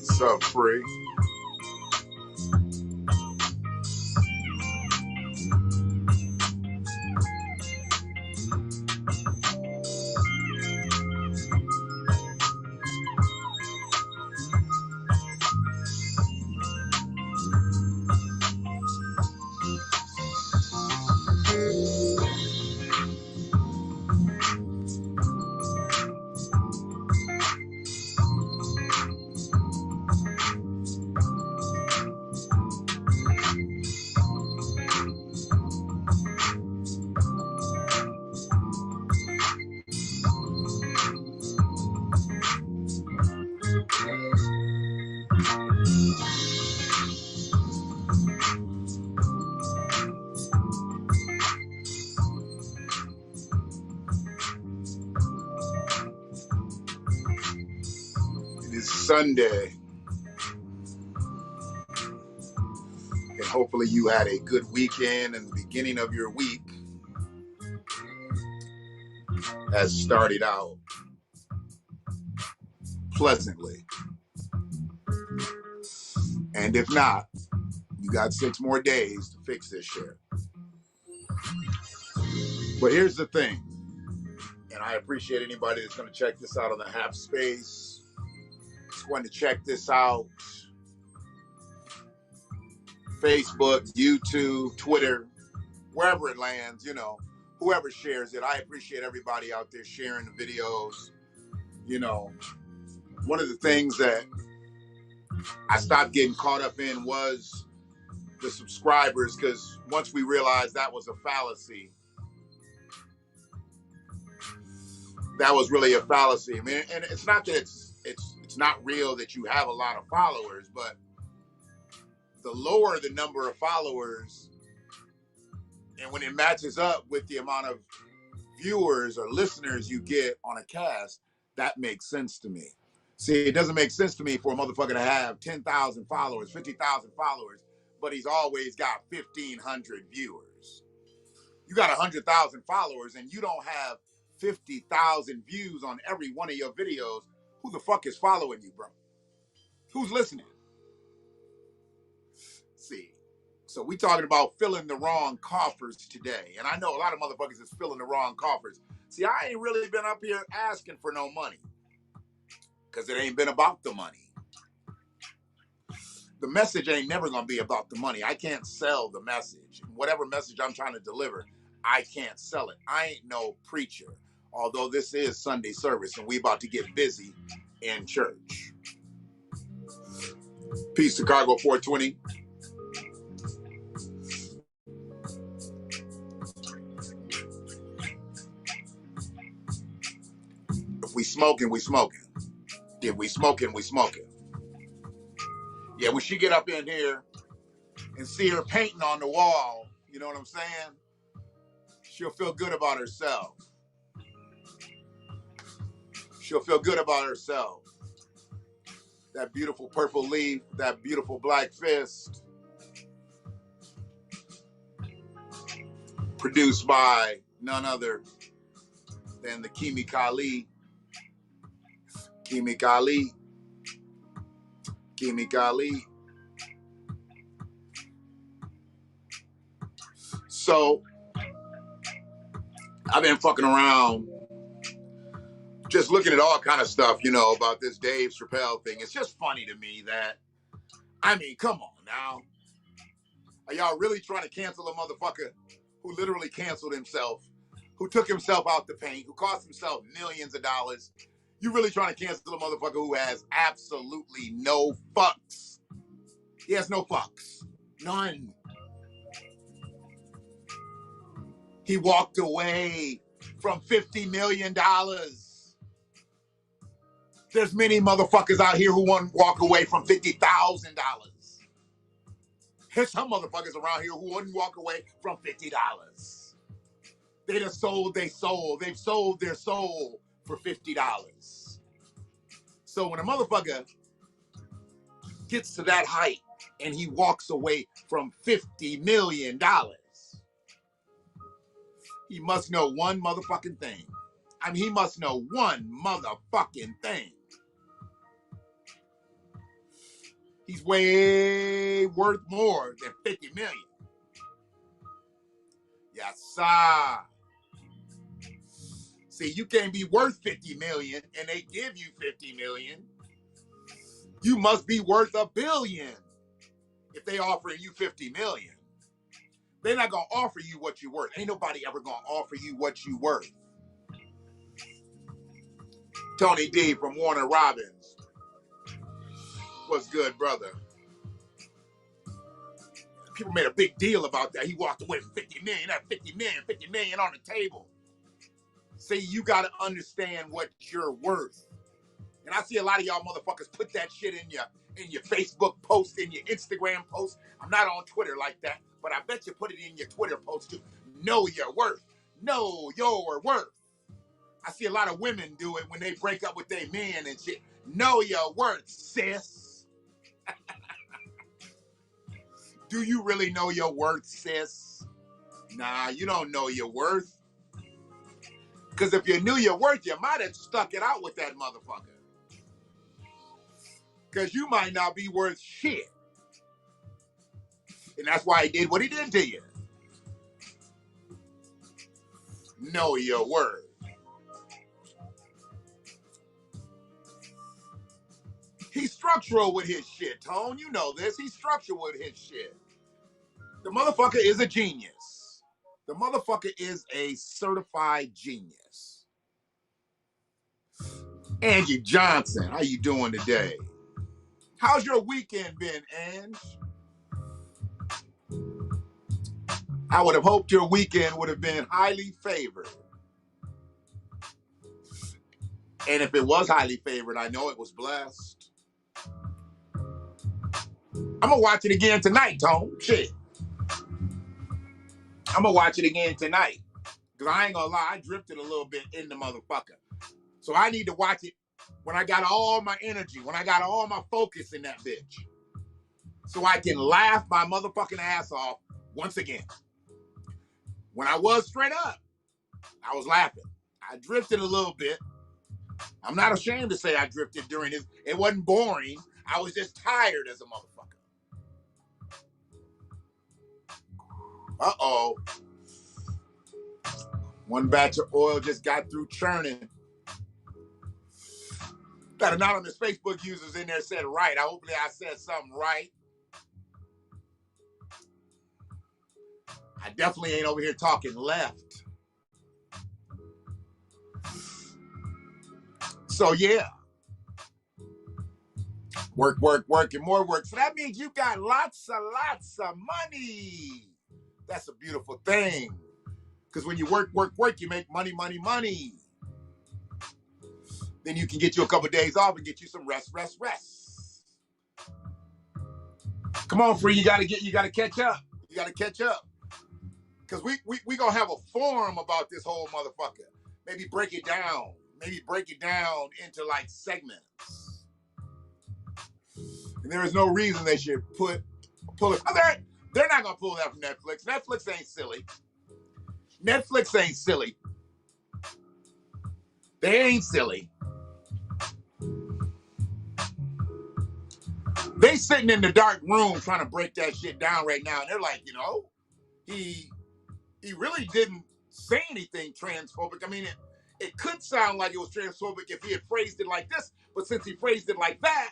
What's up, Free? Sunday, and hopefully you had a good weekend, and the beginning of your week has started out pleasantly. And if not, you got 6 more days to fix this shit. But here's the thing, and I appreciate anybody that's going to check this out on the Half Space. Just want to check this out. Facebook, YouTube, Twitter, wherever it lands, you know, whoever shares it. I appreciate everybody out there sharing the videos. You know, one of the things that I stopped getting caught up in was the subscribers, because once we realized that was a fallacy, that was really a fallacy. I mean, and it's not that it's not real that you have a lot of followers, but the lower the number of followers, and when it matches up with the amount of viewers or listeners you get on a cast, that makes sense to me. See, it doesn't make sense to me for a motherfucker to have 10,000 followers, 50,000 followers, but he's always got 1,500 viewers. You got 100,000 followers and you don't have 50,000 views on every one of your videos. Who the fuck is following you, bro? Who's listening? See, so we talking about filling the wrong coffers today. And I know a lot of motherfuckers is filling the wrong coffers. See, I ain't really been up here asking for no money, because it ain't been about the money. The message ain't never going to be about the money. I can't sell the message. Whatever message I'm trying to deliver, I can't sell it. I ain't no preacher. Although this is Sunday service and we about to get busy in church. Peace to Cargo 420. If we smoking, we smoking. If we smoking, we smoking. Yeah, when she get up in here and see her painting on the wall, you know what I'm saying? She'll feel good about herself. She'll feel good about herself. That beautiful purple leaf, that beautiful black fist, produced by none other than the Kimi Kali Kimi Kali. Kimi Kali. So I've been fucking around, just looking at all kind of stuff, you know, about this Dave Chappelle thing. It's just funny to me that, I mean, come on now. Are y'all really trying to cancel a motherfucker who literally canceled himself, who took himself out the paint, who cost himself millions of dollars? You really trying to cancel a motherfucker who has absolutely no fucks? He has no fucks. None. He walked away from $50 million. There's many motherfuckers out here who want to walk away from $50,000. There's some motherfuckers around here who wouldn't walk away from $50. They done sold their soul. They've sold their soul for $50. So when a motherfucker gets to that height and he walks away from $50 million, he must know one motherfucking thing. I mean, he must know one motherfucking thing. He's way worth more than 50 million. Yes, sir. See, you can't be worth 50 million and they give you 50 million. You must be worth $1 billion if they offering you 50 million. They're not going to offer you what you're worth. Ain't nobody ever going to offer you what you're worth. Tony D from Warner Robins. What's good, brother? People made a big deal about that. He walked away from 50 million. That 50 million on the table. See, you got to understand what you're worth. And I see a lot of y'all motherfuckers put that shit in your Facebook post, in your Instagram post. I'm not on Twitter like that, but I bet you put it in your Twitter post too. Know your worth. Know your worth. I see a lot of women do it when they break up with their man and shit. Know your worth, sis. Do you really know your worth, sis? Nah, you don't know your worth. Because if you knew your worth, you might have stuck it out with that motherfucker. Because you might not be worth shit. And that's why he did what he did to you. Know your worth. He's structural with his shit, Tone. You know this. He's structural with his shit. The motherfucker is a genius. The motherfucker is a certified genius. Angie Johnson, how you doing today? How's your weekend been, Ange? I would have hoped your weekend would have been highly favored. And if it was highly favored, I know it was blessed. I'm going to watch it again tonight, Tone. Shit. I'm going to watch it again tonight. Because I ain't going to lie, I drifted a little bit in the motherfucker. So I need to watch it when I got all my energy, when I got all my focus in that bitch. So I can laugh my motherfucking ass off once again. When I was straight up, I was laughing. I drifted a little bit. I'm not ashamed to say I drifted during this. It wasn't boring. I was just tired as a motherfucker. Uh-oh. One batch of oil just got through churning. Got anonymous Facebook users in there said right. Hopefully I said something right. I definitely ain't over here talking left. So yeah. Work, and more work. So that means you got lots of money. That's a beautiful thing. Because when you work, you make money. Then you can get you a couple of days off and get you some rest. Come on, Free, you gotta catch up. You gotta catch up. Because we gonna have a forum about this whole motherfucker. Maybe break it down into like segments. And there is no reason they should pull it. They're not gonna pull that from Netflix. Netflix ain't silly. They ain't silly. They sitting in the dark room trying to break that shit down right now, and they're like, you know, he really didn't say anything transphobic. I mean, it could sound like it was transphobic if he had phrased it like this, but since he phrased it like that,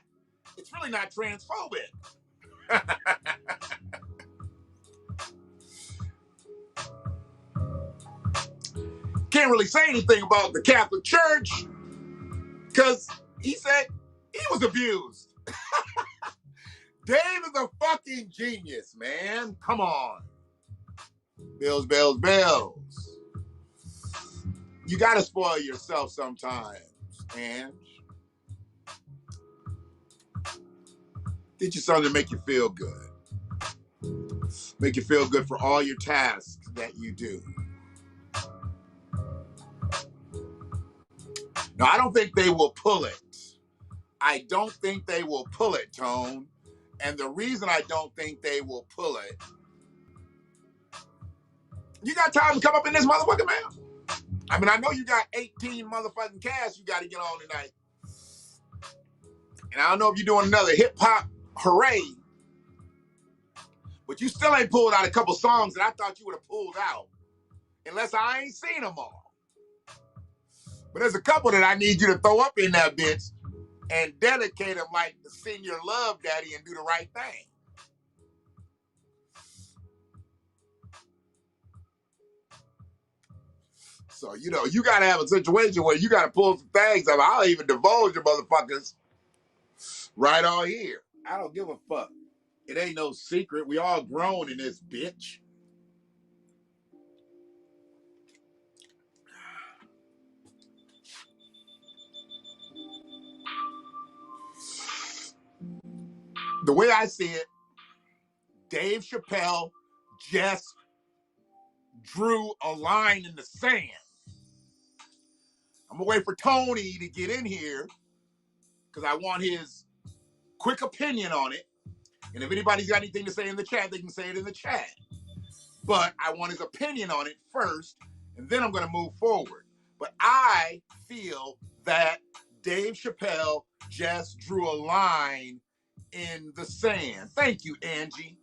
it's really not transphobic. Can't really say anything about the Catholic Church because he said he was abused. Dave is a fucking genius, man. Come on. Bills, bells, bells. You gotta spoil yourself sometimes, and get you something to make you feel good. Make you feel good for all your tasks that you do. Now, I don't think they will pull it. I don't think they will pull it, Tone. And the reason I don't think they will pull it, you got time to come up in this motherfucker, man? I mean, I know you got 18 motherfucking cash you got to get on tonight. And I don't know if you're doing another hip-hop hooray, but you still ain't pulled out a couple songs that I thought you would have pulled out, unless I ain't seen them all. But there's a couple that I need you to throw up in that bitch and dedicate them like the senior love daddy and do the right thing. So, you know, you got to have a situation where you got to pull some things up. I'll even divulge your motherfuckers right on here. I don't give a fuck. It ain't no secret. We all grown in this bitch. The way I see it, Dave Chappelle just drew a line in the sand. I'm gonna wait for Tony to get in here because I want his quick opinion on it. And if anybody's got anything to say in the chat, they can say it in the chat. But I want his opinion on it first, and then I'm gonna move forward. But I feel that Dave Chappelle just drew a line in the sand. Thank you, Angie.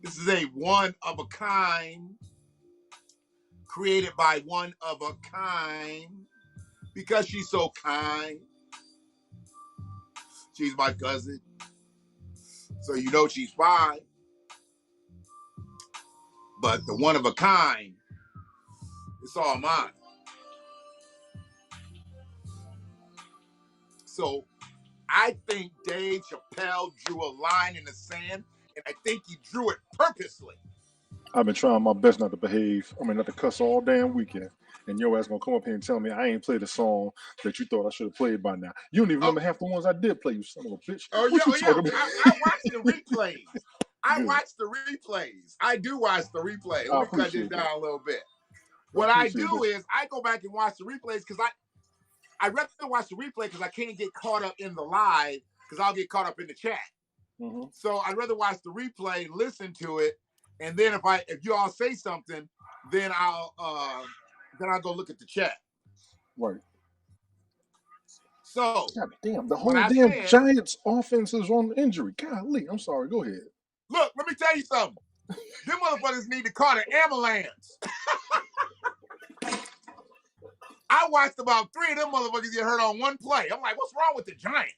This is a one-of-a-kind, created by one of a kind, because she's so kind. She's my cousin, so you know she's fine. But the one of a kind, it's all mine. So I think Dave Chappelle drew a line in the sand, and I think he drew it purposely. I've been trying my best not to behave. I mean, not to cuss all damn weekend. And your ass gonna come up here and tell me I ain't played a song that you thought I should have played by now. You don't even remember half the ones I did play, you son of a bitch. Oh, yeah. I watched the replays. I watched the replays. I do watch the replay. Let me cut this down a little bit. What I do is I go back and watch the replays because I'd rather watch the replay because I can't get caught up in the live because I'll get caught up in the chat. Mm-hmm. So I'd rather watch the replay, listen to it, and then if you all say something, then I'll go look at the chat. Right. So God damn, the whole damn Giants offense is on injury. Golly, I'm sorry. Go ahead. Look, let me tell you something. Them motherfuckers need to call an ambulance. I watched about 3 of them motherfuckers get hurt on one play. I'm like, what's wrong with the Giants?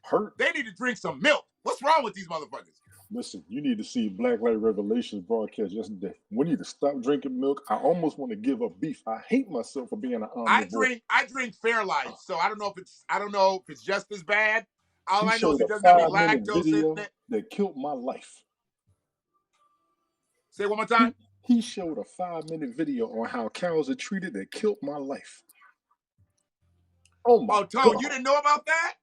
Hurt? They need to drink some milk. What's wrong with these motherfuckers? Listen, you need to see Black Light Revelations broadcast yesterday. We need to stop drinking milk. I almost want to give up beef. I hate myself for being an omnivore. I drink Fairlife, so I don't know if it's just as bad. All I know is it doesn't have any lactose in it. That killed my life. Say it one more time. He showed a 5-minute video on how cows are treated that killed my life. Oh my God. Tone, you didn't know about that?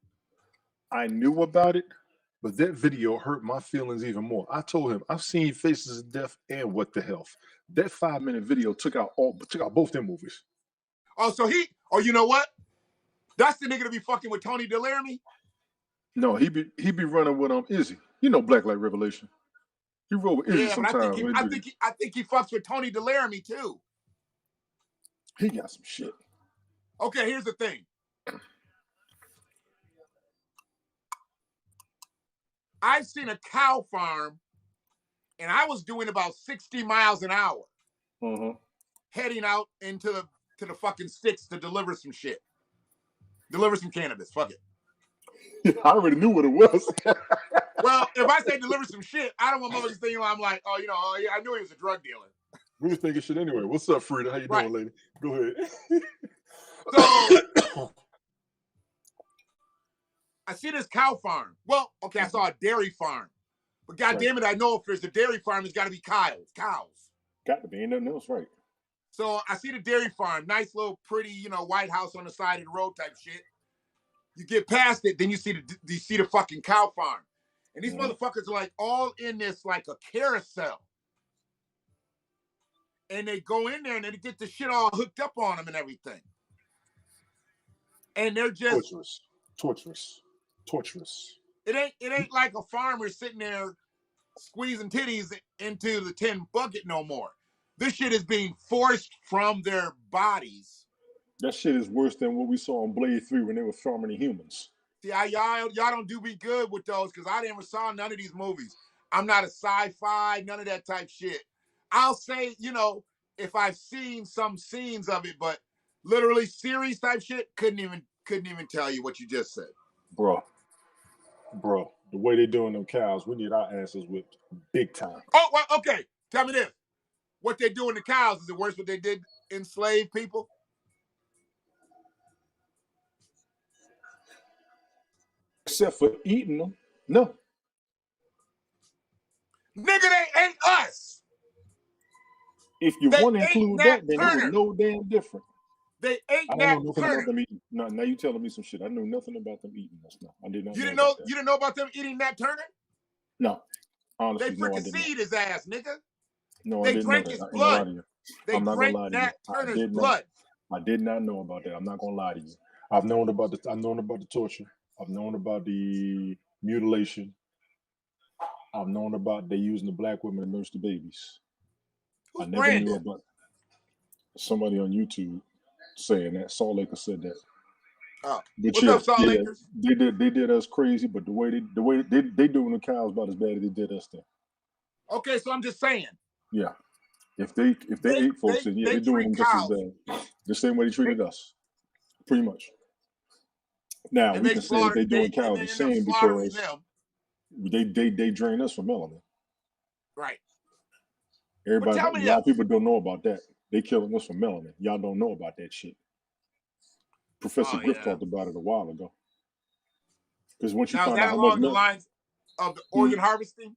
I knew about it, but that video hurt my feelings even more. I told him, I've seen Faces of Death and What the Health. That 5-minute video took out both their movies. You know what? That's the nigga to be fucking with Tony Delary? No, he be running with Izzy. You know Black Light Revelation. He roll with Izzy sometimes. I think he fucks with Tony Delary too. He got some shit. Okay, here's the thing. I've seen a cow farm, and I was doing about 60 miles an hour, heading out into the fucking sticks to deliver some shit, deliver some cannabis. Fuck it. I already knew what it was. Well, if I say deliver some shit, I don't want motherfuckers thinking I'm like, oh, yeah, I knew he was a drug dealer. We was thinking shit anyway. What's up, Frida? How you doing, lady? Go ahead. So I see this cow farm. Well, okay, I saw a dairy farm. But goddamn it, I know if there's a dairy farm, it's got to be cows. Got to be. Ain't nothing else, right? So I see the dairy farm. Nice little pretty, White House on the side of the road type shit. You get past it, then you see the fucking cow farm. And these motherfuckers are like all in this like a carousel. And they go in there and they get the shit all hooked up on them and everything. And they're just torturous. It ain't like a farmer sitting there squeezing titties into the tin bucket no more. This shit is being forced from their bodies. That shit is worse than what we saw on Blade 3 when they were farming the humans. See, y'all don't do me good with those because I never saw none of these movies. I'm not a sci-fi, none of that type shit. I'll say, if I've seen some scenes of it, but literally series type shit, couldn't even tell you what you just said. Bro, the way they doing them cows, we need our asses whipped big time. Oh, well, okay. Tell me this. What they doing to cows, is it worse what they did enslaved people? Except for eating them. No. Nigga, they ate us. If you want to include that, then it was no damn different. They ate I don't know nothing about them eating. No, now you telling me some shit. I know nothing about them eating us. No, I did not. You didn't know about them eating Nat Turner? No, honestly, they freaking seed his ass, nigga. No, they drank his blood. They drank Nat Turner's blood. I did not know about that. I'm not gonna lie to you. I've known about the torture. I've known about the mutilation. I've known about they using the black women to nurse the babies. Who's I never knew about somebody on YouTube saying that. Salt Lakers said that. Oh, what's up, Salt Lakers? They did us crazy, but the way they doing the cows about as bad as they did us then. Okay, so I'm just saying. Yeah, if they ate folks, then they're doing them just as bad. The same way they treated us, pretty much. Now we can say that they're doing cows the same because they drain us for melanin. Right. Everybody, a lot of people don't know about that. They killing us for melanin. Y'all don't know about that shit. Professor Griff talked about it a while ago. Because once you find out how much the lines of the organ harvesting?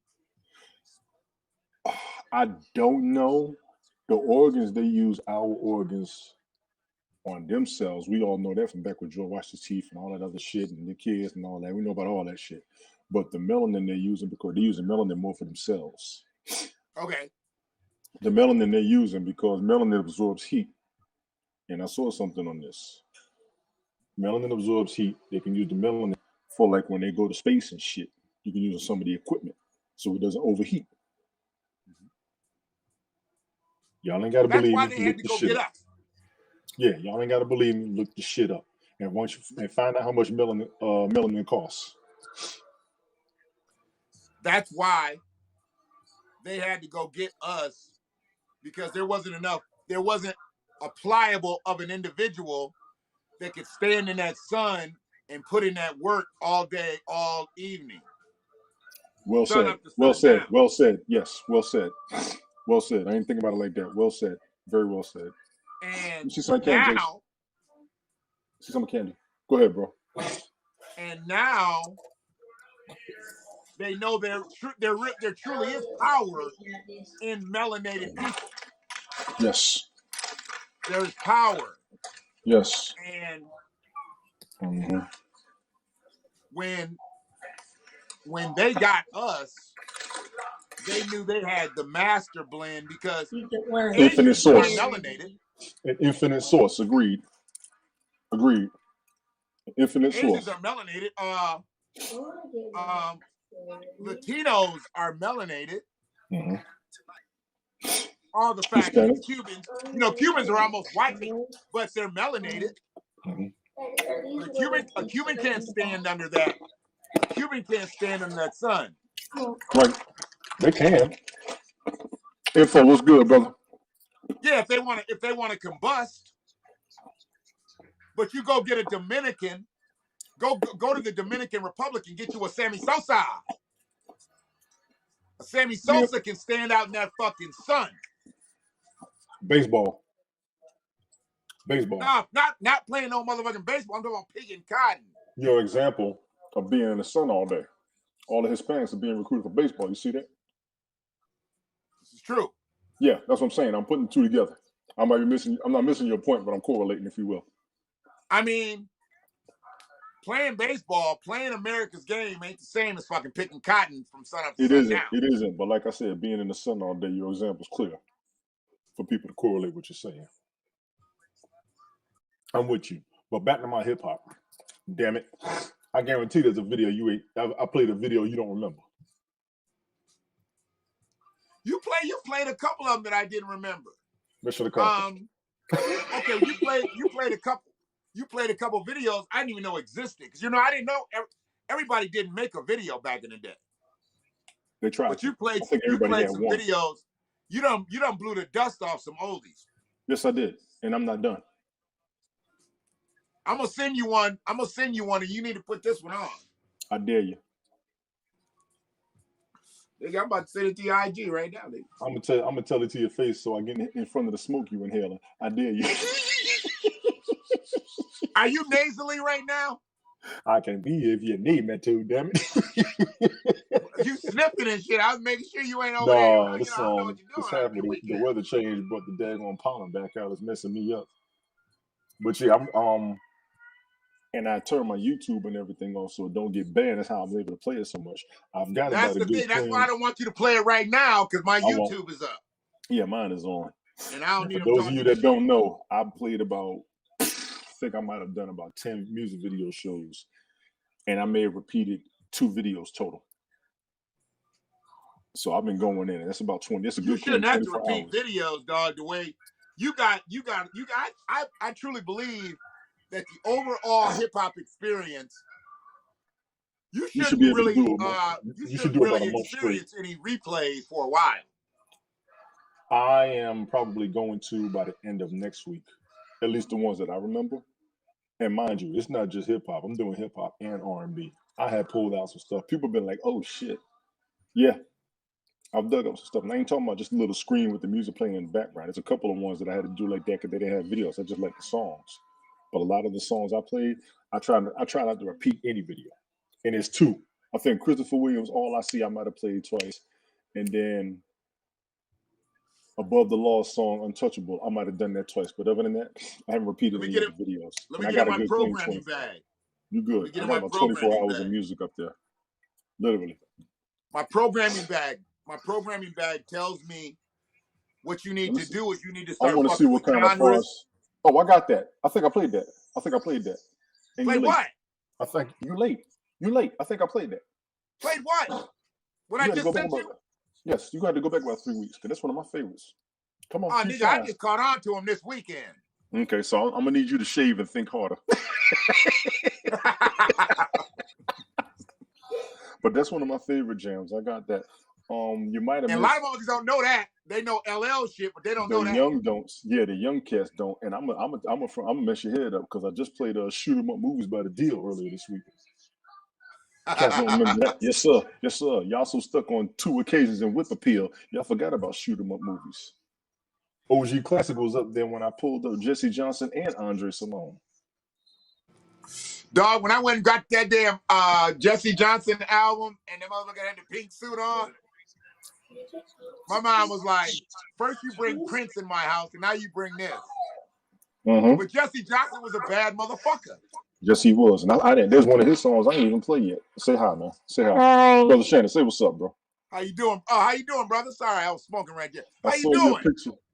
I don't know. The organs, they use our organs on themselves. We all know that from back with Joe Washington's teeth and all that other shit and the kids and all that. We know about all that shit. But the melanin they're using, because they're using melanin more for themselves. Okay. The melanin they're using because melanin absorbs heat. And I saw something on this. Melanin absorbs heat. They can use the melanin for like when they go to space and shit. You can use some of the equipment so it doesn't overheat. Y'all ain't got to believe me. That's why they had to go get us. Yeah, y'all ain't got to believe me. Look the shit up. And once you find out how much melanin costs. That's why they had to go get us, because there wasn't a pliable of an individual that could stand in that sun and put in that work all day, all evening. Well said. Well said. Well said. Yes. Well said. Well said. I didn't think about it like that. Well said. Very well said. And see some candy, now, see some candy. Go ahead, bro. And now they know there truly is power in melanated people. Yes. There's power. Yes. And when they got us, they knew they had the master blend because infinite source. Melanated. An infinite source. Agreed. Infinite source. Asians are melanated. Latinos are melanated. All the fact that Cubans, Cubans are almost white, but they're melanated. A Cuban can't stand under that. A Cuban can't stand under that sun. Right. They can. Info was good, brother. Yeah, if they want to combust, but you go get a Dominican, go to the Dominican Republic and get you a Sammy Sosa. A Sammy Sosa can stand out in that fucking sun. Baseball. No, not playing no motherfucking baseball. I'm talking about picking cotton. Your example of being in the sun all day. All the Hispanics are being recruited for baseball. You see that? This is true. Yeah, that's what I'm saying. I'm putting the two together. I'm not missing your point, but I'm correlating, if you will. I mean, playing baseball, playing America's game ain't the same as fucking picking cotton from sun up to sundown. It isn't. But like I said, being in the sun all day, your example's clear for people to correlate what you're saying. I'm with you. But back to my hip hop. Damn it. I guarantee there's a video you ain't. I played a video you don't remember. You played a couple of them that I didn't remember. Mission accomplished. Okay, you played a couple. You played a couple videos I didn't even know existed because I didn't know everybody didn't make a video back in the day. They tried. But you played some videos. You done blew the dust off some oldies. Yes, I did, and I'm not done. I'm gonna send you one, and you need to put this one on. I dare you. Nigga, I'm about to send it to your IG right now, nigga. I'm gonna tell it to your face so I get in front of the smoke you inhaling. I dare you. Are you nasally right now? I can be if you need me to, damn it. You sniffing and shit. I was making sure you ain't over there. I don't know what you're doing. Happened. The weather changed, but the daggone pollen back out is messing me up. But yeah, I'm and I turn my YouTube and everything off so it don't get banned. That's how I'm able to play it so much. I've got That's the thing. That's why I don't want you to play it right now because my YouTube is up. Yeah, mine is on. And I don't need for those of you that don't know, I played about, I think I might have done about 10 music video shows, and I may have repeated 2 videos total. So I've been going in, and that's about 20. That's a good. You shouldn't have to repeat videos, dog. The way you got. I truly believe that the overall hip hop experience, you should really experience any replays for a while. I am probably going to by the end of next week, at least the ones that I remember. And mind you, it's not just hip hop. I'm doing hip hop and R&B. I had pulled out some stuff. People have been like, "Oh shit, yeah." I've dug up some stuff. And I ain't talking about just a little screen with the music playing in the background. There's a couple of ones that I had to do like that because they didn't have videos. I just like the songs. But a lot of the songs I played, I try not to repeat any video. And it's 2. I think Christopher Williams, All I See, I might have played twice. And then Above the Law song, Untouchable, I might have done that twice. But other than that, I haven't repeated any of the videos. Let me get in my programming bag. You good. I got about 24 hours of music up there. Literally. My programming bag tells me what you need to do is you need to start. I want to see what kind of genres. Oh, I got that. I think I played that. And Play what? I think you're late. I think I played that. Played what? What I just sent you? Yes, you got to go back about 3 weeks because that's one of my favorites. Come on. Oh, nigga, I just caught on to him this weekend. Okay, so I'm gonna need you to shave and think harder. But that's one of my favorite jams. I got that. You might have. And a lot of motherfuckers don't know that. They know LL shit, but they don't know that. The young don't. Yeah, the young cats don't. And I'm gonna mess your head up because I just played Shoot 'em Up Movies by The Deal earlier this week. Cats don't remember that. Yes, sir. Yes, sir. Y'all so stuck on 2 occasions in Whip Appeal, y'all forgot about Shoot 'em Up Movies. OG Classic was up there when I pulled up Jesse Johnson and Andre Salone. Dog, when I went and got that damn Jesse Johnson album and that motherfucker had the pink suit on, my mom was like, first you bring Prince in my house and now you bring this. Mm-hmm. But Jesse Johnson was a bad motherfucker. Yes, he was. And I didn't. There's one of his songs I ain't even play yet. Say hi, man. Say hi. Hi. Brother Shannon, say what's up, bro. How you doing? Oh, how you doing, brother? Sorry, I was smoking right there. How you doing?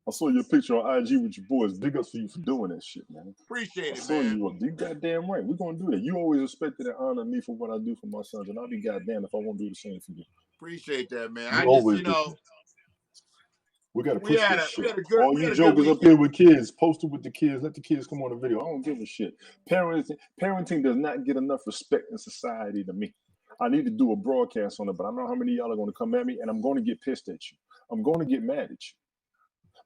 I saw your picture on IG with your boys. Big ups for you for doing that shit, man. Appreciate it, man. You goddamn right. We're going to do that. You always respected and honor me for what I do for my sons, and I'll be goddamn if I won't do the same for you. Appreciate that, man. We got to push this shit. All you jokers up here with kids, post it with the kids. Let the kids come on the video. I don't give a shit. Parenting does not get enough respect in society to me. I need to do a broadcast on it, but I know how many of y'all are going to come at me, and I'm going to get pissed at you. I'm going to get mad at you.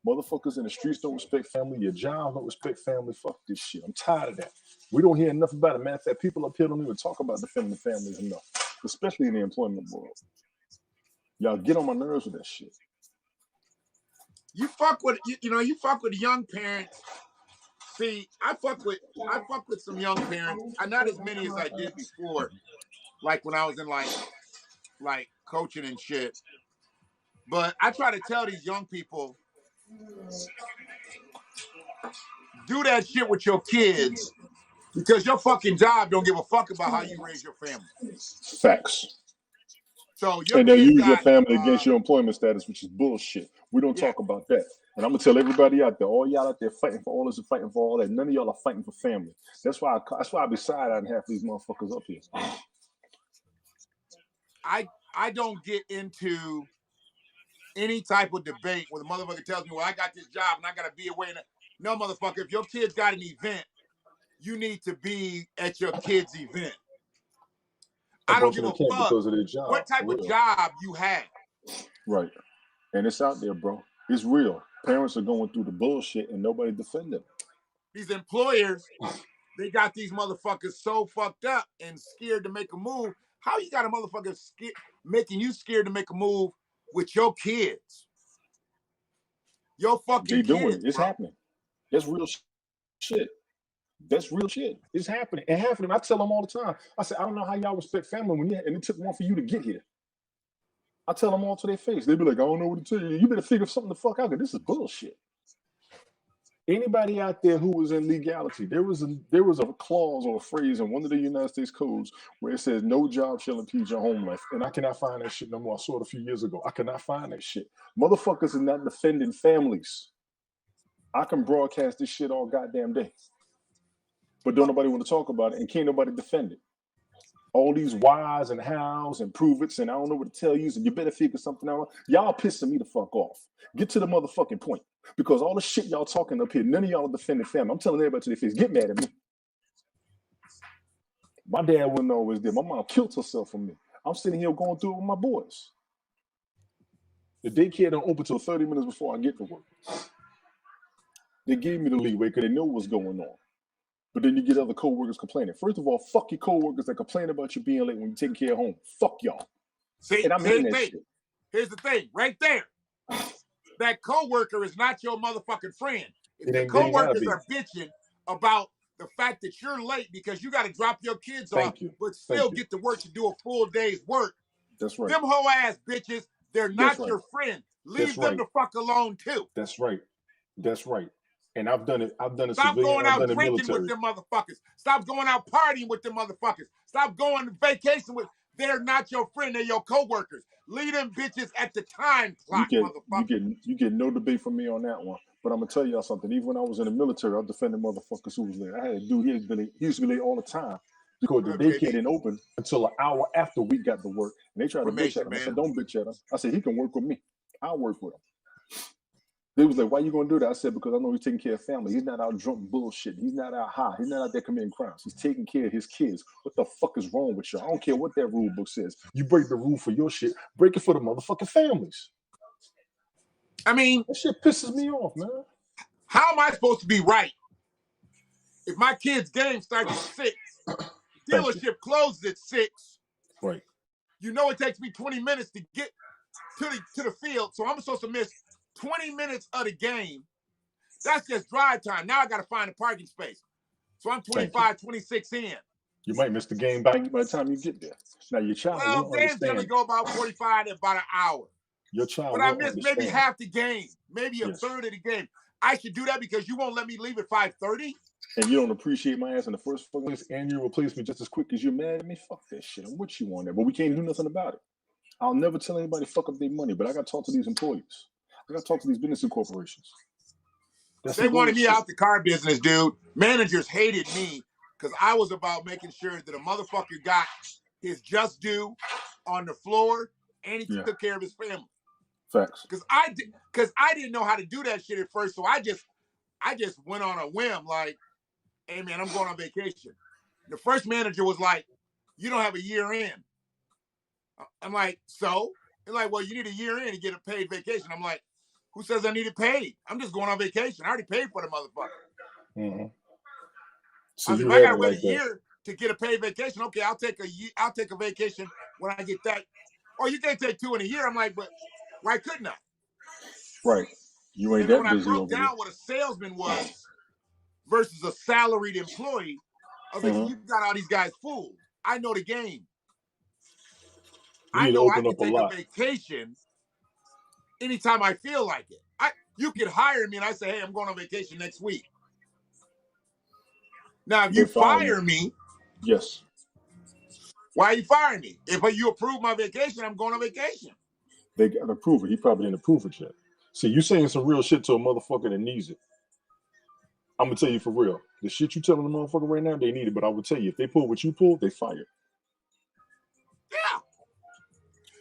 Motherfuckers in the streets don't respect family. Your job don't respect family. Fuck this shit. I'm tired of that. We don't hear enough about it. Matter of fact, people up here don't even talk about defending families enough, especially in the employment world. Y'all get on my nerves with that shit. You fuck with you fuck with young parents. See, I fuck with some young parents. Not as many as I did before, like when I was in like coaching and shit. But I try to tell these young people, do that shit with your kids because your fucking job don't give a fuck about how you raise your family. Facts. So your And they'll kids use your got family against your employment status, which is bullshit. We don't talk about that. And I'm gonna tell everybody out there, all y'all out there fighting for all this and fighting for all that. None of y'all are fighting for family. That's why I be side-eyeing half these motherfuckers up here. I don't get into any type of debate where the motherfucker tells me, well, I got this job and I gotta be away. No, motherfucker, if your kid's got an event, you need to be at your kid's event. I don't give a fuck because of their job. what type of job you have. Right. And it's out there, bro. It's real. Parents are going through the bullshit and nobody defend them. These employers, they got these motherfuckers so fucked up and scared to make a move. How you got a motherfucker making you scared to make a move with your kids? Your fucking they doing kids, it. It's happening. That's real shit. That's real shit. It's happening. It happening. I tell them all the time. I say, I don't know how y'all respect family and it took one for you to get here. I tell them all to their face. They be like, I don't know what to tell you. You better figure something the fuck out. This is bullshit. Anybody out there who was in legality, there was a clause or a phrase in one of the United States codes where it says no job shall impede your home life. And I cannot find that shit no more. I saw it a few years ago. I cannot find that shit. Motherfuckers are not defending families. I can broadcast this shit all goddamn day. But don't nobody want to talk about it and can't nobody defend it. All these whys and hows and prove it's and I don't know what to tell you, and you better figure something out. Y'all pissing me the fuck off. Get to the motherfucking point. Because all the shit y'all talking up here, none of y'all are defending family. I'm telling everybody to their face, get mad at me. My dad wasn't always there. My mom killed herself for me. I'm sitting here going through it with my boys. The daycare don't open till 30 minutes before I get to work. They gave me the leeway because they know what's going on. But then you get other co-workers complaining. First of all, fuck your co-workers that complain about you being late when you're taking care of home. Fuck y'all. See, and I'm here's that the thing. Shit. Here's the thing, right there. That co-worker is not your motherfucking friend. If the co-workers are bitching about the fact that you're late because you got to drop your kids off, but still get to work to do a full day's work. That's right. Them hoe ass bitches, they're not your friend. Leave them the fuck alone too. That's right. That's right. And I've done it. Stop going out drinking with them motherfuckers. Stop going out partying with them motherfuckers. Stop going to vacation with. They're not your friend. They're your co-workers. Leave them bitches at the time clock, motherfucker. You get no debate from me on that one. But I'm gonna tell y'all something. Even when I was in the military, I defended motherfuckers who was late. I had a dude. He used to be late all the time because the daycare didn't open until an hour after we got to work. And they tried to bitch at him. I said, "Don't bitch at him." I said, "He can work with me. I'll work with him." They was like, why you gonna do that? I said, because I know he's taking care of family. He's not out drunk bullshit. He's not out high. He's not out there committing crimes. He's taking care of his kids. What the fuck is wrong with you? I don't care what that rule book says. You break the rule for your shit, break it for the motherfucking families. I mean, that shit pisses me off, man. How am I supposed to be right? If my kid's game starts at 6, dealership closes at 6. Right. You know it takes me 20 minutes to get to the field, so I'm supposed to miss 20 minutes of the game. That's just drive time. Now I got to find a parking space. So I'm 25, 26 in. You might miss the game by the time you get there. Now your child won't games generally go about 45 to about an hour. Your child but I missed maybe half the game, maybe a third of the game. I should do that because you won't let me leave at 5:30. And you don't appreciate my ass in the first place, and you replace me just as quick as you're mad at me. Fuck that shit. I'm with you on that. But we can't do nothing about it. I'll never tell anybody fuck up their money, but I got to talk to these employees. I got to talk to these business corporations. They wanted me out the car business, dude. Managers hated me because I was about making sure that a motherfucker got his just due on the floor and he took care of his family. Facts. Because I didn't know how to do that shit at first, so I just went on a whim, like, hey man, I'm going on vacation. The first manager was like, you don't have a year in. I'm like, so? They're like, well, you need a year in to get a paid vacation. I'm like, who says I need it paid? I'm just going on vacation. I already paid for the motherfucker. Mm-hmm. So I was, you if I had gotta it wait like a that. year to get a paid vacation, okay, I'll take a vacation when I get that. Or you can't take 2 in a year. I'm like, but why couldn't I? Right. You ain't And then that when I busy broke over there. down what a salesman was versus a salaried employee, I was like, so Mm-hmm. you got all these guys fooled. I know the game. You I need to know I open can up a take a lot. vacation anytime I feel like it. You could hire me and I say, hey, I'm going on vacation next week. Now, if They you fire you. fire me, Yes. why are you firing me? If you approve my vacation, I'm going on vacation. They got to approve it. He probably didn't approve it yet. See, you saying some real shit to a motherfucker that needs it. I'm gonna tell you for real. The shit you telling the motherfucker right now, they need it. But I will tell you, if they pull what you pull, they fire. Yeah.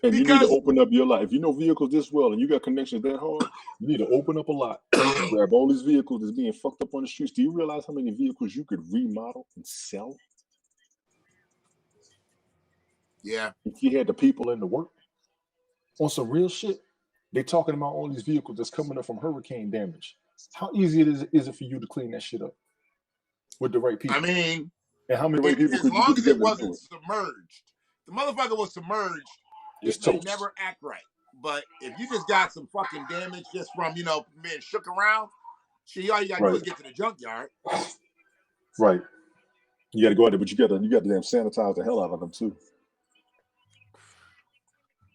And you need to Because, open up your lot. If you know vehicles this well and you got connections that hard, you need to open up a lot and grab all these vehicles that's being fucked up on the streets. Do you realize how many vehicles you could remodel and sell yeah. if you had the people in the work? On some real shit, they talking about all these vehicles that's coming up from hurricane damage. How easy is it for you to clean that shit up with the right I people? mean, And how many right people as could you get long as it together to do wasn't it? submerged, the motherfucker was submerged, It's it may toast. never act right. But if you just got some fucking damage just from, being shook around, shit, all you gotta do Right. is get to the junkyard. Right. You got to go out there, but you got to damn sanitize the hell out of them too.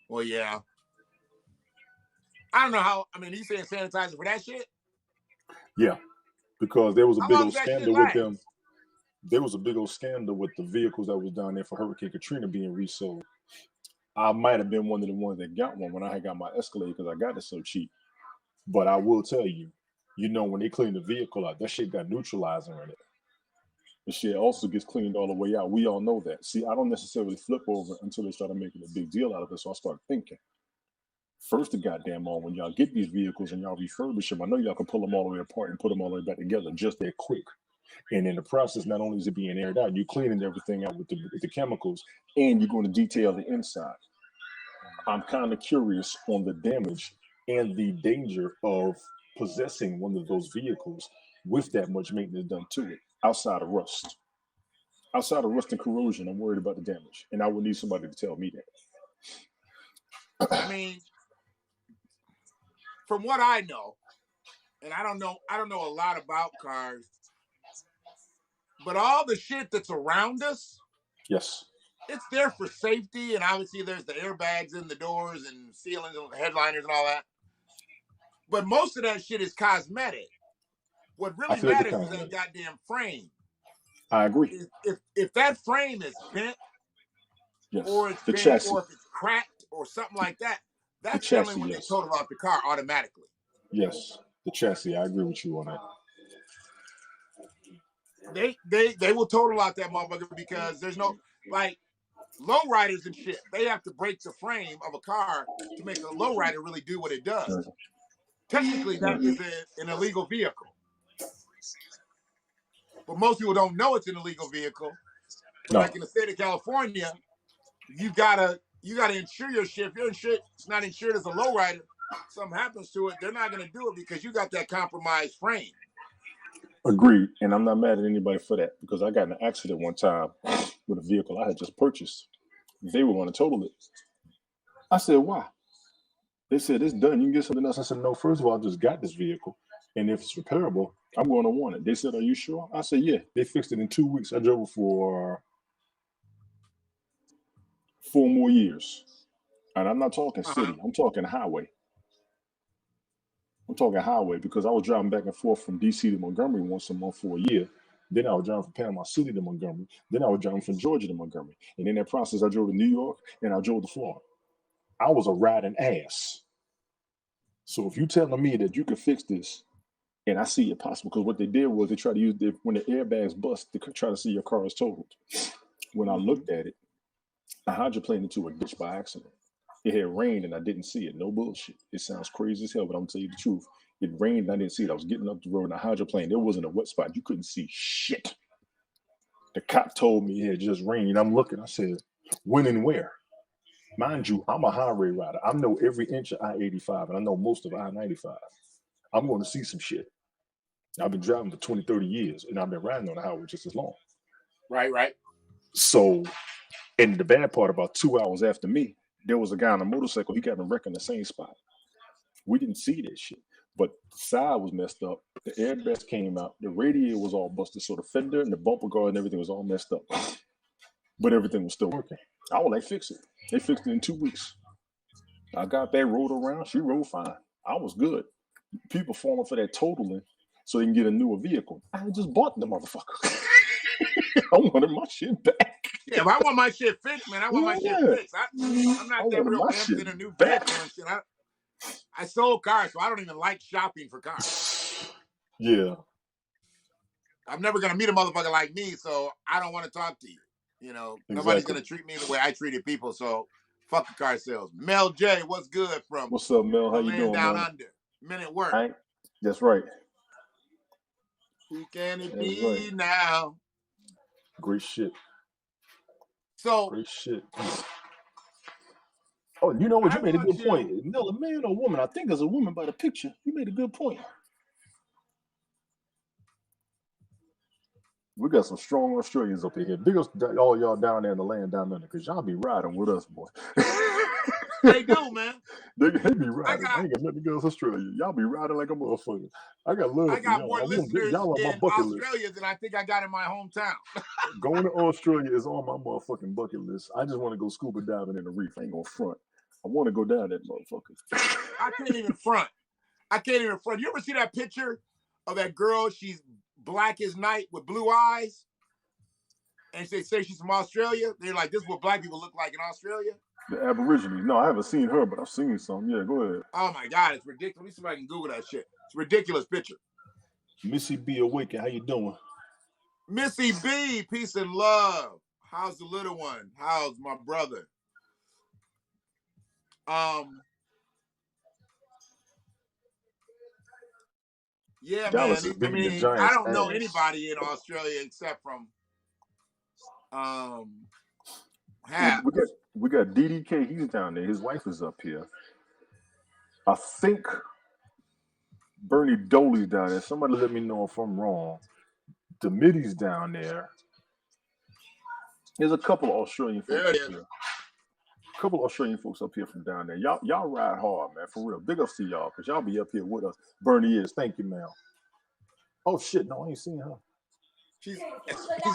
Well, yeah. I don't know how. I mean, he's saying sanitizer for that shit. Yeah, because there was a How big long old does that shit scandal with last? them. There was a big old scandal with the vehicles that was down there for Hurricane Katrina being resold. I might have been one of the ones that got one when I had got my Escalade because I got it so cheap. But I will tell you, when they clean the vehicle out, that shit got neutralizer in it. The shit also gets cleaned all the way out. We all know that. See, I don't necessarily flip over until they started making a big deal out of it. So I started thinking. First, the goddamn all, when y'all get these vehicles and y'all refurbish them, I know y'all can pull them all the way apart and put them all the way back together just that quick. And in the process, not only is it being aired out, you're cleaning everything out with the chemicals, and you're going to detail the inside. I'm kind of curious on the damage and the danger of possessing one of those vehicles with that much maintenance done to it outside of rust. Outside of rust and corrosion, I'm worried about the damage, and I would need somebody to tell me that. I mean, from what I know, and I don't know a lot about cars, but all the shit that's around us, Yes. it's there for safety, and obviously there's the airbags in the doors and ceilings and headliners and all that. But most of that shit is cosmetic. What I really feel like the matters is that cosmetic. goddamn frame. I agree. If that frame is bent, Yes. or it's The bent, chassis. or if it's cracked, or something like that, The that's generally chassis, when they yes. total off the car automatically. Yes. The chassis. I agree with you on that. They will total out that motherfucker because there's no, like, lowriders and shit. They have to break the frame of a car to make a lowrider really do what it does. Technically, that is an illegal vehicle, but most people don't know it's an illegal vehicle. But No. like in the state of California, you gotta insure your shit. If your shit is not insured as a lowrider, something happens to it, they're not gonna do it because you got that compromised frame. Agreed. And I'm not mad at anybody for that because I got in an accident one time with a vehicle I had just purchased. They were going to total it. I said, why? They said, it's done. You can get something else. I said, no, first of all, I just got this vehicle. And if it's repairable, I'm going to want it. They said, are you sure? I said, yeah. They fixed it in 2 weeks. I drove it for 4 more years. And I'm not talking city. I'm talking highway. I'm talking highway because I was driving back and forth from DC to Montgomery once a month for a year. Then I was driving from Panama City to Montgomery. Then I was driving from Georgia to Montgomery. And in that process, I drove to New York and I drove to Florida. I was a riding ass. So if you're telling me that you can fix this, and I see it possible, because what they did was they tried to use when the airbags bust, they try to see your car is totaled. When I looked at it, I hydroplaned into a ditch by accident. It had rained and I didn't see it. No bullshit. It sounds crazy as hell, but I'm gonna tell you the truth. It rained and I didn't see it. I was getting up the road and I hydroplaned. There wasn't a wet spot. You couldn't see shit. The cop told me it had just rained. I'm looking. I said, when and where? Mind you, I'm a highway rider. I know every inch of I-85, and I know most of I-95. I'm going to see some shit. I've been driving for 20, 30 years, and I've been riding on the highway just as long. Right. So, and the bad part, about 2 hours after me, there was a guy on a motorcycle. He got in a wreck in the same spot. We didn't see that shit, but the side was messed up. The airbags came out. The radiator was all busted. So the fender and the bumper guard and everything was all messed up, but everything was still working. I was like, fix it. They fixed it in 2 weeks. I got that, rode around. She rode fine. I was good. People falling for that totaling so they can get a newer vehicle. I just bought the motherfucker. I wanted my shit back. Yeah, if I want my shit fixed, man, I want my shit fixed. I'm I not that wanted real my interested shit in a new back. vehicle and shit. I sold cars, so I don't even like shopping for cars. Yeah. I'm never gonna meet a motherfucker like me, so I don't want to talk to you. You know, nobody's gonna treat me the way I treated people. So fuck the car sales. Mel J, what's good from? What's up, Mel? How you doing, down man? under? Men at work. That's right. Who can it be now? Great shit. So great shit. Oh, you know what? You made a good point. Mel, a man or woman? I think it's a woman by the picture. You made a good point. We got some strong Australians up here. Big up all y'all down there in the land down under, because y'all be riding with us, boy. They do, man. They be riding. I ain't got nothing against Australia. Y'all be riding like a motherfucker. I got love for y'all. More listeners y'all on my in bucket Australia list than I think I got in my hometown. Going to Australia is on my motherfucking bucket list. I just want to go scuba diving in the reef. I ain't gonna front. I want to go down that motherfucker. I can't even front. You ever see that picture of that girl? She's black as night with blue eyes. And they say she's from Australia. They're like, this is what black people look like in Australia. The Aborigines. No, I haven't seen her, but I've seen some. Yeah, go ahead. Oh my God, it's ridiculous. Let me see if I can Google that shit. It's a ridiculous picture. Missy B. Awaken, how you doing? Missy B, peace and love. How's the little one? How's my brother? Yeah, Dallas man. is beating the Giants' I don't know ass. anybody in Australia except from we got DDK. He's down there. His wife is up here. I think Bernie Doley's down there. Somebody let me know if I'm wrong. Middy's down there. There's a couple of Australian folks up here. A couple of Australian folks up here from down there. Y'all ride hard, man, for real. Big ups to y'all, because y'all be up here with us. Bernie is. Thank you, Mel. Oh, shit. No, I ain't seen her. She's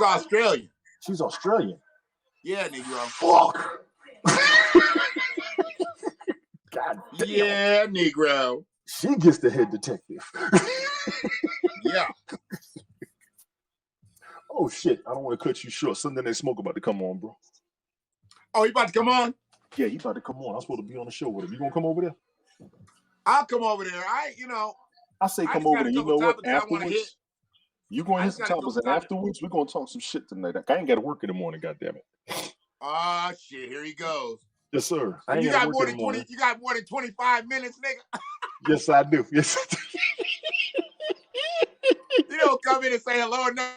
Australian. She's Australian? Yeah, Negro. Fuck. God damn. Yeah, Negro. She gets the head detective. Yeah. Oh, shit. I don't want to cut you short. Sunday Night Smoke about to come on, bro. Oh, he about to come on? Yeah, he about to come on. I'm supposed to be on the show with him. You gonna come over there? I'll come over there. I say come over there. You know what? Afterwards, you going to hit some topics, and afterwards, we're going to talk some shit tonight. I ain't got to work in the morning, goddammit. Ah, shit. Here he goes. Yes, sir. So you got more than 20. You got more than 25 minutes, nigga. Yes, I do. Yes, I do. You don't come in and say hello. No.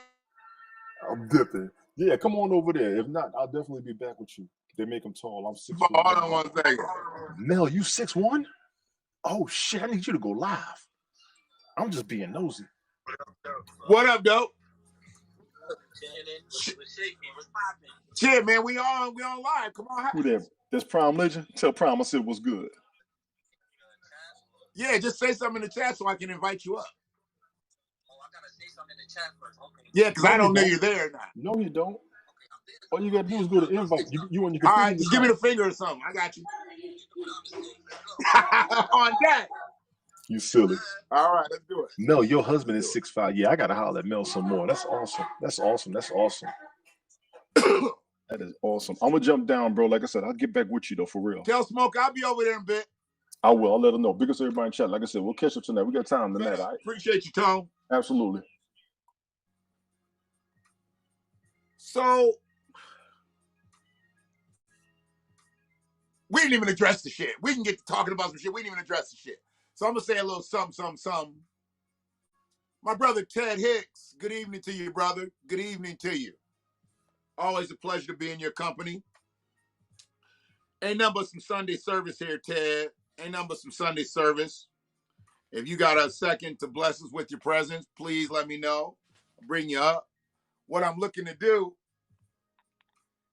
I'm dipping. Yeah, come on over there. If not, I'll definitely be back with you. They make them tall. I'm 6'1". Hold on 1 second. Mel, you 6'1"? Oh shit! I need you to go live. I'm just being nosy. What up, dope? Shit, man, we on live. Come on. Who that? That's Prime Legend. Tell Prime I said what's good. Yeah, just say something in the chat so I can invite you up. Oh, I gotta say something in the chat first. Okay. Yeah, because I don't know you're there or not. No, you don't. All you gotta do is go to invite. You on your computer. All right, just give me the finger or something. I got you. On that. You silly. All right, let's do it. Mel, your husband is 6'5". Yeah, I gotta holler at Mel some more. That's awesome. That's awesome. That's awesome. That is awesome. I'm gonna jump down, bro. Like I said, I'll get back with you though, for real. Tell Smoke I'll be over there in a bit. I will. I'll let him know. Big ups everybody in chat. Like I said, we'll catch up tonight. We got time tonight. Man, all right? Appreciate you, Tom. Absolutely. So we didn't even address the shit. We can get to talking about some shit. We didn't even address the shit. So I'm gonna say a little something. My brother Ted Hicks. Good evening to you, brother. Good evening to you. Always a pleasure to be in your company. Ain't nothing but some Sunday service here, Ted. Ain't nothing but some Sunday service. If you got a second to bless us with your presence, please let me know. I'll bring you up. What I'm looking to do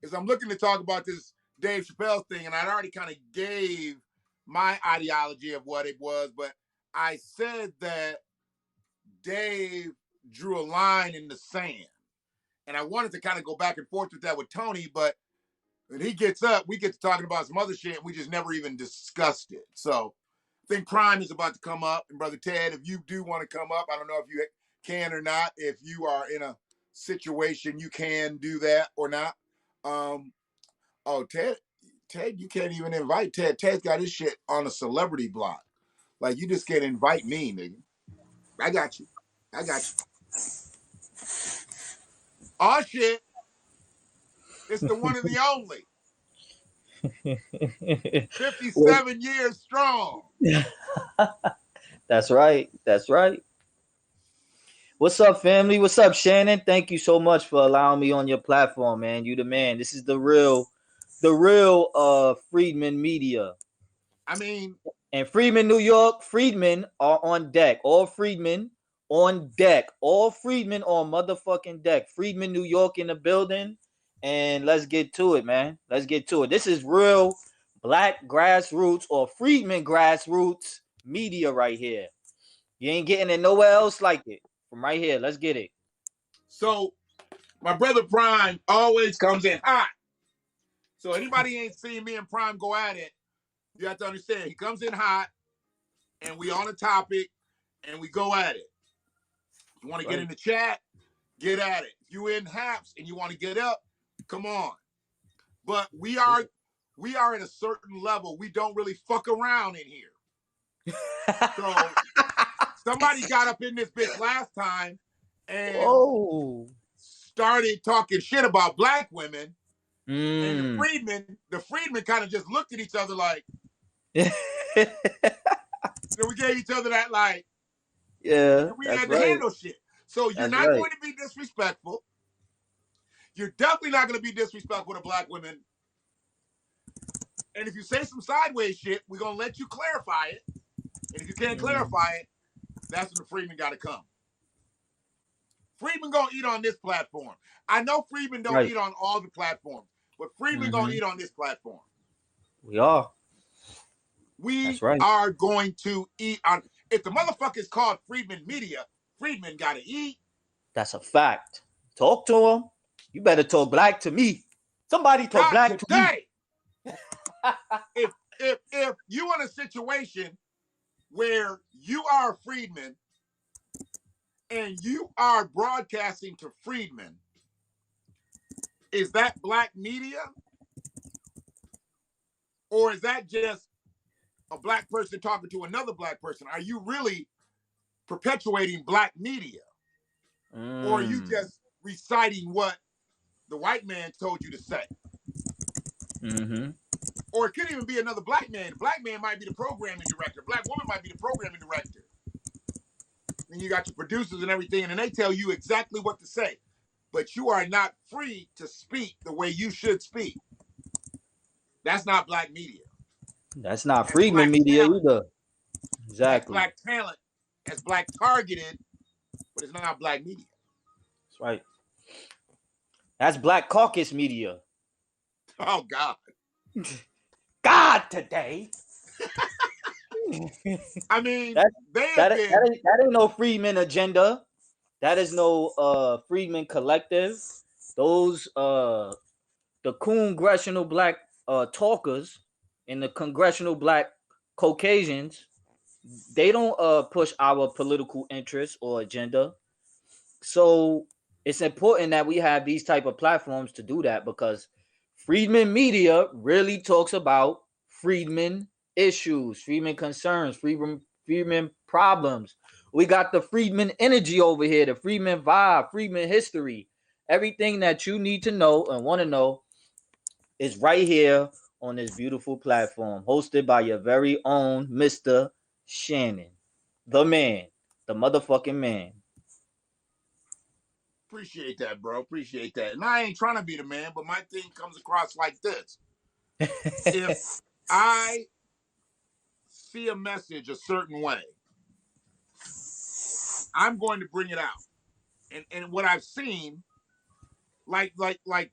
is I'm looking to talk about this Dave Chappelle thing, and I'd already kind of gave my ideology of what it was, but I said that Dave drew a line in the sand. And I wanted to kind of go back and forth with that with Tony, but when he gets up, we get to talking about some other shit, and we just never even discussed it. So I think Prime is about to come up. And Brother Ted, if you do want to come up, I don't know if you can or not. If you are in a situation, you can do that or not. Oh, Ted, you can't even invite Ted. Ted's got his shit on a celebrity block. Like, you just can't invite me, nigga. I got you. Oh, shit. It's the one and the only. 57 years strong. That's right. What's up, family? What's up, Shannon? Thank you so much for allowing me on your platform, man. You the man. This is the real Friedman Media. I mean, and Friedman, New York, Friedman are on deck. All Friedman on deck. All Friedman on motherfucking deck. Friedman, New York in the building. And let's get to it, man. Let's get to it. This is real black grassroots or Friedman grassroots media right here. You ain't getting it nowhere else like it. From right here. Let's get it. So, my brother Prime always comes in hot. So, anybody ain't seen me and Prime go at it, you have to understand, he comes in hot, and we on a topic, and we go at it. If you want to get in the chat, get at it. If you in Haps and you want to get up, come on. But we are at a certain level. We don't really fuck around in here. So somebody got up in this bitch last time and started talking shit about black women. And the Freedmen kind of just looked at each other like, we gave each other that like, yeah, we had to handle shit. So you're not going to be disrespectful. You're definitely not going to be disrespectful to black women. And if you say some sideways shit, we're going to let you clarify it. And if you can't clarify it, that's when the Freedmen got to come. Freedmen going to eat on this platform. I know Freedmen don't eat on all the platforms, but Freedmen going to eat on this platform. We are. We are going to eat on. If the motherfucker is called Friedman Media, Friedman got to eat. That's a fact. Talk to him. You better talk black to me. Somebody talk black to me. If you in a situation where you are a Friedman and you are broadcasting to Friedman, is that black media? Or is that just a black person talking to another black person? Are you really perpetuating black media? Or are you just reciting what the white man told you to say? Or it could even be another black man. The black man might be the programming director. Black woman might be the programming director. And you got your producers and everything, and they tell you exactly what to say. But you are not free to speak the way you should speak. That's not black media. That's not Friedman Media either. Exactly. That's black talent. That's black targeted, but it's not black media. That's right. That's Black Caucus Media. Oh, God. God today. I mean, that ain't no Friedman agenda. That is no Friedman collective. Those the congressional black talkers and the congressional black Caucasians, they don't push our political interests or agenda. So it's important that we have these type of platforms to do that, because Friedman Media really talks about Friedman issues, Friedman concerns, Friedman problems. We got the Friedman energy over here, the Friedman vibe, Friedman history. Everything that you need to know and want to know is right here on this beautiful platform, hosted by your very own Mr. Shannon, the man, the motherfucking man. Appreciate that, bro. Appreciate that. And I ain't trying to be the man, but my thing comes across like this. If I see a message a certain way, I'm going to bring it out. And what I've seen, like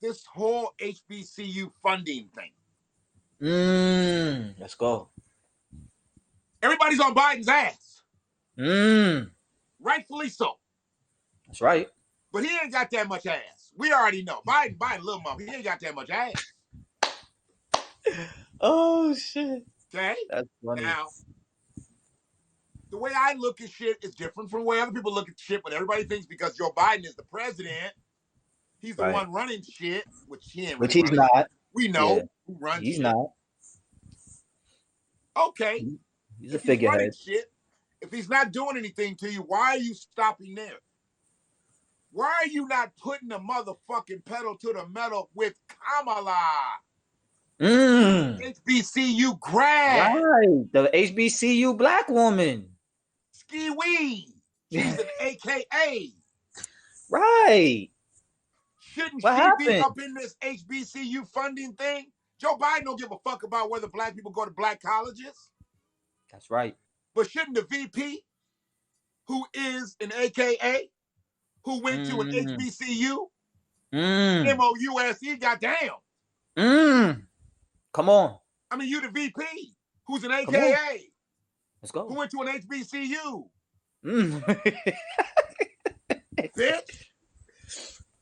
this whole HBCU funding thing. Let's go. Everybody's on Biden's ass. Rightfully so. That's right. But he ain't got that much ass. We already know. Biden, little mama, he ain't got that much ass. Oh shit. Okay? That's funny. Now, the way I look at shit is different from the way other people look at shit, but everybody thinks because Joe Biden is the president, he's the one running shit, which he ain't really he's running. not. We know who runs he's shit. Not. Okay. He's a if he's figurehead. running shit, if he's not doing anything to you, why are you stopping there? Why are you not putting the motherfucking pedal to the metal with Kamala? HBCU grad. Right. The HBCU black woman. Ski Wee. She's an AKA. Right. Shouldn't What she happened? be up in this HBCU funding thing? Joe Biden don't give a fuck about whether black people go to black colleges. That's right. But shouldn't the VP, who is an AKA, who went to an HBCU, MOUSE, goddamn. Come on. I mean, you the VP, who's an AKA. Let's go. Who went to an HBCU. Bitch.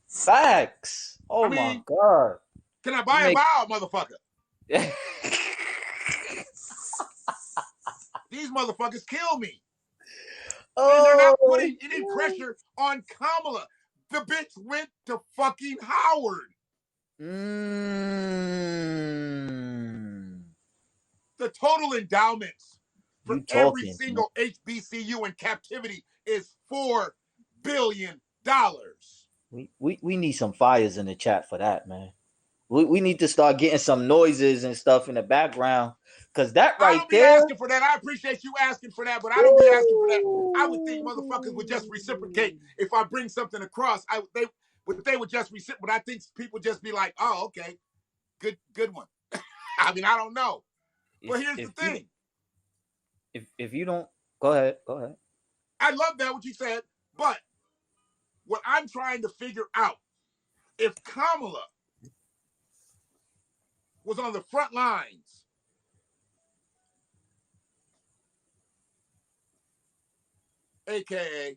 Facts. Oh, my God. Can I buy a bow, motherfucker? These motherfuckers kill me. And they're not putting any pressure on Kamala. The bitch went to fucking Howard. The total endowments for every single HBCU in captivity is $4 billion. We need some fires in the chat for that, man. We need to start getting some noises and stuff in the background. Because that right there. I don't be asking for that. I appreciate you asking for that, but I don't be asking for that. I would think motherfuckers would just reciprocate if I bring something across. They would just reciprocate. But I think people just be like, oh, okay. Good one. I mean, I don't know. But here's the thing. If you don't, go ahead. I love that what you said, but what I'm trying to figure out, if Kamala was on the front lines, AKA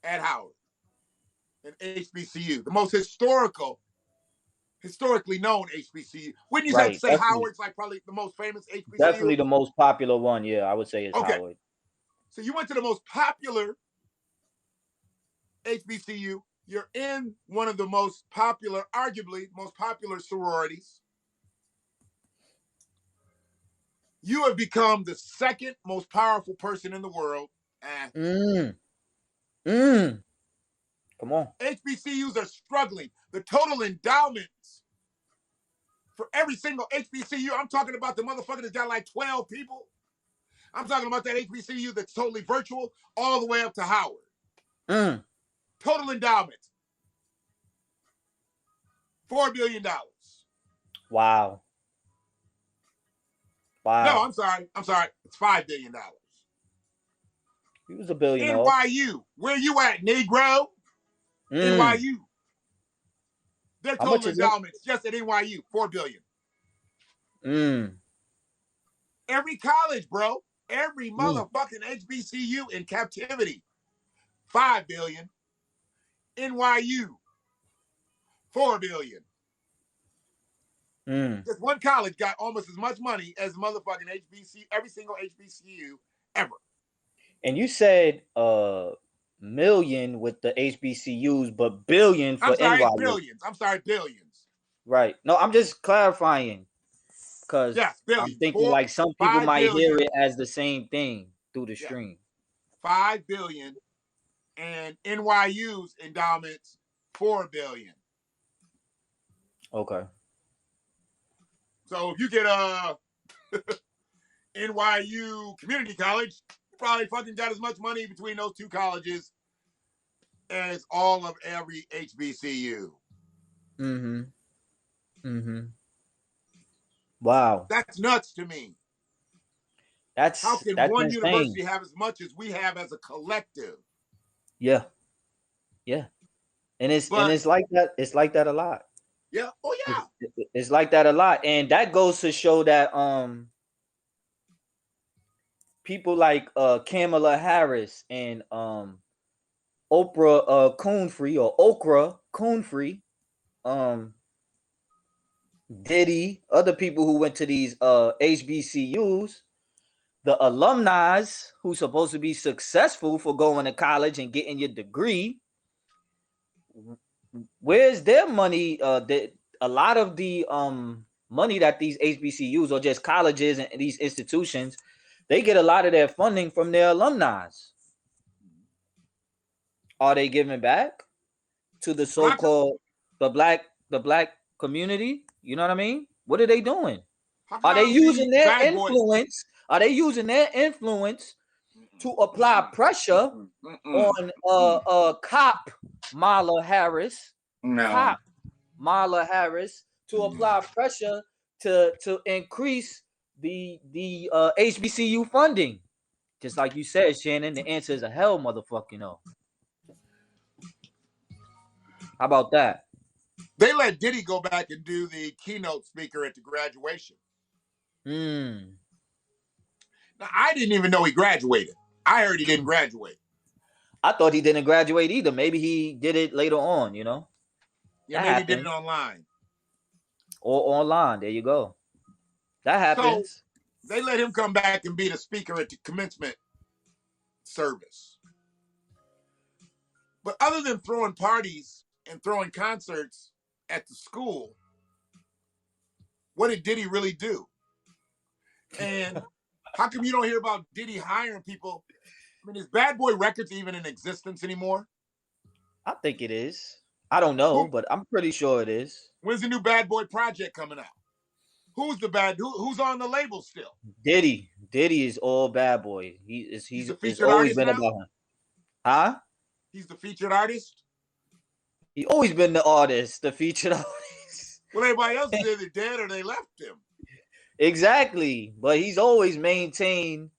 at Howard and HBCU, the most historically known HBCU. Wouldn't you say definitely. Howard's like probably the most famous HBCU? Definitely the most popular one. Yeah, I would say it's Howard. So you went to the most popular HBCU. You're in one of the most popular, arguably most popular sororities. You have become the second most powerful person in the world. Come on. HBCUs are struggling. The total endowments for every single HBCU, I'm talking about the motherfucker that's got like 12 people. I'm talking about that HBCU that's totally virtual all the way up to Howard. Total endowment, $4 billion. Wow. No, I'm sorry. It's $5 billion. He was a billionaire. NYU, where you at, Negro? NYU. Their total endowments just at NYU, $4 billion. Every college, bro. Every motherfucking HBCU in captivity, $5 billion. NYU, $4 billion. Just one college got almost as much money as motherfucking HBCU, every single HBCU ever. And you said million with the HBCUs, but billion for NYU. Billions. I'm sorry, billions. Right. No, I'm just clarifying. Because I'm thinking like some people might hear it as the same thing through the stream. $5 billion and NYU's endowments $4 billion. Okay. So if you get a NYU Community College, you probably fucking got as much money between those two colleges as all of every HBCU. Wow. That's nuts to me. How That's can that's one insane. university have as much as we have as a collective? Yeah. Yeah. And But it's like that. It's like that a lot. yeah, oh It's, yeah. it's like that a lot. And that goes to show that people like Kamala Harris and Oprah Coonfrey or Okra Coonfrey, um, Diddy, other people who went to these HBCUs, the alumni who's supposed to be successful for going to college and getting your degree, where's their money? A lot of the money that these HBCUs or just colleges and these institutions, they get a lot of their funding from their alumni. Are they giving back to the How come? so-called the black community? You know what I mean? What are they doing? How come Are I they don't see using their Bad Boy? influence? Are they using their influence to apply Mm-mm, pressure mm-mm, on mm-mm. cop Marla Harris, No. cop Marla Harris to apply pressure to increase the HBCU funding? Just like you said, Shannon, the answer is a hell motherfucking no. How about that? They let Diddy go back and do the keynote speaker at the graduation. Hmm. Now, I didn't even know he graduated. I heard he didn't graduate. I thought he didn't graduate either. Maybe he did it later on, Yeah, That maybe he did it happens. online. Or online. There you go. That So happens. they let him come back and be the speaker at the commencement service. But other than throwing parties and throwing concerts at the school, what did Diddy really do? And how come you don't hear about Diddy hiring people? I mean, is Bad Boy Records even in existence anymore? I think it is. I don't know, Who? but I'm pretty sure it is. When's the new Bad Boy project coming out? Who's the bad? Who's on the label still? Diddy is all bad boy. He's the It's featured always artist been now. about him. Huh? He's the featured artist. He always been the artist, the featured artist. Well, everybody else is either dead or they left him. Exactly. But he's always maintained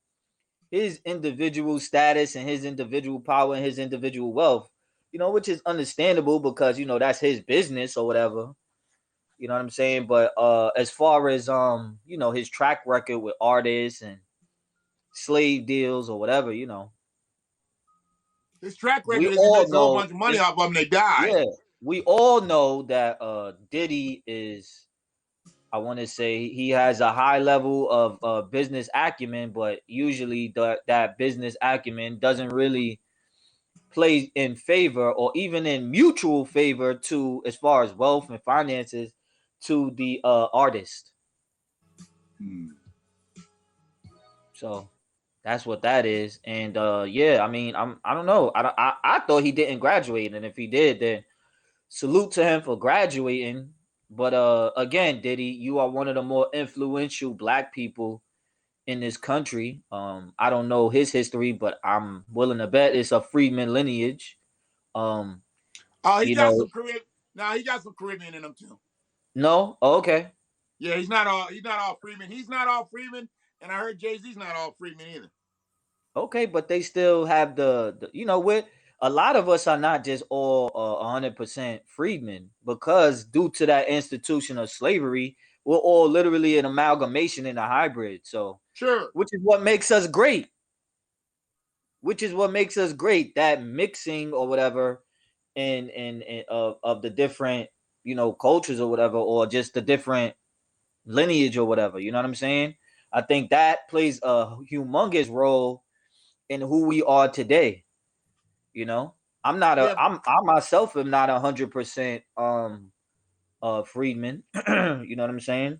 his individual status and his individual power and his individual wealth, which is understandable because, that's his business or whatever. You know what I'm saying? But as far as his track record with artists and slave deals or whatever, His track we record is he all makes a whole know bunch of money this. off of them. They die. Yeah, we all know that Diddy is. I want to say he has a high level of business acumen, but usually that business acumen doesn't really play in favor or even in mutual favor to as far as wealth and finances to the artist. Hmm. So that's what that is. And yeah, I mean, I don't know. I thought he didn't graduate, and if he did, then salute to him for graduating. But again, Diddy, you are one of the more influential black people in this country. I don't know his history, but I'm willing to bet it's a freedman lineage. Um, Oh, he you got know, some Caribbean. Nah, he got some Caribbean in him too. no, oh, okay, Yeah, he's not all. He's not all Freeman. He's not all Freeman, and I heard Jay-Z's not all Freeman either. okay, but they still have with a lot of us are not just all 100% freedmen because due to that institution of slavery, we're all literally an amalgamation and a hybrid. So, Sure. which is what makes us great. Which is what makes us great. That mixing or whatever, and of the different cultures or whatever, or just the different lineage or whatever. You know what I'm saying? I think that plays a humongous role in who we are today. You know, Yeah, I myself am not 100% freedman. You know what I'm saying?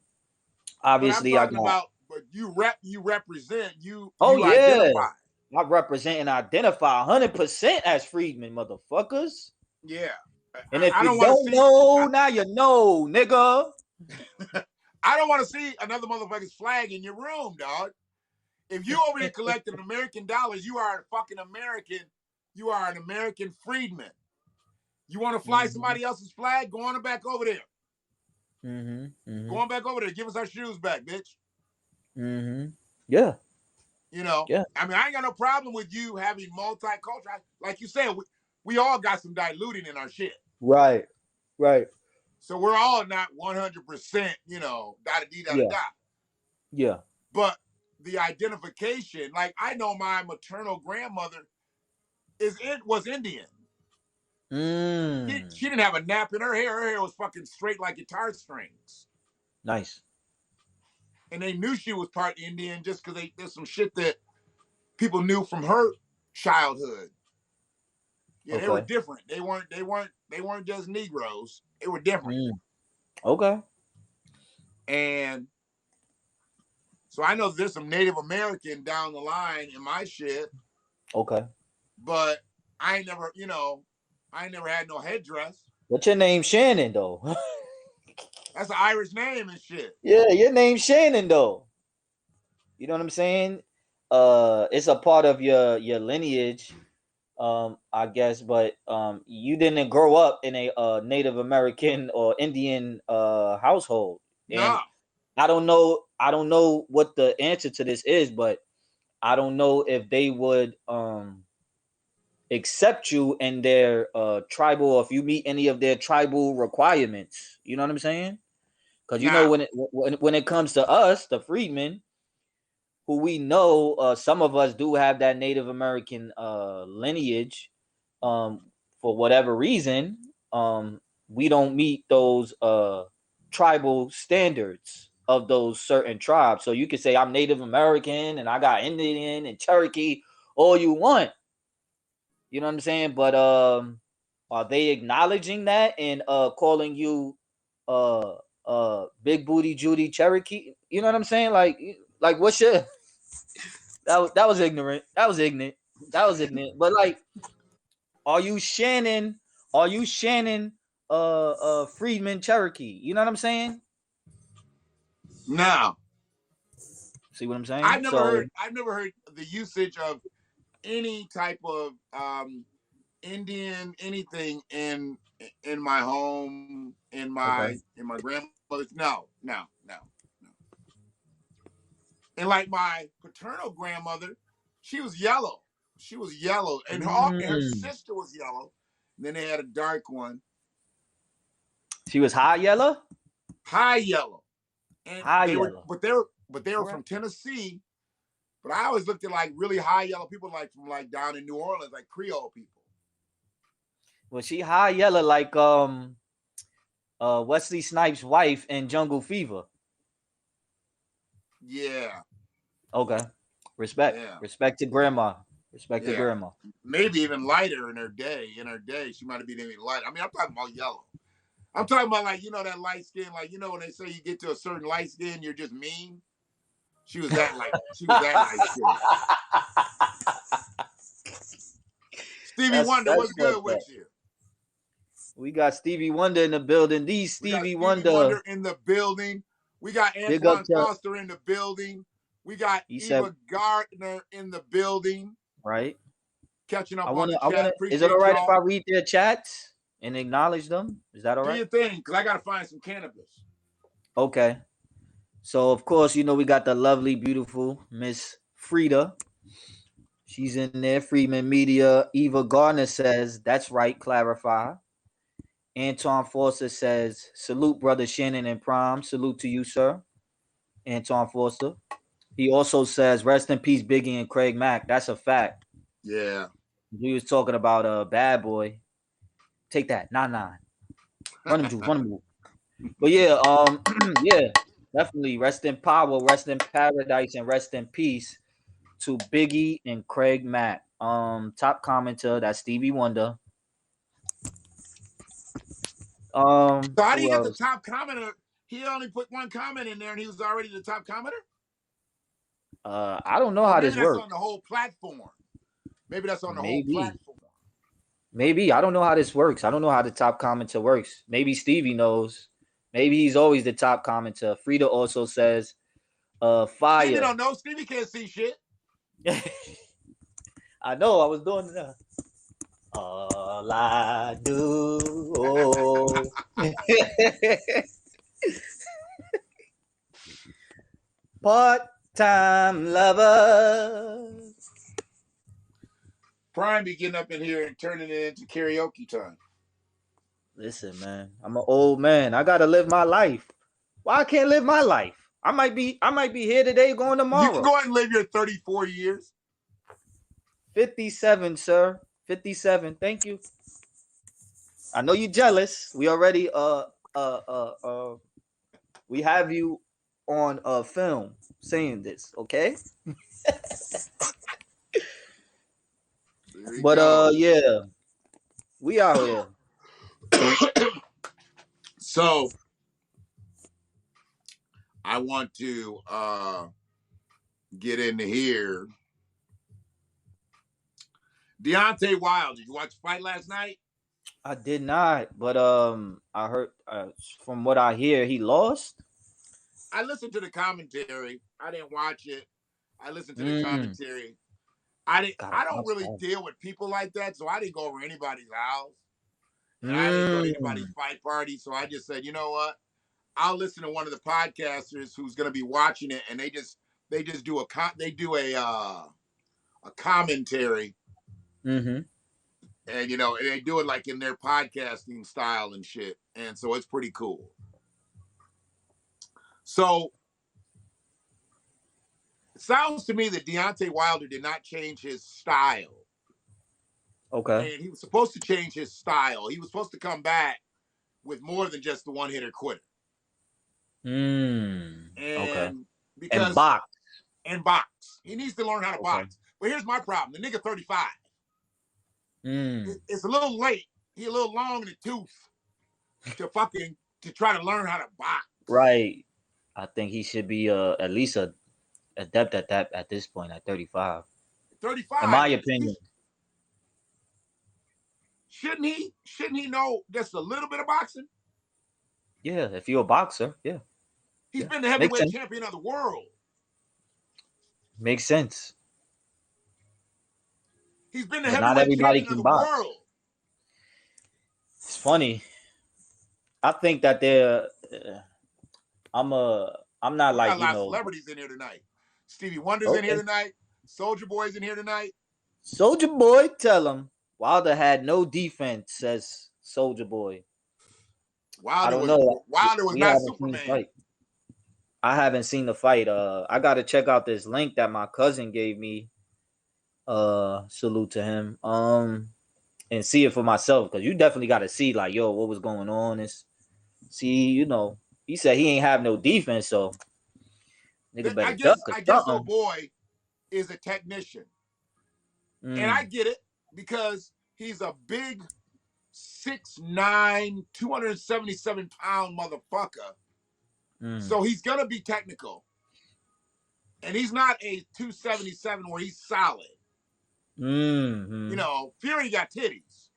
but I'm Obviously, I talking got. about. But you represent, Oh you yeah, identify. I represent and identify 100% as freedmen, motherfuckers. Yeah, And if I you don't want to don't see. know, now you know, nigga. I don't want to see another motherfucker's flag in your room, dog. If you over here collecting American dollars, you are a fucking American. You are an American freedman. You want to fly Mhm. somebody else's flag? Go on back over there. Mm-hmm. Go on back over there. Give us our shoes back, bitch. Mm-hmm. Yeah. You know, Yeah. I mean, I ain't got no problem with you having multicultural. Like you said, we all got some diluting in our shit. Right. Right. So we're all not 100%, you know, da-da-dee-da-da-da. Yeah. But the identification, like I know my maternal grandmother was Indian. She didn't have a nap in her hair. Her hair was fucking straight like guitar strings. Nice. And they knew she was part Indian just because there's some shit that people knew from her childhood. Yeah, they were Okay. different. They weren't just Negroes. They were different. Okay. And so I know there's some Native American down the line in my shit. Okay. But I ain't never, I ain't never had no headdress. What's your name, Shannon, though? That's an Irish name and shit. Yeah, your name's Shannon, though. You know what I'm saying? It's a part of your lineage, I guess, but you didn't grow up in a Native American or Indian household. Nah. And I don't know what the answer to this is, but I don't know if they would accept you in their tribal, or if you meet any of their tribal requirements. You know what I'm saying? Because you know Now, when it comes to us, the freedmen, who we know, some of us do have that Native American lineage. For whatever reason, we don't meet those tribal standards of those certain tribes. So you could say I'm Native American and I got Indian and Cherokee, all you want. You know what I'm saying? But are they acknowledging that and calling you Big Booty Judy Cherokee? You know what I'm saying? Like what's your that was ignorant. That was ignorant. That was ignorant. But like, are you Shannon? Are you Shannon Friedman Cherokee? You know what I'm saying? now, See what I'm saying? So I've never heard the usage of any type of Indian anything in my home, okay. in my grandmother's. No. And like my paternal grandmother, she was yellow. She was yellow, and her Mm. sister was yellow. And then they had a dark one, She was high yellow? high yellow, and High yellow. they were from Tennessee. But I always looked at like really high yellow people, like from like down in New Orleans, like Creole people. Was she high yellow like Wesley Snipes' wife in Jungle Fever? Yeah. Okay. Respect. Yeah. Respect to grandma. Respect to Yeah. grandma. Maybe even lighter in her day. She might have been even lighter. I mean, I'm talking about yellow. I'm talking about like, that light skin, like, when they say you get to a certain light skin, you're just mean. She was that light skin. Stevie Wonder, That's what's good fucked up. with you? We got Stevie Wonder in the building. We got Stevie Stevie Wonder. Wonder in the building. We got Big up Antoine to, Foster in the building. We got he said, Eva Gardner in the building. right. Catching up I on wanna the I chat. wanna is it all Appreciate right if I y'all. read their chats and acknowledge them? Is that all Do right? your thing, because I got to find some cannabis. Okay. So of course, we got the lovely, beautiful Miss Frida. She's in there. Freeman Media. Eva Gardner says, that's right, clarify. Anton Foster says, salute, brother Shannon and Prime. Salute to you, sir. Anton Foster. He also says, rest in peace, Biggie and Craig Mack. That's a fact. Yeah. We was talking about Bad Boy. Take that. 9-9. Run them juice, run them. But yeah, yeah, definitely. Rest in power, rest in paradise, and rest in peace to Biggie and Craig Mack. Top commenter, that's Stevie Wonder. So how do you Who get the else? top commenter? He only put one comment in there and he was already the top commenter? I don't know Or how maybe this that's works. on the whole platform. Maybe that's on the whole Maybe. platform. Maybe. I don't know how this works. I don't know how the top commenter works. Maybe Stevie knows. Maybe he's always the top commenter. Frida also says, fire. Stevie don't know. Stevie can't see shit. I know. I was doing that. All I do. Oh. Part-time lovers. Prime be getting up in here and turning it into karaoke time. Listen, man, I'm an old man. I gotta live my life. Why I can't live my life? I might be here today, going tomorrow. You can go ahead and live your 34 years. 57, sir. 57. Thank you. I know you're jealous. We already we have you on film saying this, okay? But yeah, we out here. So I want to get into here. Deontay Wilder, did you watch the fight last night? I did not, but I heard from what I hear, he lost. I listened to the commentary. I didn't watch it. I listened to the commentary. I don't really deal with people like that, so I didn't go over anybody's house. And I didn't go to anybody's fight party. So I just said, you know what? I'll listen to one of the podcasters who's going to be watching it, and they just do a commentary. Mm-hmm. And you know, they do it like in their podcasting style and shit. And so it's pretty cool. So it sounds to me that Deontay Wilder did not change his style. Okay. And he was supposed to change his style. He was supposed to come back with more than just the one-hitter quitter. Okay. Because and box. He needs to learn how to box. But here's my problem. The nigga 35. It's a little late. He a little long in the tooth to try to learn how to box. Right. I think he should be at least a adept at that at this point at 35. 35. In my opinion. Shouldn't he know just a little bit of boxing? Yeah, if you're a boxer, yeah. He's been the heavyweight champion of the world. Makes sense. He's been the heavyweight champion of the world. It's funny. I think that they're. I'm not like, a lot of celebrities in here tonight. Stevie Wonder's in here tonight. Soulja Boy's in here tonight. Soulja Boy, tell him. Wilder had no defense, says Soulja Boy. Wilder was not Superman. I haven't seen the fight. I gotta check out this link that my cousin gave me. Salute to him. And see it for myself, because you definitely gotta see like, yo, what was going on. You know, he said he ain't have no defense, so nigga better duck. I guess old boy is a technician. And I get it, because he's a big 6'9", 277-pound motherfucker. So he's gonna be technical. And he's not a 277 where he's solid. You know, Fury got titties.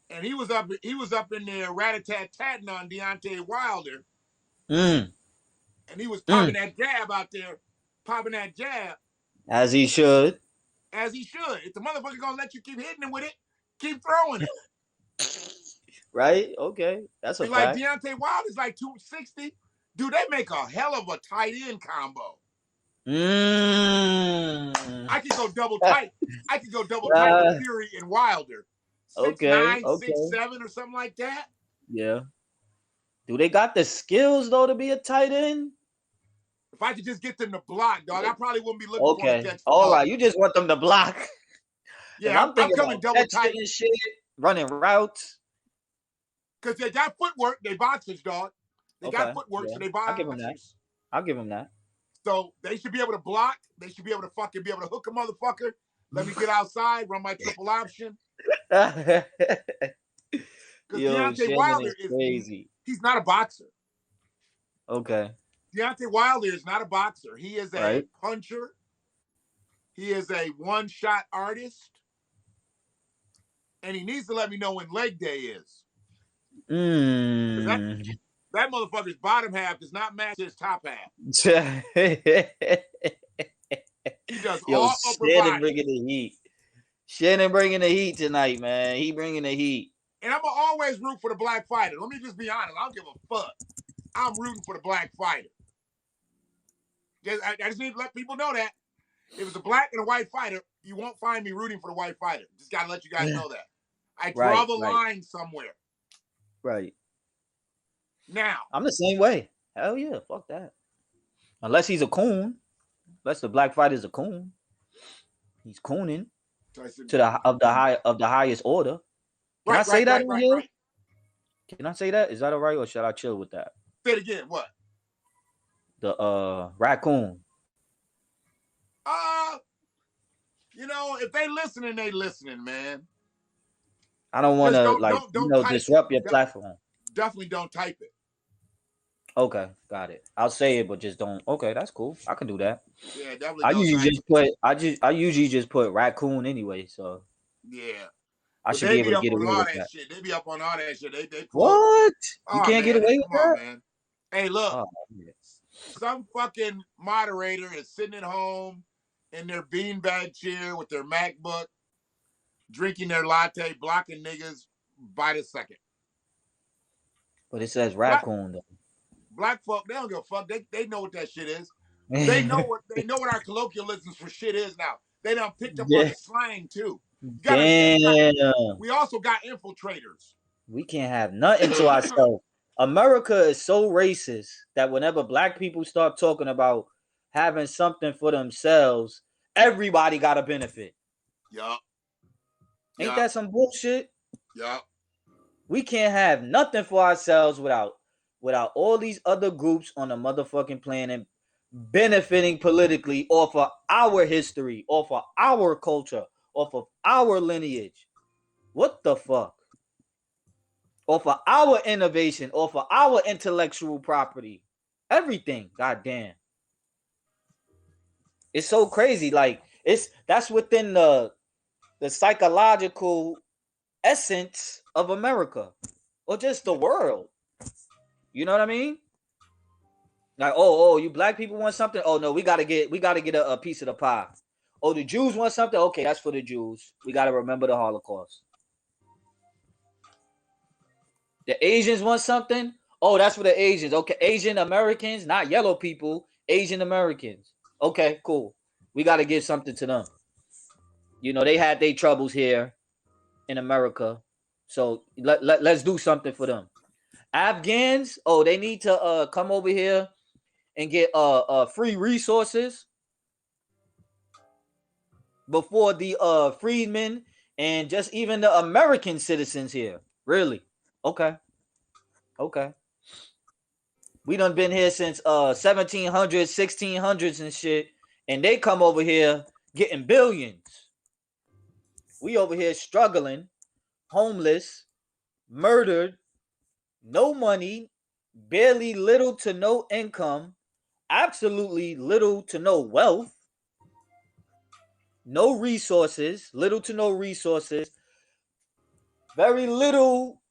And he was up in there rat-a-tat-tatting on Deontay Wilder. And he was popping that jab out there. Popping that jab. As he should. If the motherfucker gonna let you keep hitting him with it, keep throwing it. Right? Okay. That's a fact. Like Deontay Wilder's like 260. Dude, they make a hell of a tight end combo. I could go double tight. With Fury and Wilder. 6'9", 6'7", or something like that. Yeah. Do they got the skills though to be a tight end? If I could just get them to block, dog, I probably wouldn't be looking for them to catch. All right, you just want them to block. Yeah, I'm coming double tight and shit, running routes. Because they got footwork, they boxers, dog. They got footwork, so they boxers. I'll give them that. So they should be able to block. They should be able to hook a motherfucker. Let me get outside, run my triple option. Because Deontay Wilder is crazy. He's not a boxer. Okay. Deontay Wilder is not a boxer. He is a puncher. He is a one-shot artist. And he needs to let me know when leg day is. That motherfucker's bottom half does not match his top half. He does all upper body. Bringing the heat. Shannon bringing the heat tonight, man. He bringing the heat. And I'm going to always root for the black fighter. Let me just be honest. I don't give a fuck. I'm rooting for the black fighter. I just need to let people know that. If it's a black and a white fighter, you won't find me rooting for the white fighter. Just got to let you guys know that. I draw the line somewhere. Right. Now. I'm the same way. Hell yeah. Fuck that. Unless he's a coon. Unless the black fighter's a coon. He's cooning to the highest order. Can I say that in here? Right. Can I say that? Is that all right, or should I chill with that? Say it again. What? The raccoon. If they listening, man. I don't want to disrupt your platform. Definitely don't type it. Okay, got it. I'll say it, but just don't. Okay, that's cool. I can do that. Yeah, definitely. I usually just put raccoon anyway. So yeah, I should be able to get away with that. Shit. They be up on all that shit. They what? You can't get away with that, man. Hey, look. Some fucking moderator is sitting at home in their beanbag chair with their MacBook, drinking their latte, blocking niggas by the second. But it says raccoon though. Black folk, they don't give a fuck. They know what that shit is. They know what our colloquialisms for shit is now. They done picked up on the slang too. Damn. We also got infiltrators. We can't have nothing to ourselves. America is so racist that whenever black people start talking about having something for themselves, everybody got a benefit. Yup. Ain't that some bullshit? Yup. We can't have nothing for ourselves without all these other groups on the motherfucking planet benefiting politically off of our history, off of our culture, off of our lineage. What the fuck? Off of our innovation, off of our intellectual property. Everything. Goddamn. It's so crazy. Like, that's within the psychological essence of America. Or just the world. You know what I mean? Like, oh, you black people want something? Oh no, we gotta get a piece of the pie. Oh, the Jews want something? Okay, that's for the Jews. We gotta remember the Holocaust. The Asians want something? Oh, that's for the Asians. Okay, Asian Americans, not yellow people, Asian Americans. Okay, cool. We gotta give something to them. You know, they had their troubles here in America. So let's do something for them. Afghans, oh, they need to come over here and get free resources before the freedmen and just even the American citizens here. Really? Okay. We done been here since 1700s, 1600s and shit, and they come over here getting billions. We over here struggling, homeless, murdered, no money, barely little to no income, absolutely little to no wealth, no resources, little to no resources, very little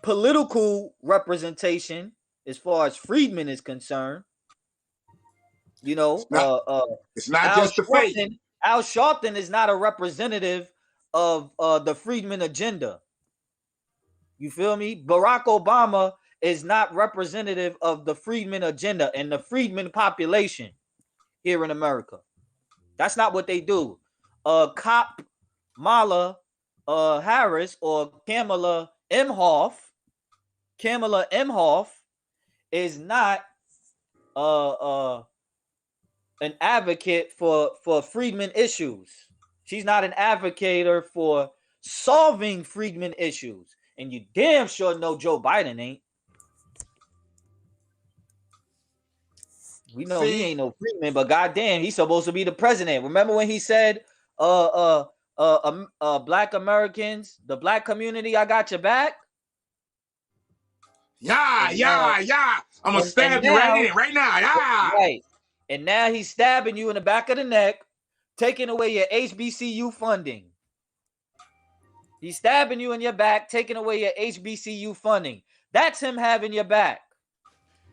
political representation as far as freedmen is concerned. You know, it's not just the faith. Al Sharpton is not a representative of the freedmen agenda. You feel me? Barack Obama is not representative of the freedmen agenda and the freedmen population here in America. That's not what they do. Kamala Harris or Kamala Imhoff is not an advocate for freedmen issues. She's not an advocate for solving freedmen issues. And you damn sure know Joe Biden ain't. We know he ain't no freedman, but goddamn, he's supposed to be the president. Remember when he said, black Americans, the black community, I got your back? Yeah. I'm gonna stab you right now. Yeah. Right. And now he's stabbing you in the back of the neck, taking away your HBCU funding. He's stabbing you in your back, taking away your HBCU funding. That's him having your back.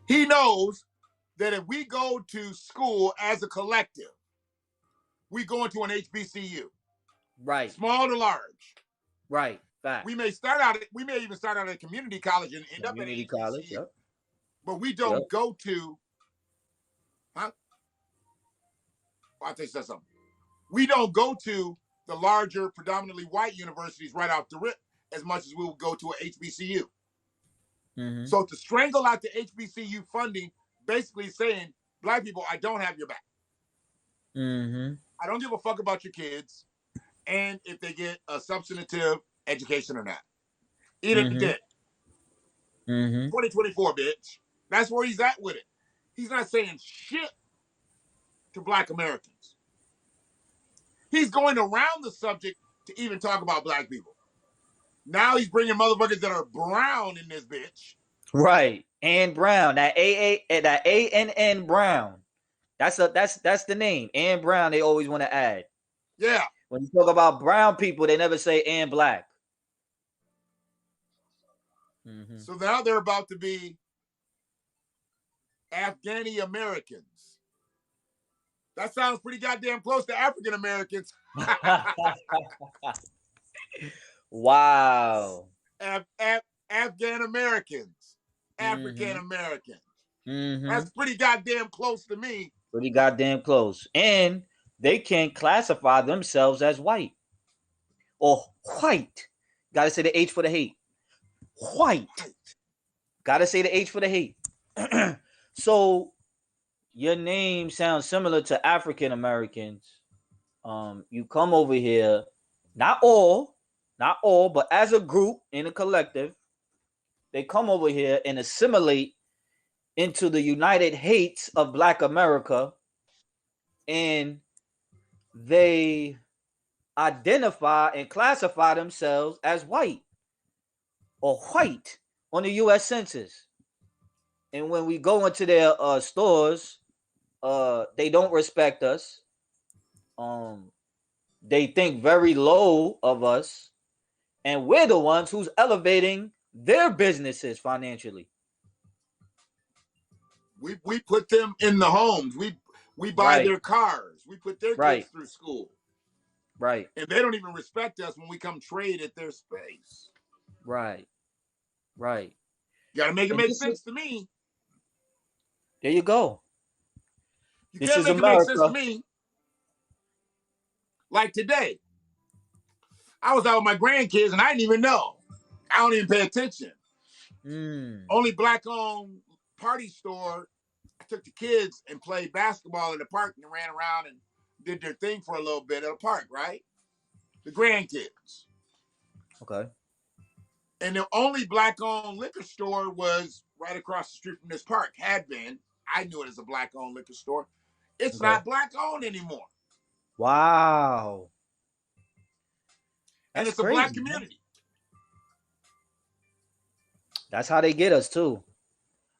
He knows that if we go to school as a collective, we go into an HBCU. Right. Small to large. Right. Fact. We may even start out at a community college and end up at HBCU. College, yep. but we don't go to, huh? I'll tell you something. We don't go to the larger, predominantly white universities right off the rip as much as we would go to a HBCU. Mm-hmm. So to strangle out the HBCU funding, basically saying, black people, I don't have your back. Mm-hmm. I don't give a fuck about your kids and if they get a substantive education or not. Eat it to dick. 2024, bitch. That's where he's at with it. He's not saying shit to black Americans. He's going around the subject to even talk about black people. Now he's bringing motherfuckers that are brown in this bitch. Right. Ann Brown. That ANN Brown. That's the name. Ann Brown, they always want to add. Yeah. When you talk about brown people, they never say Ann Black. Mm-hmm. So now they're about to be Afghani Americans. That sounds pretty goddamn close to African Americans. Wow. Afghan Americans. African Americans. Mm-hmm. That's pretty goddamn close to me. Pretty goddamn close. And they can't classify themselves as white. Or white. Gotta say the H for the hate. White. Gotta say the H for the hate. So your name sounds similar to African Americans. You come over here, not all, but as a group in a collective, they come over here and assimilate into the United Hates of Black America, and they identify and classify themselves as white or white on the U.S. Census. And when we go into their stores, they don't respect us. They think very low of us, and we're the ones who's elevating their businesses financially. We put them in the homes. We buy their cars. We put their kids through school. Right. And they don't even respect us when we come trade at their space. Right. You gotta make it make sense to me. There you go. You can't make it make sense to me. Like today, I was out with my grandkids and I didn't even know. I don't even pay attention. Only black-owned party store. I took the kids and played basketball in the park and ran around and did their thing for a little bit at a park, right? The grandkids. Okay. And the only black-owned liquor store was right across the street from this park. Had been. I knew it as a black-owned liquor store. It's not black-owned anymore. Wow. And it's crazy, a black community. That's how they get us too.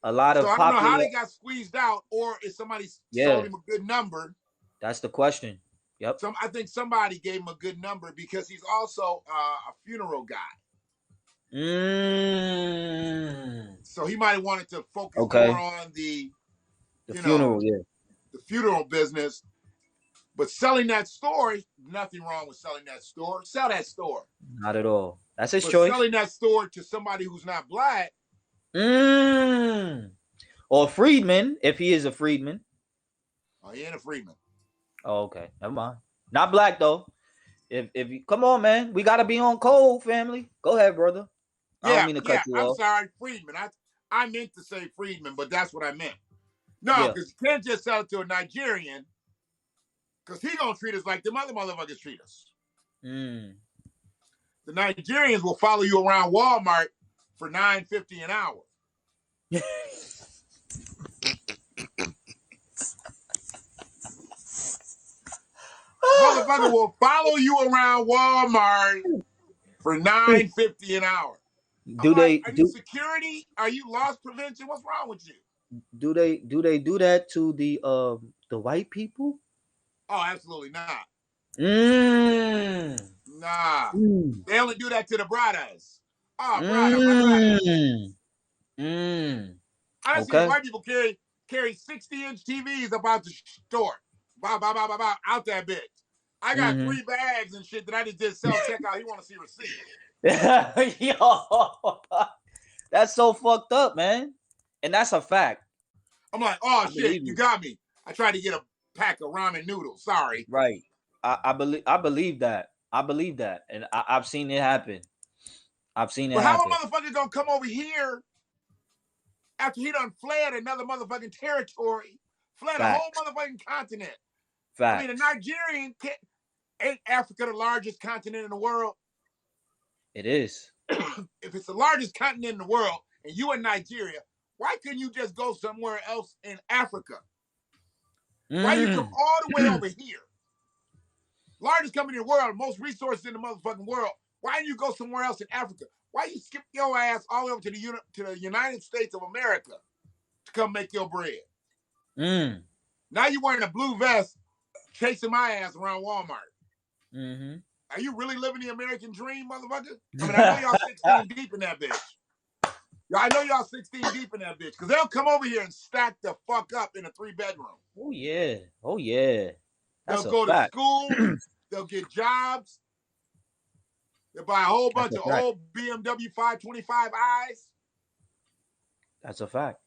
A lot of I don't know how they got squeezed out, or if somebody sold him a good number. That's the question. Yep. I think somebody gave him a good number because he's also a funeral guy. So he might have wanted to focus more on the funeral, the funeral business. But selling that store, nothing wrong with selling that store. Sell that store. Not at all. That's his choice. Selling that store to somebody who's not black. Or freedman, if he is a freedman. Oh, he ain't a freedman. Oh, okay. Never mind. Not black though. If you come on, man, we gotta be on code, family. Go ahead, brother. I don't mean to cut you off. I'm sorry, freedman. I meant to say freedman, but that's what I meant. No, because you can't just sell it to a Nigerian, because he gonna treat us like the other motherfuckers treat us. The Nigerians will follow you around Walmart for $9.50 an hour. Motherfucker will follow you around Walmart for $9.50 an hour. Are you security? Are you loss prevention? What's wrong with you? Do they do that to the white people? Oh, absolutely not. Nah. They only do that to the brothers. Oh, brother, I see white people carry 60-inch TVs about the store. Out that bitch. I got 3 bags and shit that I just did self-checkout. He want to see receipt. Yo, that's so fucked up, man. And that's a fact. I'm like, oh I shit, believe you you. got me. I tried to get a pack of ramen noodles. Sorry. Right. I believe that. I believe that. And I've seen it happen. I've seen it But how a happen. motherfucker gonna come over here after he done fled another motherfucking territory, fled a whole Facts. motherfucking continent? I mean, a Facts. Nigerian ain't Africa the largest continent in the world? It is. If it's the largest continent in the world and you in Nigeria, why couldn't you just go somewhere else in Africa? Why you come all the way over here? Largest company in the world, most resources in the motherfucking world. Why didn't you go somewhere else in Africa? Why you skip your ass all the way over to the United States of America to come make your bread? Mm. Now you wearing a blue vest chasing my ass around Walmart. Mm-hmm. Are you really living the American dream, motherfucker? I mean, I know y'all 16 deep in that bitch. I know y'all 16 deep in that bitch because they'll come over here and stack the fuck up in a 3-bedroom. Oh yeah. Oh yeah. That's They'll a go to fact. school. They'll get jobs. They'll buy a whole bunch That's of a fact. old BMW 525i's. That's a fact.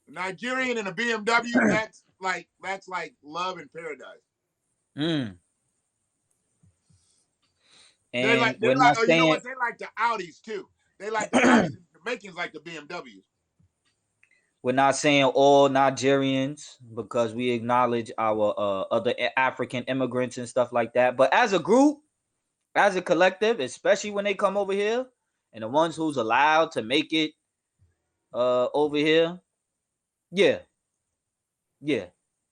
A Nigerian and a BMW, that's like love in paradise. Mm. They And like we're not you know saying what? They like the Audis too. They like the Audis and the Jamaicans like the BMWs. we're not saying all Nigerians because we acknowledge our other African immigrants and stuff like that. But as a group, as a collective, especially when they come over here, and the ones who's allowed to make it over here, yeah, yeah,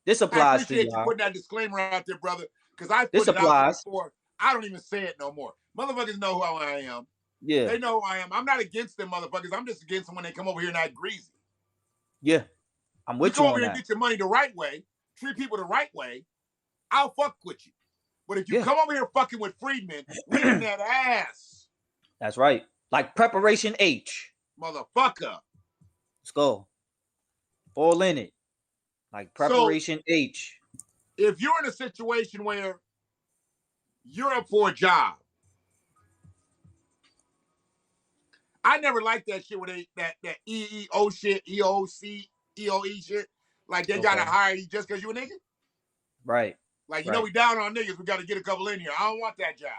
this I applies to appreciate you y'all. putting that disclaimer out there, brother, because I This put it out there applies. before. I don't even say it no more. Motherfuckers know who I am. Yeah, They know who I am. I'm not against them motherfuckers. I'm just against them when they come over here and act greasy. yeah, I'm You with come you over on here and that. get your money the right way, treat people the right way, I'll fuck with you. But if you Yeah, come over here fucking with freedmen, we in that ass, that's right. Like preparation H. motherfucker. Let's go. All in it. Like So preparation H. if you're in a situation where you're up for a job, I never liked that shit where they that EEO shit, EOC, EOE shit. Like they gotta Okay. hire you just because you a nigga. Right. Like, you know, Right. we down on niggas, we gotta get a couple in here. I don't want that job.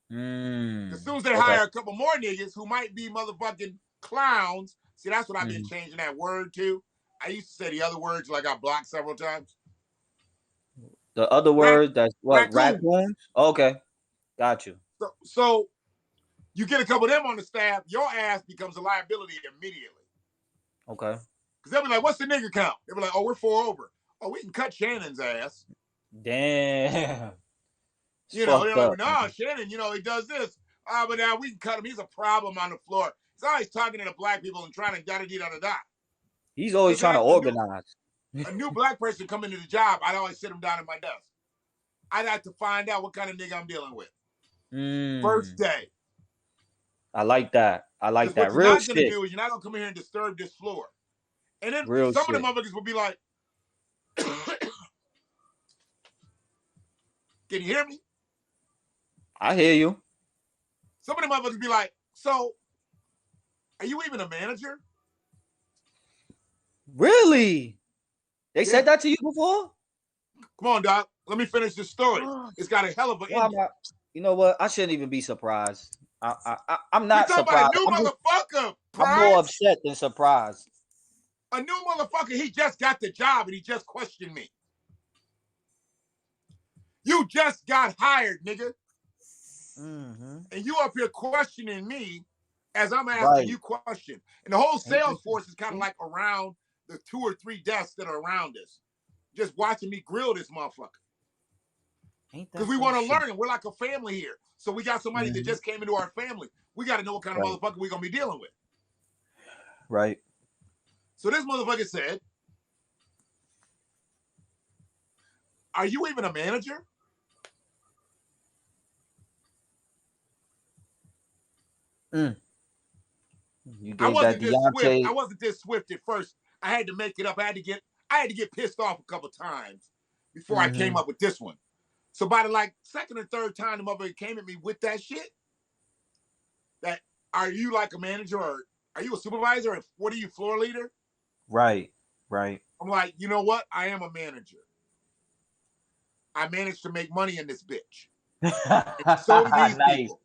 As soon as they Okay. hire a couple more niggas who might be motherfucking clowns, see, that's what I've been Mm-hmm. changing that word to. I used to say the other words like I blocked several times. The other Rac- word that's what raccoons. raccoons. Okay, got you. So you get a couple of them on the staff, your ass becomes a liability immediately. Okay. Because they'll be like, what's the nigger count? They'll be like, oh, we're 4 over. Oh, we can cut Shannon's ass. Damn. It's You know, fucked they're like, up. no, Shannon, you know, he does this. But now we can cut him. He's a problem on the floor. He's always talking to the black people and trying to da-da-da-da-da. He's always So trying to then organize. a new black person come into the job, I'd always sit him down at my desk. I'd have to find out what kind of nigga I'm dealing with. First day. I like that. I like Because what that. you're Real not going to shit. do is you're not going to come in here and disturb this floor. And then Real some of the shit. motherfuckers will be like, can you hear me? I hear you. Some of the motherfuckers be like, so, are you even a manager? Really? They Yeah. said that to you before? Come on, Doc. Let me finish this story. It's got a hell of an ending. You know what? I shouldn't even be surprised. I'm We not talking about a surprised. new motherfucker, I'm more Prize. upset than surprised. A new motherfucker, he just got the job and he just questioned me. You just got hired, nigga. Mm-hmm. And you up here questioning me as I'm asking you questions. And the whole sales force is kind of like around the 2 or 3 desks that are around us, just watching me grill this motherfucker. Because we want to learn it. We're like a family here. So we got somebody that just came into our family. We got to know what kind of motherfucker we're going to be dealing with. Right. So this motherfucker said, are you even a manager? You I gave that wasn't this swift. Deontay. I wasn't this swift at first. I had to make it up. I had to get pissed off a couple times before I came up with this one. So by the second or third time the motherfucker came at me with that shit, that are you like a manager or are you a supervisor? What are you, floor leader? Right. Right. I'm like, you know what? I am a manager. I managed to make money in this bitch. And so do these Nice. people.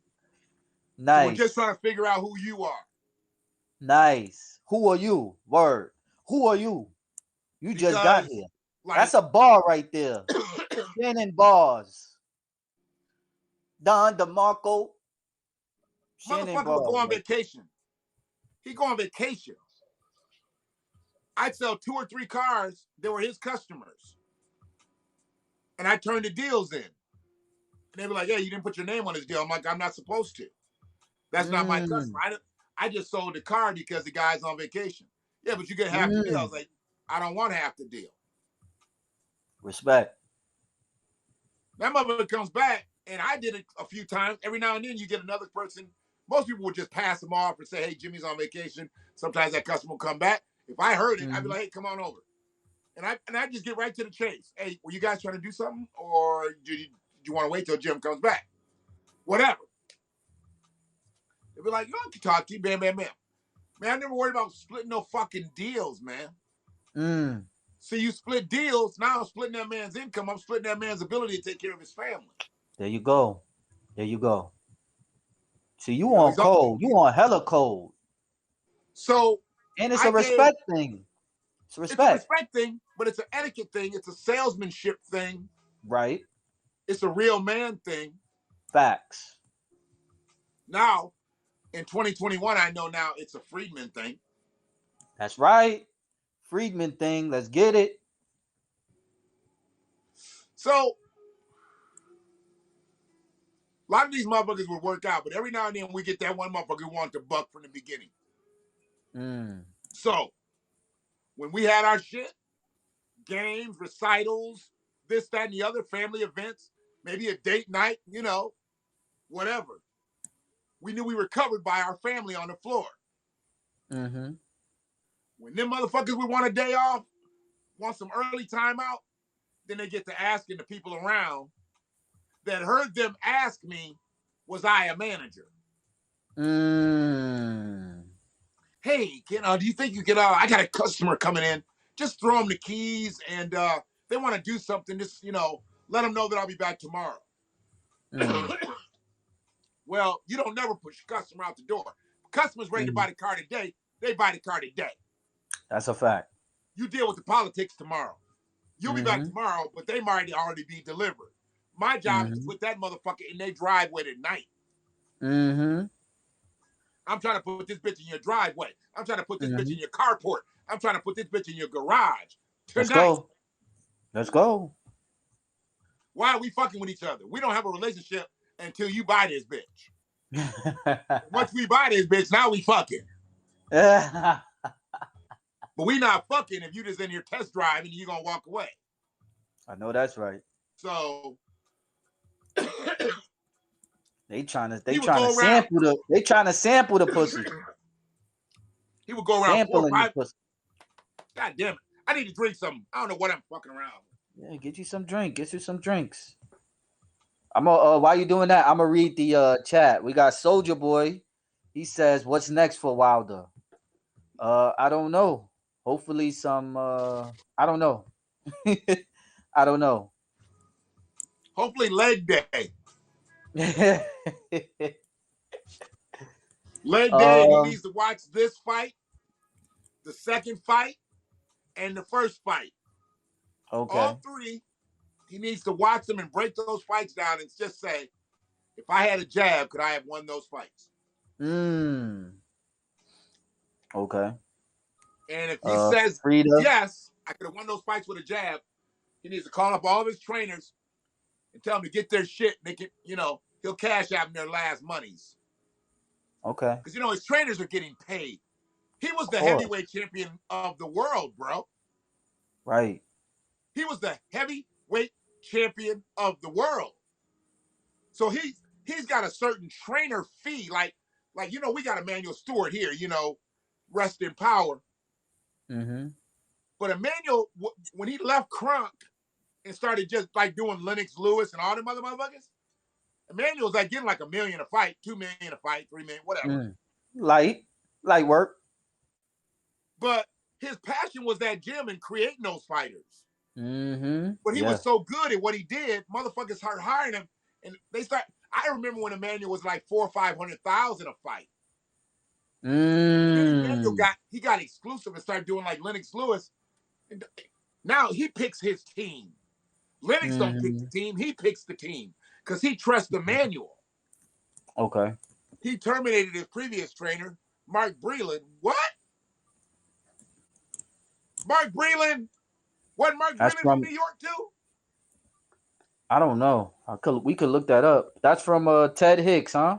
So we're just Nice. trying to figure out who you are. Nice. Who are you? Word. Who are you? You just got Because, here. like, That's a bar right there. Shannon bars. Don DeMarco. Shannon motherfucker would go bars. on Right? vacation. He'd go on vacation. I'd sell 2 or 3 cars that were his customers. And I turned the deals in. And they'd be like, hey, you didn't put your name on this deal. I'm like, I'm not supposed to. That's not my customer. I just sold the car because the guy's on vacation. Yeah, but you get half the deal. I was like, I don't want half the deal. Respect. That motherfucker comes back, and I did it a few times. Every now and then you get another person. Most people would just pass them off and say, hey, Jimmy's on vacation. Sometimes that customer will come back. If I heard it, I'd be like, hey, come on over. And I just get right to the chase. Hey, were you guys trying to do something? Or do you want to wait till Jim comes back? Whatever. They'll be like, yo, I can talk to you, bam, bam, bam. Man, I never worried about splitting no fucking deals, man. See, you split deals. Now I'm splitting that man's income. I'm splitting that man's ability to take care of his family. There you go. There you go. See, you You know, on cold. You on hella cold. So, and it's a respect thing. It's It's a respect. respect thing, but it's an etiquette thing. It's a salesmanship thing. Right. It's a real man thing. Facts. Now, in 2021, I know now it's a Friedman thing. That's right. Friedman thing. Let's get it. So, a lot of these motherfuckers would work out, but every now and then we get that one motherfucker who wants to buck from the beginning. So, when we had our shit, games, recitals, this, that, and the other, family events, maybe a date night, you know, whatever. We knew we were covered by our family on the floor. When them motherfuckers would want a day off, want some early time out, then they get to asking the people around that heard them ask me, was I a manager? Hey, do you think you can, I got a customer coming in, just throw them the keys and they want to do something, just, let them know that I'll be back tomorrow. Well, you don't never push your customer out the door. If customers ready to buy the car today, they buy the car today. That's a fact. You deal with the politics tomorrow. You'll be back tomorrow, but they might already be delivered. My job is to put that motherfucker in their driveway tonight. I'm trying to put this bitch in your driveway. I'm trying to put this bitch in your carport. I'm trying to put this bitch in your garage tonight. Let's go. Let's go. Why are we fucking with each other? We don't have a relationship until you buy this bitch. Once we buy this bitch, now we fucking. But we not fucking if you just in here test driving and you gonna walk away. I know that's right. So they trying to sample the pussy. He would go around sampling 4 or 5. Pussy. God damn it! I need to drink something. I don't know what I'm fucking around. Yeah, get you some drink. Get you some drinks. I'm gonna. While you doing that, I'm gonna read the chat. We got Soldier Boy. He says, "What's next for Wilder?" I don't know. Hopefully, some. I don't know. I don't know. Hopefully, leg day. Leg day. He needs to watch this fight, the second fight, and the first fight. Okay. All 3. He needs to watch them and break those fights down and just say, if I had a jab, could I have won those fights? Okay. And if he says, yes, I could have won those fights with a jab, he needs to call up all of his trainers and tell them to get their shit. They can, he'll cash out their last monies. Okay. Because, his trainers are getting paid. He was the heavyweight champion of the world, bro. Right. He was the heavyweight champion of the world. So he's got a certain trainer fee. Like, we got Emmanuel Stewart here, rest in power. But Emmanuel, when he left Crunk and started just like doing Lennox Lewis and all them other motherfuckers, Emmanuel's like getting like $1 million a fight, $2 million a fight, $3 million, whatever. Light work. But his passion was that gym and creating those fighters. But he Yeah. was so good at what he did, motherfuckers started hiring him, and they start. I remember when Emmanuel was like 400,000 or 500,000 a fight. And then Emmanuel got exclusive and started doing like Lennox Lewis. And now he picks his team. Lennox don't pick the team; he picks the team because he trusts Emmanuel. Okay. He terminated his previous trainer, Mark Breland. What? Mark Breland? Wasn't Mark That's Breland from from New York too? I don't know. We could look that up. That's from Ted Hicks, huh?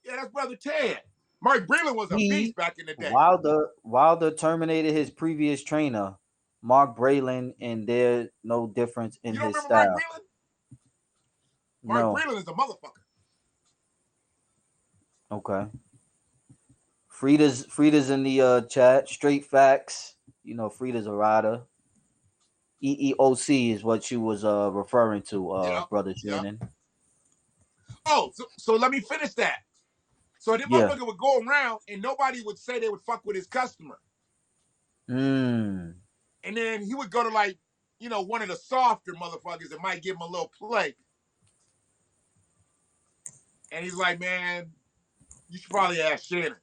Yeah, that's Brother Ted. Mark Breland was a beast back in the day. Wilder terminated his previous trainer, Mark Breland, and there's no difference in You don't his remember Mark style. Breland? Mark No. Breland is a motherfucker. Okay. Frida's in the chat. Straight facts. You know, Frida's a rider. EEOC is what you was referring to, brother Shannon. Oh, so let me finish that. So that motherfucker would go around and nobody would say they would fuck with his customer. And then he would go to like, one of the softer motherfuckers that might give him a little play. And he's like, man, you should probably ask Shannon.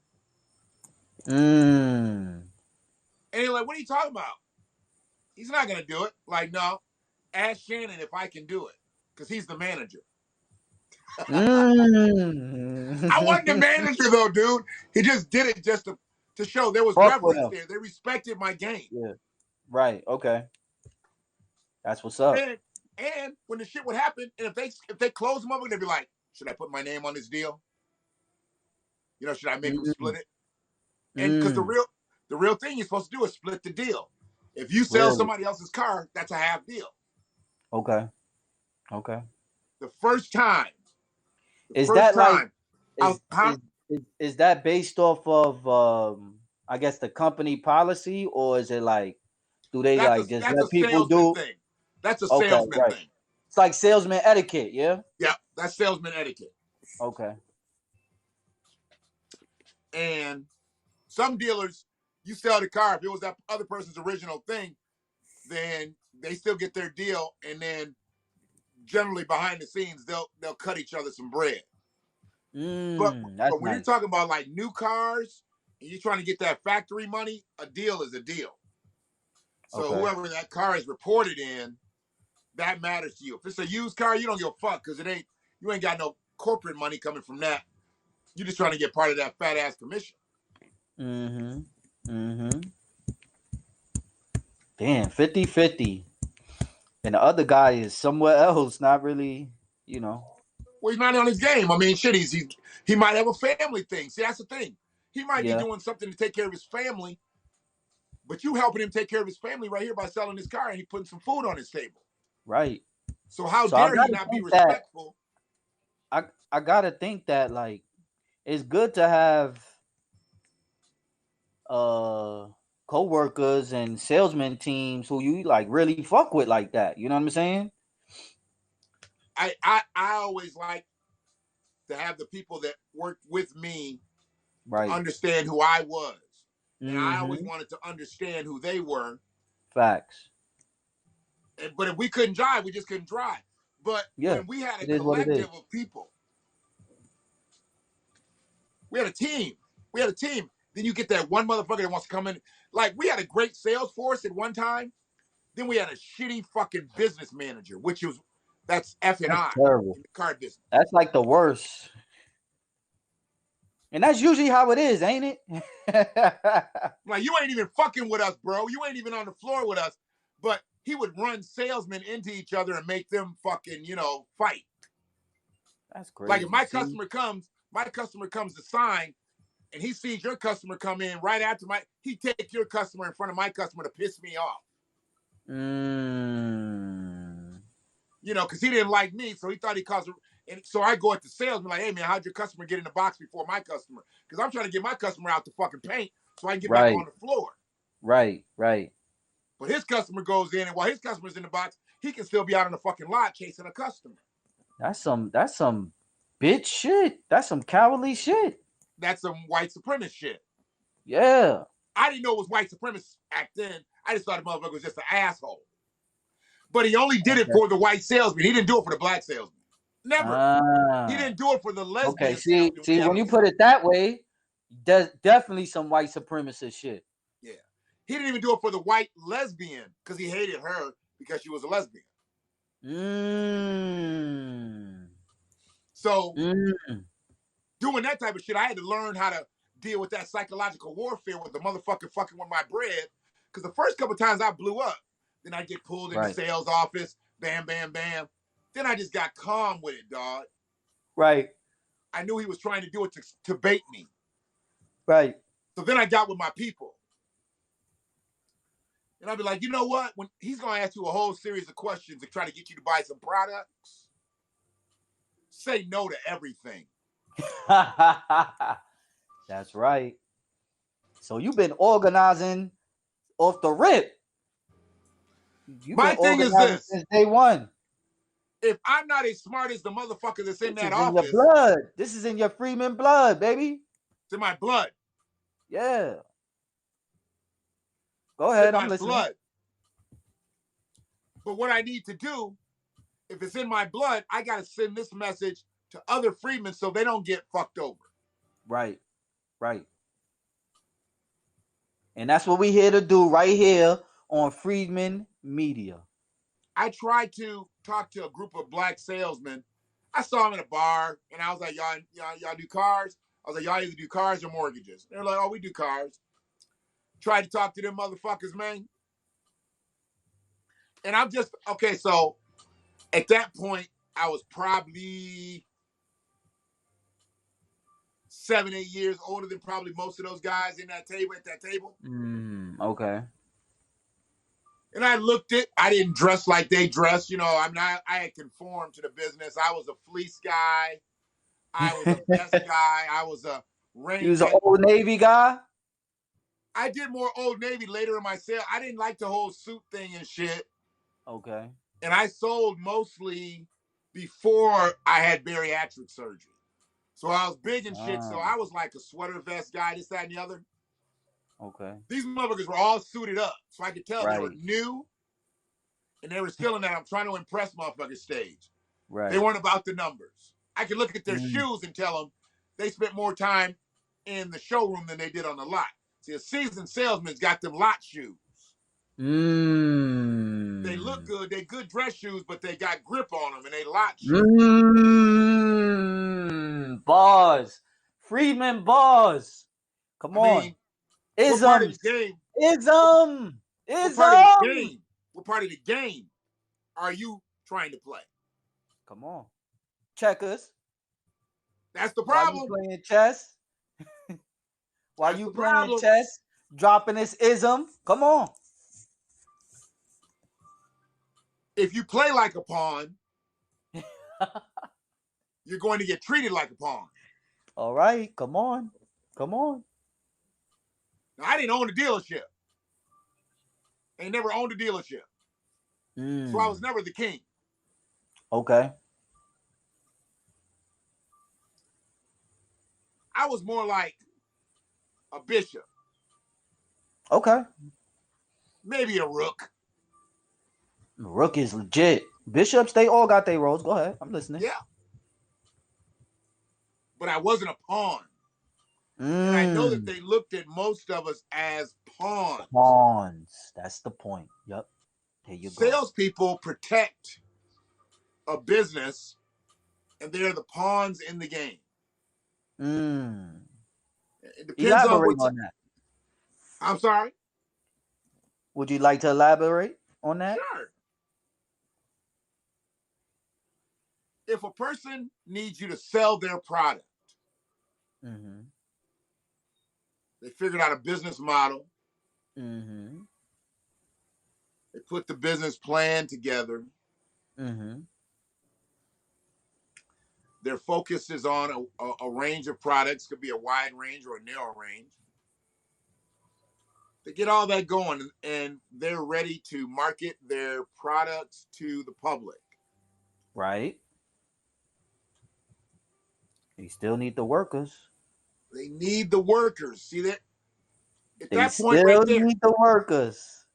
And he's like, what are you talking about? He's not going to do it. Like, no, ask Shannon if I can do it. Because he's the manager. I wasn't the manager, though, dude. He just did it just to show there was reverence there. They respected my game. Yeah. Right. Okay. That's what's up. And when the shit would happen, and if they close them up, they'd be like, should I put my name on this deal? Should I make them split it? And because the real thing you're supposed to do is split the deal. If you sell somebody else's car, that's a half deal. Okay. The first time. Is that based off of I guess the company policy, or is it like do they just let people do thing? That's a salesman thing. It's like salesman etiquette, yeah? Yeah, that's salesman etiquette. Okay. And some dealers, you sell the car, if it was that other person's original thing, then they still get their deal, and then generally behind the scenes they'll cut each other some bread. But when you're talking about like new cars and you're trying to get that factory money, a deal is a deal. So whoever that car is reported in, that matters to you. If it's a used car, you don't give a fuck because you ain't got no corporate money coming from that. You're just trying to get part of that fat ass commission. Damn, 50-50. And the other guy is somewhere else, not really, Well, he's not on his game. I mean, shit, he might have a family thing. See, that's the thing. He might be doing something to take care of his family, but you helping him take care of his family right here by selling his car and he putting some food on his table. Right. So how dare he not be respectful? I gotta think that like it's good to have co-workers and salesman teams who you like really fuck with like that. You know what I'm saying? I always like to have the people that worked with me understand who I was. And I always wanted to understand who they were. Facts. But if we couldn't drive, we just couldn't drive. But when we had a collective of people, we had a team. Then you get that one motherfucker that wants to come in. Like, we had a great sales force at one time. Then we had a shitty fucking business manager, that's F&I in the car business. That's like the worst. And that's usually how it is, ain't it? Like, you ain't even fucking with us, bro. You ain't even on the floor with us. But he would run salesmen into each other and make them fucking, fight. That's crazy. Like, if my customer comes to sign, and he sees your customer come in right after he take your customer in front of my customer to piss me off. Because he didn't like me, so he thought he caused. And so I go at the salesman like, "Hey man, how'd your customer get in the box before my customer? Because I'm trying to get my customer out the fucking paint so I can get back on the floor." Right. But his customer goes in, and while his customer's in the box, he can still be out on the fucking lot chasing a customer. That's some bitch shit. That's some cowardly shit. That's some white supremacist shit. Yeah. I didn't know it was white supremacist back then. I just thought the motherfucker was just an asshole. But he only did it for the white salesman. He didn't do it for the black salesman. Never. He didn't do it for the Okay, lesbian see, salesman. when you put it that way, there's definitely some white supremacist shit. Yeah. He didn't even do it for the white lesbian because he hated her because she was a lesbian. So doing that type of shit, I had to learn how to deal with that psychological warfare with the motherfucker fucking with my bread. Because the first couple times I blew up, then I get pulled in the sales office, bam, bam, bam. Then I just got calm with it, dog. Right. I knew he was trying to do it to bait me. Right. So then I got with my people. And I'd be like, you know what? When he's going to ask you a whole series of questions to try to get you to buy some products, say no to everything. That's right. So you've been organizing off the rip. My thing is this. Since day one. If I'm not as smart as the motherfucker that's in that office. office. In your blood. This is in your Freeman blood, baby. It's in my blood. Yeah. Go ahead, I'm listening. Blood. But what I need to do, if it's in my blood, I got to send this message to other freedmen so they don't get fucked over. Right. Right. And that's what we're here to do right here on Freedman Media. I tried to talk to a group of black salesmen. I saw them in a bar, and I was like, y'all do cars? I was like, y'all either do cars or mortgages. They're like, oh, we do cars. Tried to talk to them motherfuckers, man. And I'm just, okay, so at that point, I was probably 7, 8 years older than probably most of those guys at that table. Okay. And I looked it. I didn't dress like they dressed. You know, I had conformed to the business. I was a fleece guy. I was a vest guy. I was a rain. You was an Old Navy guy? I did more Old Navy later in my sale. I didn't like the whole suit thing and shit. Okay. And I sold mostly before I had bariatric surgery. So I was big and shit. So I was like a sweater vest guy, this, that, and the other. Okay. These motherfuckers were all suited up. So I could tell they were new. And they were still in that I'm trying to impress motherfucker stage. Right. They weren't about the numbers. I could look at their shoes and tell them they spent more time in the showroom than they did on the lot. See, a seasoned salesman's got them lot shoes. They look good. They're good dress shoes, but they got grip on them and they lot shoes. Bars. Freeman bars. Come on. What part of the game? What part of the game are you trying to play? Come on. Checkers. That's the problem. While you playing chess? While you playing chess? Dropping this ism? Come on. If you play like a pawn, you're going to get treated like a pawn. All right. Come on. Come on. Now, I didn't own a dealership. I never owned a dealership. So I was never the king. Okay. I was more like a bishop. Okay. Maybe a rook. Rook is legit. Bishops, they all got their roles. Go ahead. I'm listening. Yeah. But I wasn't a pawn. And I know that they looked at most of us as pawns. Pawns. That's the point. Yep. There you go. Salespeople protect a business, and they're the pawns in the game. It depends elaborate on that. I'm sorry? Would you like to elaborate on that? Sure. If a person needs you to sell their product, they figured out a business model. They put the business plan together. Their focus is on a range of products. Could be a wide range or a narrow range. They get all that going, and they're ready to market their products to the public. Right. You still need the workers. They need the workers. See that? At They that point right still there. need the workers.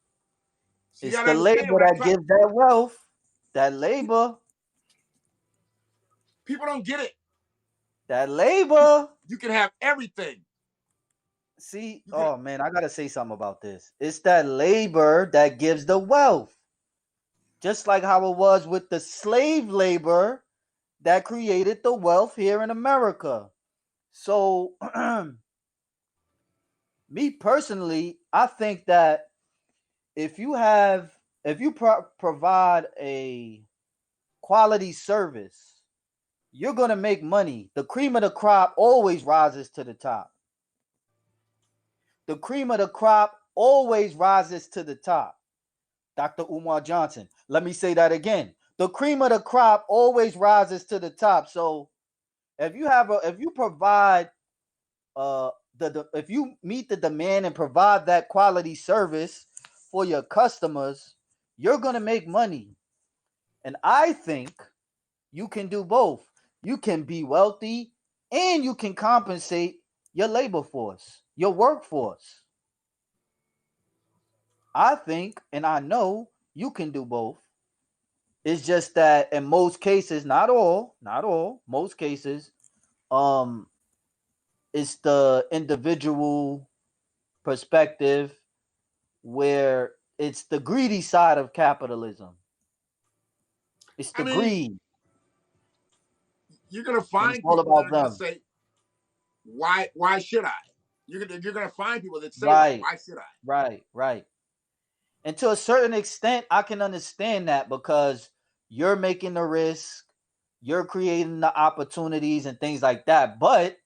So you It's gotta the understand labor what I'm that trying. gives that wealth. That labor. People don't get it. That labor. You can have everything. See, You can. oh man, I gotta say something about this. It's that labor that gives the wealth. Just like how it was with the slave labor that created the wealth here in America. So, me personally, I think that if you have, if you provide a quality service, you're gonna make money. The cream of the crop always rises to the top. The cream of the crop always rises to the top. Dr. Umar Johnson. Let me say that again. The cream of the crop always rises to the top. So if you provide if you meet the demand and provide that quality service for your customers, you're gonna make money. And I think you can do both. You can be wealthy and you can compensate your labor force, your workforce. I think and I know you can do both. It's just that in most cases, not all, most cases, um, it's the individual perspective where it's the greedy side of capitalism. It's I the mean, greed, you're gonna and it's find all people that about are gonna them. say, "Why should I?" You're gonna find people that say that. Right, Why should I? right. And to a certain extent, I can understand that because you're making the risk, you're creating the opportunities and things like that. But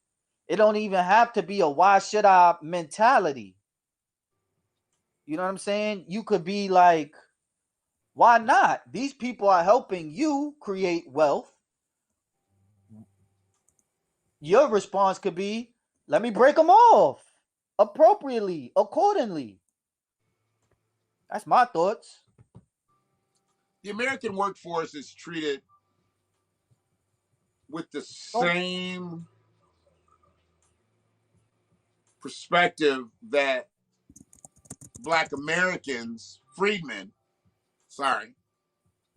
it don't even have to be a why should I mentality. You know what I'm saying? You could be like, why not? These people are helping you create wealth. Your response could be, let me break them off appropriately, accordingly. That's my thoughts. The American workforce is treated with the Don't. same perspective that Black Americans, freedmen, sorry,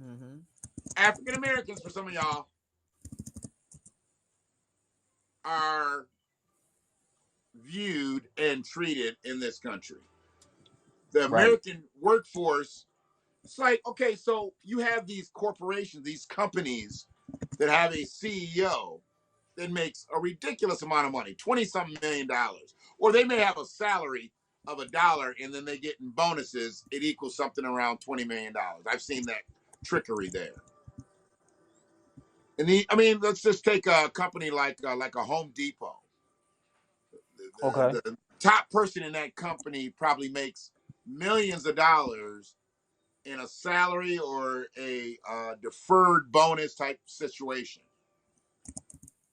Mm-hmm. African Americans, for some of y'all, are viewed and treated in this country. The Right. American workforce, it's like, okay, so you have these corporations, these companies that have a CEO that makes a ridiculous amount of money, 20 something $1 million. Or they may have a salary of $1 and then they get in bonuses, it equals something around $20 million. I've seen that trickery there. And I mean, let's just take a company like a Home Depot. Okay. The top person in that company probably makes millions of dollars in a salary or a deferred bonus type situation.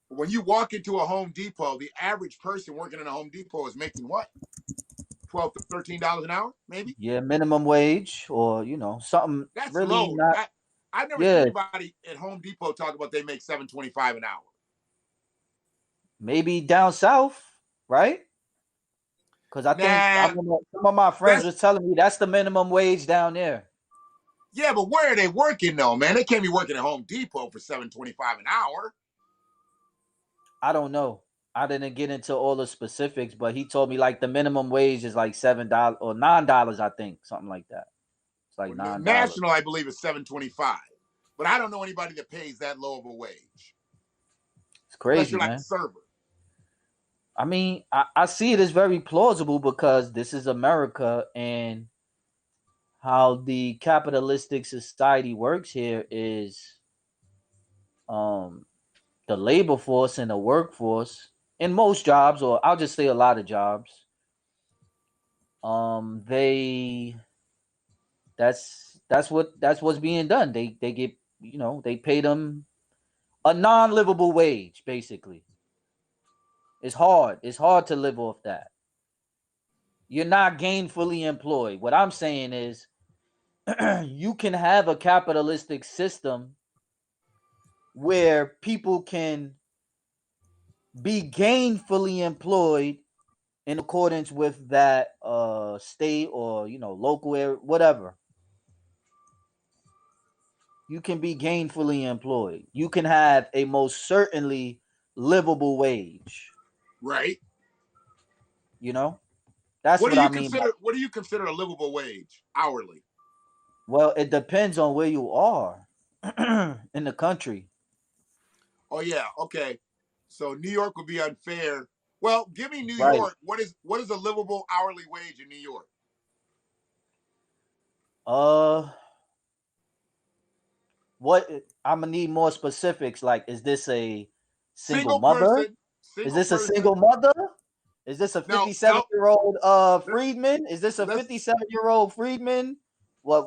When you walk into a Home Depot, the average person working in a Home Depot is making what? 12 to $13 an hour, maybe? Yeah, minimum wage or something That's really low. not. I've never seen Yeah, anybody at Home Depot talk about they make $7.25 an hour. maybe down south, right? Because I think I Nah, remember some of my friends that's was telling me that's the minimum wage down there. yeah, but where are they working though, man? They can't be working at Home Depot for $7.25 an hour. I don't know. I didn't get into all the specifics, but he told me like the minimum wage is like $7 or $9, I think, something like that. It's like Well, $9. national, I believe, is $7.25, but I don't know anybody that pays that low of a wage, It's unless crazy, you're like a man. server. I mean, I see it as very plausible because this is America and how the capitalistic society works here is um the labor force and the workforce in most jobs, or I'll just say a lot of jobs, they that's what's being done. They get they pay them a non-livable wage, basically. It's hard to live off that. You're not gainfully employed. What I'm saying is you can have a capitalistic system where people can be gainfully employed in accordance with that state or local area, whatever. You can be gainfully employed. You can have a most certainly livable wage. Right. That's What what do I you mean by. consider? What do you consider a livable wage hourly? Well, it depends on where you are in the country. Oh yeah. Okay. So New York would be unfair. Well, give me New Right. York. What is a livable hourly wage in New York? Uh, what I'm gonna need more specifics. Like, is this a single Single mother? person. Is Single this a person. single mother? Is this a No. 57-year-old Let's freedman? Is this a let's 57-year-old freedman? What?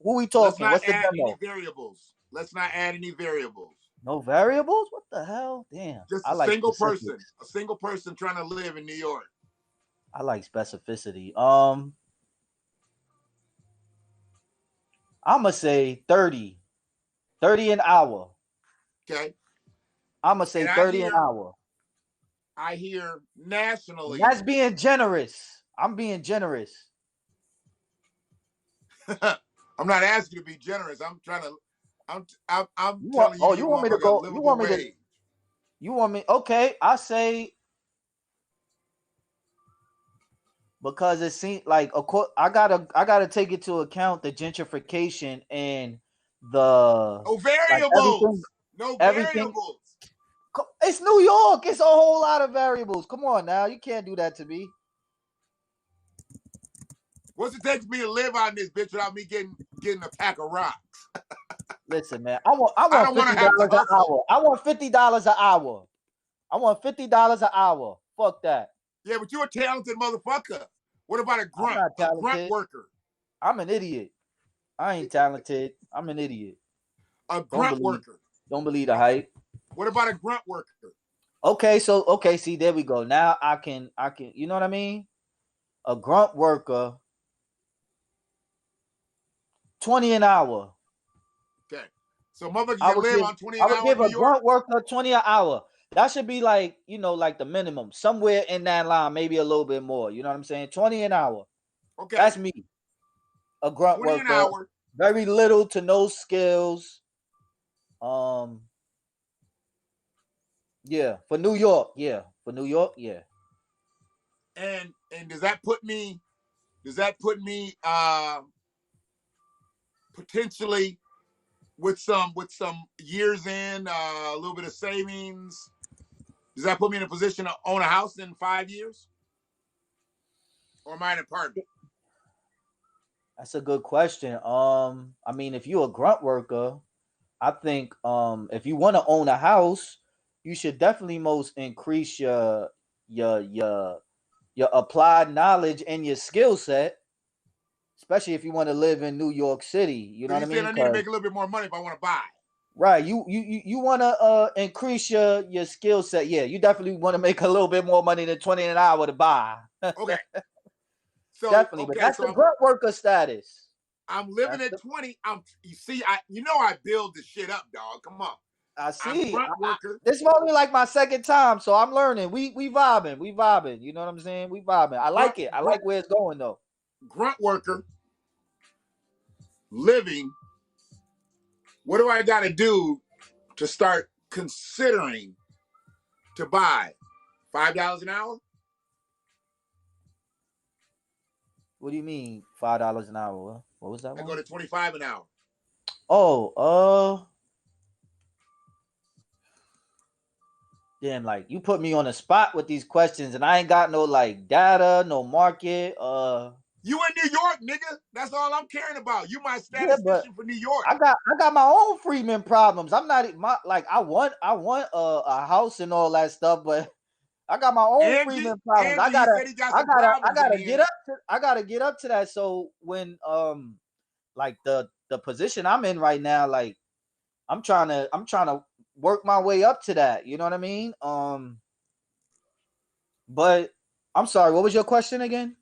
Who we let's talking? not What's the add any demo? variables. Let's not add any variables. No variables? What the hell? Damn. Just I like specifics. a single person trying to live in New York. I like specificity. I'm gonna say 30. 30 an hour. Okay. I'm gonna say And 30 an hour. I hear nationally. That's being generous. I'm being generous. I'm not asking you to be generous. I'm trying to. I'm You want telling you, oh, you you want me to motherfucker, a go, livable wage. you want me, okay, I say, because it seems like I gotta take into account the gentrification and the No like everything variables. No everything variables. it's New York. It's a whole lot of variables. Come on now, you can't do that to me. What's it take for me to live on this bitch without me getting a pack of rocks? Listen, man, I want I don't want fifty to have to dollars an hustle. hour. I want $50 an hour. I want $50 an hour. Fuck that. Yeah, but you're a talented motherfucker. What about a I'm grunt? not A grunt talented. worker. I'm an idiot. I ain't talented. I'm an idiot. A Don't grunt believe. worker. Don't believe the hype. What about a grunt worker? Okay, see, there we go. Now I can, you know what I mean? A grunt worker, 20 an hour. Okay. So motherfucker I can would live give on 20 I an would hour in give New a York? grunt worker 20 an hour. That should be like, like the minimum. Somewhere in that line, maybe a little bit more. You know what I'm saying? 20 an hour. Okay. That's me. A grunt 20 an worker. hour. Very little to no skills. Um, yeah, for New York, yeah. For New York, yeah. And does that put me potentially with some years in, a little bit of savings? Does that put me in a position to own a house in 5 years? Or am I in an apartment? That's a good question. I mean, if you're a grunt worker, I think if you want to own a house, you should definitely most increase your your your applied knowledge and your skill set, especially if you want to live in New York City. You So know what you're I saying mean? I need to Because make a little bit more money if I want to buy. right, you want to increase your skill set. Yeah, you definitely want to make a little bit more money than 20 an hour to buy. Okay. So Definitely, but that's the grunt worker status. I'm living That's at the 20. I build this shit up, dog. Come on. I I'm see. grunt worker. This is only like my second time, so I'm learning. We vibing. We vibing. You know what I'm saying? We vibing. I Grunt, like it. I like where it's going though. grunt worker living. What do I got to do to start considering to buy $5 an hour? What do you mean $5 an hour? What was that I go one? to 25 an hour. Oh, damn, like you put me on the spot with these questions, and I ain't got no like data, no market. You in New York, nigga. That's all I'm caring about. You my Yeah, but statistician for New York. I got my own Freeman problems. I'm not my like I want a house and all that stuff, but I got my own Freeman problems. Angie, he said he got some I problems in gotta here. get up to that. So when like the position I'm in right now, like I'm trying to work my way up to that. You know what I mean? But I'm sorry. What was your question again?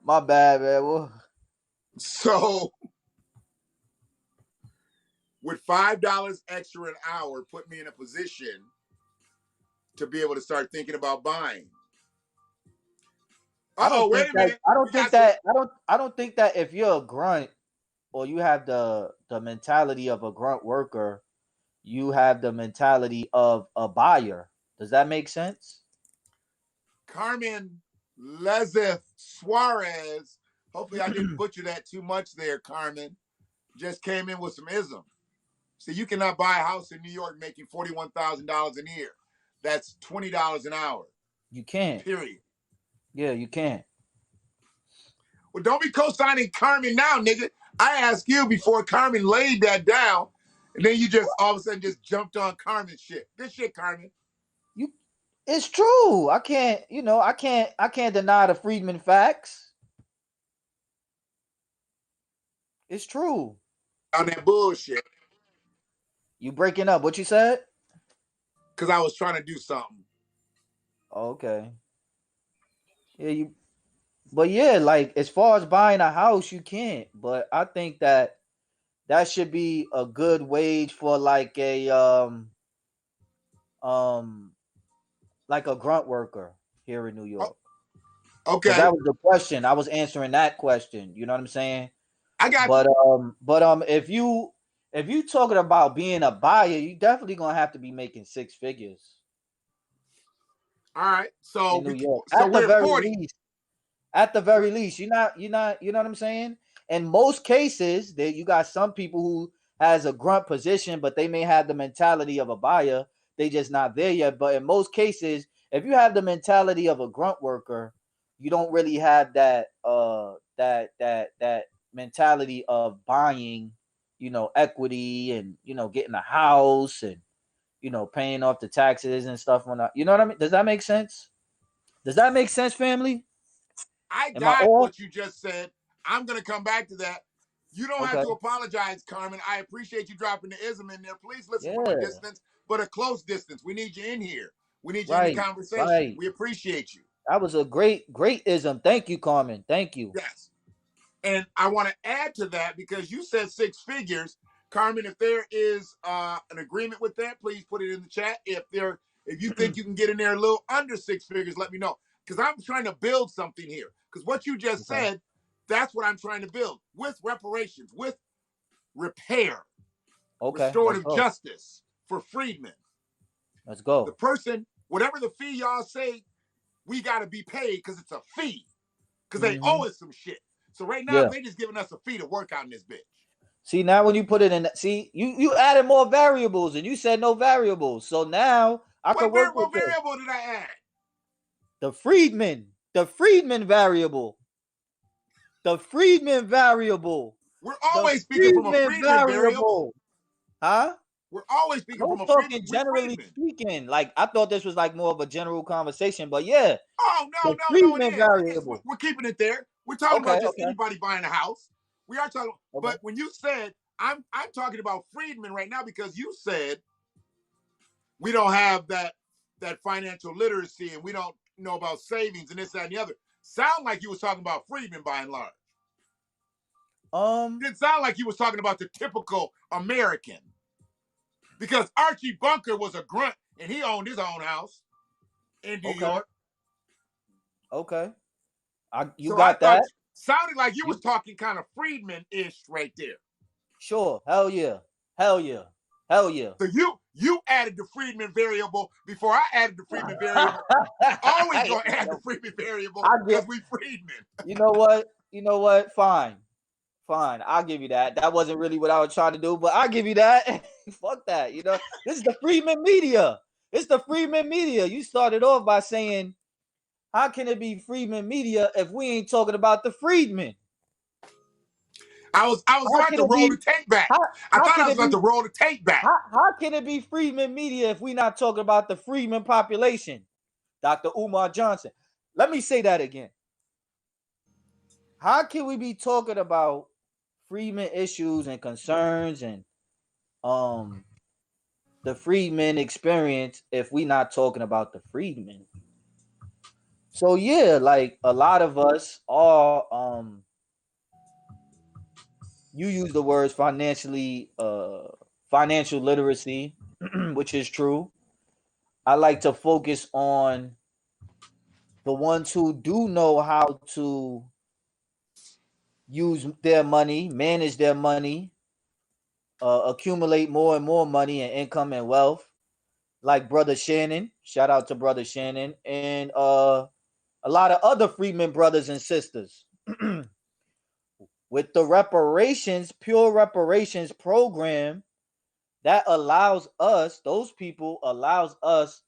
My bad, man. Well, So would $5 extra an hour put me in a position to be able to start thinking about buying. I don't Wait think a that minute. I don't We think got some. that I don't think that if you're a grunt or you have the mentality of a grunt worker, you have the mentality of a buyer. Does that make sense? Carmen Lezeth Suarez. Hopefully, I didn't butcher that too much there, Carmen. Just came in with some ism. So you cannot buy a house in New York making $41,000 a year. That's $20 an hour. You can't. Period. Yeah, you can't. Well, don't be co-signing Carmen now, nigga. I asked you before Carmen laid that down, and then you just all of a sudden just jumped on Carmen shit. Good shit, Carmen. You It's true. I can't, I can't deny the Friedman facts. It's true. On that bullshit. You breaking up. What you said? Because I was trying to do something. Okay. Yeah, but yeah, like as far as buying a house, you can't. But I think that should be a good wage for like like a grunt worker here in New York. Because Okay. that was the question. I was answering that question. You know what I'm saying? I got But you. if you talking about being a buyer, you definitely gonna have to be making six figures All right. in New York. So At the we're at very 40. least. At the very least. You know what I'm saying? In most cases, that you got some people who has a grunt position, but they may have the mentality of a buyer. They just not there yet. But in most cases, if you have the mentality of a grunt worker, you don't really have that that mentality of buying, equity and getting a house and paying off the taxes and stuff on that. You know what I mean? Does that make sense? Does that make sense, family? I Am I got off? what you just said. I'm going to come back to that. You don't have Okay. to apologize, Carmen. I appreciate you dropping the ism in there. Please listen from a Yeah. distance, but a close distance. We need you in here. We need you in the Right. conversation. Right. We appreciate you. That was a great ism. Thank you, Carmen. Thank you. Yes. And I want to add to that because you said six figures. Carmen, if there is an agreement with that, please put it in the chat. If you think you can get in there a little under six figures, let me know. Because I'm trying to build something here. Because what you just Okay. said, that's what I'm trying to build with reparations, with repair, Okay. Let's restorative go. justice for freedmen. Let's The go. person, whatever the fee y'all say, we got to be paid because it's a fee. Because they owe us some shit. So right now, Yeah. they just giving us a fee to work out in this bitch. See, now when you put it in, see, you added more variables and you said no variables. So now I can work with What this. variable did I add? The Friedman variable. The Friedman variable. We're The always speaking from a Friedman freedman variable. variable. Huh? We're always I speaking was from a talking we generally freedmen. speaking. Like I thought this was like more of a general conversation, but yeah, Oh the no, it Friedman is. It is. variable. We're keeping it there. We're talking Okay, about just okay, anybody buying a house. We are talking, okay. but when you said I'm talking about freedmen right now because you said we don't have that financial literacy and we don't know about savings and this, that, and the other. Sound like you was talking about freedmen by and large. Didn't sound like you was talking about the typical American. Because Archie Bunker was a grunt and he owned his own house in New Okay. York. Okay. You So I got that? thought sounded like you You was talking kind of Friedman-ish right there. sure? Hell yeah! Hell yeah! Hell yeah! So you added the Friedman variable before I added the Friedman variable. We always gonna add the Friedman variable I because get. we Friedman. You know what? You know what? Fine. Fine. I'll give you that. That wasn't really what I was trying to do, but I'll give you that. Fuck that. This is the Freeman media. It's the Freeman media. You started off by saying, how can it be Freeman media if we ain't talking about the freedmen? I was How about can to it roll be? the tape back. I How thought I can was it about be? to roll the tape back. How can it be Freeman media if we not talking about the freedmen population? Dr. Umar Johnson. Let me say that again. How can we be talking about freedmen issues and concerns and the freedmen experience if we not talking about the freedmen? So yeah, like a lot of us are you use the words financial literacy, which is true. I like to focus on the ones who do know how to use their money, manage their money, accumulate more and more money and income and wealth, like Brother Shannon. Shout out to Brother Shannon and a lot of other freedmen brothers and sisters. With the reparations, pure reparations program, that allows us, those people allows us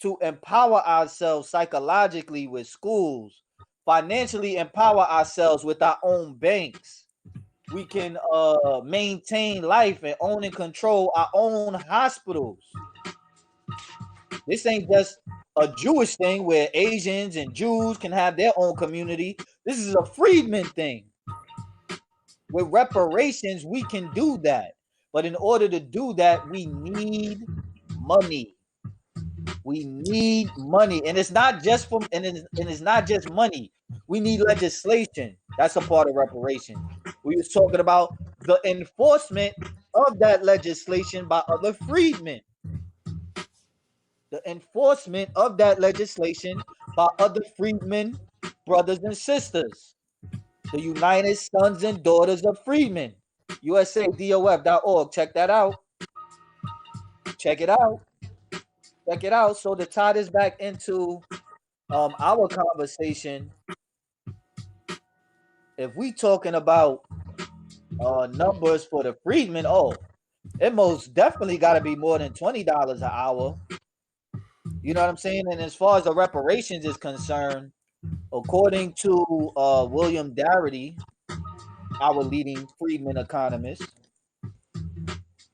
to empower ourselves psychologically with schools, financially empower ourselves with our own banks. We can maintain life and own and control our own hospitals. This ain't just a Jewish thing where Asians and Jews can have their own community. This is a freedman thing. With reparations, we can do that. But in order to do that, we need money. We need money. And it's not just from and it's not just money. We need legislation. That's a part of reparations. We was talking about the enforcement of that legislation by other freedmen. The enforcement of that legislation by other freedmen, brothers and sisters. The United Sons and Daughters of Freedmen. USADOF.org. Check that out. Check it out. Check it out. So to tie this back into our conversation, if we talking about numbers for the freedmen, it most definitely got to be more than $20 an hour. You know what I'm saying? And as far as the reparations is concerned, according to William Darity, our leading freedmen economist,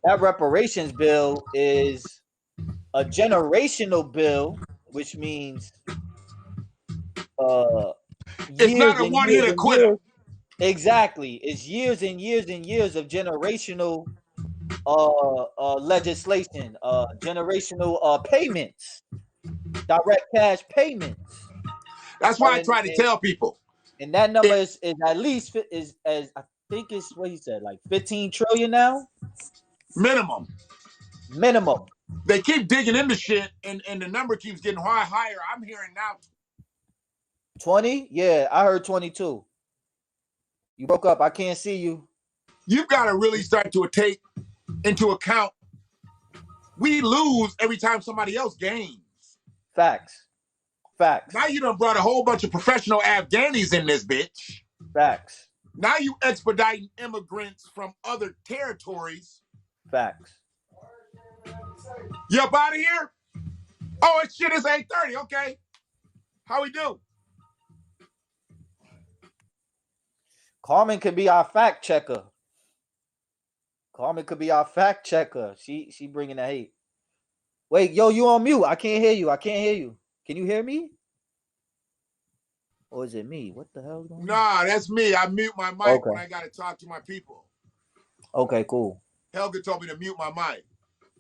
that reparations bill is a generational bill, which means It's years not a and one years hit and quitter. years. Exactly. It's years and years and years of generational legislation, generational payments, direct cash payments. That's why And, I and, try to tell people. and that number It, is at least is as I think it's what he said, like 15 trillion now minimum. minimum. They keep digging into shit, and the number keeps getting higher. I'm hearing now 20? Yeah, I heard 22. You broke up. I can't see you. you've got to really start to take into account we lose every time somebody else gains. Facts. Facts. Now you done brought a whole bunch of professional Afghanis in this bitch. Facts. Now you expediting immigrants from other territories. Facts. You up out of here? Oh, it's shit is 8:30. Okay. How we do? Carmen could be our fact checker. Carmen could be our fact checker. She bringing the hate. Wait, yo, you on mute? I can't hear you. I can't hear you. Can you hear me? Or is it me? What the hell is going on? Nah, that's me. I mute my mic when I gotta talk to my people. Okay, cool. Helga told me to mute my mic.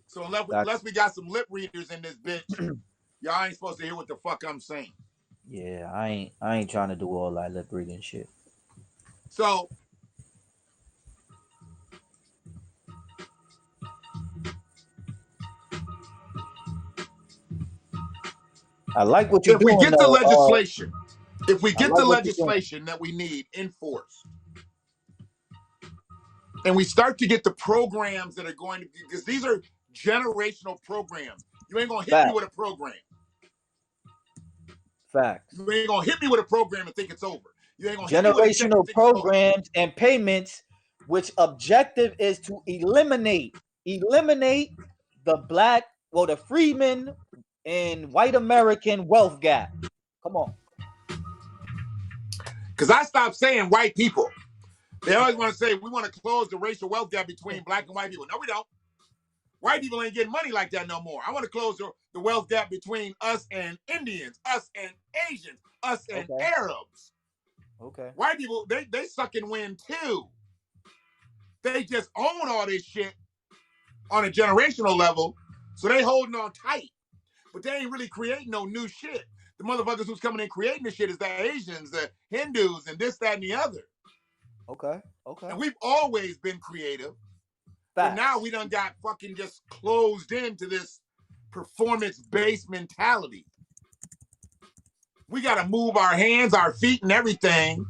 So unless we got some lip readers in this bitch, y'all ain't supposed to hear what the fuck I'm saying. Yeah, I ain't trying to do all that lip reading shit. So I like what you're if doing. We get the legislation, if we get like the legislation that we need enforced, and we start to get the programs that are going to be, because these are generational programs. You ain't gonna hit me with a program. Facts. You ain't gonna hit me with a program and think it's over. You ain't gonna generational programs and payments, which objective is to eliminate the black, the freedmen and white American wealth gap. Come on. Because I stopped saying white people. They always want to say we want to close the racial wealth gap between black and white people. No, we don't. White people ain't getting money like that no more. I want to close the wealth gap between us and Indians, us and Asians, us and Arabs. Okay. White people, they sucking wind too. They just own all this shit on a generational level, so they holding on tight. But they ain't really creating no new shit. The motherfuckers who's coming in creating this shit is the Asians, the Hindus, and this, that, and the other. Okay. And we've always been creative. But now we done got fucking just closed into this performance-based mentality. We got to move our hands, our feet, and everything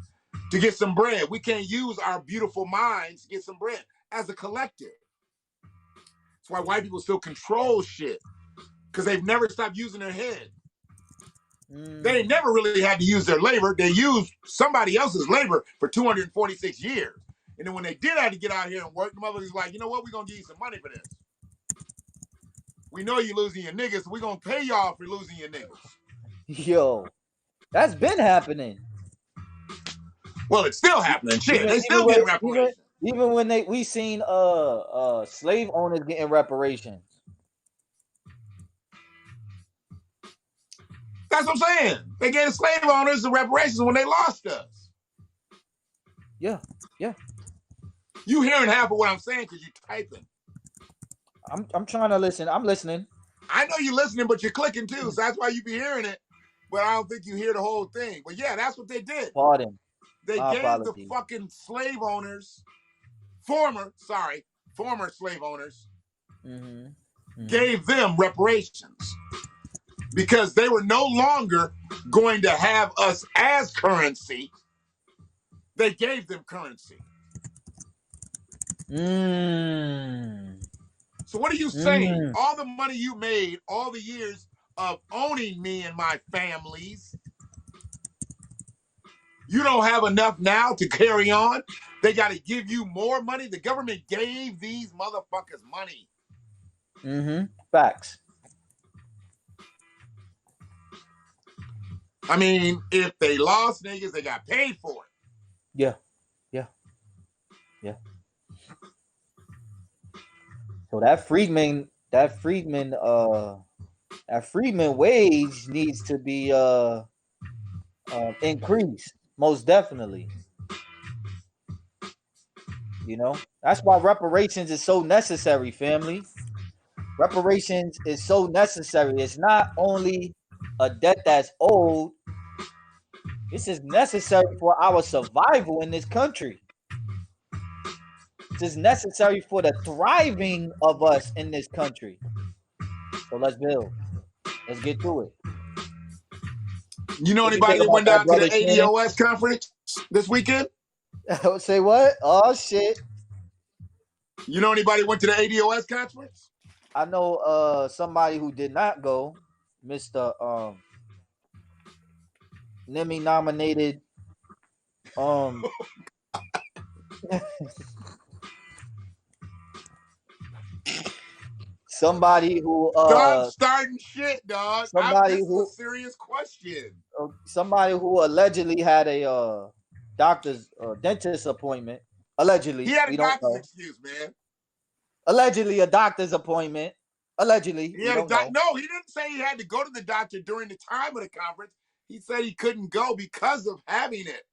to get some bread. We can't use our beautiful minds to get some bread as a collective. That's why white people still control shit, because they've never stopped using their head. They never really had to use their labor. They used somebody else's labor for 246 years. And then when they did have to get out here and work, the motherfuckers like, you know what? We're going to give you some money for this. We know you're losing your niggas, so we're going to pay y'all for losing your niggas. Yo, that's been happening. Well, it's still happening. Shit, they still getting reparations. Even when we seen slave owners getting reparations. That's what I'm saying. They gave slave owners the reparations when they lost us. Yeah. You hearing half of what I'm saying because you're typing. I'm trying to listen. I'm listening. I know you're listening, but you're clicking too, so that's why you be hearing it. But I don't think you hear the whole thing. But yeah, that's what they did. Pardon. They gave the fucking slave owners, former slave owners, gave them reparations because they were no longer going to have us as currency. They gave them currency. So what are you saying? All the money you made, all the years of owning me and my families, you don't have enough now to carry on? They got to give you more money? The government gave these motherfuckers money. Facts. I mean, if they lost niggas, they got paid for it. Yeah. So that freedman wage needs to be increased, most definitely. You know, that's why reparations is so necessary, family. Reparations is so necessary. It's not only a debt that's owed. This is necessary for our survival in this country. This is necessary for the thriving of us in this country. So let's build. Let's get to it. You know anybody that went down to the ADOS conference this weekend? Say what? Oh shit. You know anybody went to the ADOS conference? I know somebody who did not go, Mr. Nemi nominated somebody who stop starting shit, dog. Somebody this who is a serious question. Somebody who allegedly had a dentist appointment. Allegedly, he had a doctor's excuse, man. Allegedly, a doctor's appointment. Allegedly, he had no. He didn't say he had to go to the doctor during the time of the conference. He said he couldn't go because of having it.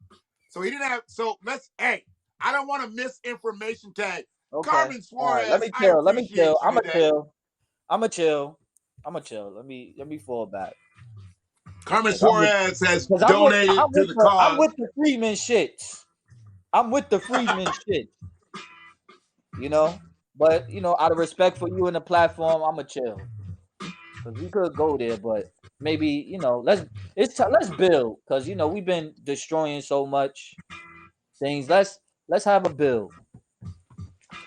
So he didn't have. So let's. Hey, I don't want to misinformation tag. Okay. Carmen Suarez. Right, let me chill. Let me chill. I'm a chill. Let me fall back. Carmen Suarez has donated to the cause. I'm with the Freeman shits. You know, but you know, out of respect for you and the platform, I'm a chill. Cause we could go there, but maybe you know, let's build. Cause you know we've been destroying so much things. Let's have a build.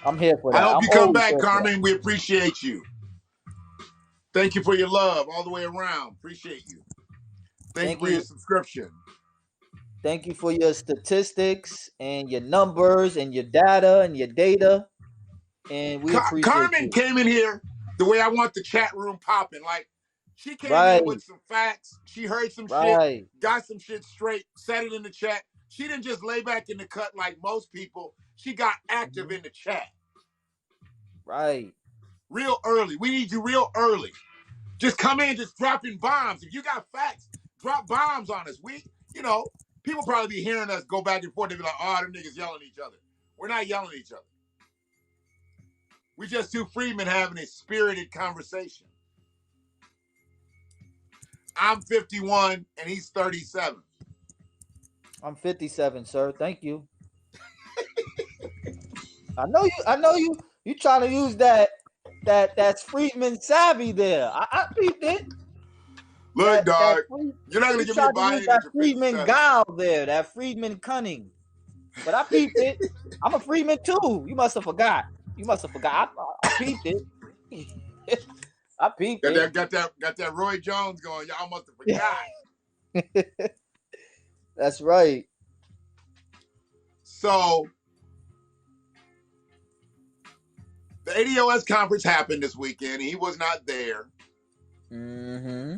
I'm here for that. I hope you come back, Carmen. We appreciate you. Thank you for your love all the way around. Appreciate you. Thank you for your subscription. Thank you for your statistics and your numbers and your data and your data. And we appreciate Carmen came in here the way I want the chat room popping. Like, she came in with some facts. She heard some shit, got some shit straight, said it in the chat. She didn't just lay back in the cut like most people. She got active in the chat. Right. Real early. We need you real early. Just come in, just dropping bombs. If you got facts, drop bombs on us. We, you know, people probably be hearing us go back and forth. They be like, oh, them niggas yelling at each other. We're not yelling at each other. We just two freemen having a spirited conversation. I'm 51 and he's 37. I'm 57, sir. Thank you. I know you trying to use that that's Friedman savvy there. I peeped it. Look, dog, you're not gonna He give me a tried to use buy-in that at your Friedman 57. guile there, that Friedman cunning. But I peeped it. I'm a Friedman too. You must have forgot. I peeped it. I peeped it. Got that Roy Jones going. Y'all must have forgot. That's right. So the ADOS conference happened this weekend. He was not there. Mm-hmm.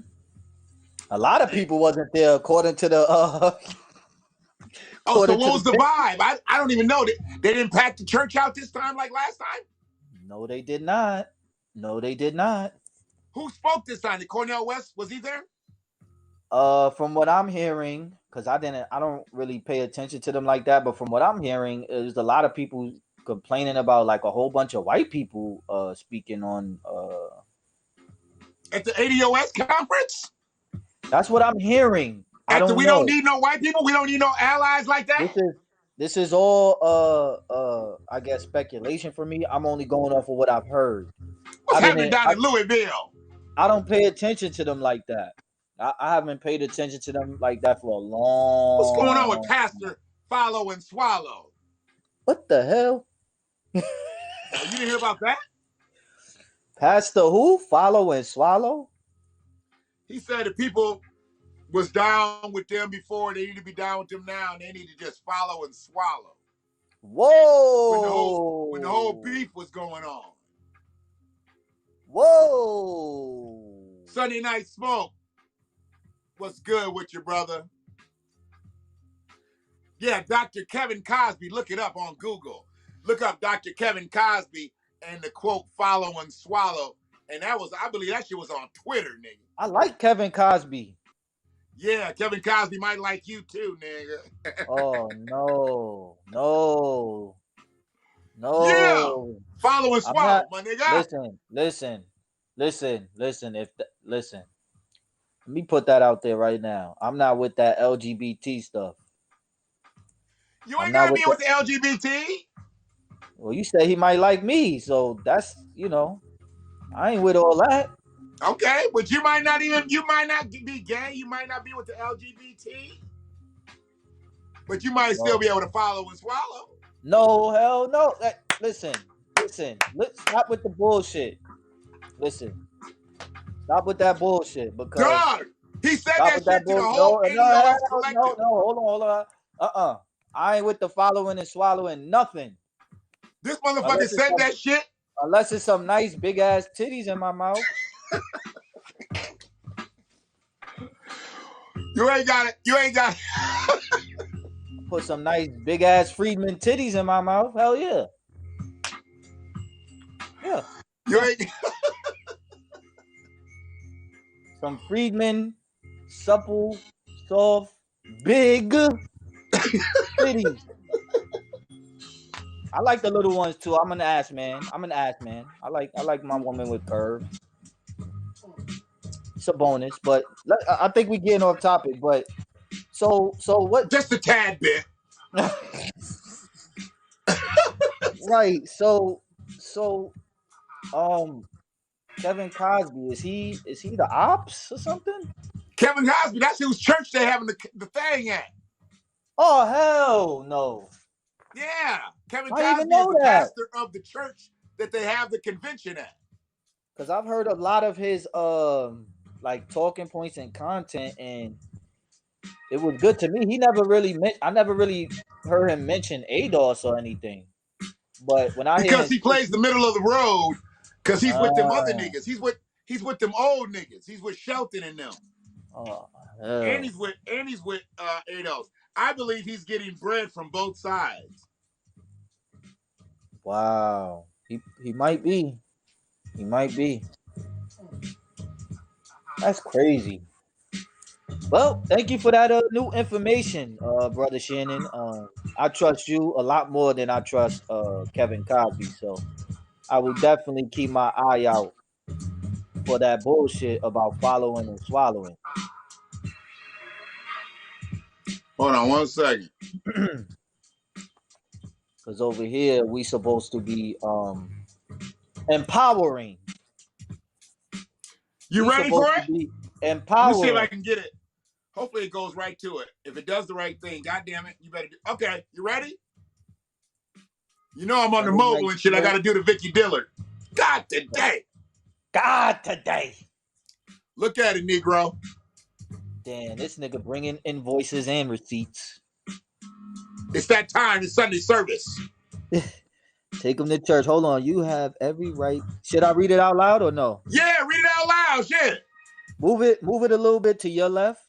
A lot of people wasn't there, according to the. Oh, so what was the vibe? I don't even know. They didn't pack the church out this time like last time? No, they did not. Who spoke this time? Did Cornel West, was he there? From what I'm hearing, because I don't really pay attention to them like that, but from what I'm hearing, there's a lot of people complaining about like a whole bunch of white people speaking on at the ADOS conference? That's what I'm hearing. I don't know. We don't need no white people. We don't need no allies like that. This is all I guess speculation for me. I'm only going off of what I've heard. What's happening down in Louisville? I don't pay attention to them like that. I haven't paid attention to them like that for a long. What's going on with Pastor Follow and Swallow? What the hell? You didn't hear about that? Pastor who? Follow and Swallow? He said that people was down with them before. They need to be down with them now, and they need to just follow and swallow. Whoa! When the whole beef was going on. Whoa! Sunday Night Smoke. What's good with you, brother? Yeah, Dr. Kevin Cosby. Look it up on Google. Look up Dr. Kevin Cosby and the quote, follow and swallow. And I believe that shit was on Twitter, nigga. I like Kevin Cosby. Yeah, Kevin Cosby might like you too, nigga. Oh, no. Yeah, follow and swallow, my nigga. Listen. Listen. Let me put that out there right now. I'm not with that LGBT stuff. You ain't gotta be with the LGBT. Well, you say he might like me, so that's, I ain't with all that. Okay, but you might not be gay. You might not be with the LGBT. But you might still be able to follow and swallow. No, hell no. Listen. Let's stop with the bullshit. Listen. Stop with that bullshit because God, he said that shit to the whole collective. No, hold on. I ain't with the following and swallowing nothing. This motherfucker said that shit. Unless it's some nice big ass titties in my mouth. You ain't got it. Put some nice big ass Friedman titties in my mouth. Hell yeah. Yeah. You ain't. Some Friedman, supple, soft, big titties. I like the little ones too. I'm an ass man. I like my woman with curves. It's a bonus, but I think we're getting off topic. But so what? Just a tad bit. Right. So Kevin Cosby, is he the ops or something? Kevin Cosby, that's whose church they having the thing at. Oh hell no. Yeah, Kevin Cosby is the pastor of the church that they have the convention at. Because I've heard a lot of his like talking points and content, and it was good to me. I never really heard him mention ADOS or anything. But when he plays the middle of the road, because he's with them other niggas. He's with them old niggas. He's with Shelton and them. And he's with ADOS. I believe he's getting bread from both sides. Wow. He might be. That's crazy. Well, thank you for that new information, Brother Shannon. I trust you a lot more than I trust Kevin Cosby, so I will definitely keep my eye out for that bullshit about following and swallowing. Hold on 1 second. Because over here we supposed to be empowering. You He's ready for supposed to it? be Let me see if I empowering. can get it. Hopefully it goes right to it. If it does the right thing, God damn it, you better do. Okay, you ready? You know I'm on the mobile and shit. I got to do the Vicky Dillard. God today. God today. Look at it, Negro. Damn, this nigga bringing invoices and receipts. It's that time. It's Sunday service. Take him to church. Hold on. You have every right. Should I read it out loud or no? Yeah, read it out loud. Shit. Move it a little bit to your left.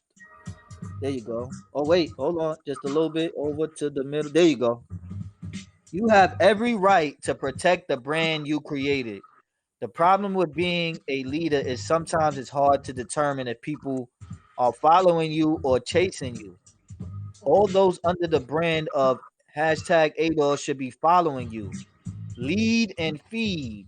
There you go. Oh, wait. Hold on. Just a little bit over to the middle. There you go. You have every right to protect the brand you created. The problem with being a leader is sometimes it's hard to determine if people are following you or chasing you. All those under the brand of hashtag ADOS should be following you. Lead and feed.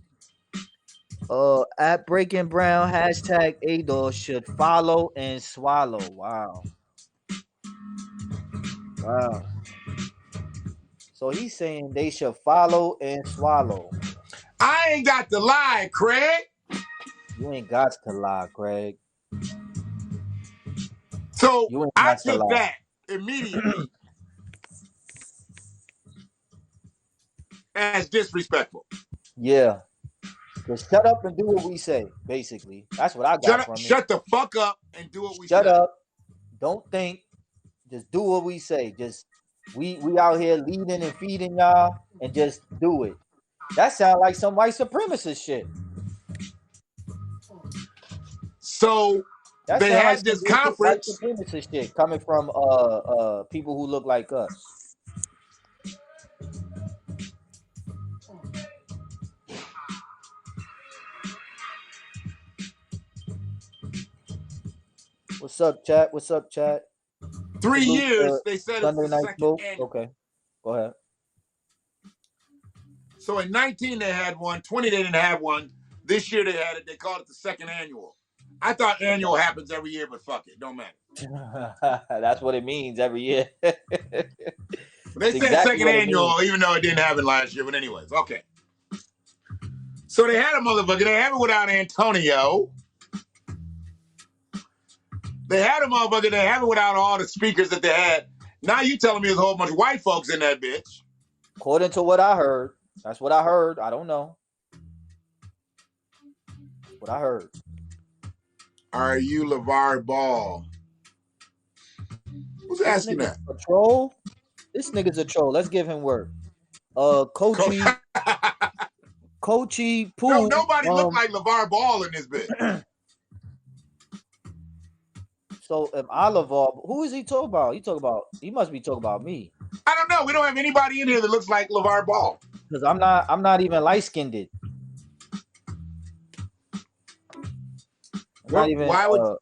At Breaking Brown, hashtag ADOS should follow and swallow. Wow. Wow. So he's saying they should follow and swallow. I ain't got to lie, Craig. You ain't got to lie, Craig. So I took that immediately as disrespectful. Yeah. Just shut up and do what we say, basically. That's what I got from it. Shut the fuck up and do what we say. Shut up. Don't think. Just do what we say. Just we out here leading and feeding y'all and just do it. That sounds like some white supremacist shit. So that they had like this conference. White supremacist shit coming from people who look like us. What's up, chat? What's up, chat? 3 years, they said Sunday it's the night second annual. Okay, go ahead. So in 19 they had one, 20 they didn't have one. This year they had it. They called it the second annual. I thought annual happens every year, but fuck it, don't matter. That's what it means every year. They said exactly second annual, even though it didn't happen last year. But anyways, okay. So they had a motherfucker. They have it without Antonio. They had a motherfucker. They have it without all the speakers that they had. Now you telling me there's a whole bunch of white folks in that bitch. According to what I heard. That's what I heard. I don't know. What I heard. Are you LeVar Ball? Who's asking that? A troll? This nigga's a troll. Let's give him work. Coachy Poo. No, nobody looked like LeVar Ball in this bitch. So am I LeVar? Who is he talking about? He must be talking about me. I don't know. We don't have anybody in here that looks like LeVar Ball. Because I'm not even light-skinned. Why would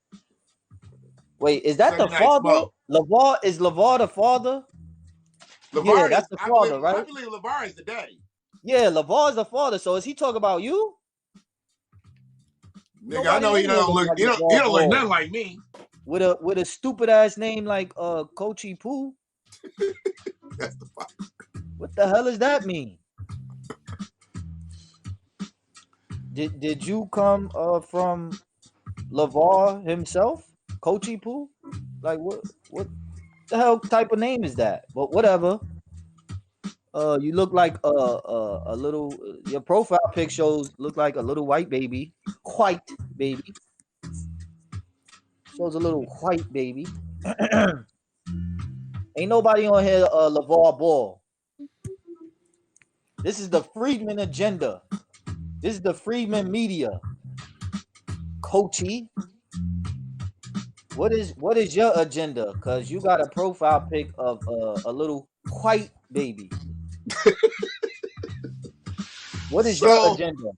wait, is that the father? Is LeVar the father? LeVar that's the father, right? I believe LeVar is the daddy. Yeah, LeVar is the father. So is he talking about you? Nigga, I know you don't look. You don't look nothing like me. With a stupid ass name like Coachy Poo. That's the father. What the hell does that mean? Did you come from LeVar himself? Coachy Poo? Like what the hell type of name is that? But whatever. You look like a little. Your profile pic shows look like a little white baby. White baby. Shows a little white baby. Ain't nobody on here LeVar Ball. This is the Freedman agenda. This is the Freedman media. Coachy. What is your agenda? Because you got a profile pic of a little white baby. What is your agenda?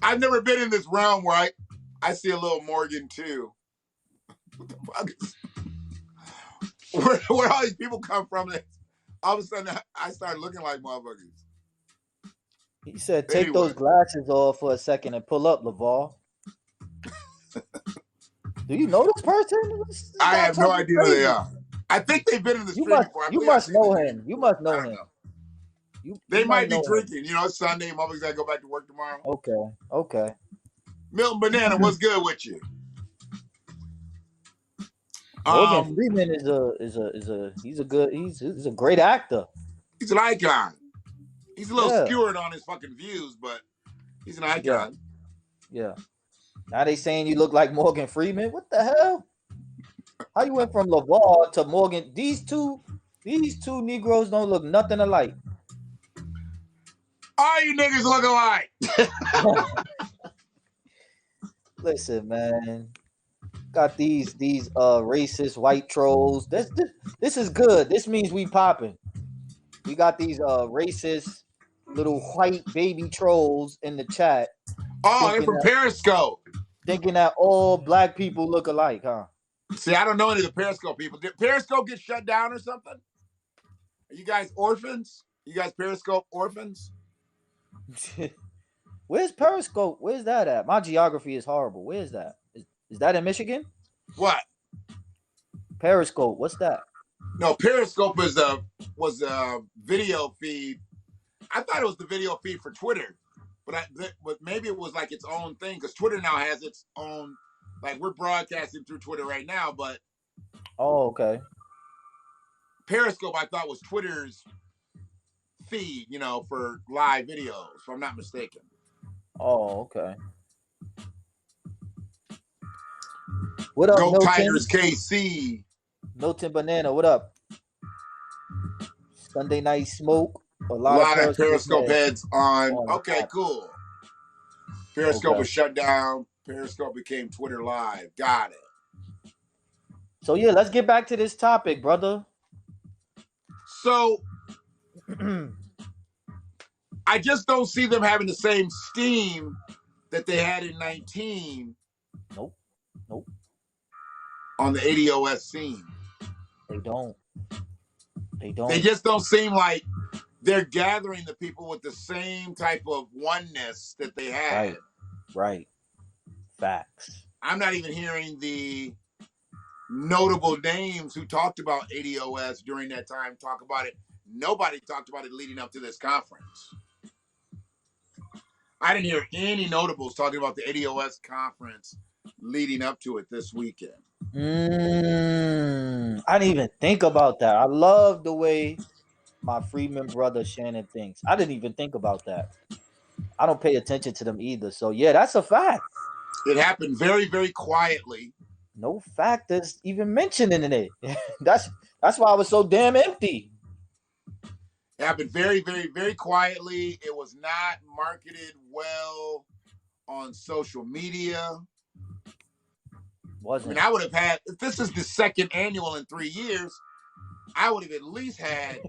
I've never been in this realm where I see a little Morgan too. Where all these people come from? All of a sudden, I started looking like motherfuckers. He said, "Take those glasses off for a second and pull up, LeVar." Do you know this person? I have no idea who they are. I think they've been in the street before. You must know him. You must know him. They might might be know him. drinking. You know, it's Sunday. Motherfuckers gotta go back to work tomorrow. Okay. Milton Banana, what's good with you? Morgan Freeman is a great actor. He's an icon. He's a little Yeah. skewered on his fucking views, but he's an icon. Yeah. Now they saying you look like Morgan Freeman. What the hell? How you went from LeVar to Morgan? These two Negroes don't look nothing alike. All you niggas look alike. Listen, man. Got these racist white trolls. This is good. This means we popping. We got these racist little white baby trolls in the chat. Oh, they're from Periscope. Thinking that all black people look alike, huh? See, I don't know any of the Periscope people. Did Periscope get shut down or something? Are you guys orphans? You guys Periscope orphans? Where's Periscope? Where's that at? My geography is horrible. Where's that? Is that in Michigan? What? Periscope. What's that? No, Periscope was a video feed. I thought it was the video feed for Twitter, but maybe it was like its own thing because Twitter now has its own. Like we're broadcasting through Twitter right now, but okay. Periscope I thought was Twitter's feed, you know, for live videos, if I'm not mistaken. Oh, okay. What up, Go Milton? Tigers KC. Milton Banana, what up? Sunday Night Smoke. A lot of Periscope heads on. Okay, cool. Periscope was shut down. Periscope became Twitter Live. Got it. So yeah, let's get back to this topic, brother. So I just don't see them having the same steam that they had in 19. Nope. On the ADOS scene. They don't. They just don't seem like they're gathering the people with the same type of oneness that they had. Right. Facts. I'm not even hearing the notable names who talked about ADOS during that time talk about it. Nobody talked about it leading up to this conference. I didn't hear any notables talking about the ADOS conference leading up to it this weekend. I didn't even think about that. I love the way my Freeman brother Shannon thinks. I didn't even think about that. I don't pay attention to them either. So yeah, that's a fact. It happened very, very quietly. No factors even mentioned in it. That's why I was so damn empty. It happened very, very, very quietly. It was not marketed well on social media. Wasn't. I mean, I would have had, if this is the second annual in 3 years, I would have at least had.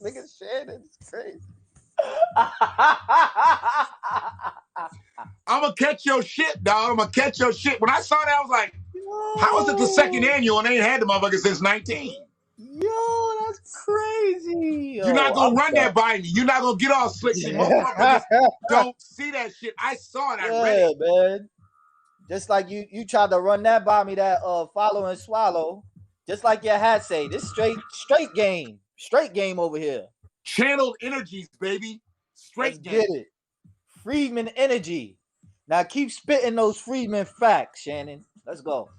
Nigga Shannon's crazy. I'm going to catch your shit, dog. I'm going to catch your shit. When I saw that, I was like, how is it the second annual and they ain't had the motherfucker since 19? Yo, that's crazy. You're not going to run that by me. You're not going to get all slick. See, most motherfuckers don't see that shit. I saw it. I read it. Man. Just like you tried to run that by me, that follow and swallow. Just like your hat say, this straight game over here. Channeled energies, baby. Straight game. Get it. Freedman energy. Now keep spitting those Freedman facts, Shannon. Let's go.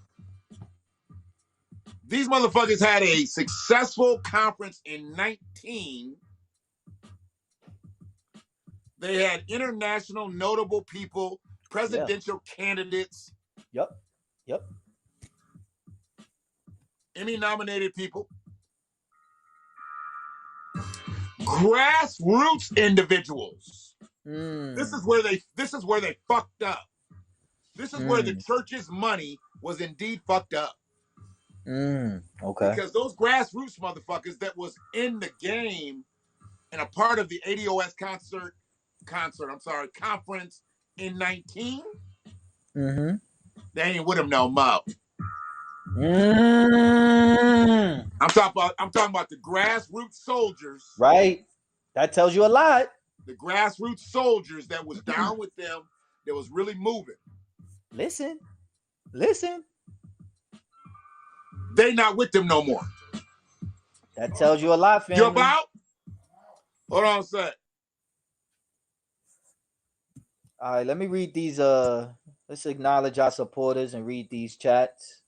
These motherfuckers had a successful conference in 19. They had international notable people, presidential candidates. Yep. Emmy-nominated people. Grassroots individuals. This is where they fucked up. This is where the church's money was indeed fucked up. Okay. Because those grassroots motherfuckers that was in the game and a part of the ADOS conference in 19, they ain't with him no more. I'm talking about the grassroots soldiers. Right. That tells you a lot. The grassroots soldiers that was down with them, that was really moving. Listen. They not with them no more. That tells you a lot, family. You about? Hold on a sec. All right, let me read these. Let's acknowledge our supporters and read these chats.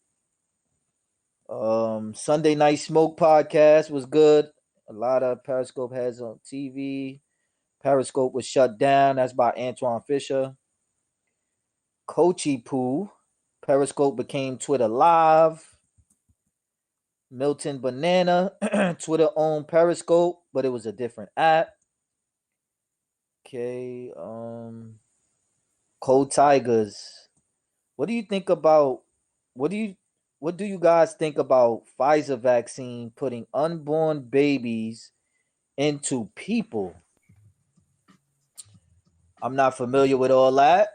Sunday Night Smoke podcast was good. A lot of Periscope heads on TV. Periscope was shut down. That's by Antoine Fisher. Coachy Poo. Periscope became Twitter Live. Milton Banana. Twitter owned Periscope, but it was a different app. Okay. Cold Tigers. What do you think about what do you guys think about Pfizer vaccine putting unborn babies into people? I'm not familiar with all that.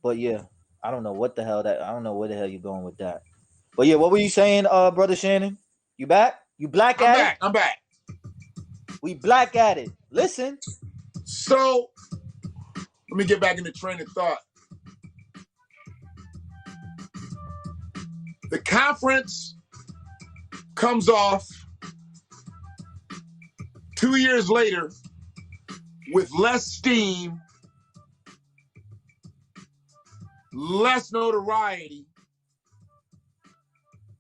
But yeah, I don't know what the hell that I don't know where the hell you're going with that. But yeah, what were you saying, brother Shannon? You back? You black at it? I'm back. We black at it. Listen. So let me get back in the train of thought. The conference comes off 2 years later with less steam, less notoriety,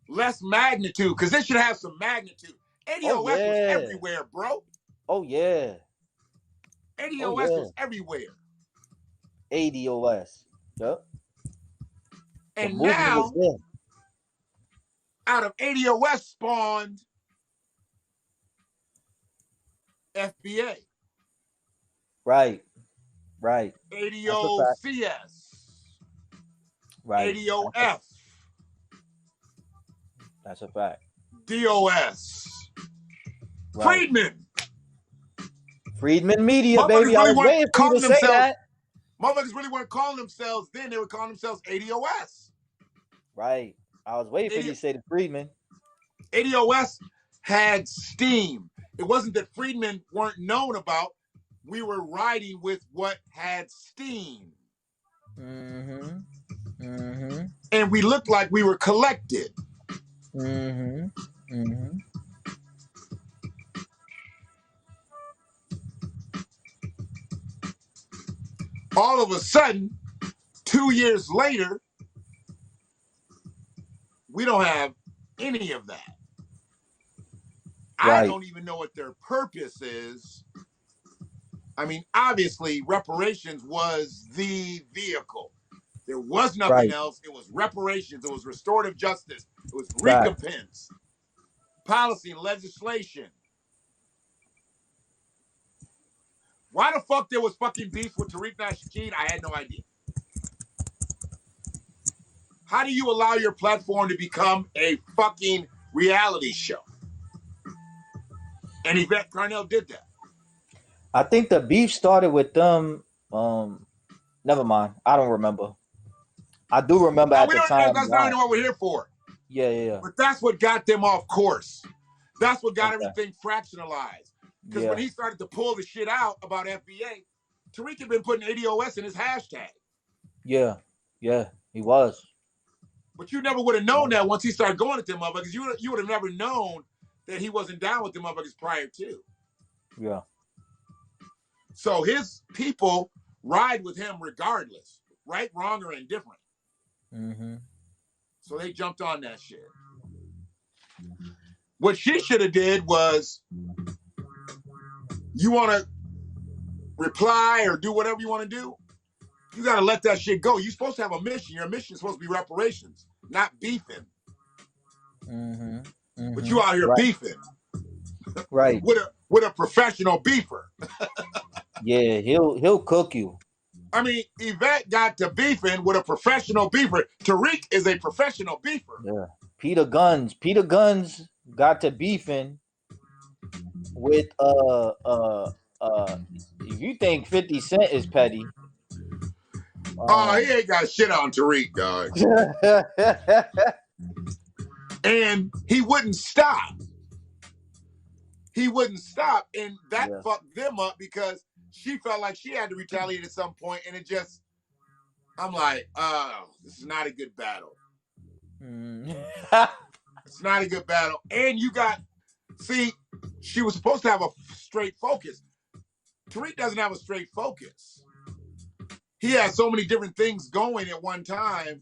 less magnitude, because this should have some magnitude. ADOS was everywhere, bro. Oh, yeah. ADOS was everywhere. ADOS. Yep. And now, out of ADOS spawned FBA. Right. ADOCS. Right. ADOF. That's a fact. DOS. Right. Friedman Media, baby. I was waiting for you to say that. Motherfuckers really weren't calling themselves then. They were calling themselves ADOS. Right. I was waiting for you to say the Friedman. ADOS had steam. It wasn't that Friedman weren't known about. We were riding with what had steam. Mm-hmm. Mm-hmm. And we looked like we were collected. Mm-hmm. Mm-hmm. All of a sudden, 2 years later, we don't have any of that. Right. I don't even know what their purpose is. I mean, obviously, reparations was the vehicle. There was nothing else. It was reparations. It was restorative justice. It was recompense, policy, and legislation. Why the fuck there was fucking beef with Tariq Nasheed? I had no idea. How do you allow your platform to become a fucking reality show? And Yvette Carnell did that. I think the beef started with them. Never mind. I don't remember. I do remember at the time. That's not even what we're here for. Yeah. But that's what got them off course. That's what got everything fractionalized. Because when he started to pull the shit out about FBA, Tariq had been putting ADOS in his hashtag. Yeah, he was. But you never would have known that once he started going at them motherfuckers. You would have never known that he wasn't down with them motherfuckers prior to. Yeah. So his people ride with him regardless, right, wrong, or indifferent. Mm-hmm. So they jumped on that shit. What she should have did was, you want to reply or do whatever you want to do, you got to let that shit go. You're supposed to have a mission. Your mission is supposed to be reparations, not beefing. Mm-hmm. Mm-hmm. But you out here beefing. Right. with a professional beefer. Yeah, he'll cook you. I mean, Yvette got to beefing with a professional beefer. Tariq is a professional beefer. Yeah. Peter Guns got to beefing with if you think 50 Cent is petty. He ain't got shit on Tariq, dog. And he wouldn't stop. And that fucked them up because she felt like she had to retaliate at some point, and I'm like, this is not a good battle. It's not a good battle. And she was supposed to have a straight focus. Tariq doesn't have a straight focus. He has so many different things going at one time.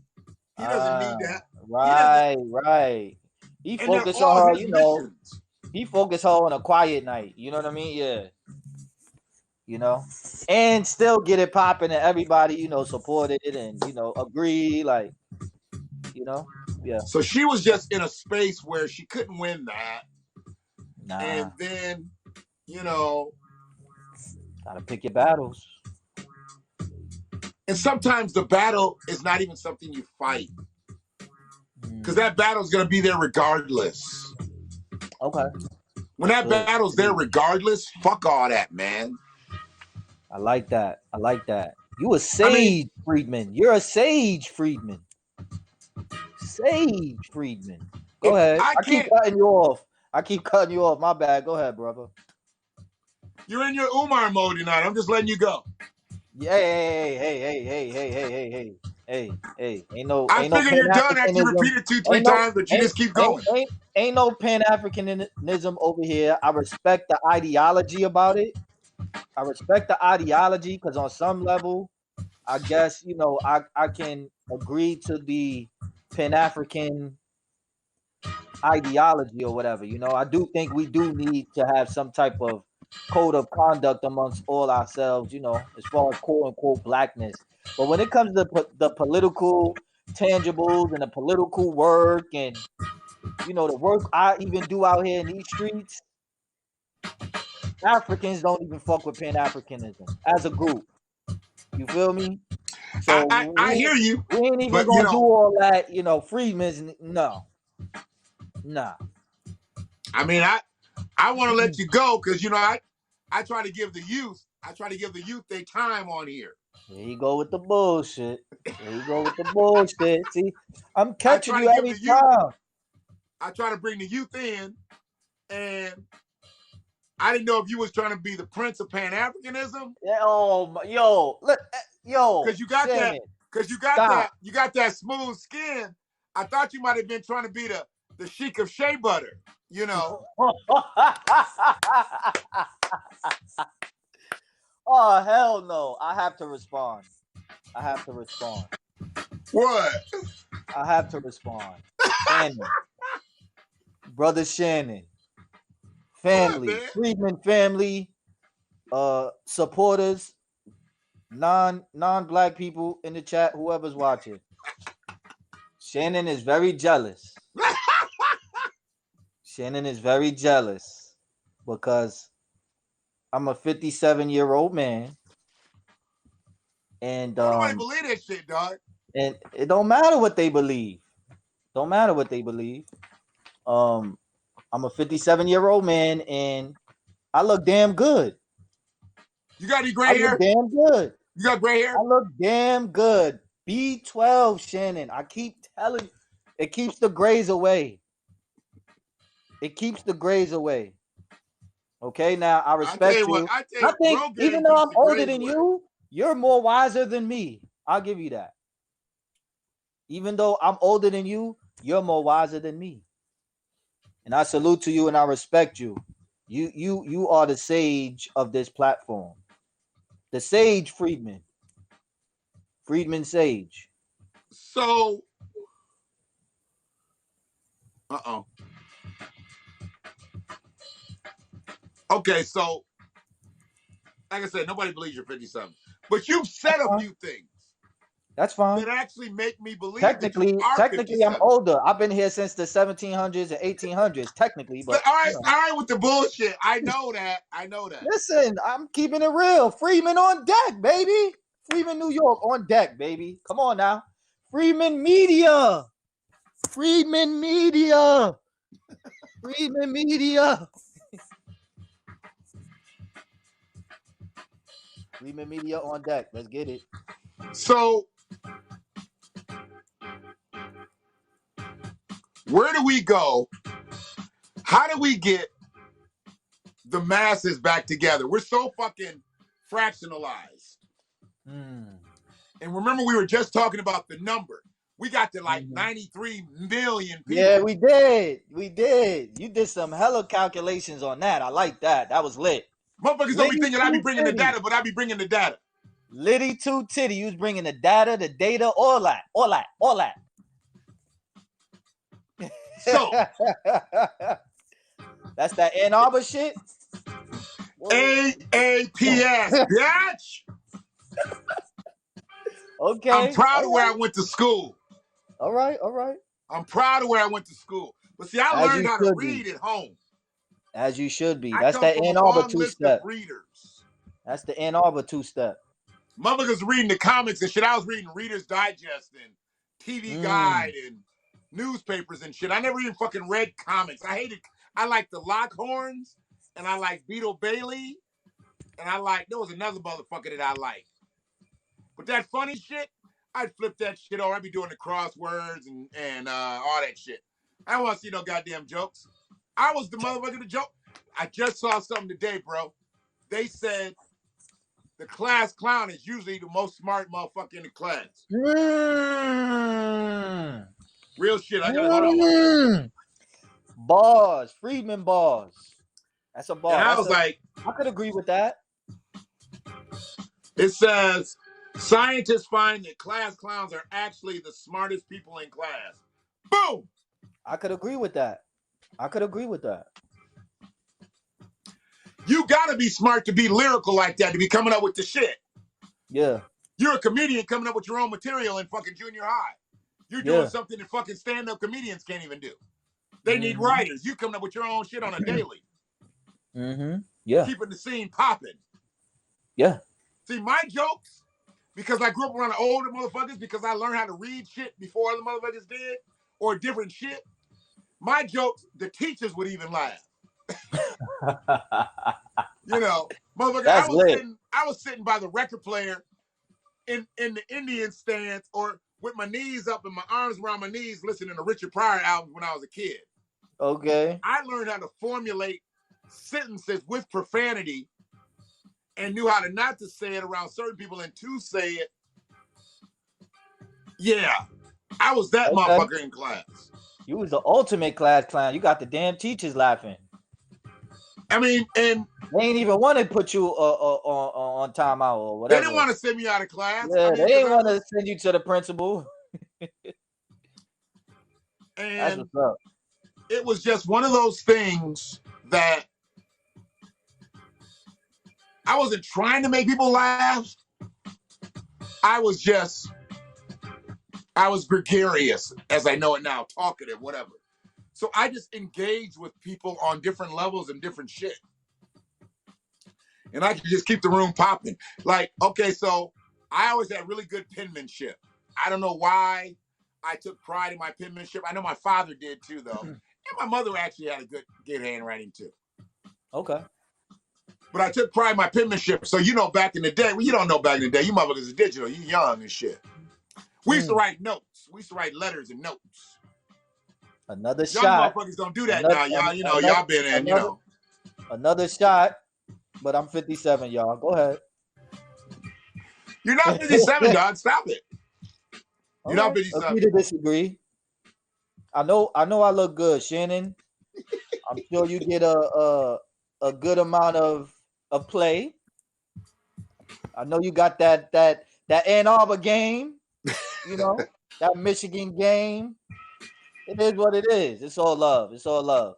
He doesn't need to have. Right. He And they're focused all on her, his missions. he focused her on a quiet night. You know what I mean? Yeah. And still get it popping and everybody, supported and, agree. Like, yeah. So she was just in a space where she couldn't win that. Nah. And then, Gotta pick your battles. And sometimes the battle is not even something you fight. Because that battle's going to be there regardless. Okay. When that battle's there regardless, fuck all that, man. I like that. You a sage, Friedman. You're a sage, Friedman. Sage, Friedman. Go ahead. I keep cutting you off. My bad. Go ahead, brother. You're in your Umar mode tonight. I'm just letting you go. Hey. Ain't no. I figured you're done after you repeated 2-3 times, but you just keep going. Ain't no Pan-Africanism over here. I respect the ideology about it. I respect the ideology because on some level, I guess, I can agree to the Pan-African ideology or whatever. I do think we do need to have some type of code of conduct amongst all ourselves, as far as quote unquote blackness. But when it comes to the political tangibles and the political work and, the work I even do out here in these streets, Africans don't even fuck with Pan-Africanism as a group. You feel me? So I hear you. We ain't even gonna do all that, Freedmen's. No. Nah. I mean, I want to let you go because I try to give the youth their time on here. There you go with the bullshit. See, I'm catching you every time. I try to bring the youth in, and I didn't know if you was trying to be the prince of Pan-Africanism. Because you got that. Because you got that smooth skin. I thought you might have been trying to be the Sheik of Shea Butter. Oh, hell no. I have to respond. What? I have to respond. Shannon. Brother Shannon. Family. What, Friedman family. Supporters. Non-black people in the chat, whoever's watching. Shannon is very jealous. Because I'm a 57-year-old man. And nobody believe that shit, dog. And it don't matter what they believe. I'm a 57-year-old man and I look damn good. You got any gray hair? I look damn good. You got gray hair? I look damn good. B12, Shannon. I keep telling you, it keeps the grays away. Okay, now I respect you. I think even though I'm older than you, you're more wiser than me. I'll give you that. Even though I'm older than you, you're more wiser than me. And I salute to you and I respect you. You are the sage of this platform. The sage Friedman. Friedman sage. So okay, so like I said, nobody believes you're 57. But you've said a few things. That's fine. That actually make me believe technically, that you are 57. I'm older. I've been here since the 1700s and 1800s, technically. But all right, with the bullshit. I know that. Listen, I'm keeping it real. Freeman on deck, baby. Freeman, New York on deck, baby. Come on now. Freeman Media. Freeman Media on deck. Let's get it. So, where do we go? How do we get the masses back together? We're so fucking fractionalized. And remember, we were just talking about the number. We got to like 93 million people. Yeah, we did. We did. You did some hella calculations on that. I like that. That was lit. Motherfuckers don't be thinking I be bringing the data, but I be bringing the data. Liddy Two Titty. You was bringing the data, all that. So that's that Ann Arbor shit. AAPS, bitch. Okay. I'm proud of where I went to school. All right. I'm proud of where I went to school. But see, I learned how to read at home. As you should be. I That's that Ann Arbor two-step. That's the Ann Arbor two-step. Motherfuckers reading the comics and shit. I was reading Reader's Digest and TV Guide and newspapers and shit. I never even fucking read comics. I like the Lockhorns and I like Beetle Bailey and there was another motherfucker that I liked. But that funny shit, I'd flip that shit over. I'd be doing the crosswords and all that shit. I don't want to see no goddamn jokes. I was the motherfucker to joke. I just saw something today, bro. They said the class clown is usually the most smart motherfucker in the class. Real shit. I gotta hold on. Bars, Friedman bars. That's a bar. And I was like, I could agree with that. It says scientists find that class clowns are actually the smartest people in class. Boom. I could agree with that. You gotta be smart to be lyrical like that, to be coming up with the shit. Yeah. You're a comedian coming up with your own material in fucking junior high. You're doing something that fucking stand-up comedians can't even do. They need writers. You coming up with your own shit on a daily. Yeah. Keeping the scene popping. Yeah. See, my jokes, because I grew up around the older motherfuckers, because I learned how to read shit before other motherfuckers did, or different shit, my jokes, the teachers would even laugh. You know, motherfucker, I was sitting by the record player in the Indian stance or with my knees up and my arms around my knees listening to Richard Pryor albums when I was a kid. Okay. I learned how to formulate sentences with profanity and knew how to not to say it around certain people and to say it. Yeah, I was that motherfucker in class. You was the ultimate class clown. You got the damn teachers laughing. I mean, and they ain't even want to put you on timeout or whatever. They didn't want to send me out of class. Yeah, they didn't want to send you to the principal. And that's what's up. It was just one of those things that I wasn't trying to make people laugh. I was gregarious, as I know it now, talkative, whatever. So I just engaged with people on different levels and different shit. And I could just keep the room popping. Like, okay, so I always had really good penmanship. I don't know why I took pride in my penmanship. I know my father did too, though. And my mother actually had a good handwriting too. Okay. But I took pride in my penmanship. So, you know, back in the day, well, you don't know back in the day, you motherfuckers are digital, you young and shit. We used to write notes. We used to write letters and notes. Another y'all shot. Y'all motherfuckers don't do that now. Y'all, you know, y'all been in, you know. Another shot, but I'm 57, y'all. Go ahead. You're not 57, dog. Stop it. You're not 57. Agree to disagree. I know I look good, Shannon. I'm sure you get a good amount of play. I know you got that Ann Arbor game, you know, that Michigan game. It is what it is. It's all love. It's all love.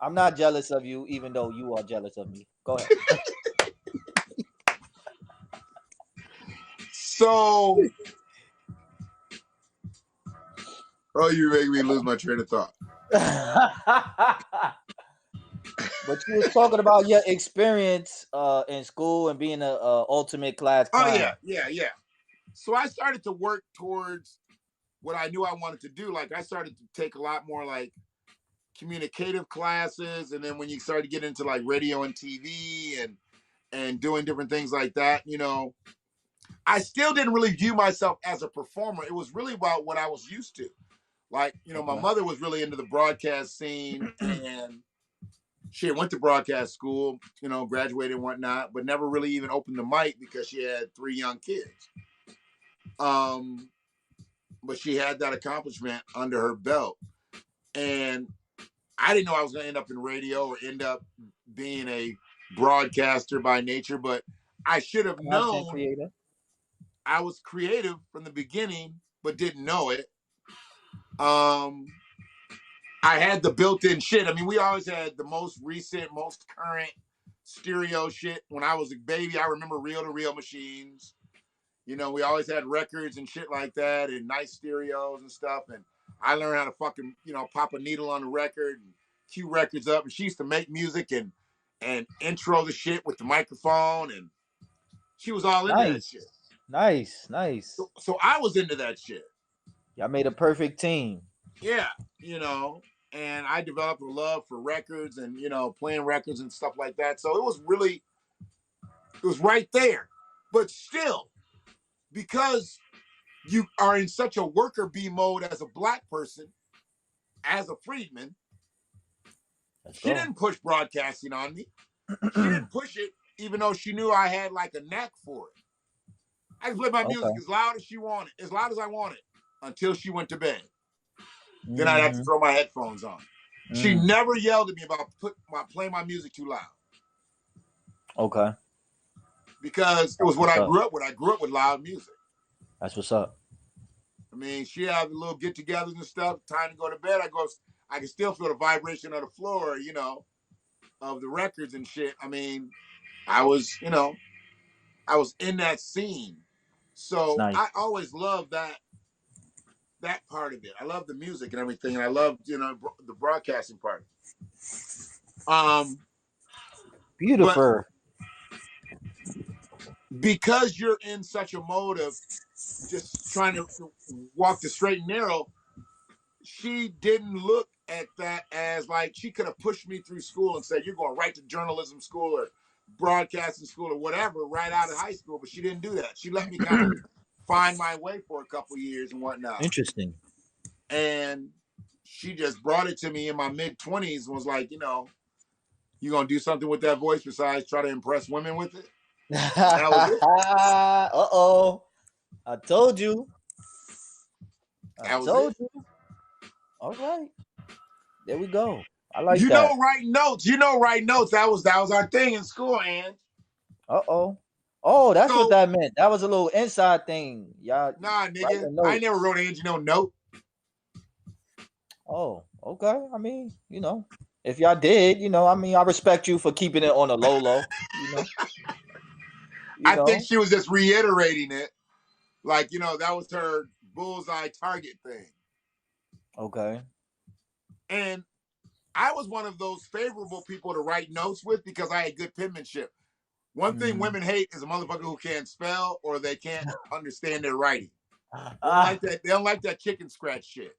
I'm not jealous of you, even though you are jealous of me. Go ahead. So, you make me lose my train of thought. But you was talking about your experience in school and being a ultimate class clown. Oh yeah. So I started to work towards what I knew I wanted to do. Like I started to take a lot more like communicative classes, and then when you started to get into like radio and TV and doing different things like that, you know, I still didn't really view myself as a performer. It was really about what I was used to. Like, you know, my mother was really into the broadcast scene, and she went to broadcast school, you know, graduated and whatnot, but never really even opened the mic because she had 3 young kids. but she had that accomplishment under her belt. And I didn't know I was going to end up in radio or end up being a broadcaster by nature, but I should have Content known. creator. I was creative from the beginning, but didn't know it. I had the built-in shit. I mean, we always had the most recent, most current stereo shit. When I was a baby, I remember reel-to-reel machines. You know, we always had records and shit like that and nice stereos and stuff. And I learned how to fucking, you know, pop a needle on the record and cue records up. And she used to make music and intro the shit with the microphone. And she was all into that shit. Nice. So I was into that shit. Y'all made a perfect team. Yeah, you know, and I developed a love for records and, you know, playing records and stuff like that. So it was right there. But still, because you are in such a worker bee mode as a black person, as a freedman, she didn't push broadcasting on me. She didn't push it, even though she knew I had like a knack for it. I could play my music as loud as she wanted, as loud as I wanted, until she went to bed. Then I'd have to throw my headphones on. She never yelled at me about playing my music too loud. Okay. Because it was what I grew up with. I grew up with loud music. That's what's up. I mean, she had little get-togethers and stuff. Time to go to bed. I can still feel the vibration of the floor, you know, of the records and shit. I mean, I was in that scene. So nice. I always loved that part of it. I love the music and everything, and I love, you know, the broadcasting part. Beautiful. Because you're in such a mode of just trying to walk the straight and narrow, she didn't look at that as like she could have pushed me through school and said, you're going right to journalism school or broadcasting school or whatever right out of high school, but she didn't do that. She let me kind of find my way for a couple of years and whatnot. Interesting. And she just brought it to me in my mid-20s and was like, you know, you gonna do something with that voice besides try to impress women with it? That was it. Uh-oh. I told you. I told you. All right. There we go. I like that. You know, write notes. That was our thing in school, and uh-oh. Oh, that's what that meant. That was a little inside thing. Y'all. Nah, nigga. I never wrote Angie no note. Oh, okay. I mean, you know, if y'all did, you know, I mean, I respect you for keeping it on the low, you know. I think she was just reiterating it. Like, you know, that was her bullseye target thing. Okay. And I was one of those favorable people to write notes with because I had good penmanship. One thing women hate is a motherfucker who can't spell or they can't understand their writing. They don't like that chicken scratch shit.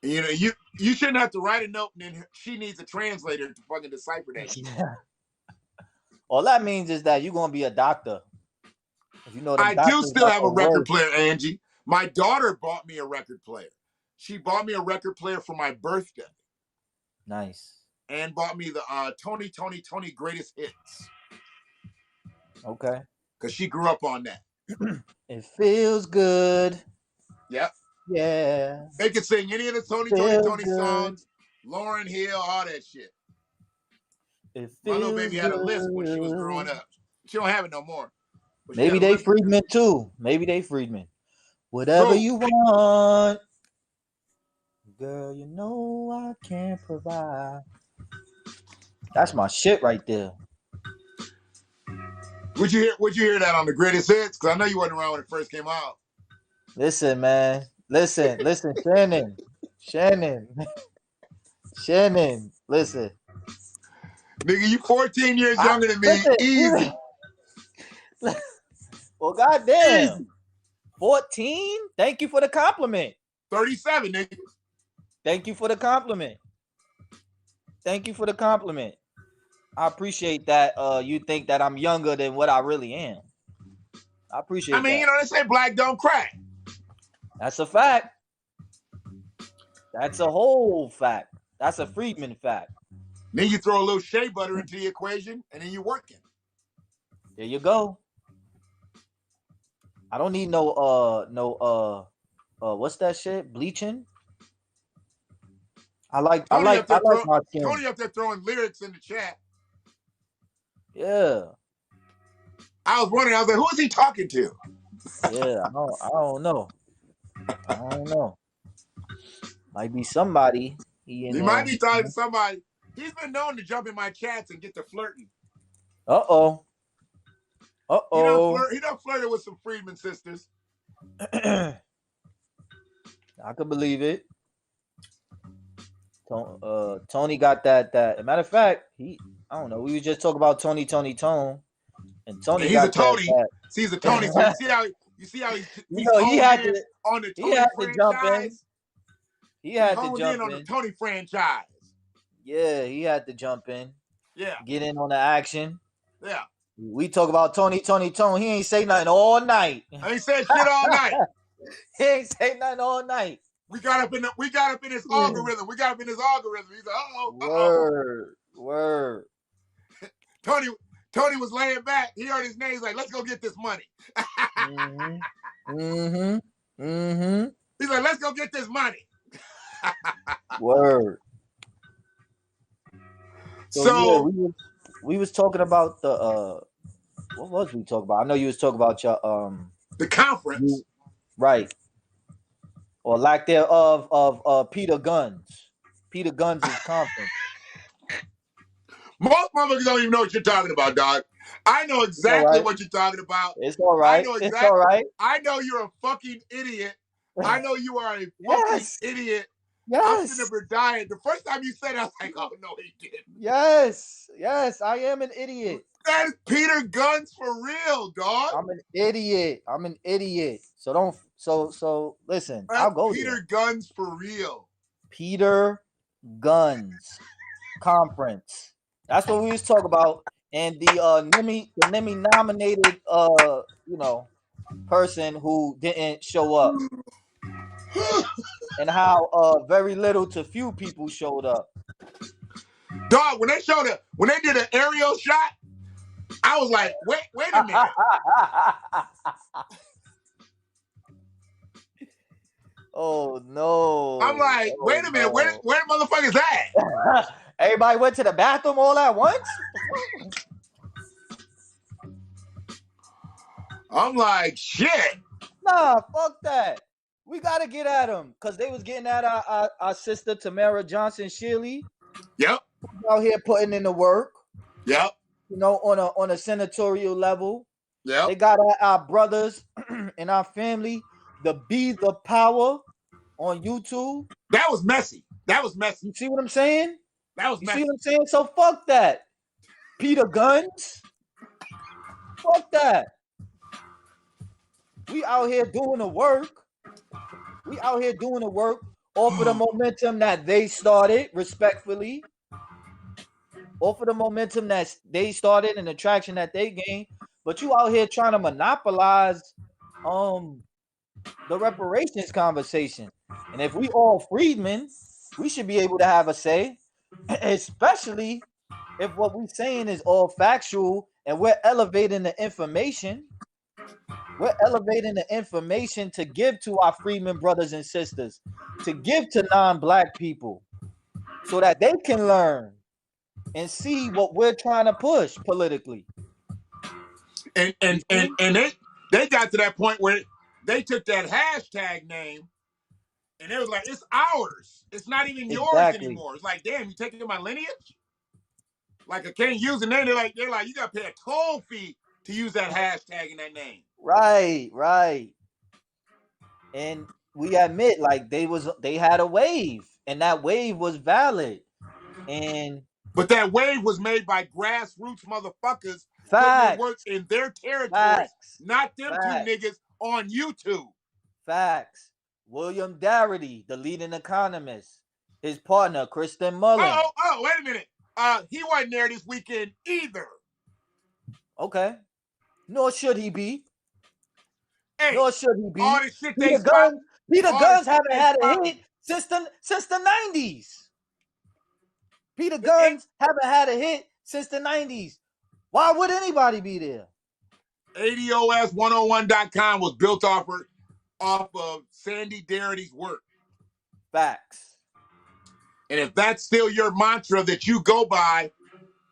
You know, you shouldn't have to write a note and then she needs a translator to fucking decipher that shit. Yeah. All that means is that you're gonna be a doctor. If you know, I do still have a record player, Angie. My daughter bought me a record player. She bought me a record player for my birthday. Nice. And bought me the Tony Greatest Hits. Okay. Because she grew up on that. It feels good. Yep. Yeah. They could sing any of the Tony songs, Lauryn Hill, all that shit. My little baby had a list when she was growing up. She don't have it no more. Maybe they freedmen too. Whatever you want. Girl, you know I can provide. That's my shit right there. Would you hear that on the Greatest Hits? Because I know you wasn't around when it first came out. Listen, man. Listen, Shannon. Listen. Nigga, you 14 years younger than me. Easy. Well, goddamn. 14? Thank you for the compliment. 37, nigga. Thank you for the compliment. I appreciate that you think that I'm younger than what I really am. I appreciate that. You know, they say black don't crack. That's a fact. That's a whole fact. That's a Friedman fact. Then you throw a little shea butter into the equation, and then you're working. There you go. I don't need what's that shit? Bleaching. I like my skin. Tony up there throwing lyrics in the chat. Yeah. I was wondering. I was like, who is he talking to? Yeah. I don't know. I don't know. Might be somebody. He in He there. might be talking to somebody. He's been known to jump in my chats and get to flirting. Uh-oh. He done flirted with some Freedman sisters. I could believe it. Tony got that. Matter of fact, I don't know. We were just talking about Tony, and Tony he's got a Tony. that. See, he's a Tony. So you see how he's he had to on the Tony he had franchise. To jump in. He had to jump in on the Tony franchise. Yeah, he had to jump in. Yeah, get in on the action. Yeah, we talk about Tony. He ain't say nothing all night. I ain't said shit all night. He ain't say nothing all night. We got up in his algorithm. He's like, Word. Tony was laying back. He heard his name. He's like, let's go get this money. He's like, let's go get this money. Word. So yeah, we was talking about the what was we talking about? I know you was talking about your the conference. Right. Or lack thereof of Peter Guns. Peter Guns' conference. Most motherfuckers don't even know what you're talking about, dog. I know exactly what you're talking about. It's all right. It's all right. I know you're a fucking idiot. I know you are a fucking idiot. Yes. I'm sitting there dying. The first time you said it, I was like, oh, no, he didn't. Yes, I am an idiot. That is Peter Guns for real, dog. I'm an idiot. So don't. So listen. That's I'll go Peter there. Guns for real. Peter Guns conference. That's what we was talking about. And the NIMI nominated person who didn't show up. And how very little to few people showed up. Dog, when they did an aerial shot, I was like, wait a minute. Oh no. I'm like, wait a minute, where the motherfuckers at? Everybody went to the bathroom all at once? I'm like, shit. Nah, fuck that. We gotta get at them because they was getting at our sister Tamara Johnson Shirley. Yep. Out here putting in the work. Yep. On a senatorial level. Yep. They got at our brothers and our family. The Be the Power on YouTube. That was messy. You see what I'm saying? That was messy. See what I'm saying? So fuck that. Peter Guns. Fuck that. We out here doing the work. Off of the momentum that they started, respectfully. Off of the momentum that they started and the traction that they gained. But you out here trying to monopolize the reparations conversation. And if we all freedmen, we should be able to have a say, especially if what we're saying is all factual and we're elevating the information. We're elevating the information to give to our freedmen brothers and sisters, to give to non-black people so that they can learn and see what we're trying to push politically. And they got to that point where they took that hashtag name and it was like, it's ours. It's not even yours anymore. It's like, damn, you taking my lineage? Like, I can't use the name. They're like, you got to pay a toll fee to use that hashtag in that name. Right. And we admit, like, they had a wave, and that wave was valid. But that wave was made by grassroots motherfuckers that works in their territories, not them two niggas on YouTube. Facts. William Darity, the leading economist, his partner, Kristen Mullen. Oh, wait a minute. He wasn't there this weekend either. Okay. Nor should he be. Hey, Nor should he be. All this shit Peter Guns haven't had a hit since the 90s. Peter Guns haven't had a hit since the 90s. Why would anybody be there? ADOS101.com was built off of Sandy Darity's work. Facts. And if that's still your mantra that you go by,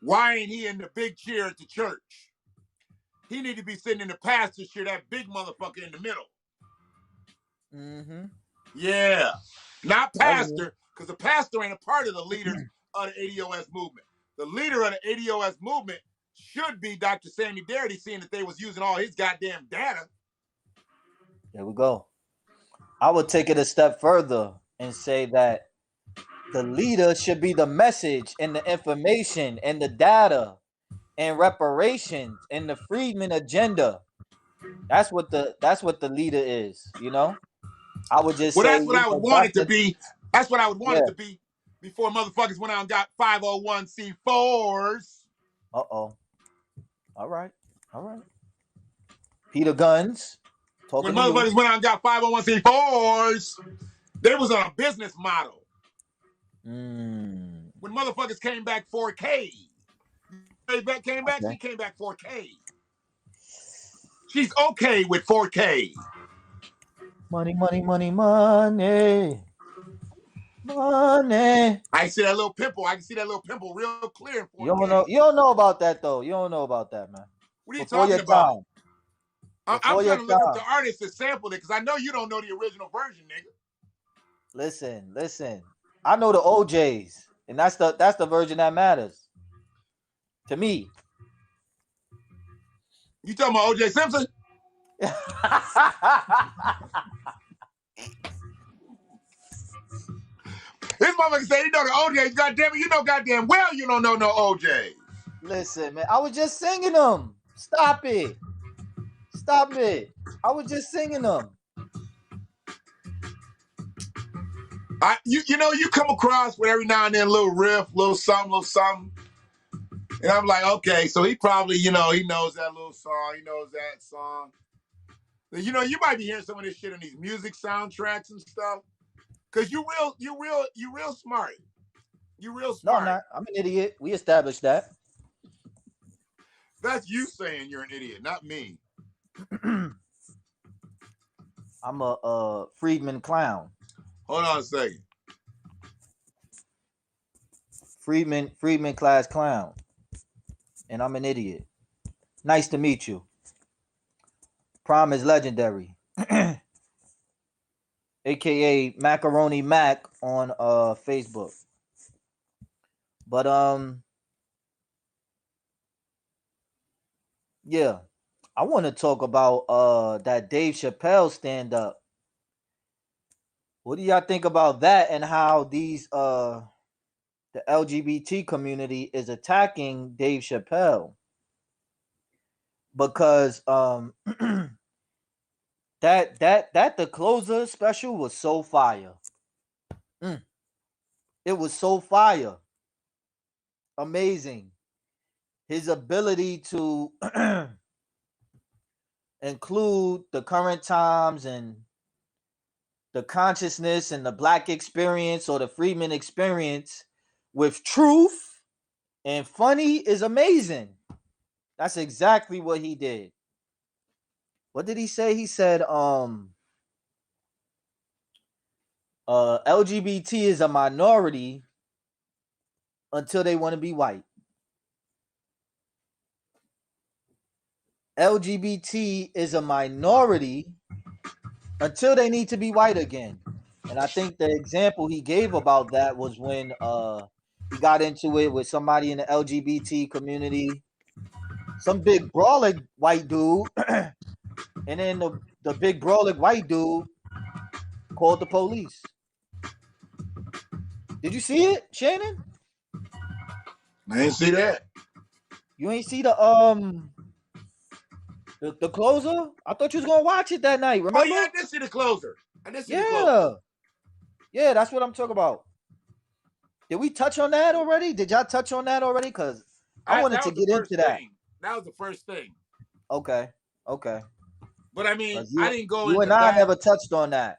why ain't he in the big chair at the church? He need to be sitting in the pastor's chair, that big motherfucker in the middle. Mm-hmm. Yeah. Not pastor, because the pastor ain't a part of the leaders of the ADOS movement. The leader of the ADOS movement should be Dr. Sandy Darity, seeing that they was using all his goddamn data. There we go. I would take it a step further and say that the leader should be the message and the information and the data and reparations and the freedmen agenda. That's what the leader is, you know? I would just Well, say, that's what I would want it to be. That's what I would want it to be before motherfuckers went out and got 501c4s. Uh-oh. All right. Peter Guns. When motherfuckers went out and got 501c4s, they was on a business model. When motherfuckers came back 4K, she came back 4K. She's okay with 4K. Money. I see that little pimple. I can see that little pimple real clear in 4K. You don't know about that, though. You don't know about that, man. What are you talking about? I'm trying to look up the time. artist that sampled it, because I know you don't know the original version, nigga. Listen. I know the OJs, and that's the version that matters to me. You talking about OJ Simpson? This motherfucker say you know the OJs. Goddamn it, you know goddamn well you don't know no OJ. Listen, man, I was just singing them. Stop it. I was just singing them. You come across with every now and then a little riff, little something. And I'm like, okay, so he probably, he knows that little song, he knows that song. You might be hearing some of this shit on these music soundtracks and stuff. Cause you real smart. You real smart. No, I'm not. I'm an idiot. We established that. That's you saying you're an idiot, not me. I'm a freedman clown. Hold on a second. Freedman class clown. And I'm an idiot. Nice to meet you. Prom is legendary. AKA Macaroni Mac on Facebook. But yeah. I want to talk about that Dave Chappelle stand-up. What do y'all think about that, and how these the LGBT community is attacking Dave Chappelle? Because that the closer special was so fire. It was so fire. Amazing. His ability to include the current times and the consciousness and the black experience or the freedman experience with truth and funny is amazing. That's exactly what he did. What did he say? He said LGBT is a minority until they want to be white. LGBT is a minority until they need to be white again. And I think the example he gave about that was when he got into it with somebody in the LGBT community, some big brawling white dude, and then the big brawling white dude called the police. Did you see it, Shannon? I didn't see that. You ain't see the closer? I thought you was gonna watch it that night. Remember? Oh yeah, I did see the closer. Yeah, that's what I'm talking about. Did we touch on that already? Did y'all touch on that already? Because I wanted to get into that. That was the first thing. Okay. But I mean, I didn't go into that. You and I never touched on that.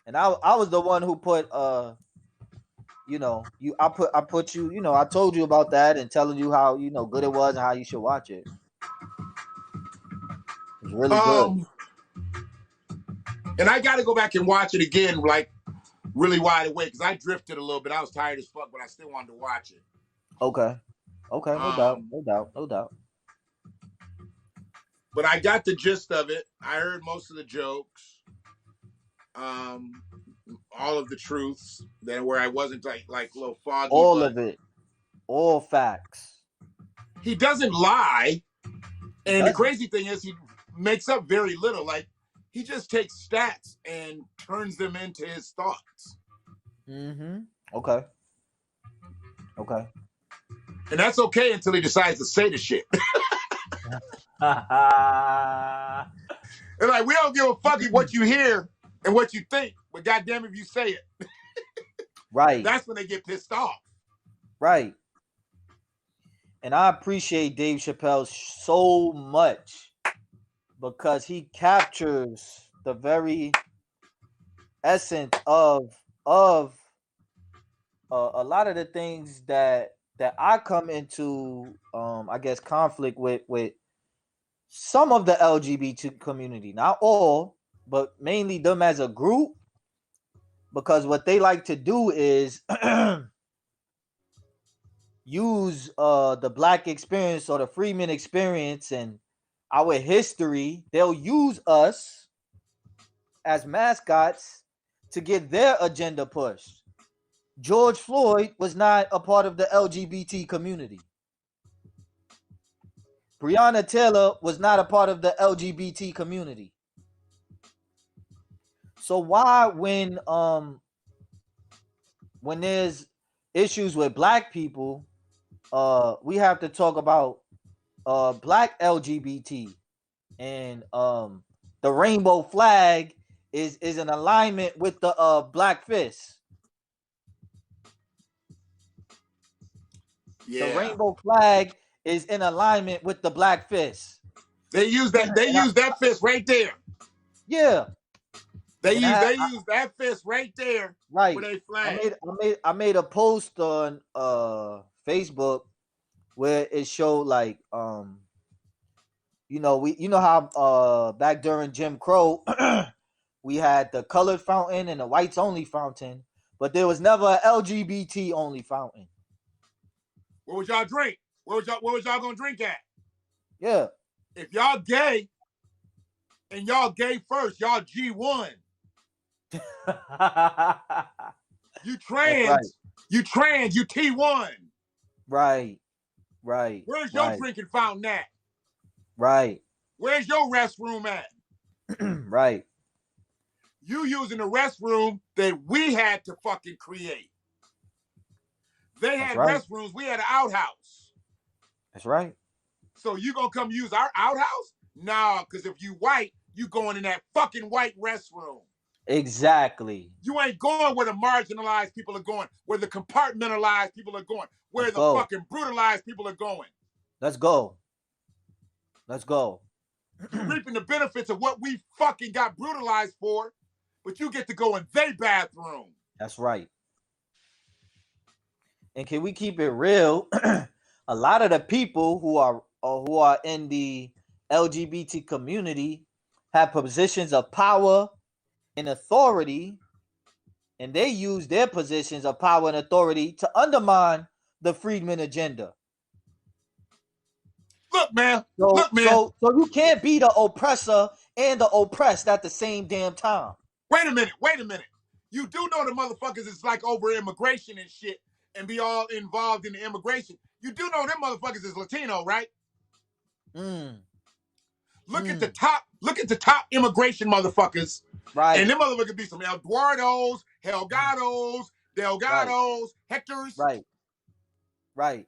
And I was the one who put I put you, I told you about that and telling you how, good it was and how you should watch it. really good. And I got to go back and watch it again, like really wide awake, because I drifted a little bit. I was tired as fuck, but I still wanted to watch it. Okay, no doubt. But I got the gist of it. I heard most of the jokes, all of the truths. Then where I wasn't like a little foggy. All of it, all facts. He doesn't lie, and the crazy thing is he makes up very little. Like he just takes stats and turns them into his thoughts. Okay. And that's okay until he decides to say the shit. And like, we don't give a fuck what you hear and what you think, but goddamn if you say it. Right. That's when they get pissed off. Right. And I appreciate Dave Chappelle so much because he captures the very essence of a lot of the things that I come into I guess conflict with some of the LGBT community, not all, but mainly them as a group, because what they like to do is use the black experience or the freedman experience and our history. They'll use us as mascots to get their agenda pushed. George Floyd was not a part of the LGBT community. Breonna Taylor was not a part of the LGBT community. So why, when there's issues with black people, we have to talk about black LGBT, and the rainbow flag is in alignment with the black fist. Yeah. The rainbow flag is in alignment with the black fist. They use that. They use that fist right there. Yeah. They use that fist right there. Right. For their flag. I made a post on Facebook where it showed like you know how back during Jim Crow we had the colored fountain and the whites only fountain, but there was never an LGBT only fountain. What would y'all drink? What was y'all gonna drink at? Yeah. If y'all gay and y'all gay first, y'all G1. You trans, right. You T1. Right. Where's your drinking fountain at? Right. Where's your restroom at? Right. You using the restroom that we had to fucking create. They had restrooms, we had an outhouse. That's right. So you gonna come use our outhouse? Nah, because if you white, you going in that fucking white restroom. Exactly. You ain't going where the marginalized people are going, where the compartmentalized people are going, where the fucking brutalized people are going. Let's go. You're reaping the benefits of what we fucking got brutalized for, but you get to go in their bathroom. That's right. And can we keep it real? A lot of the people who are in the LGBT community have positions of power and authority, and they use their positions of power and authority to undermine the freedman agenda. Look, man. So you can't be the oppressor and the oppressed at the same damn time. Wait a minute. You do know the motherfuckers is like over immigration and shit and be all involved in the immigration. You do know them motherfuckers is Latino, right? Look at the top immigration motherfuckers. Right. And them motherfuckers be some Eduardos, Helgados, Delgados, Hectors. Right.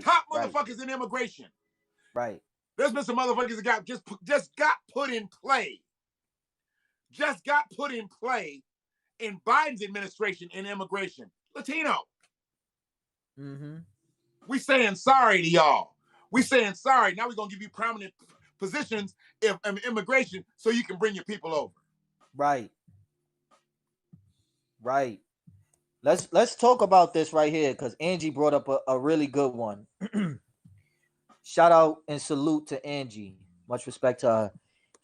Top motherfuckers in immigration. Right. There's been some motherfuckers that got just got put in play. Just got put in play in Biden's administration in immigration. Latino. We saying sorry to y'all. We saying sorry. Now we're gonna give you prominent positions in immigration so you can bring your people over. Right. Let's talk about this right here because Angie brought up a really good one. Shout out and salute to Angie. Much respect to her.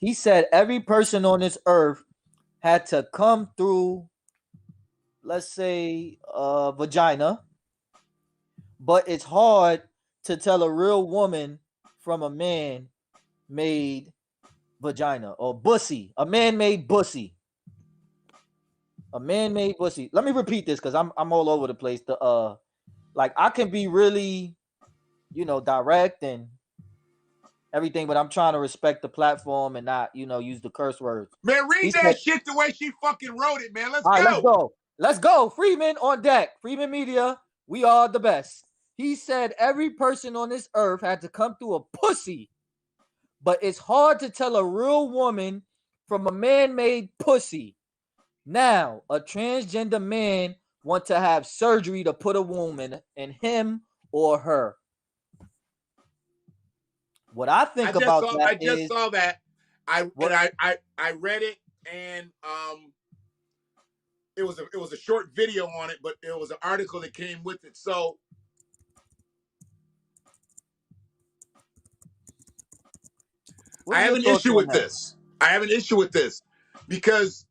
He said every person on this earth had to come through, let's say, vagina, but it's hard to tell a real woman from a man made vagina or bussy, a man made bussy. A man made pussy. Let me repeat this because I'm all over the place. Like I can be really, direct and everything, but I'm trying to respect the platform and not, use the curse words. Man, read He that said, shit the way she fucking wrote it, man. Let's all right, let's go. go. Let's go. Freeman on deck. Freeman Media. We are the best. He said every person on this earth had to come through a pussy, but it's hard to tell a real woman from a man-made pussy. Now, a transgender man want to have surgery to put a woman in him or her. What I think about that I just saw that. I read it, and it was a short video on it, but it was an article that came with it. So I have an issue with this. I have an issue with this because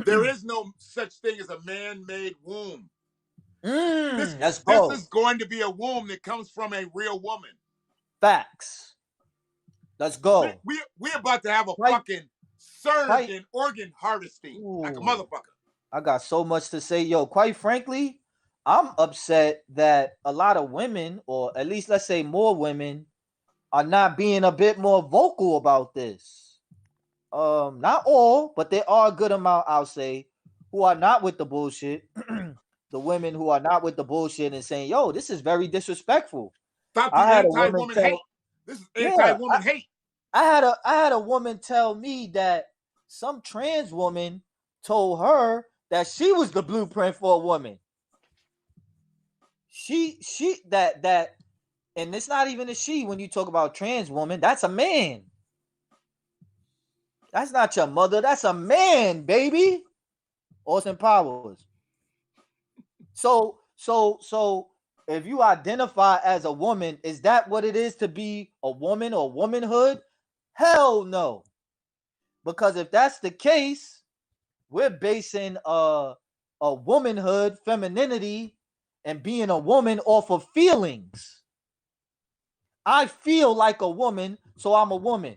there is no such thing as a man-made womb. This is going to be a womb that comes from a real woman. Facts. Let's go. We're about to have a fucking surge in organ harvesting like a motherfucker. I got so much to say. Yo, quite frankly, I'm upset that a lot of women, or at least let's say more women, are not being a bit more vocal about this. Not all, but there are a good amount, I'll say, who are not with the bullshit. The women who are not with the bullshit and saying, yo, this is very disrespectful. Stop the anti-woman hate. This is anti-woman hate. I had a woman tell me that some trans woman told her that she was the blueprint for a woman. She that and it's not even a she when you talk about trans woman, that's a man. That's not your mother, that's a man, baby. Austin Powers. So if you identify as a woman, is that what it is to be a woman or womanhood? Hell no. Because if that's the case, we're basing a womanhood, femininity, and being a woman off of feelings. I feel like a woman, so I'm a woman.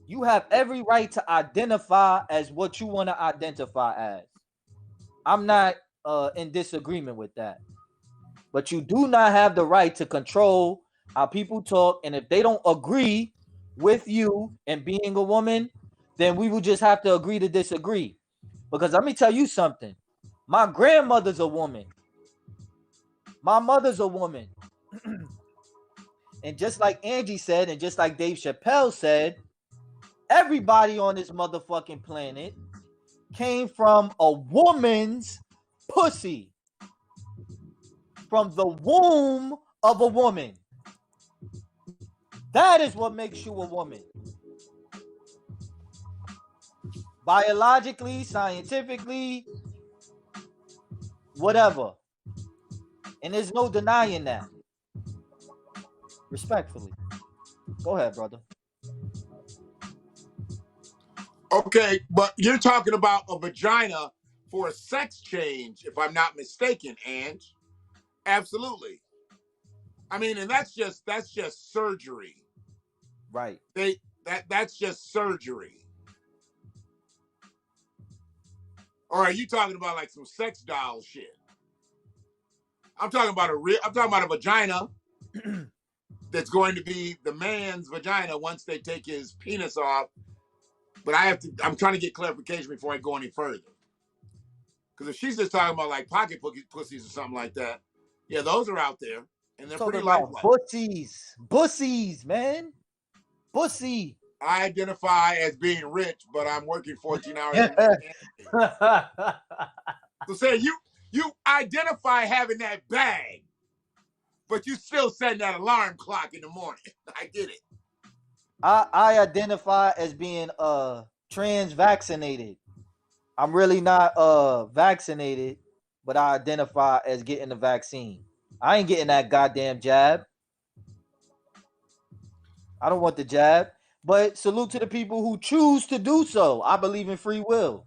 You have every right to identify as what you want to identify as. I'm not in disagreement with that. But you do not have the right to control how people talk. And if they don't agree with you and being a woman, then we will just have to agree to disagree. Because let me tell you something. My grandmother's a woman. My mother's a woman. And just like Angie said, and just like Dave Chappelle said, everybody on this motherfucking planet came from a woman's pussy. From the womb of a woman. That is what makes you a woman. Biologically, scientifically, whatever. And there's no denying that. Respectfully. Go ahead, brother. Okay, but you're talking about a vagina for a sex change, if I'm not mistaken, Ange. Absolutely. I mean, and that's just surgery. Right. That's just surgery. Or are you talking about like some sex doll shit? I'm talking about a vagina that's going to be the man's vagina once they take his penis off. But I'm trying to get clarification before I go any further. Because if she's just talking about like pocket pussies or something like that, yeah, those are out there. And they're pretty lifelike. Bussies, man. Bussy. I identify as being rich, but I'm working 14 hours. So say you identify having that bag, but you still setting that alarm clock in the morning. I get it. I identify as being trans vaccinated. I'm really not vaccinated, but I identify as getting the vaccine. I ain't getting that goddamn jab. I don't want the jab. But salute to the people who choose to do so. I believe in free will.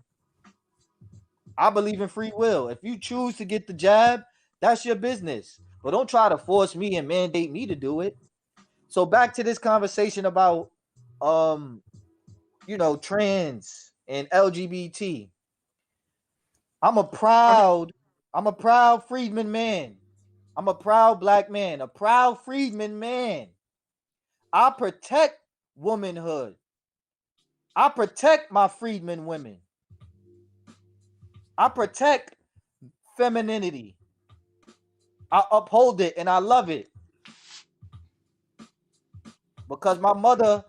I believe in free will. If you choose to get the jab, that's your business. But don't try to force me and mandate me to do it. So back to this conversation about trans and LGBT. I'm a I mean, proud, I'm a proud freedman man. I'm a proud black man, a proud freedman man. I protect womanhood. I protect my freedmen women. I protect femininity. I uphold it and I love it because my mother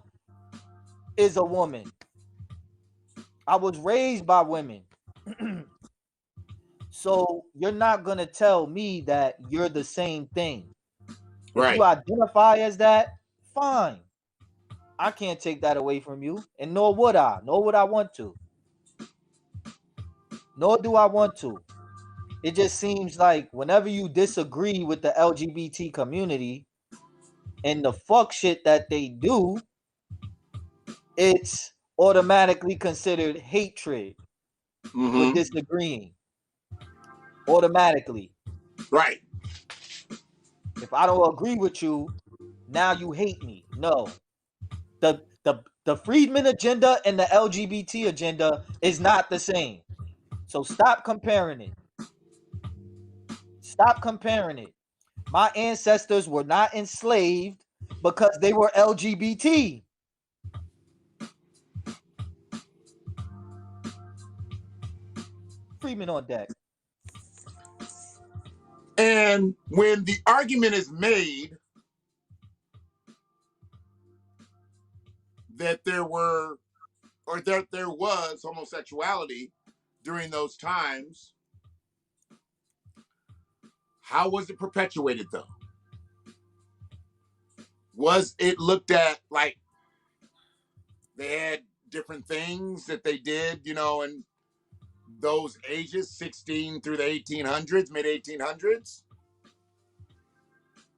is a woman. I was raised by women. So you're not going to tell me that you're the same thing. If you right. identify as that, fine. I can't take that away from you, and nor would I. Nor would I want to. Nor do I want to. It just seems like whenever you disagree with the LGBT community and the fuck shit that they do, it's automatically considered hatred for Mm-hmm. disagreeing. Automatically. Right. If I don't agree with you, now you hate me. No. The Friedman agenda and the LGBT agenda is not the same. So stop comparing it. Stop comparing it. My ancestors were not enslaved because they were LGBT. Freeman on deck. And when the argument is made that there were or that there was homosexuality during those times, how was it perpetuated though? Was it looked at like they had different things that they did, in those ages, 16 through the 1800s, mid 1800s?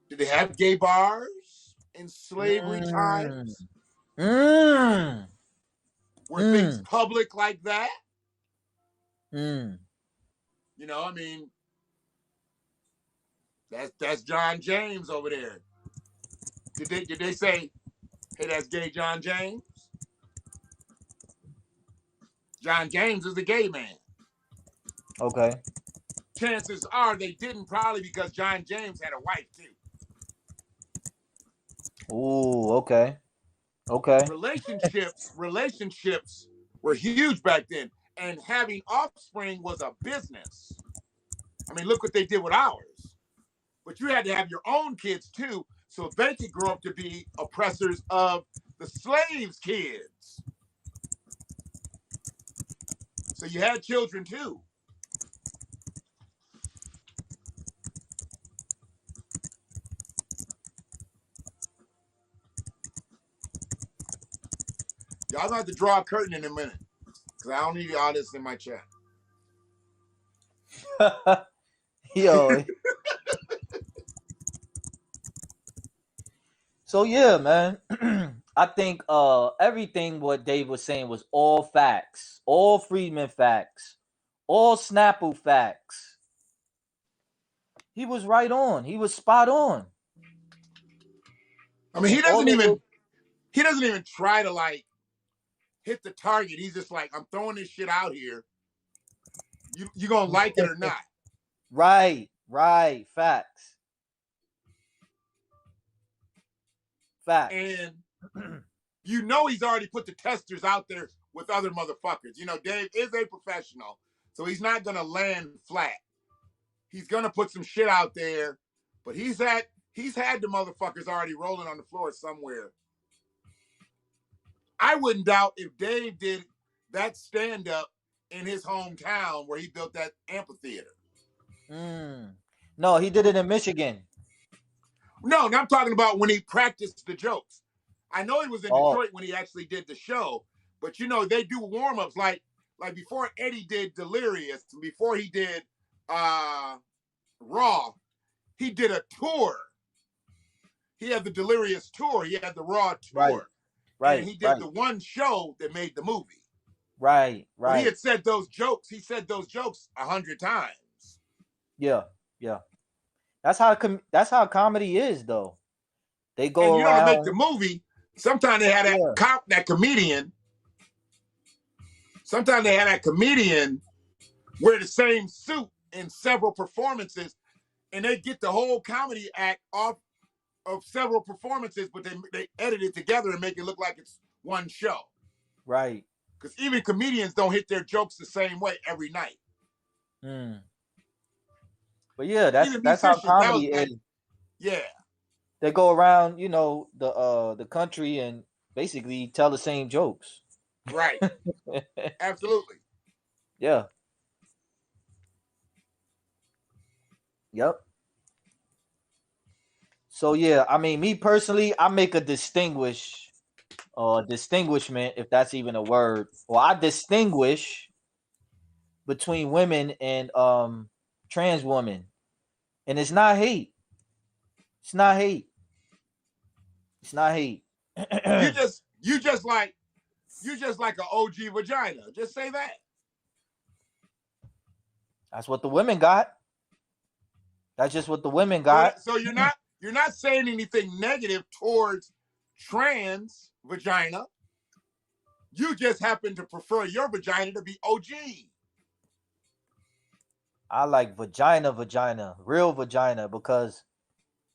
Did they have gay bars in slavery Mm. times? Mm. Were things Mm. public like that? Mm. I mean, that's John James over there. Did they say, hey, that's gay John James? John James is a gay man. Okay. Chances are they didn't, probably because John James had a wife too. Ooh, okay. Okay. Relationships were huge back then, and having offspring was a business. I mean, look what they did with ours. But you had to have your own kids too, so they could grow up to be oppressors of the slaves' kids. So you had children too. Y'all gonna have to draw a curtain in a minute, because I don't need all this in my chat. Yo. So yeah, man. I think everything what Dave was saying was all facts, all Friedman facts, all Snapple facts. He was right on. He was spot on. I mean, And all it was he doesn't even try to like hit the target. He's just like, I'm throwing this shit out here. You gonna like it or not? right, facts. And he's already put the testers out there with other motherfuckers. Dave is a professional, so he's not gonna land flat. He's gonna put some shit out there, but he's had the motherfuckers already rolling on the floor somewhere. I wouldn't doubt if Dave did that stand up in his hometown where he built that amphitheater. No, he did it in Michigan. No, I'm talking about when he practiced the jokes. I know he was in Detroit when he actually did the show, but they do warm-ups like before Eddie did Delirious, before he did Raw, he did a tour. He had the Delirious tour, he had the Raw tour. and he did right, the one show that made the movie. right, But he right. had said those jokes. He said those jokes 100 times. Yeah, yeah. That's how comedy is, though. They And go you know, to make the around. movie, sometimes they had Yeah, that comedian. Sometimes they had that comedian wear the same suit in several performances, and they get the whole comedy act off of several performances, but they edit it together and make it look like it's one show. right. Because even comedians don't hit their jokes the same way every night. Mm. But yeah, Even that's how musicians, comedy is. yeah, They go around, the country and basically tell the same jokes. right, absolutely. Yeah. Yep. So yeah, I mean, me personally, I make a distinguishment, if that's even a word. Well, I distinguish between women and trans women, and it's not hate. It's not hate. It's not hate. You just you just like an OG vagina. Just say that. That's what the women got. That's just what the women So got. so you're not saying anything negative towards trans vagina. You just happen to prefer your vagina to be OG. I like vagina, real vagina, because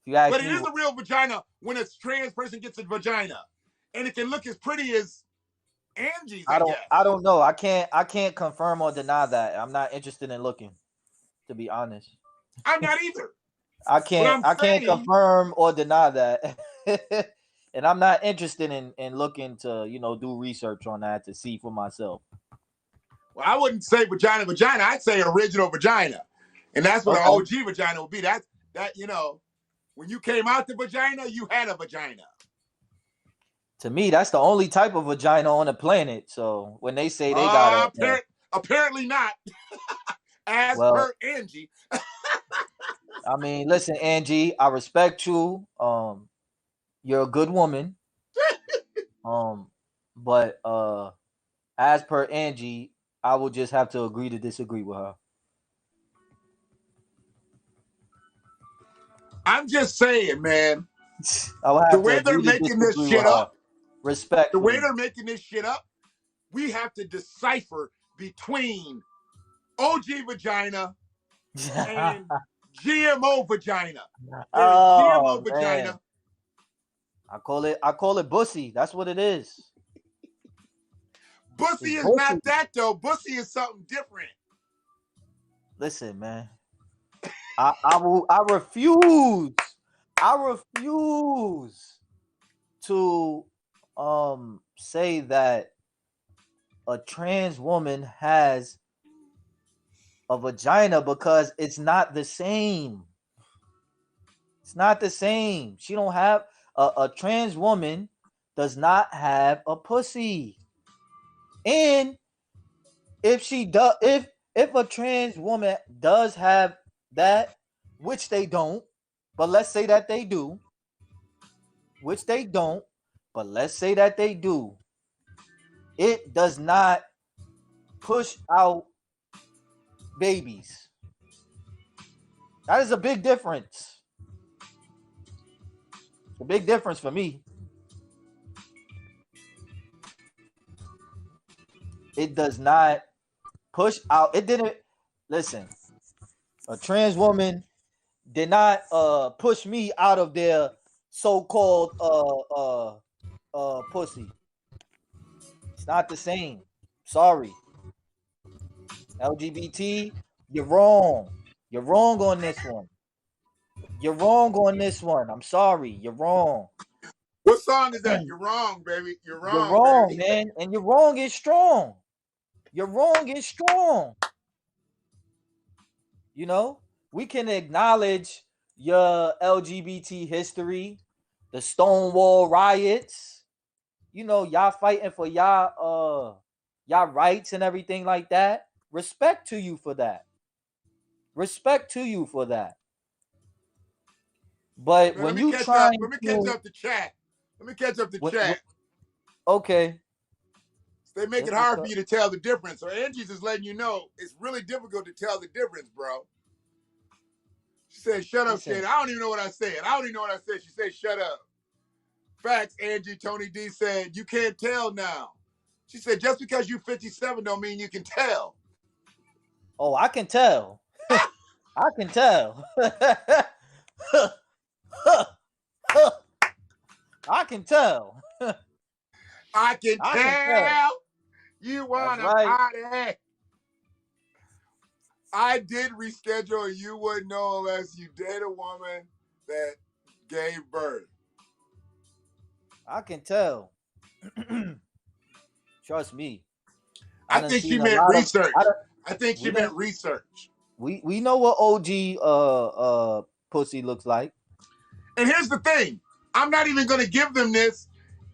if you ask But it me, is a real vagina when a trans person gets a vagina. And it can look as pretty as Angie's, I I guess. don't know. I can't confirm or deny that. I'm not interested in looking, to be honest. I'm not either. But I'm I can't saying, confirm or deny that. And I'm not interested in looking to, do research on that to see for myself. well, I wouldn't say vagina. I'd say original vagina. And that's what an Okay. OG vagina would be. When you came out the vagina, you had a vagina. To me, that's the only type of vagina on the planet. So when they say they got Apparently not, as well, per Angie. I mean, listen, Angie, I respect you. You're a good woman. Um, but as per Angie, I will just have to agree to disagree with her. I'm just saying, man, I will the have to way they're agree to making this disagree with shit her up, the way respectfully. they're making this shit up, we have to decipher between OG vagina and GMO vagina. There is Oh GMO man, vagina. I call it bussy. That's what it is. Bussy It's is not bussy. that though. Bussy is something different. Listen, man. I refuse. I refuse to say that a trans woman has a vagina because it's not the same. It's not the same. She don't have a trans woman does not have a pussy. And if she does if a trans woman does have that, which they don't, but let's say that they do, which they don't, but let's say that they do, it does not push out babies. That is a big difference. A big difference for me. It does not push out. It didn't listen. A trans woman did not push me out of their so-called pussy. It's not the same. Sorry. LGBT, you're wrong. You're wrong on this one. You're wrong on this one. I'm sorry. You're wrong. What song is that? You're wrong, baby. You're You're wrong, wrong, baby. man. And you're wrong is strong. You're wrong is strong. You know, we can acknowledge your LGBT history, the Stonewall riots. Y'all fighting for y'all rights and everything like that. Respect to you for that. Respect to you for that. But Man, let when me you catch up. trying Let me catch to up the chat. Let me catch up the when, chat. Okay. They make Just it hard for because. you to tell the difference. So Angie's just letting you know it's really difficult to tell the difference, bro. She said, shut up, Listen. Shane. I don't even know what I said. I don't even know what I said. She said, shut up. Facts, Angie. Tony D said, you can't tell now. She said, just because you're 57 don't mean you can tell. Oh, I can tell. I can tell. I can tell. I can I can tell. tell you That's want to right. party. I did reschedule. You wouldn't know unless you date a woman that gave birth. I can tell. Trust me. I done think she seen a meant lot of. research. I done, I think she we done, meant research. we know what OG pussy looks like. And here's the thing. I'm not even going to give them this,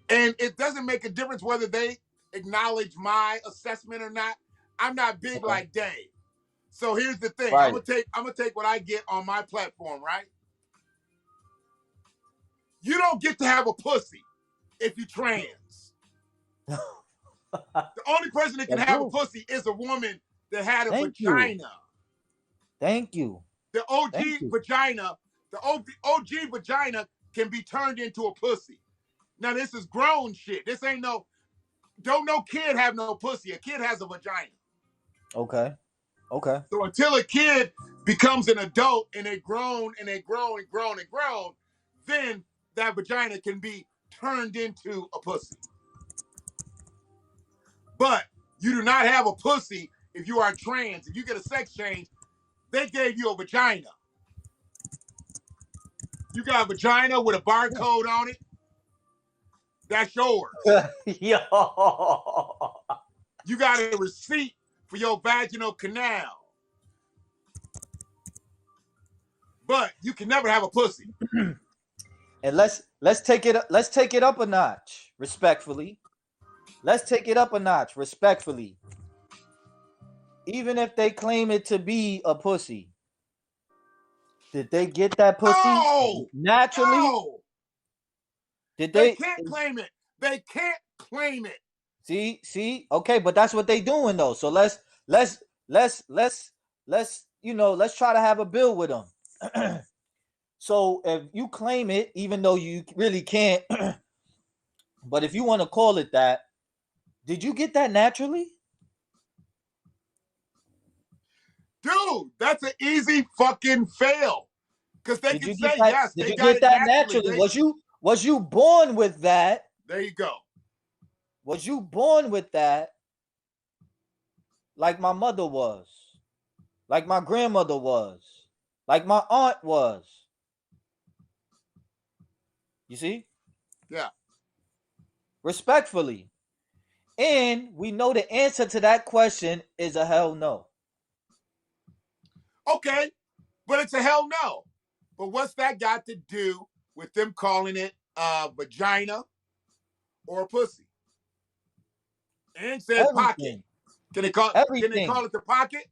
and it doesn't make a difference whether they acknowledge my assessment or not. I'm not big Okay. like Dave. So here's the thing. Right. I'm gonna take what I get on my platform, right? You don't get to have a pussy if you're trans. The only person that can That's have a true. pussy is a woman that had a Thank you. vagina. Thank you. The OG Thank you. vagina, the OG vagina can be turned into a pussy. Now this is grown shit. This ain't no kid have no pussy. A kid has a vagina. Okay. Okay. So until a kid becomes an adult and they grown and they grow and grown and grown, then that vagina can be turned into a pussy. But you do not have a pussy if you are trans. If you get a sex change, they gave you a vagina. You got a vagina with a barcode on it. That's yours. Yo. You got a receipt for your vaginal canal. But you can never have a pussy. And let's take it up a notch, respectfully. Let's take it up a notch, respectfully. Even if they claim it to be a pussy, did they get that pussy naturally? No. Did They they? can't claim it. They can't claim it. See, okay, but that's what they doing though. So let's let's try to have a bill with them. So if you claim it, even though you really can't, but if you want to call it that, did you get that naturally? Dude, that's an easy fucking fail. Because they Did can you get say, that? yes, Did they you got get it that naturally. naturally? Was you born with that? There you go. Was you born with that? Like my mother was, like my grandmother was, like my aunt was. You see? Yeah. Respectfully. And we know the answer to that question is a hell no. Okay, but it's a hell no. But what's that got to do with them calling it a vagina or a pussy? And said pocket. Everything. Can they call Everything. it the pocket?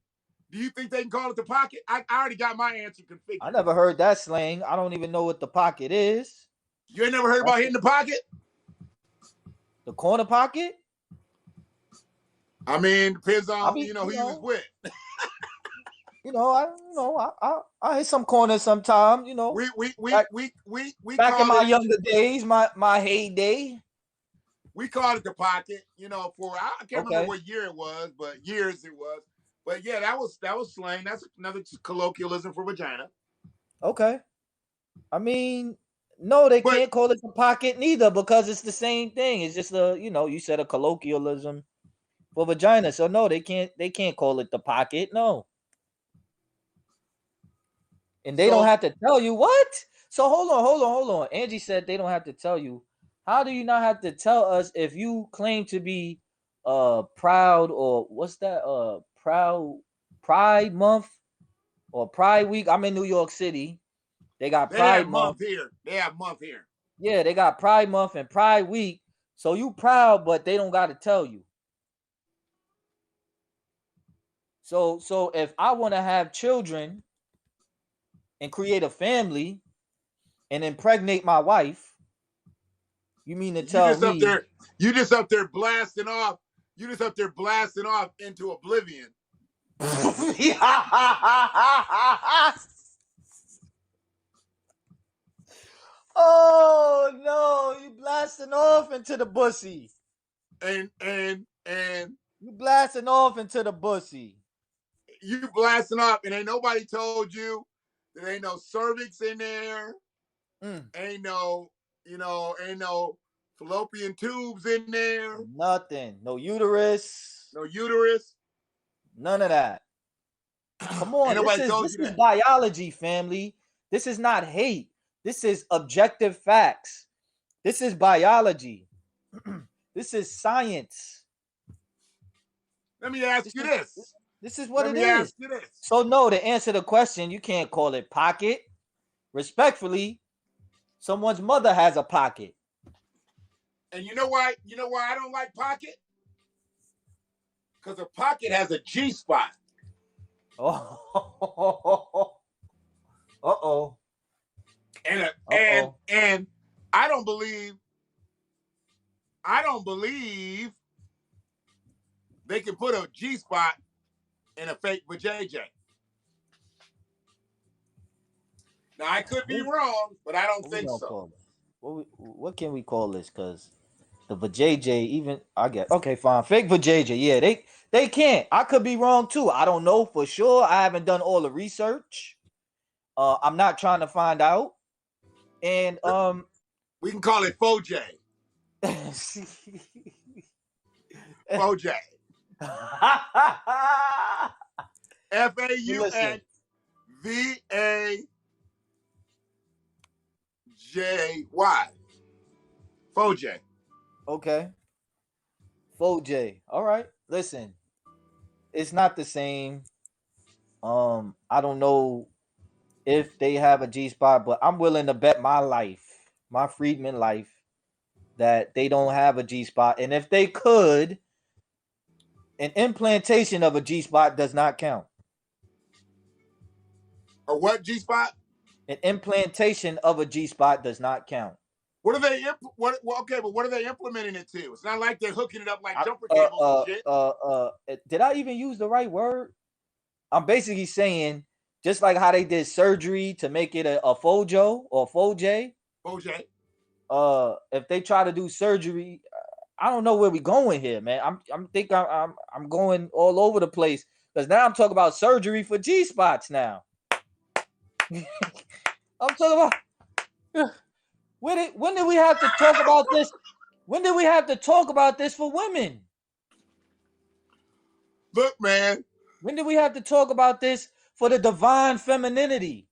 Do you think they can call it the pocket? I already got my answer configured. I never heard that slang. I don't even know what the pocket is. You ain't never heard about hitting the pocket? The corner pocket? I mean, depends on who you was with. I hit some corners sometime. We back in call my it, younger days, my heyday. We called it the pocket. For I can't remember what year it was, but years it was. But yeah, that was slang. That's another colloquialism for vagina. Okay. I mean, no, they can't call it the pocket neither because it's the same thing. It's just you said a colloquialism for vagina. So no, they can't call it the pocket. No. And they don't have to tell you what? So hold on. Angie said they don't have to tell you. How do you not have to tell us if you claim to be proud or what's that Pride month or Pride week? I'm in New York City. They got Pride month here. They have month here. Yeah, they got Pride month and Pride week. So you proud, but they don't got to tell you. So if I want to have children and create a family and impregnate my wife, You mean to You tell just up me? there, you just up there blasting off. You just up there blasting off into oblivion. Oh no, you blasting off into the bussy. And You blasting off into the bussy. you blasting off, and ain't nobody told you there ain't no cervix in there. Ain't no, ain't no fallopian tubes in there. Nothing. No uterus. No uterus. None of that. Come Ain't on. This nobody is told this you is that. biology, family. This is not hate. This is objective facts. This is biology. This is science. Let me ask you this. This is what Let it me is. ask you this. So no, to answer the question, you can't call it pocket. Respectfully, someone's mother has a pocket. And you know why? You know why I don't like pocket? Because a pocket has a G spot. Oh. Uh-oh. And I don't believe they can put a G spot in a fake vajayjay. Now I could be wrong, but I don't think so. What can we call this? Because the vajayjay, even I get okay, fine. Fake vajayjay, yeah, they can't. I could be wrong too. I don't know for sure. I haven't done all the research. I'm not trying to find out. And we can call it Foj. Foj. FAUNVAJY. Foj. Okay. Foj. All right. Listen, it's not the same. I don't know if they have a G spot, but I'm willing to bet my life, my freedman life, that they don't have a G spot. And if they could, an implantation of a G spot does not count. Or what G spot? An implantation of a G spot does not count. What are they? Okay, but what are they implementing it to? It's not like they're hooking it up like jumper cables and shit. Did I even use the right word? I'm basically saying, just like how they did surgery to make it a Fojo or Foj. Foj. If they try to do surgery, I don't know where we going here, man. I'm going all over the place because now I'm talking about surgery for G spots now. I'm talking about when did we have to talk about this? When did we have to talk about this for women? Look, man. When did we have to talk about this for the divine femininity?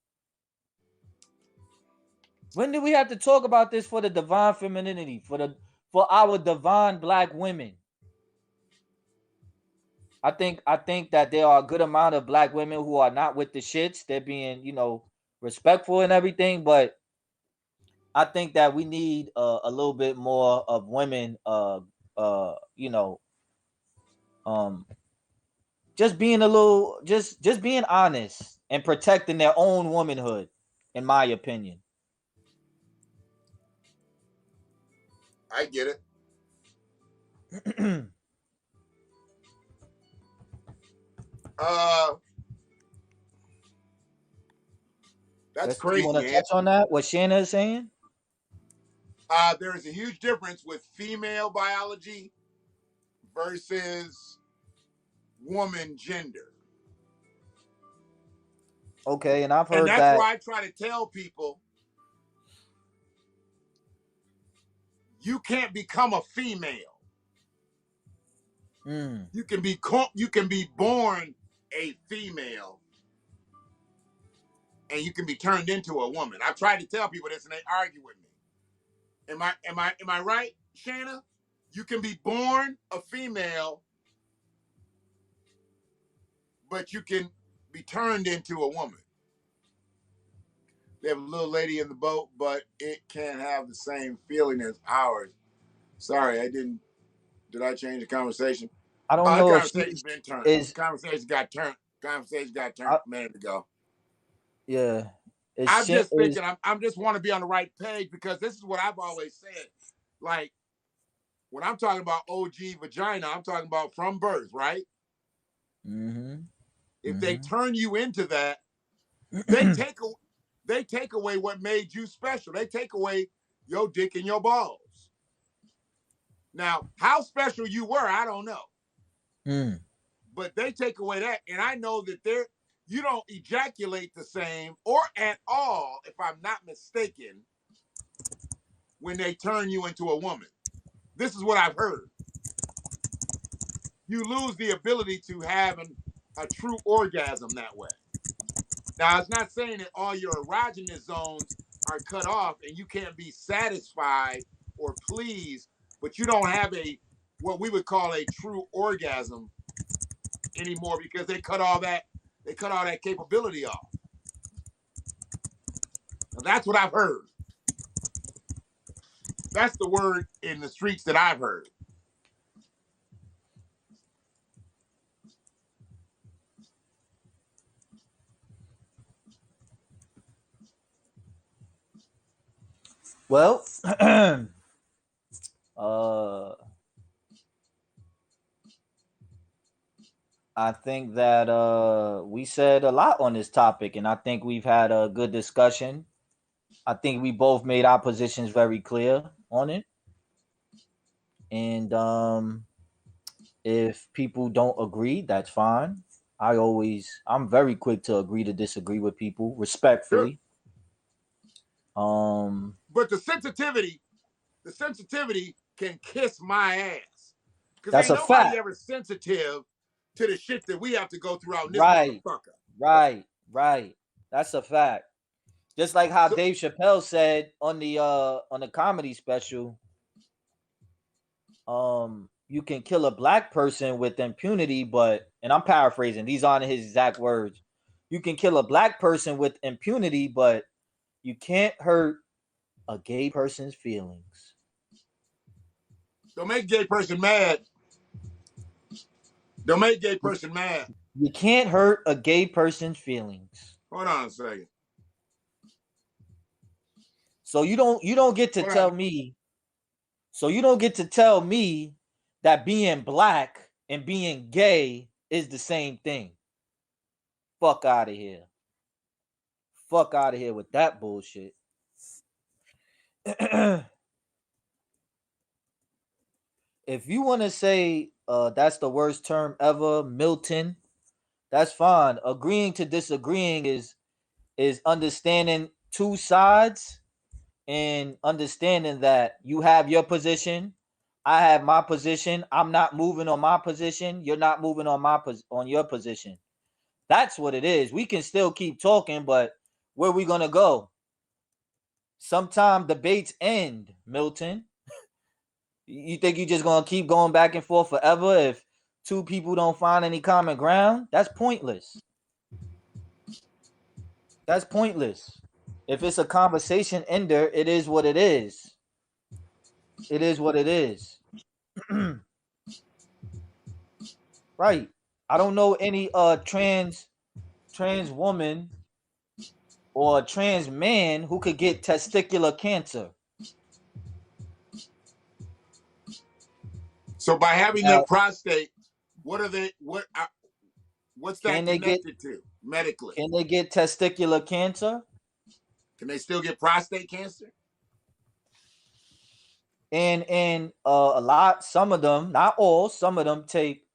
When did we have to talk about this for the divine femininity, for our divine black women? I think that there are a good amount of black women who are not with the shits. They're being, respectful and everything, but I think that we need a little bit more of women, just being a little, just being honest and protecting their own womanhood, in my opinion. I get it. That's crazy. You want to touch on that? What Shanna is saying? There is a huge difference with female biology versus woman gender. Okay, and I've heard and that's that. why I try to tell people you can't become a female. You can be born a female, and you can be turned into a woman. I've tried to tell people this, and they argue with me. Am I right, Shanna? You can be born a female, but you can be turned into a woman. They have a little lady in the boat, but it can't have the same feeling as ours. Sorry, I didn't. Did I change the conversation? I don't know. The conversation's been turned. The conversation got turned. A minute ago. Yeah. I'm just thinking. I'm just want to be on the right page because this is what I've always said. like when I'm talking about OG vagina, I'm talking about from birth, right? Mm-hmm. If they turn you into that, they take away what made you special. They take away your dick and your balls. Now, how special you were, I don't know. But they take away that, and I know that you don't ejaculate the same or at all, if I'm not mistaken, when they turn you into a woman. This is what I've heard. You lose the ability to have a true orgasm that way. Now, it's not saying that all your erogenous zones are cut off and you can't be satisfied or pleased, but you don't have what we would call a true orgasm anymore because they cut all that capability off. Now, that's what I've heard. That's the word in the streets that I've heard. Well, I think that we said a lot on this topic, and I think we've had a good discussion. I think we both made our positions very clear on it. And if people don't agree, that's fine. I'm very quick to agree to disagree with people respectfully. Sure. But the sensitivity can kiss my ass. Because ain't nobody ever sensitive to the shit that we have to go through out in this motherfucker. Right. That's a fact. Just like how Dave Chappelle said on the comedy special, you can kill a black person with impunity, and I'm paraphrasing, these aren't his exact words. You can kill a black person with impunity, but you can't hurt a gay person's feelings. Don't make gay person mad. Don't make gay person mad. You can't hurt a gay person's feelings. Hold on a second. So you don't get to tell me. So you don't get to tell me that being black and being gay is the same thing. Fuck out of here. Fuck out of here with that bullshit. If you want to say that's the worst term ever, Milton, that's fine. Agreeing to disagreeing is understanding two sides and understanding that you have your position, I have my position. I'm not moving on my position. You're not moving on your position. That's what it is. We can still keep talking, but where are we gonna go? Sometime debates end, Milton. You think you're just gonna keep going back and forth forever if two people don't find any common ground? That's pointless. That's pointless. If it's a conversation ender, it is what it is. It is what it is. Right. I don't know any trans woman or trans man who could get testicular cancer. So by having their prostate, what's that connected to medically? Can they get testicular cancer? Can they still get prostate cancer? And some of them, not all, some of them take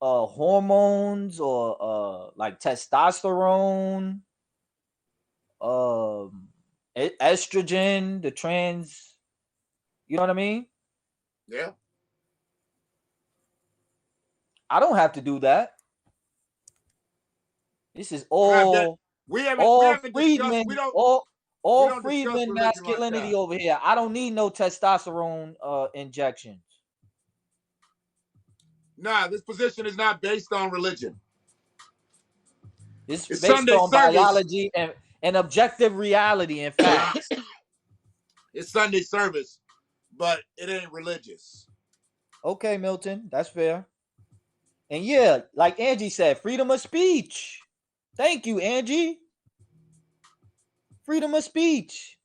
hormones or like testosterone, estrogen, the trans, you know what I mean? Yeah. I don't have to do that. This is all freedmen masculinity over here. I don't need no testosterone injections. Nah, this position is not based on religion. It's based Sunday on service. Biology and objective reality and facts. It's Sunday service, but it ain't religious. Okay, Milton, that's fair. And yeah, like Angie said, freedom of speech. Thank you, Angie. Freedom of speech.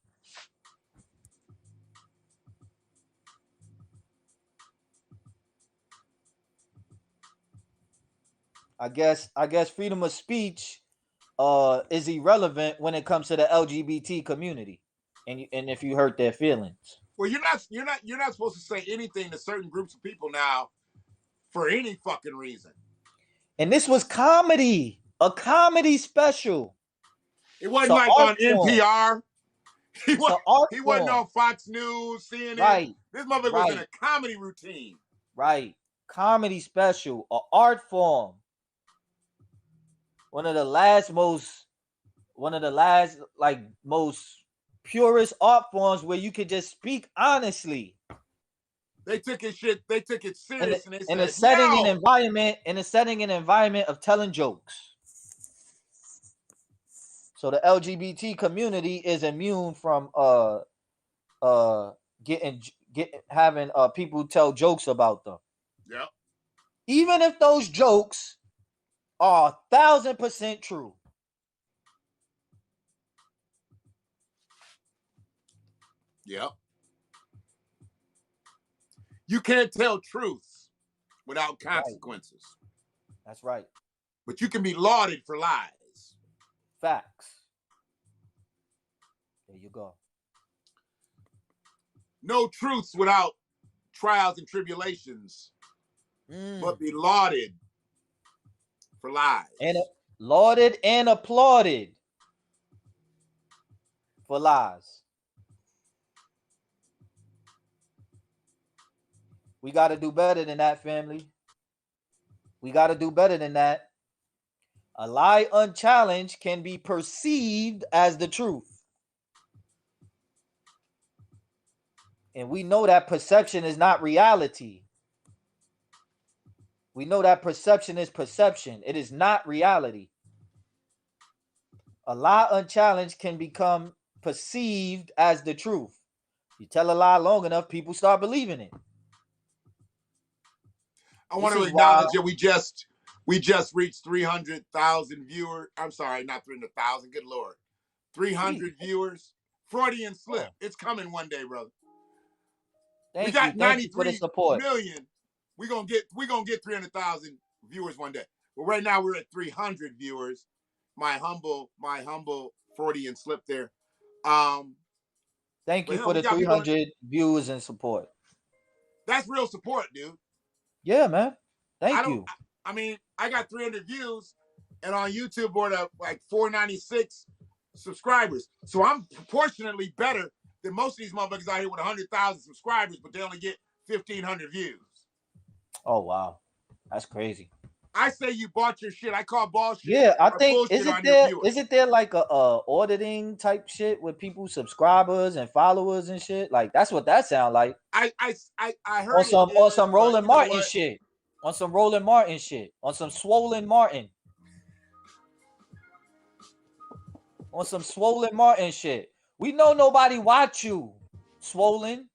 I guess freedom of speech is irrelevant when it comes to the LGBT community, and if you hurt their feelings. Well, you're not supposed to say anything to certain groups of people now for any fucking reason. And this was comedy, a comedy special. It wasn't like on NPR. He wasn't on Fox News, CNN. Right. This motherfucker was in a comedy routine. Right. Comedy special, an art form. One of the last most purest art forms where you could just speak honestly. They took it serious in a setting and environment of telling jokes. So the LGBT community is immune from having people tell jokes about them. Yeah. Even if those jokes are 1,000% true. Yeah. You can't tell truth without consequences. Right. That's right. But you can be lauded for lies. Facts. There you go. No truths without trials and tribulations, but be lauded for lies. And lauded and applauded for lies. We got to do better than that, family. We got to do better than that. A lie unchallenged can be perceived as the truth. And we know that perception is not reality. We know that perception is perception. It is not reality. A lie unchallenged can become perceived as the truth. You tell a lie long enough, people start believing it. I want to acknowledge that we just reached 300,000 viewers. I'm sorry, not 300,000. Good Lord, 300 viewers. Freudian slip. It's coming one day, brother. We got 93 million. We're gonna get 300,000 viewers one day. But right now we're at 300 viewers. My humble Freudian slip there. Thank you for the 300 viewers and support. That's real support, dude. Yeah, man. Thank you. I mean, I got 300 views, and on YouTube we're at like 496 subscribers. So I'm proportionately better than most of these motherfuckers out here with 100,000 subscribers, but they only get 1,500 views. Oh wow, that's crazy. I say you bought your shit. I call bullshit. Yeah, I think isn't there like a auditing type shit with people subscribers and followers and shit? Like that's what that sound like. I heard on some Roland Martin shit. On some Roland Martin shit. On some Swollen Martin. On some Swollen Martin shit. We know nobody watch you, Swollen.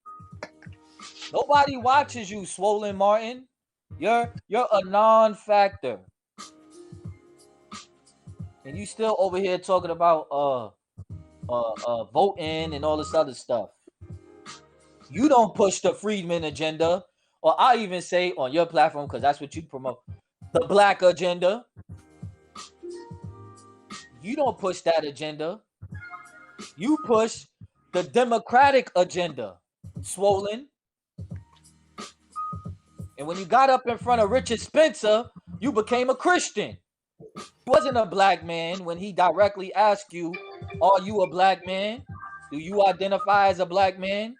Nobody watches you, Swollen Martin. You're a non-factor. And you still over here talking about voting and all this other stuff. You don't push the Freedman agenda, or I even say on your platform, because that's what you promote, the black agenda. You don't push that agenda. You push the Democratic agenda, Swollen. And when you got up in front of Richard Spencer, you became a Christian. He wasn't a black man when he directly asked you, are you a black man? Do you identify as a black man?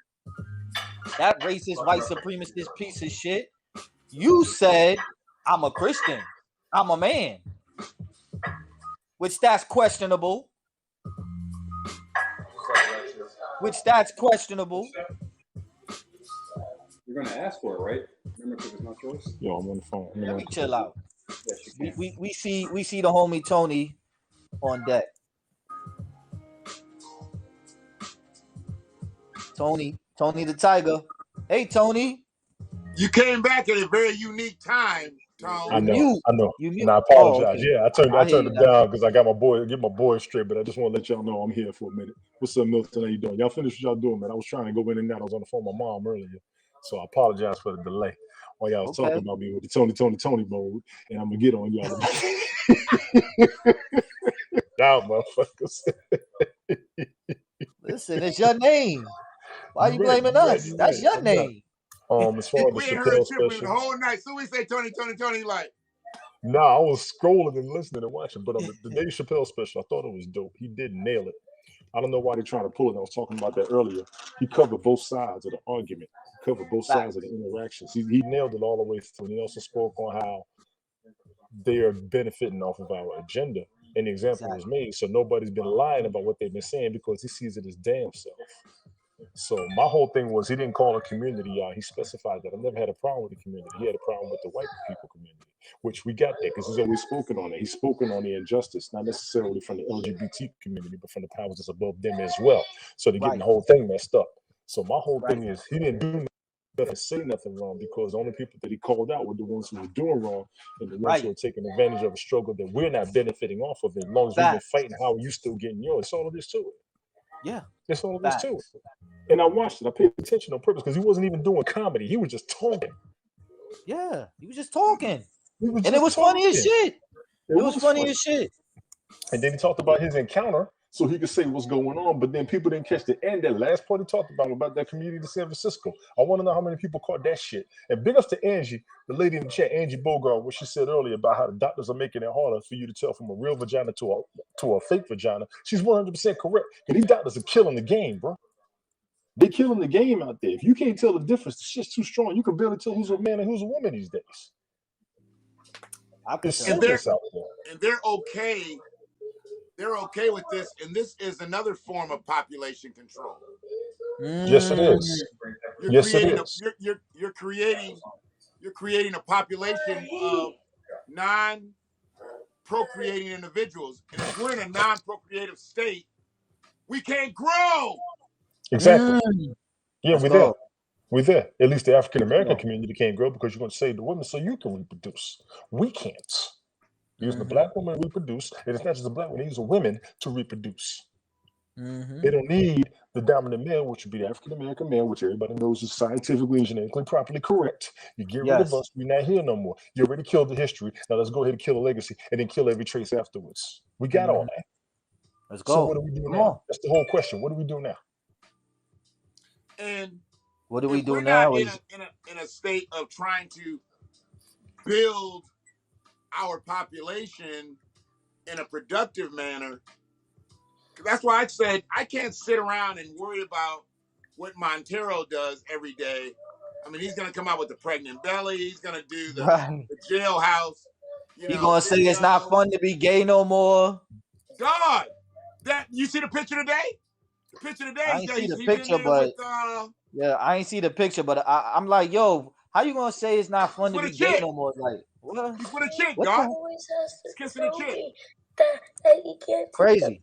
That racist, white supremacist piece of shit. You said, I'm a Christian. I'm a man. Which that's questionable. You're gonna ask for it, right? Remember, because it's not yours. Yo, I'm on the phone. Let me chill out. Yes, we see the homie Tony on deck. Tony the Tiger. Hey Tony. You came back at a very unique time, Tom. I know. And I apologize. Oh, okay. Yeah, I turned it down because I got get my boy straight, but I just want to let y'all know I'm here for a minute. What's up, Milton? How you doing? Y'all finished what y'all doing, man? I was trying to go in and out. I was on the phone with my mom earlier. So I apologize for the delay. while y'all was Okay. talking about me with the Tony mode, and I'm gonna get on y'all about y'all motherfuckers. Listen, it's your name. Why You you right, blaming you right, us? you That's right. your I'm not. name. As far as We the ain't heard Chappelle Tiffany the special, whole night. So we say Tony, like, nah, I was scrolling and listening and watching. But the Dave Chappelle special, I thought it was dope. He did nail it. I don't know why they're trying to pull it. I was talking about that earlier. He covered both sides of the argument. He covered both sides of the interactions. He nailed it all the way through. And he also spoke on how they are benefiting off of our agenda. And the example was made. So nobody's been lying about what they've been saying because he sees it as damn self. So my whole thing was he didn't call a community out. He specified that. I never had a problem with the community. He had a problem with the white people community, which we got there because he's always spoken on it. He's spoken on the injustice, not necessarily from the LGBT community, but from the powers that's above them as well. So they're getting the whole thing messed up. So my whole thing is he didn't do nothing, say nothing wrong, because the only people that he called out were the ones who were doing wrong and the ones who are taking advantage of a struggle that we're not benefiting off of it. As long as we've been fighting, how are you still getting yours? That's all it is to it. Yeah. That's all it is to it. And I watched it. I paid attention on purpose because he wasn't even doing comedy. He was just talking. Yeah, he was just talking. And it was funny as shit. It was funny as shit. And then he talked about his encounter so he could say what's going on. But then people didn't catch the end. That last part he talked about that community in San Francisco. I want to know how many people caught that shit. And big ups to Angie, the lady in the chat, Angie Bogart, what she said earlier about how the doctors are making it harder for you to tell from a real vagina to a fake vagina. She's 100% correct. And these doctors are killing the game, bro. They're killing the game out there. If you can't tell the difference, the shit's too strong. You can barely tell who's a man and who's a woman these days. And they're okay. They're okay with this, and this is another form of population control. Yes, it is. You're creating a population of non-procreating individuals, and if we're in a non-procreative state, we can't grow. Exactly. Yeah, we're there. We're there. At least the African American community can't grow because you're going to save the women so you can reproduce. We can't. Using the black woman to reproduce, and it's not just the black women, they use the women to reproduce. They don't need the dominant male, which would be the African American male, which everybody knows is scientifically and genetically properly correct. You get rid of us, we're not here no more. You already killed the history. Now let's go ahead and kill the legacy and then kill every trace afterwards. We got all that. Let's go. So what do we do now? That's the whole question. What do we do now? And what do we do we're now? Not in a state of trying to build our population in a productive manner. That's why I said I can't sit around and worry about what Montero does every day. I mean, he's going to come out with the pregnant belly. He's going to do the jailhouse. He's going to say it's not fun to be gay no more. God, that you see the picture today? The picture today. I ain't see the picture, but yeah, I ain't see the picture, but I'm like, yo, how you gonna say it's not fun to be gay no more? Like, what? He's with a chick, dog. He's kissing a chick. Crazy.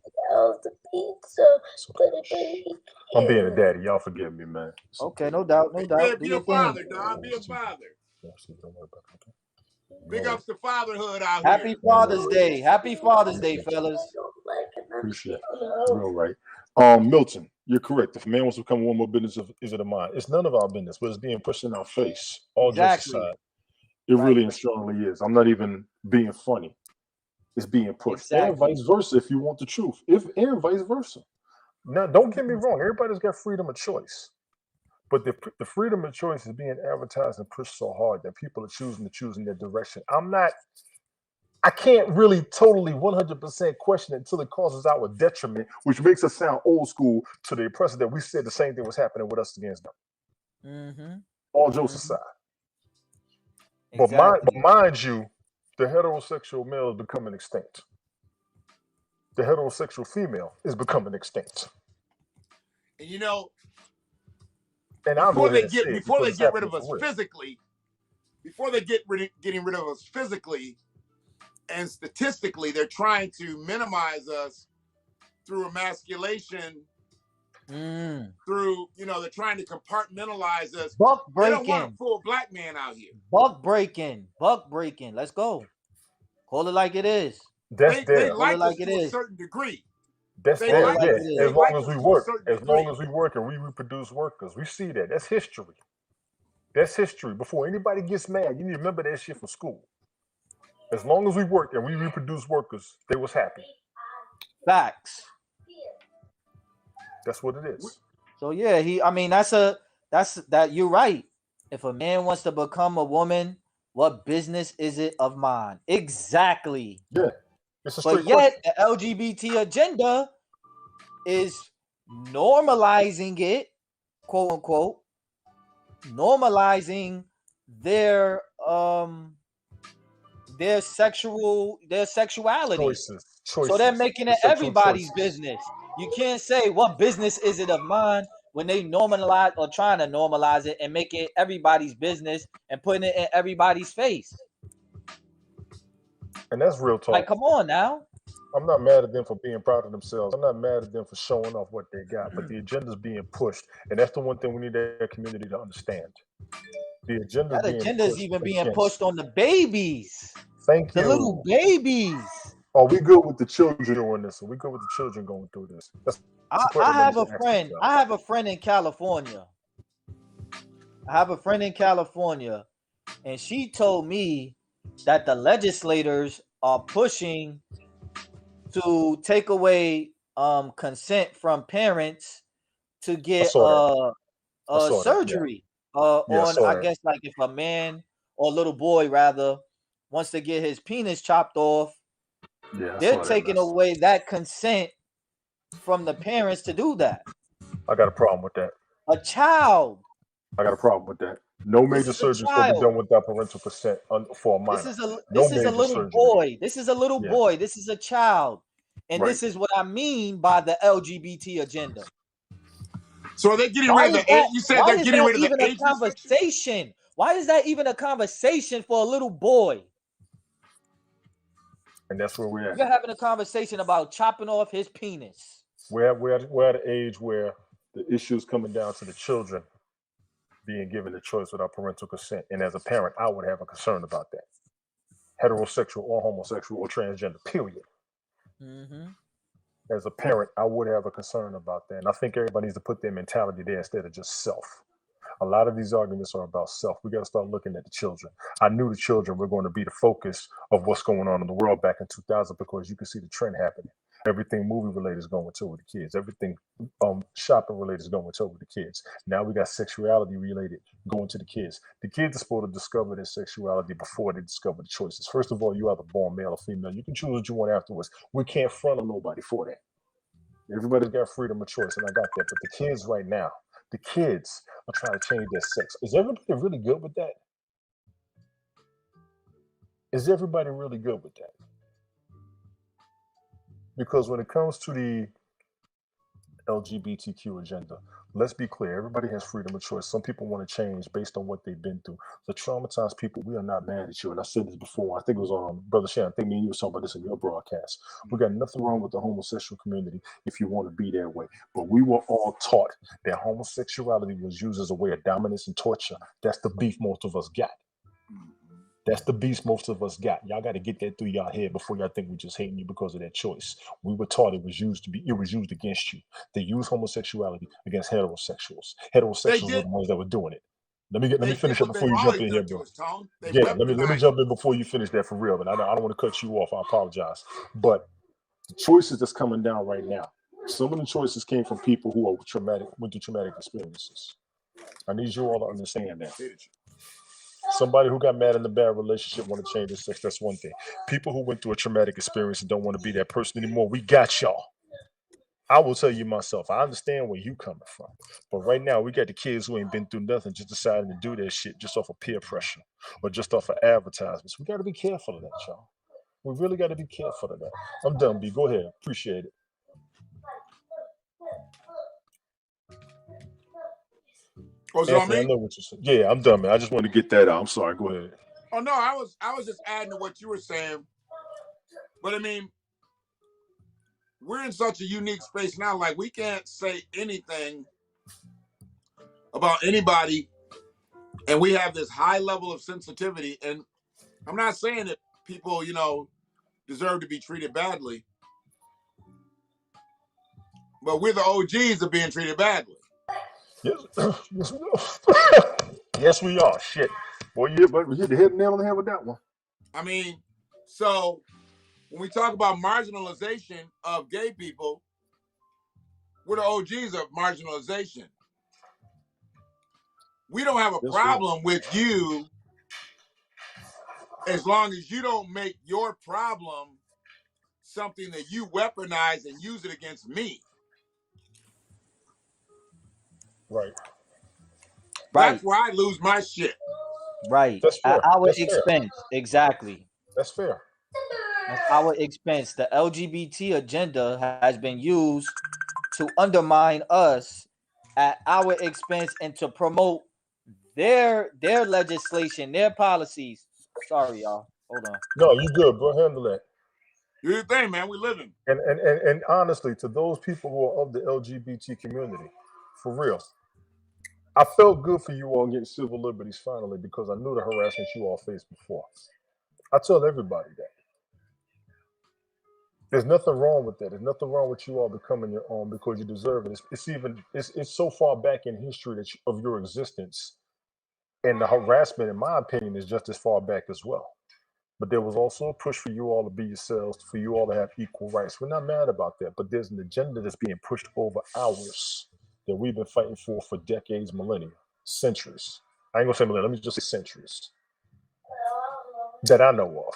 I'm being a daddy. Y'all forgive me, man. Okay, no doubt, no doubt. Be a father, dog. Be a father. Big ups to fatherhood out here. Happy Father's Day. Happy Father's Day, fellas. Appreciate it. Real right. Milton, you're correct. If a man wants to become one more business, is it of mine? It's none of our business, but it's being pushed in our face. All jokes aside, it really and strongly is. I'm not even being funny. It's being pushed. And vice versa if you want the truth. And vice versa. Now, don't get me wrong. Everybody's got freedom of choice. But the freedom of choice is being advertised and pushed so hard that people are choosing their direction. I can't really totally 100% question it until it causes our detriment, which makes us sound old school to the oppressor that we said the same thing was happening with us against them. All jokes aside. But mind you, the heterosexual male is becoming extinct. The heterosexual female is becoming extinct. And you know, and before they get rid of us physically, getting rid of us physically, and statistically, they're trying to minimize us through emasculation. Through, they're trying to compartmentalize us. Buck breaking. They don't want a full black man out here. Buck breaking. Let's go. Call it like it is. They like us to a certain degree. That's there. As long as we work. As long as we work and we reproduce workers. We see that. That's history. That's history. Before anybody gets mad, you need to remember that shit from school. As long as we work and we reproduce workers, they was happy. Facts. That's what it is. So yeah, that you're right. If a man wants to become a woman, what business is it of mine? Exactly. Yeah. It's a But straight yet question. the LGBT agenda is normalizing it, quote unquote, normalizing their sexuality. So they're Choices. making The it sexual everybody's choices. business. You can't say what business is it of mine when they normalize or trying to normalize it and make it everybody's business and putting it in everybody's face. And that's real talk. Like, come on now. I'm not mad at them for being proud of themselves. I'm not mad at them for showing off what they got, but the agenda's being pushed. And that's the one thing we need that community to understand. The agenda's That being agenda is pushed even being against. pushed on the babies. Thank The little you. babies. Are we good with the children doing this? Are we good with the children going through this? That's a question I that have needs a to ask friend. themselves. I have a friend in California. And she told me that the legislators are pushing to take away consent from parents to I get saw that. I saw that. Yeah. surgery Yeah, I on, saw I that. guess, like if a man or a little boy rather wants to get his penis chopped off, Yeah, I they're saw that taking mess. away that consent from the parents to do that. I got a problem with that. A child. I got a problem with that. No This major is a surgery is going to be child. done without parental consent for a This minor. is a No this is a major little surgery. boy. This is a little Yeah. boy. This is a child. And Right. this is what I mean by the LGBT agenda. So are they getting Why rid of is the that? age? You said Why they're is getting that rid of the even a age restriction? conversation? Why is that even a conversation for a little boy? And that's where we're You're at. having a conversation about chopping off his penis. We're at an age where the issue is coming down to the children being given the choice without parental consent. And as a parent, I would have a concern about that. Heterosexual or homosexual or transgender, period. Mm-hmm. As a parent, I would have a concern about that. And I think everybody needs to put their mentality there instead of just self. A lot of these arguments are about self. We got to start looking at the children. I knew the children were going to be the focus of what's going on in the world back in 2000 because you can see the trend happening. Everything movie related is going to the kids. Everything shopping related is going to the kids. Now we got sexuality related going to the kids. The kids are supposed to discover their sexuality before they discover the choices. First of all, you either born male or female. You can choose what you want afterwards. We can't front on nobody for that. Everybody's got freedom of choice, and I got that. But the kids right now, the kids are trying to change their sex. Is everybody really good with that? Is everybody really good with that? Because when it comes to the LGBTQ agenda, let's be clear, everybody has freedom of choice. Some people want to change based on what they've been through. The traumatized people, we are not mad at you. And I said this before, I think it was on Brother Shannon, I think me and you were talking about this in your broadcast. We got nothing wrong with the homosexual community if you want to be that way. But we were all taught that homosexuality was used as a way of dominance and torture. That's the beef most of us got. That's the beast most of us got. Y'all got to get that through y'all head before y'all think we just hating you because of that choice. We were taught it was used against you. They use homosexuality against heterosexuals. Heterosexuals were the ones that were doing it. Let me They finish did it what before they've you jump always in here, done to bro. us, Tone. They Yeah, let me weaponized jump in before you finish that for real. But I don't want to cut you off. I apologize. But the choices that's coming down right now, some of the choices came from people who went through traumatic experiences. I need you all to understand that. Somebody who got mad in a bad relationship want to change their sex. That's one thing. People who went through a traumatic experience and don't want to be that person anymore. We got y'all. I will tell you myself. I understand where you coming from, but right now we got the kids who ain't been through nothing, just deciding to do that shit just off of peer pressure or just off of advertisements. We got to be careful of that, y'all. We really got to be careful of that. I'm done, B. Go ahead. Appreciate it. Was it on Anthony, I me? know what you said. Yeah, I'm done, man. I just wanted to get that out. I'm sorry. Go ahead. Oh no, I was just adding to what you were saying. But I mean, we're in such a unique space now. Like we can't say anything about anybody, and we have this high level of sensitivity. And I'm not saying that people, deserve to be treated badly, but we're the OGs of being treated badly. Yes, yes, we are. Yes, we are. Shit. Boy, yeah, but we hit the head nail on the head with that one. I mean, so when we talk about marginalization of gay people, we're the OGs of marginalization. We don't have a Yes, we are. problem with you as long as you don't make your problem something that you weaponize and use it against me. Right. Right, That's where I lose my shit. right. That's At fair. our That's fair. expense, exactly. That's fair. At our expense, the LGBT agenda has been used to undermine us at our expense and to promote their legislation, their policies. Sorry, y'all. Hold on. No, you good, bro. Handle that. Do your thing, man. We living. And honestly, to those people who are of the LGBT community, for real, I felt good for you all getting civil liberties finally because I knew the harassment you all faced before. I tell everybody that. There's nothing wrong with that. There's nothing wrong with you all becoming your own because you deserve it. It's so far back in history of your existence, and the harassment, in my opinion, is just as far back as well. But there was also a push for you all to be yourselves, for you all to have equal rights. We're not mad about that, but there's an agenda that's being pushed over ours that we've been fighting for decades, millennia, centuries. I ain't gonna say millennia. Let me just say centuries that I know of.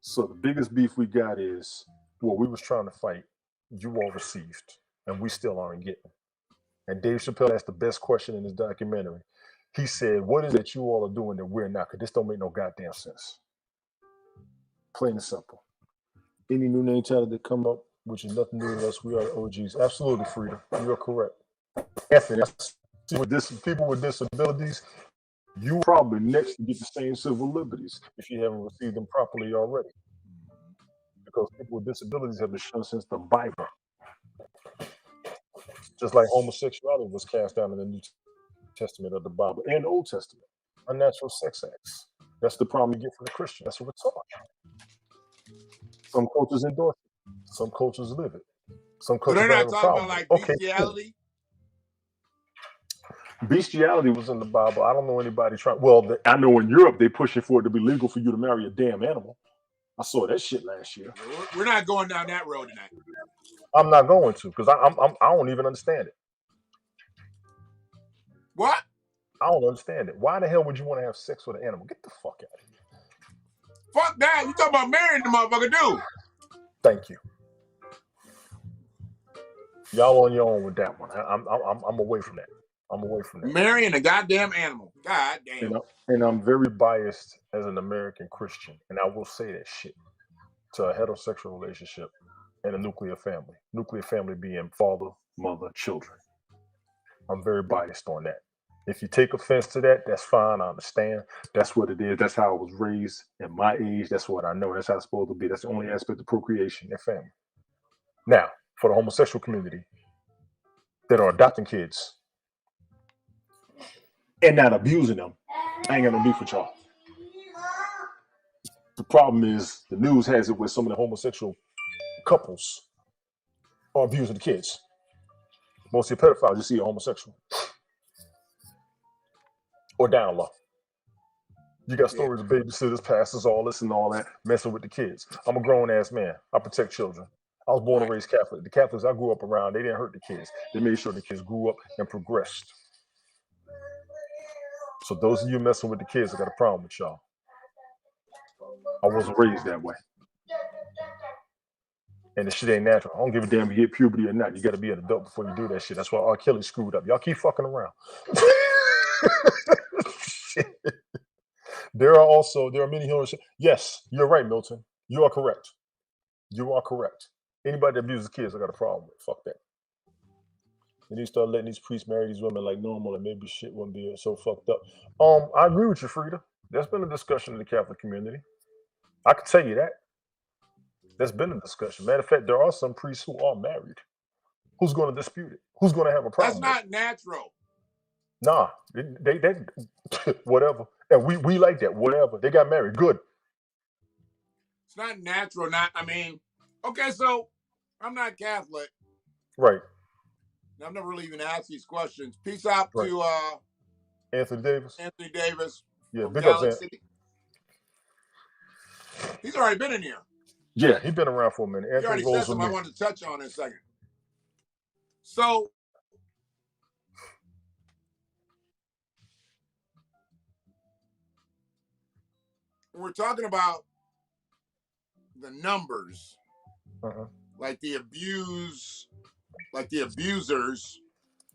So the biggest beef we got is what we was trying to fight, you all received, and we still aren't getting. And Dave Chappelle asked the best question in his documentary. He said, "What is it you all are doing that we're not? Because this don't make no goddamn sense." Plain and simple. Any new name title that come up, which is nothing new to us, we are the OGs. Absolutely, Frida. You are correct. Anthony, with this, people with disabilities, you probably next to get the same civil liberties if you haven't received them properly already. Because people with disabilities have been shown since the Bible. Just like homosexuality was cast down in the New Testament of the Bible and the Old Testament. Unnatural sex acts. That's the problem you get from the Christian. That's what we're taught. Some cultures endorse it. Some cultures live it. Some So cultures they're don't have not a talking problem about with it. like Okay, cool. bestiality. Bestiality was in the Bible. I don't know anybody trying. Well, I know in Europe they pushing for it to be legal for you to marry a damn animal. I saw that shit last year. We're not going down that road tonight. I'm not going to because I don't even understand it. What? I don't understand it. Why the hell would you want to have sex with an animal? Get the fuck out of here. Fuck that. You talking about marrying the motherfucker, dude. Thank you. Y'all on your own with that one. I'm away from that. I'm away from that. Marrying a goddamn animal. God damn. And I'm very biased as an American Christian, and I will say that shit to a heterosexual relationship and a nuclear family. Nuclear family being father, mother, children. I'm very biased on that. If you take offense to that, that's fine. I understand. That's what it is. That's how I was raised at my age. That's what I know. That's how it's supposed to be. That's the only aspect of procreation and family. Now, for the homosexual community that are adopting kids and not abusing them, I ain't got no beef with y'all. The problem is the news has it where some of the homosexual couples are abusing the kids. Most of your pedophiles you see are homosexual or down low. You got stories of babysitters, pastors, all this and all that, messing with the kids. I'm a grown ass man. I protect children. I was born and raised Catholic. The Catholics I grew up around, they didn't hurt the kids. They made sure the kids grew up and progressed. So those of you messing with the kids, I got a problem with y'all. I wasn't raised that way. And the shit ain't natural. I don't give a damn if you hit puberty or not. You got to be an adult before you do that shit. That's why R. Kelly screwed up. Y'all keep fucking around. There are many healers. Yes, you're right, Milton. You are correct. You are correct. Anybody that abuses kids, I got a problem with. Fuck that. They need to start letting these priests marry these women like normal, and maybe shit wouldn't be so fucked up. I agree with you, Frida. There's been a discussion in the Catholic community. I can tell you that. There's been a discussion. Matter of fact, there are some priests who are married. Who's going to dispute it? Who's going to have a problem? That's not natural. Nah, they whatever. And we like that. Whatever. They got married. Good. It's not natural. Okay, so I'm not Catholic. Right. I've never really even asked these questions. Peace out Right. to Anthony Davis. Anthony Davis Yeah, from big ups, Galaxy. He's already been in here. Yeah, he's been around for a minute. He Anthony already rolls said something with I me. wanted to touch on in a second. So, we're talking about the numbers, like the abusers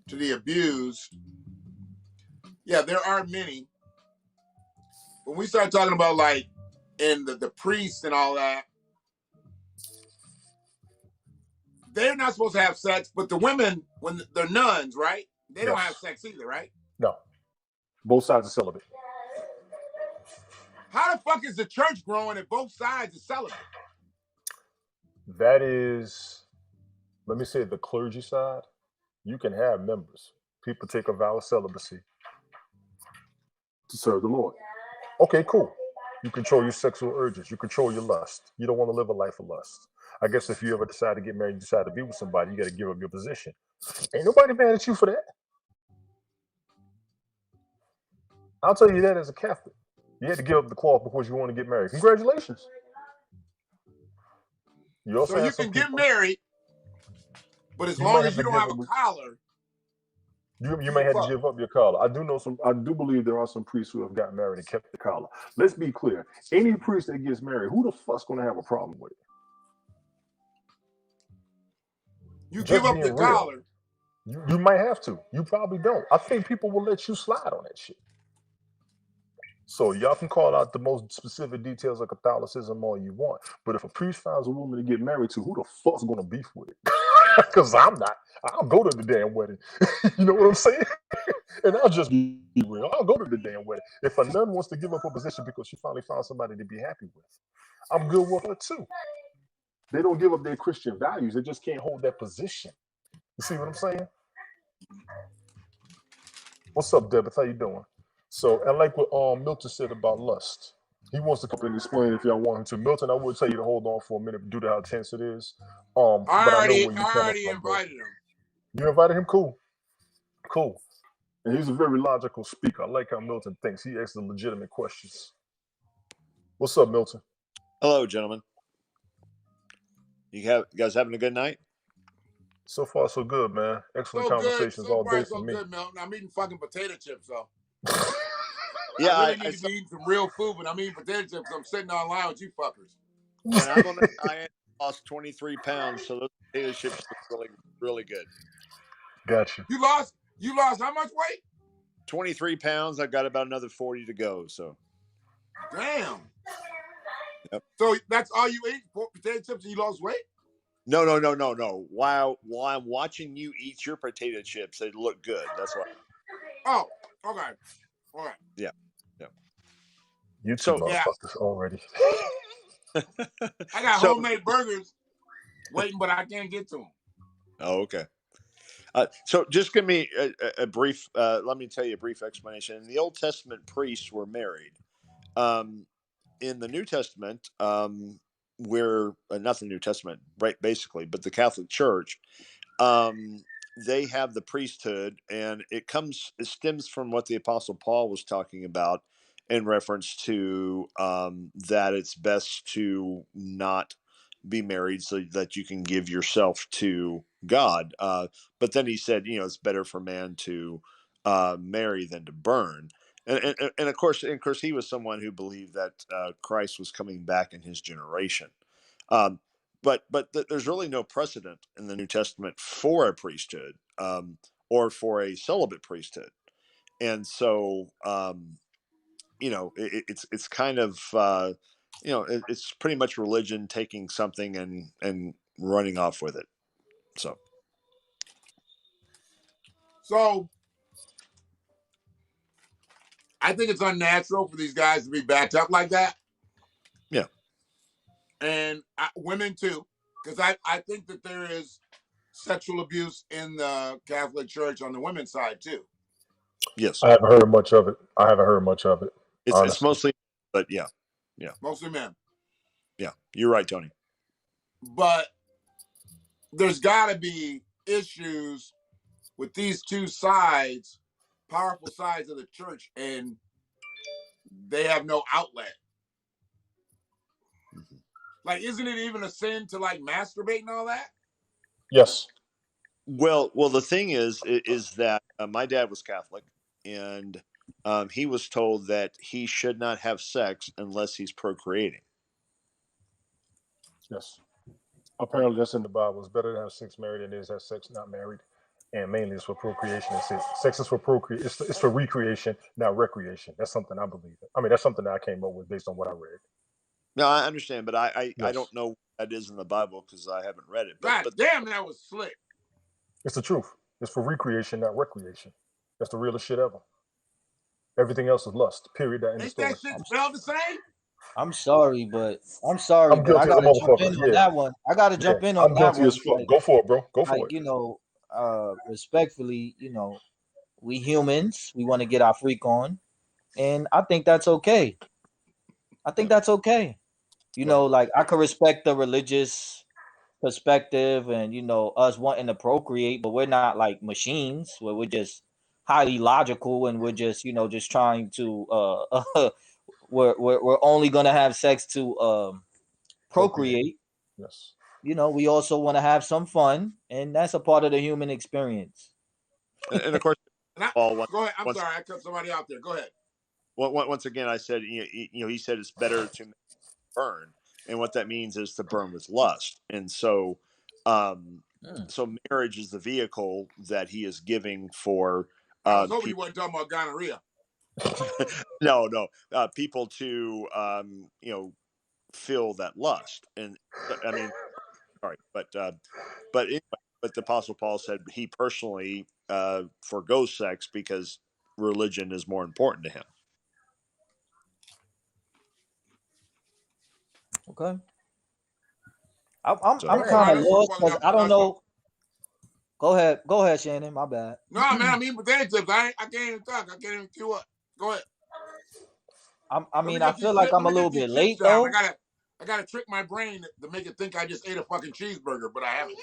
to the abused. Yeah, there are many. When we start talking about like in the priests and all that, they're not supposed to have sex, but the women, when they're nuns, right? They don't have sex either, right? No. Both sides are celibate. How the fuck is the church growing if both sides are celibate? That is, let me say, the clergy side. You can have members. People take a vow of celibacy to serve the Lord. Okay, cool. You control your sexual urges. You control your lust. You don't want to live a life of lust. I guess if you ever decide to get married, you decide to be with somebody, you got to give up your position. Ain't nobody mad at you for that. I'll tell you that as a Catholic. You had to give up the cloth because you want to get married. Congratulations. You also So you have some can get people, married, but as you might long have as to you don't give have a up. collar, You you may can have to fuck. give up your collar. I do believe there are some priests who have got married and kept the collar. Let's be clear. Any priest that gets married, who the fuck's gonna have a problem with it? You give Just up being the real. collar. You might have to. You probably don't. I think people will let you slide on that shit. So y'all can call out the most specific details of Catholicism all you want, but if a priest finds a woman to get married to, who the fuck's gonna beef with it? Because I'm not. I'll go to the damn wedding. You know what I'm saying? And I'll just be real. I'll go to the damn wedding. If a nun wants to give up her position because she finally found somebody to be happy with, I'm good with her too. They don't give up their Christian values. They just can't hold that position. You see what I'm saying? What's up, Debith? How you doing? So I like what Milton said about lust. He wants to come and explain if y'all want him to. Milton, I would tell you to hold on for a minute due to how tense it is. But I know where you're coming I from, bro. invited him. You invited him? Cool. Cool. And he's a very logical speaker. I like how Milton thinks. He asks the legitimate questions. What's up, Milton? Hello, gentlemen. You guys having a good night? So far, so good, man. Excellent conversations So all far, day for so me. good, Milton. I'm eating fucking potato chips, though. Yeah, I really need to be eating some real food, but I'm eating potato chips. I'm sitting online with you fuckers. And I'm on the diet. Lost 23 pounds, so those potato chips look really, really good. Gotcha. You lost how much weight? 23 pounds. I've got about another 40 to go. So. Damn. Yep. So that's all you ate? Potato chips and you lost weight? No. While I'm watching you eat your potato chips, they look good. That's why. Oh, okay. All right. Yeah. You two motherfuckers already. I got homemade burgers waiting, but I can't get to them. Oh, okay. So just give me a brief, let me tell you a brief explanation. In the Old Testament, priests were married. In the New Testament, where not the New Testament, right? Basically, but the Catholic Church, they have the priesthood, and it stems from what the Apostle Paul was talking about in reference to that it's best to not be married so that you can give yourself to God. But then he said, it's better for man to marry than to burn. And of course, he was someone who believed that Christ was coming back in his generation. But there's really no precedent in the New Testament for a priesthood or for a celibate priesthood, and so it's kind of it's pretty much religion taking something and running off with it. So I think it's unnatural for these guys to be backed up like that. Yeah. And women too, because I think that there is sexual abuse in the Catholic Church on the women's side too. Yes. I haven't heard much of it. It's mostly, but yeah. Mostly men. Yeah, you're right, Tony. But there's got to be issues with these two sides, powerful sides of the church, and they have no outlet. Like, isn't it even a sin to like masturbate and all that? Yes. Well, the thing is that my dad was Catholic, and he was told that he should not have sex unless he's procreating. Yes. Apparently, that's in the Bible. It's better to have sex married than it is to have sex not married. And mainly it's for procreation. Sex is for procreation. It's for recreation, not recreation. That's something I believe in. I mean, that's something that I came up with based on what I read. No, I understand, but I Yes. don't know what that is in the Bible because I haven't read it. God But damn, that was slick. It's the truth. It's for recreation, not recreation. That's the realest shit ever. Everything else is lust. Period. That end of Ain't story. that shit spelled the same? I'm sorry, but I'm I guilty as a gotta jump in motherfucker. on Yeah. that one. I gotta jump in on I'm that guilty one. as fuck. Go for it, bro. Go for it. You know, respectfully, you know, we humans, we want to get our freak on, and I think that's okay. You know, like I could respect the religious perspective and you know us wanting to procreate, but we're not like machines where we're just highly logical and we're just you know just trying to we're only gonna have sex to procreate. Yes. You know, we also want to have some fun, and that's a part of the human experience. and of course, Paul Go ahead. I'm sorry, I cut somebody out there. Go ahead. once again, I said he said it's better to burn, and what that means is to burn with lust, and so so marriage is the vehicle that he is giving for I was hoping you wasn't talking about gonorrhea. no people to feel that lust, and I mean sorry, but anyway, but the Apostle Paul said he personally forgoes sex because religion is more important to him. Okay. So- I'm kind of lost because I don't know. Go ahead, Shannon. My bad. No, man, I mean potato chips. I can't even talk. I can't even queue up. Go ahead. I mean, I feel like I'm a little bit late down. though. I gotta trick my brain to make it think I just ate a fucking cheeseburger, but I haven't.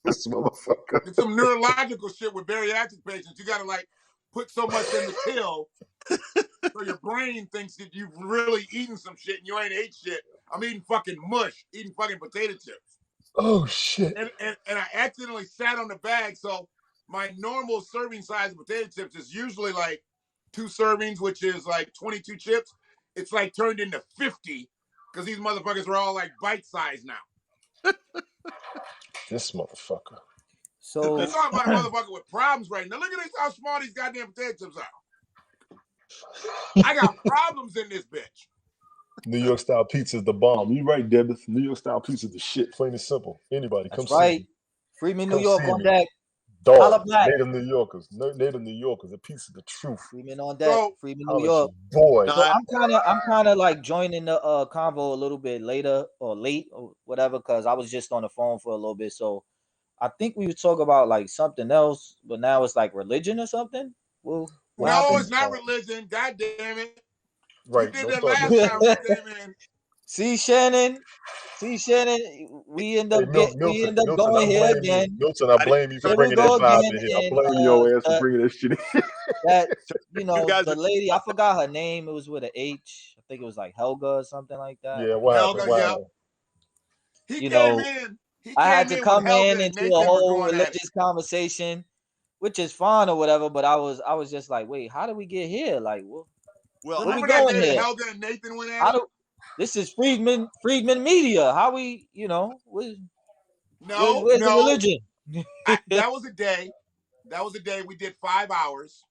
This motherfucker. It's some neurological shit with bariatric patients. You gotta like put so much in the till so your brain thinks that you've really eaten some shit and you ain't ate shit. I'm eating fucking mush, eating fucking potato chips. Oh shit. And I accidentally sat on the bag, so my normal serving size of potato chips is usually like 2 servings, which is like 22 chips. It's like turned into 50 because these motherfuckers are all like bite size now. This motherfucker. So You talking about a motherfucker with problems right now. Look at this, how small these goddamn potato chips are. I got problems in this bitch. New York style pizza is the bomb. You right, Debbie. New York style pizza is the shit. Plain and simple. Anybody come that's right. see me. Freeman, New Come York see on me. deck. Dog. Black. Native New Yorkers. Native New Yorkers. The pizza, the truth. Freeman on deck. So, Freeman, Holla New at York. your boy. No, So I'm kind of like joining the convo a little bit later or late or whatever because I was just on the phone for a little bit. So I think we would talk about like something else, but now it's like religion or something. Well, what no, happened? it's not religion. God damn it. Right. You did Don't that start last that time we came in. See Shannon, we end up Milton, going I here blame again. you. Milton, I blame you for Here we bringing go that vibe again, in here. I and blame your ass for bringing that shit in. that you know guys the are- lady. I forgot her name. It was with an H. I think it was like Helga or something like that. Yeah, what Helga, happened? What yeah. happened? He You came know, in. He I had came to in when come in Helga and into a Nathan were whole going at it. religious conversation, which is fine or whatever. But I was just like, wait, how did we get here? Like, well, where we Remember that going day that here? Helga and Nathan went at How it? do this is Friedman Media? How we, you know, where's the religion? That was a day. That was a day we did 5 hours.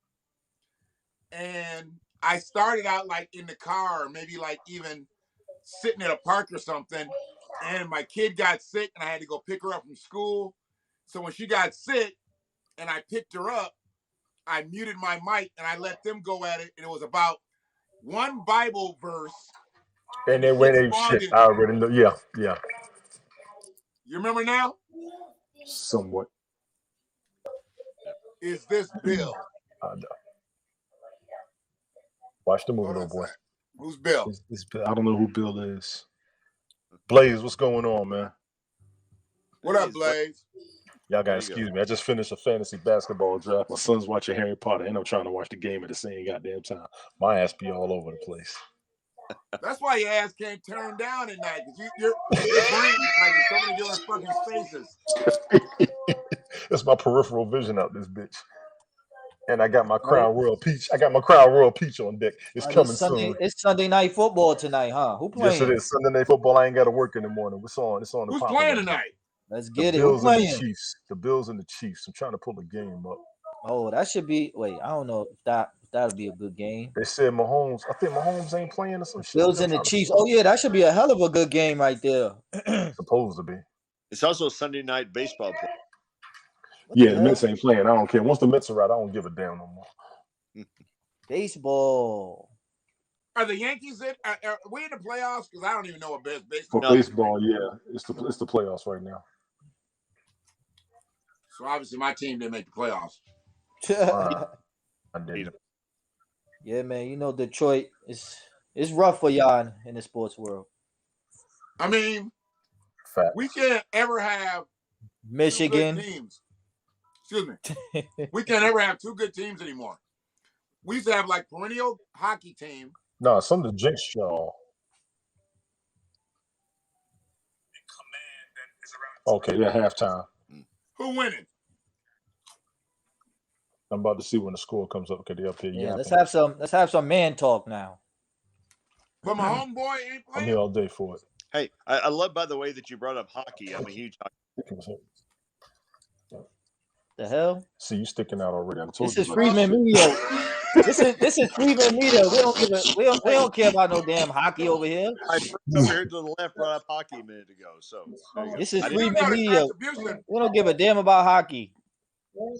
And I started out like in the car, or maybe like even sitting at a park or something. And my kid got sick and I had to go pick her up from school. So when she got sick and I picked her up, I muted my mic and I let them go at it. And it was about one Bible verse. And then when they shit, I already know. Yeah. You remember now? Somewhat. Is this Bill? I know. Watch the movie, though, boy. Who's Bill? I don't know who Bill is. Blaze, what's going on, man? What up, Blaze? Y'all There gotta you go. excuse me. I just finished a fantasy basketball draft. My son's watching Harry Potter, and I'm trying to watch the game at the same goddamn time. My ass be all over the place. That's why your ass can't turn down at night, because your brain is like in so many different fucking spaces. It's my peripheral vision out this bitch. And I got my Crown Royal Peach. I got my Crown Royal Peach on deck. It's coming soon. It's Sunday night football tonight, huh? Who Yes, it playing? is. Sunday night football. I ain't got to work in the morning. It's on. It's on the Who's popping playing right now. tonight? Let's The get it. Who Bills and the playing? Chiefs. The Bills and the Chiefs. I'm trying to pull the game up. Oh, that should be. Wait, I don't know if that'll be a good game. They said Mahomes. I think Mahomes ain't playing or some shit. Bills and the Chiefs. Oh yeah, that should be a hell of a good game right there. Supposed to be. It's also Sunday night baseball play. Yeah, the Mets ain't playing. I don't care. Once the Mets are out, I don't give a damn no more. Baseball. Are the Yankees in? Are we in the playoffs? Because I don't even know what baseball. For baseball, yeah, it's the playoffs right now. So obviously my team didn't make the playoffs. I did. Yeah, man. You know Detroit is rough for y'all in the sports world. I mean, we can't ever have Michigan two good teams. Excuse me. We can't ever have two good teams anymore. We used to have like perennial hockey team. No, some of the jinx y'all. Okay, yeah, halftime. Who winning? I'm about to see when the score comes up. Okay, they up here. Yeah, let's have some man talk now. But my homeboy ain't playing. I'm here all day for it. Hey, I love, by the way, that you brought up hockey. I'm a huge hockey. The hell? See, you sticking out already. I told This you is Freeman Media. This is Freeman Media. We don't care about no damn hockey over here. I over here to the left brought up hockey a minute ago. So this is I Freeman Media. We don't give a damn about hockey.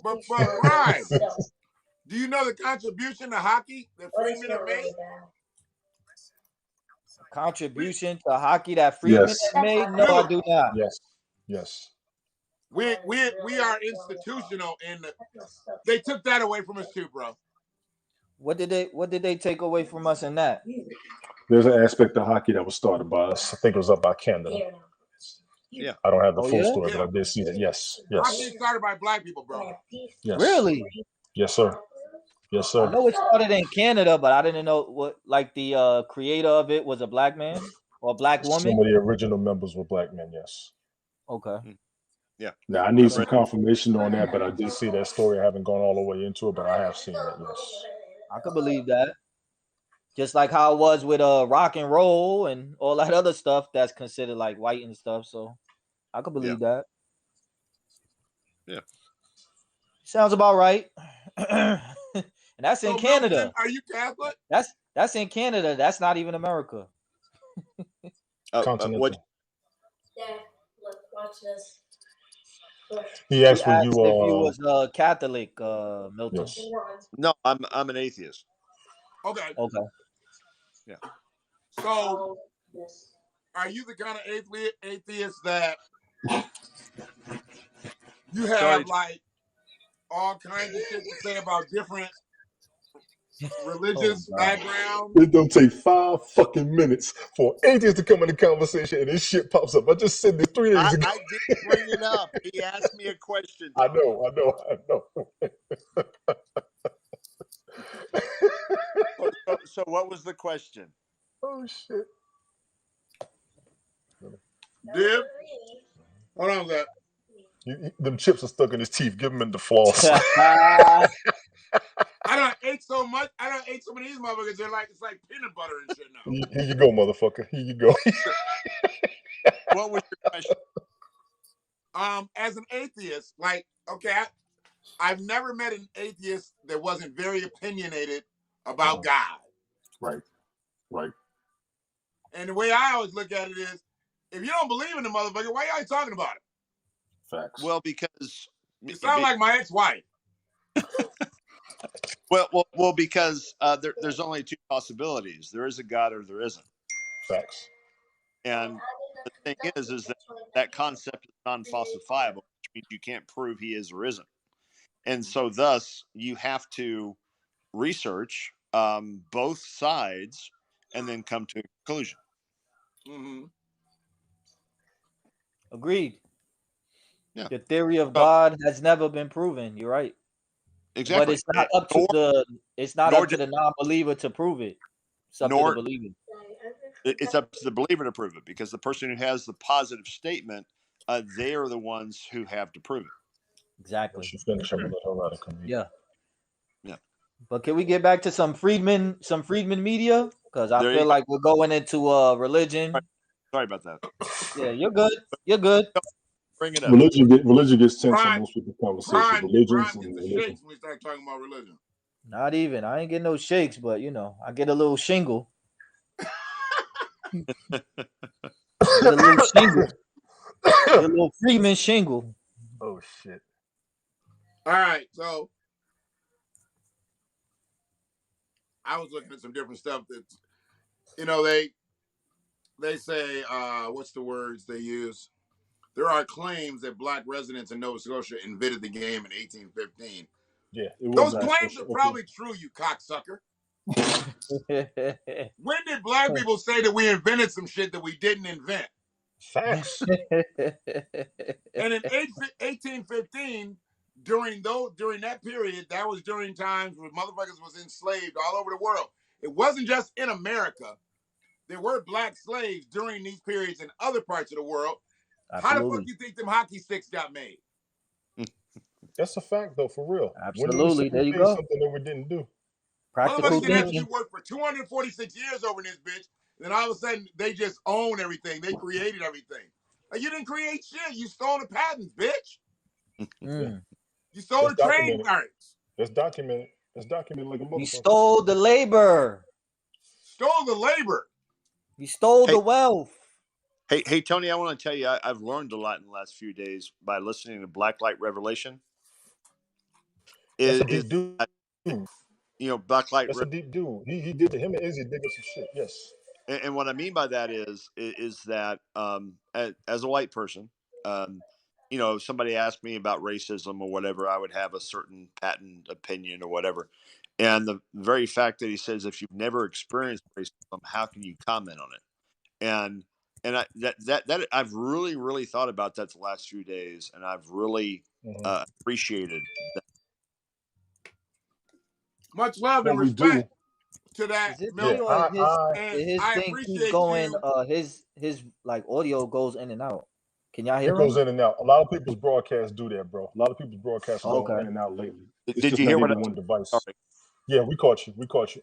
But Brian, do you know the contribution to hockey that Freeman have made? Contribution to hockey that Freeman has made? No, I do not. Yes. We are institutional in the. They took that away from us too, bro. What did they take away from us in that? There's an aspect of hockey that was started by us. I think it was up by Canada. Yeah. I don't have the full story, but I did see that. Yes. Hockey started by black people, bro. Yes. Really? Yes, sir. Yes, sir. I know it started in Canada, but I didn't know what like the creator of it was a black man or a black woman. Some of the original members were black men, yes. Okay. Yeah. Now I need some confirmation on that, but I did see that story. I haven't gone all the way into it, but I have seen it, yes. I could believe that. Just like how it was with rock and roll and all that other stuff that's considered like white and stuff. So I could believe that. Yeah. Sounds about right. And that's in Canada. Milton, are you Catholic? That's in Canada. That's not even America. Continental. Dad, look, watch this. He asked if you was Catholic, Milton. Yes. No, I'm an atheist. Okay. Yeah. So, are you the kind of atheist that you have like all kinds of shit to say about different religious backgrounds? It don't take 5 fucking minutes for atheists to come in the conversation and this shit pops up. I just said this 3 days ago. I didn't bring it up. He asked me a question. I know. So what was the question? Oh shit. Dib? Hold on, that. Them chips are stuck in his teeth. Give him in the floss. I done ate so much. I done ate some of these motherfuckers. They're like it's like peanut butter and shit now. Here you go, motherfucker. Here you go. What was your question? As an atheist, like, okay, I've never met an atheist that wasn't very opinionated about God. Right. And the way I always look at it is, if you don't believe in the motherfucker, why y'all talking about it? Facts. Well, because you sound like my ex-wife. Well, because there's only 2 possibilities. There is a God or there isn't. Facts. And the thing is that concept is non-falsifiable, which means you can't prove he is or isn't. And so thus you have to research both sides and then come to a conclusion. Mm-hmm. Agreed. Yeah. The theory of Well, God has never been proven. You're right. But exactly. it's not up to Nor the non-believer to prove it. It's up to the nor believer. it's up to the believer to prove it, because the person who has the positive statement, they are the ones who have to prove it. Exactly. Once you finish, I'm gonna let her write a comment. Yeah. Yeah. But can we get back to some Friedman media? Because I There you feel go. like we're going into religion. Sorry about that. Yeah, you're good. You're good. Bring it up. Religion gets tense on Prime, most people's conversation. Prime Religions gets and the religion. shakes when we start talking about religion. Not even. I ain't getting no shakes, but I get a little shingle. Get a little shingle. Get a little Freeman shingle. Oh shit. All right, so I was looking at some different stuff that they say what's the words they use? There are claims that black residents in Nova Scotia invented the game in 1815. Yeah, it was Those Nova claims Scotia. are probably true, you cocksucker. Facts. When did black people say that we invented some shit that we didn't invent? Facts. And in 1815, during that period, that was during times where motherfuckers was enslaved all over the world. It wasn't just in America. There were black slaves during these periods in other parts of the world. How the fuck Absolutely. you think them hockey sticks got made? That's a fact, though, for real. When did we Absolutely. say There we you made go. something that we didn't do? Practical Motherfuckers did that thinking. shit work for 246 years over in this bitch. Then all of a sudden, they just own everything. They created everything. Like, you didn't create shit. You stole the patents, bitch. Mm. You stole the documented. trademarks. That's documented. That's documented like a You motherfucker. stole the labor. Stole the labor. You stole Hey. the wealth. Hey, Tony, I want to tell you, I've learned a lot in the last few days by listening to Black Light Revelation. That's a deep dude. Black Light. That's a deep dude. He did to him and Izzy did some shit. Yes. And what I mean by that is that as a white person, if somebody asked me about racism or whatever, I would have a certain patent opinion or whatever. And the very fact that he says, if you've never experienced racism, how can you comment on it? And that I've really, really thought about that the last few days, and I've really appreciated that. Much love and What we respect do. to that. Is it Milton. me or And his I thing keeps appreciate going? you. His like audio goes in and out. Can y'all hear It goes him? in and out. A lot of people's broadcasts do that, bro. A lot of people's broadcasts are going Okay. in and out lately. It's Did just you not hear what any I one device. Sorry. Yeah, we caught you.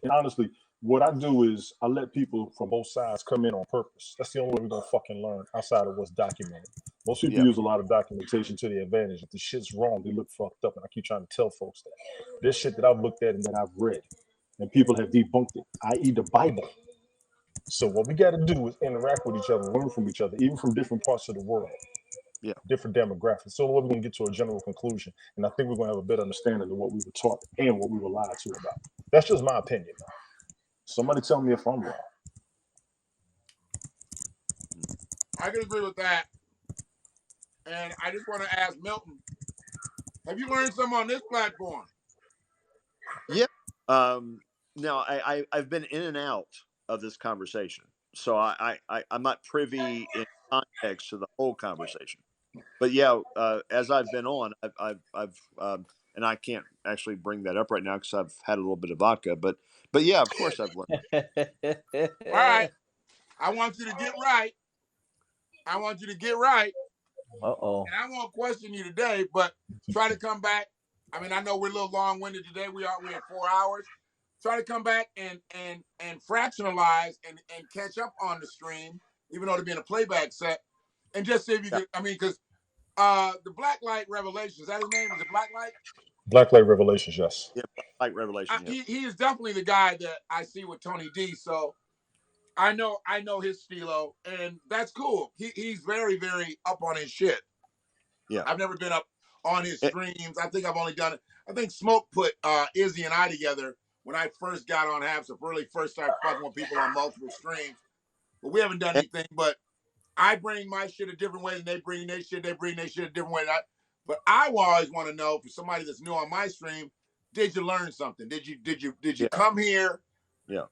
And honestly, what I do is I let people from both sides come in on purpose. That's the only way we're gonna fucking learn outside of what's documented. Most people use a lot of documentation to their advantage. If the shit's wrong, they look fucked up. And I keep trying to tell folks that. This shit that I've looked at and that I've read, and people have debunked it, i.e. the Bible. So what we got to do is interact with each other, learn from each other, even from different parts of the world. Yeah. Different demographics. So we're going to get to a general conclusion. And I think we're going to have a better understanding of what we were taught and what we were lied to about. That's just my opinion. Somebody tell me if I'm wrong. I can agree with that. And I just want to ask Milton, have you learned something on this platform? Yeah. No, I've been in and out of this conversation, so I'm not privy in context to the whole conversation. But yeah, as I've been on, I've and I can't actually bring that up right now because I've had a little bit of vodka. But yeah, of course I've learned. All right. I want you to get right. Uh-oh. And I won't question you today, but try to come back. I mean, I know we're a little long-winded today. We're at 4 hours. Try to come back and fractionalize and catch up on the stream, even though it'll be in a playback set, and just see if you could. I mean, because the Black Light Revelation, is that his name? Is it Black Light? Black Light Revelations, yes. Yeah, like Revelation. Yeah. He is definitely the guy that I see with Tony D. So I know his stilo, and that's cool. He's very, very up on his shit. Yeah. I've never been up on his streams. I think I've only done it. I think Smoke put Izzy and I together when I first got on Habs, so really first started fucking with people on multiple streams. But we haven't done anything. But I bring my shit a different way than they bring their shit. They bring their shit a different way. But I always want to know, for somebody that's new on my stream, did you learn something? Did you come here? Yeah.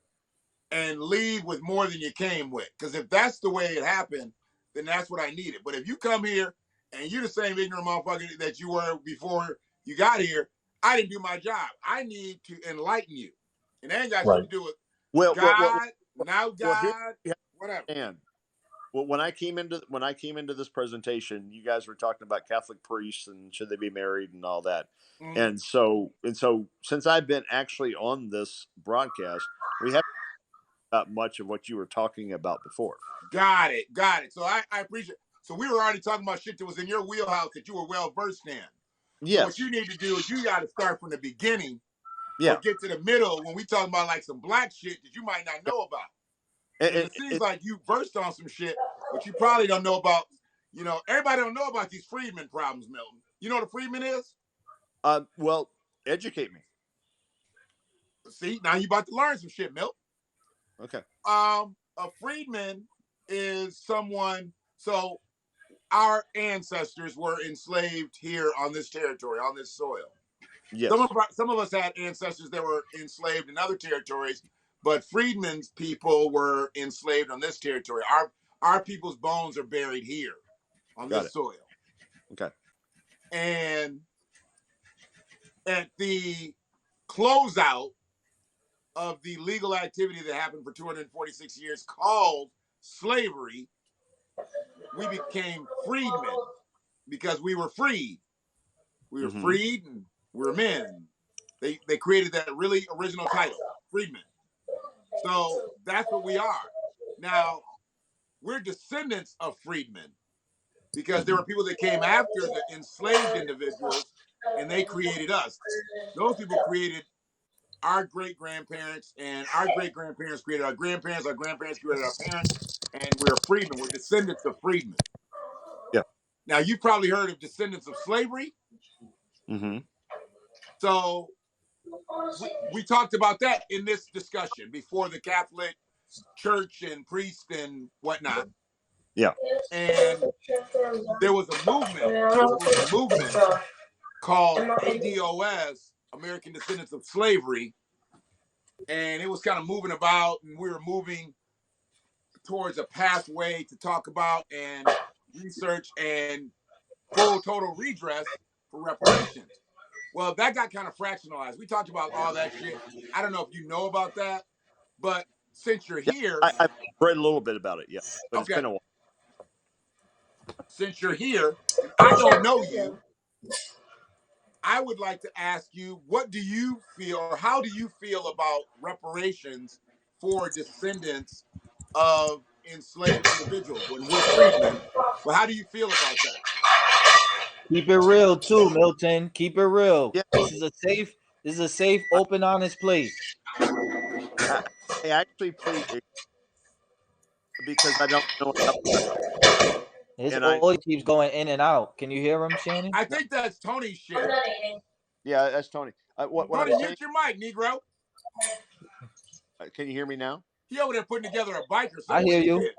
And leave with more than you came with? Because if that's the way it happened, then that's what I needed. But if you come here and you're the same ignorant motherfucker that you were before you got here. I didn't do my job. I need to enlighten you, and that ain't got shit Right. to do with Well, God, now here God, you whatever. understand. Well, when I came into this presentation, you guys were talking about Catholic priests and should they be married and all that. Mhm. And so since I've been actually on this broadcast, we haven't got much of what you were talking about before. Got it. So I appreciate. So we were already talking about shit that was in your wheelhouse that you were well versed in. So what Yes. you need to do is you got to start from the beginning Yeah. or get to the middle when we talking about like some black shit that you might not know about. Because it seems like you versed on some shit, but you probably don't know about. You know, everybody don't know about these freedmen problems, Milton. You know what a freedman is? Well, educate me. See, now you about to learn some shit, Milton. Okay. A freedman is someone. So our ancestors were enslaved here on this territory, on this soil. Yes. Some of us had ancestors that were enslaved in other territories, but freedmen's people were enslaved on this territory. Our people's bones are buried here on this soil. Okay. And at the closeout of the legal activity that happened for 246 years called slavery, we became freedmen because we were freed. We were freed and we were men. They created that really original title, freedmen. So that's what we are. Now, we're descendants of freedmen because there were people that came after the enslaved individuals and they created us. Those people created our great-grandparents, and our great-grandparents created our grandparents created our parents, and we're freedmen. We're descendants of freedmen. Yeah. Now, you've probably heard of descendants of slavery. Mm-hmm. So we talked about that in this discussion before the Catholic Church and priest and whatnot. Yeah. And there was a movement called ADOS, American Descendants of Slavery, and it was kind of moving about, and we were moving towards a pathway to talk about and research and full total redress for reparations. Well, that got kind of fractionalized. We talked about all that shit. I don't know if you know about that, but since you're here, I've read a little bit about it, yeah, but It's been a while. Since you're here, and I don't know you, I would like to ask you, what do you feel, or how do you feel about reparations for descendants of enslaved individuals when we're freedmen? But how do you feel about that? Keep it real too, Milton. Keep it real. Yeah. This is a safe, open, honest place. I actually plead because I don't know enough about it. His And audio keeps going in and out. Can you hear him, Shannon? I think that's Tony's shit. Yeah, that's Tony. What Tony, I'm mute saying? your mic, Negro. Can you hear me now? He over there putting together a bike or I something. hear you.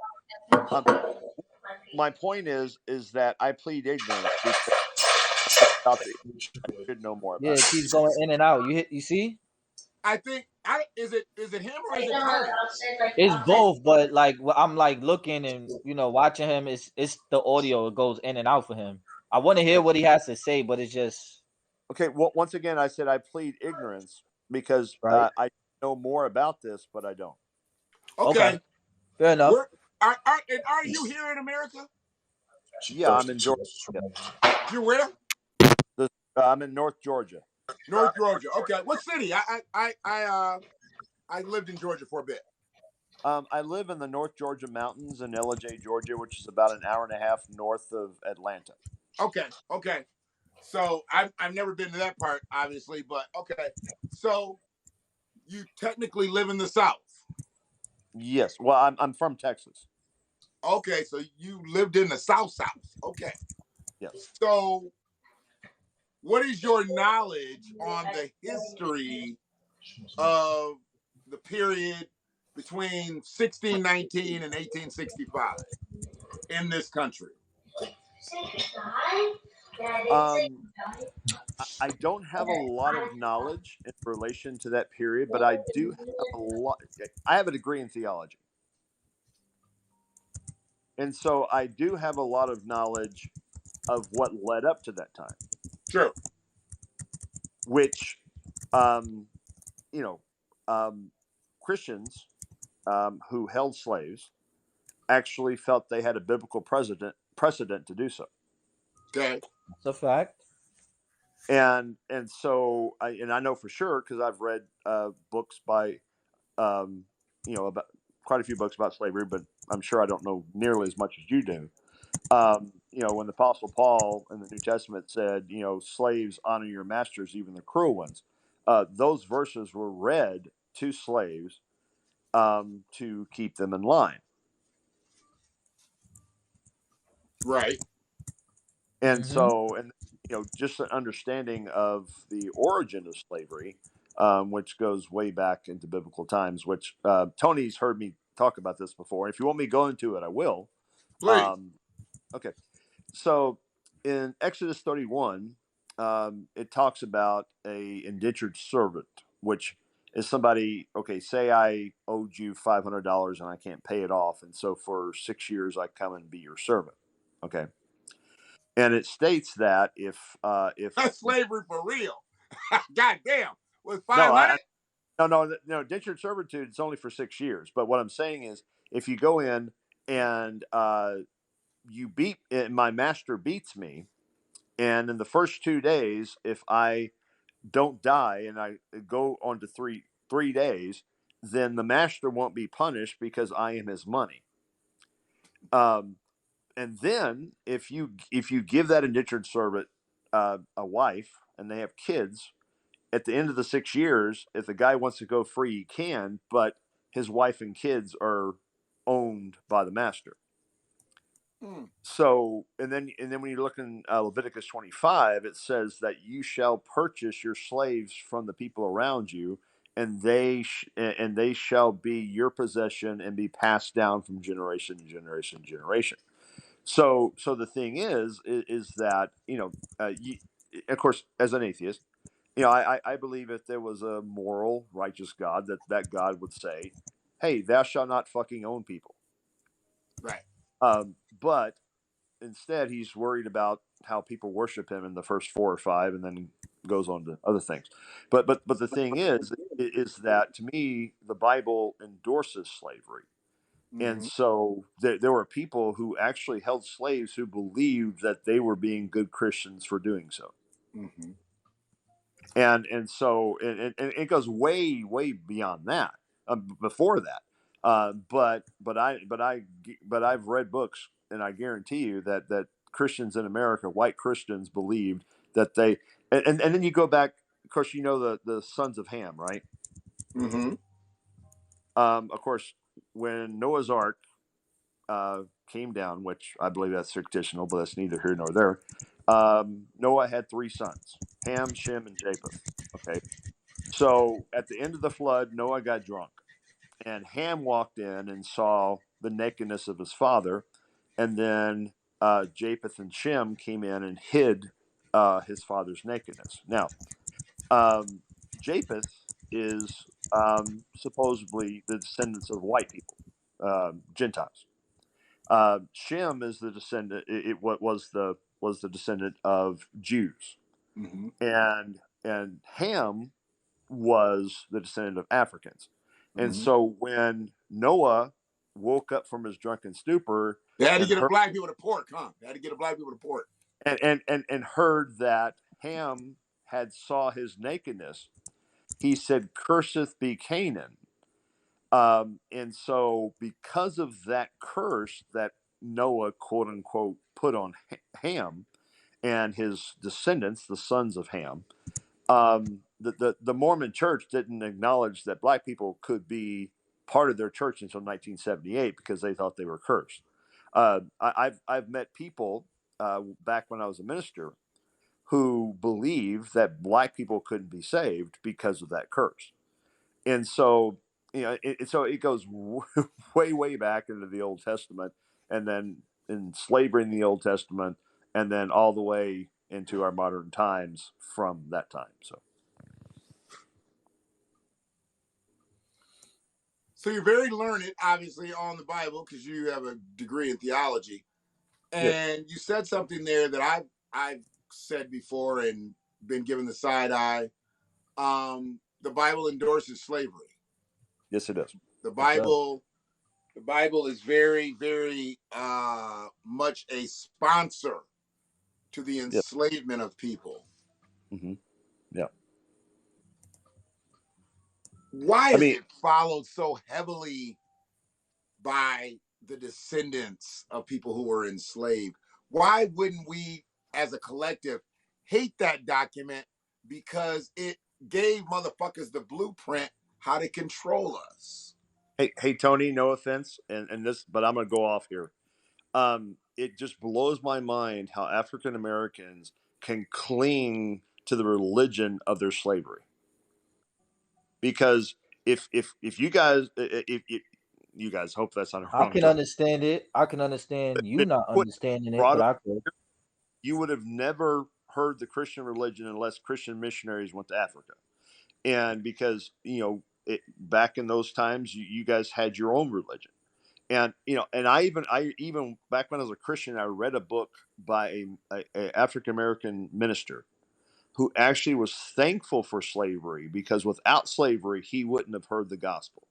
My point is that I plead ignorance because I should know more about Yeah, it keeps going in and out. You see? I think is it him or is it Tony? It's both, but like I'm like looking and watching him. It's the audio. It goes in and out for him. I want to hear what he has to say, but it's just Okay. Well, once again, I said I plead ignorance because right. I know more about this, but I don't. Okay. Fair enough. Are you here in America? Yeah, I'm in Georgia. You're where? I'm in North Georgia. North Georgia. Okay. What city? I lived in Georgia for a bit. I live in the North Georgia mountains in Ellijay, Georgia, which is about an hour and a half north of Atlanta. Okay. So I've never been to that part, obviously, but okay. So you technically live in the South. Yes. Well, I'm from Texas. Okay, so you lived in the South. Okay. Yes. So what is your knowledge on the history of the period between 1619 and 1865 in this country? I don't have a lot of knowledge in relation to that period, but I do have a lot. I have a degree in theology. And so I do have a lot of knowledge of what led up to that time, True. which, you know, Christians who held slaves actually felt they had a biblical precedent to do so. Okay. It's a fact. And so I know for sure because I've read books by about quite a few books about slavery, but I'm sure I don't know nearly as much as you do. When the Apostle Paul in the New Testament said, slaves honor your masters, even the cruel ones, those verses were read to slaves to keep them in line. Right. And so, just an understanding of the origin of slavery, which goes way back into biblical times, which Tony's heard me talk about this before. If you want me to go into it, I will. Please. Okay. So in Exodus 31, it talks about a indentured servant, which is somebody, okay, say I owed you $500 and I can't pay it off. And so for 6 years, I come and be your servant. Okay. And it states that if That's slavery for real. God damn. With no, 500? no, indentured servitude, it's only for 6 years. But what I'm saying is if you go in and my master beats me, and in the first 2 days, if I don't die and I go on to three days, then the master won't be punished because I am his money. And then if you give that indentured servant a wife and they have kids, at the end of the 6 years, if the guy wants to go free, he can, but his wife and kids are owned by the master. So, and then when you look in Leviticus 25, it says that you shall purchase your slaves from the people around you, and they shall be your possession and be passed down from generation to generation to generation. So the thing is that of course, as an atheist, I believe if there was a moral, righteous God, that God would say, "Hey, thou shalt not fucking own people." Right. But instead, he's worried about how people worship him in the first 4 or 5, and then goes on to other things. But the thing is that to me, the Bible endorses slavery. And so there were people who actually held slaves who believed that they were being good Christians for doing so. And so it goes way beyond that, before that. But I've read books, and I guarantee you that Christians in America, white Christians, believed that they and then you go back. Of course, the sons of Ham, right? Of course, when Noah's Ark came down, which I believe that's fictional, but that's neither here nor there. Noah had 3 sons: Ham, Shem, and Japheth. Okay. So at the end of the flood, Noah got drunk, and Ham walked in and saw the nakedness of his father, and then Japheth and Shem came in and hid his father's nakedness. Now, Japheth is supposedly the descendants of white people, Gentiles. Shem is the descendant. What was the descendant of Jews, and Ham was the descendant of Africans. And so when Noah woke up from his drunken stupor, They had to and get a heard, black people to pork, huh? They had to get a black people to pork. and heard that Ham had saw his nakedness, he said, "Curseth be Canaan." And so because of that curse that Noah, quote unquote, put on Ham and his descendants, the sons of Ham, the Mormon Church didn't acknowledge that black people could be part of their church until 1978 because they thought they were cursed. I've met people back when I was a minister who believe that black people couldn't be saved because of that curse. And so so it goes way back into the Old Testament, and then in slavery in the Old Testament, and then all the way into our modern times from that time. So you're very learned, obviously, on the Bible because you have a degree in theology. And you said something there that I've said before and been given the side eye. The Bible endorses slavery. Yes, it does. The Bible is very, very much a sponsor to the enslavement of people. Mm-hmm. Yeah. Why is it followed so heavily by the descendants of people who were enslaved? Why wouldn't we, as a collective, hate that document because it gave motherfuckers the blueprint how to control us? Hey, Tony. No offense, and this, but I'm gonna go off here. It just blows my mind how African Americans can cling to the religion of their slavery. Because if you guys if you guys hope that's not a I wrong can term, understand it. I can understand you but not would understanding it, brought but up, I could. you would have never heard the Christian religion unless Christian missionaries went to Africa. And because back in those times, you guys had your own religion. And and I even back when I was a Christian, I read a book by a African American minister who actually was thankful for slavery because without slavery he wouldn't have heard the gospel.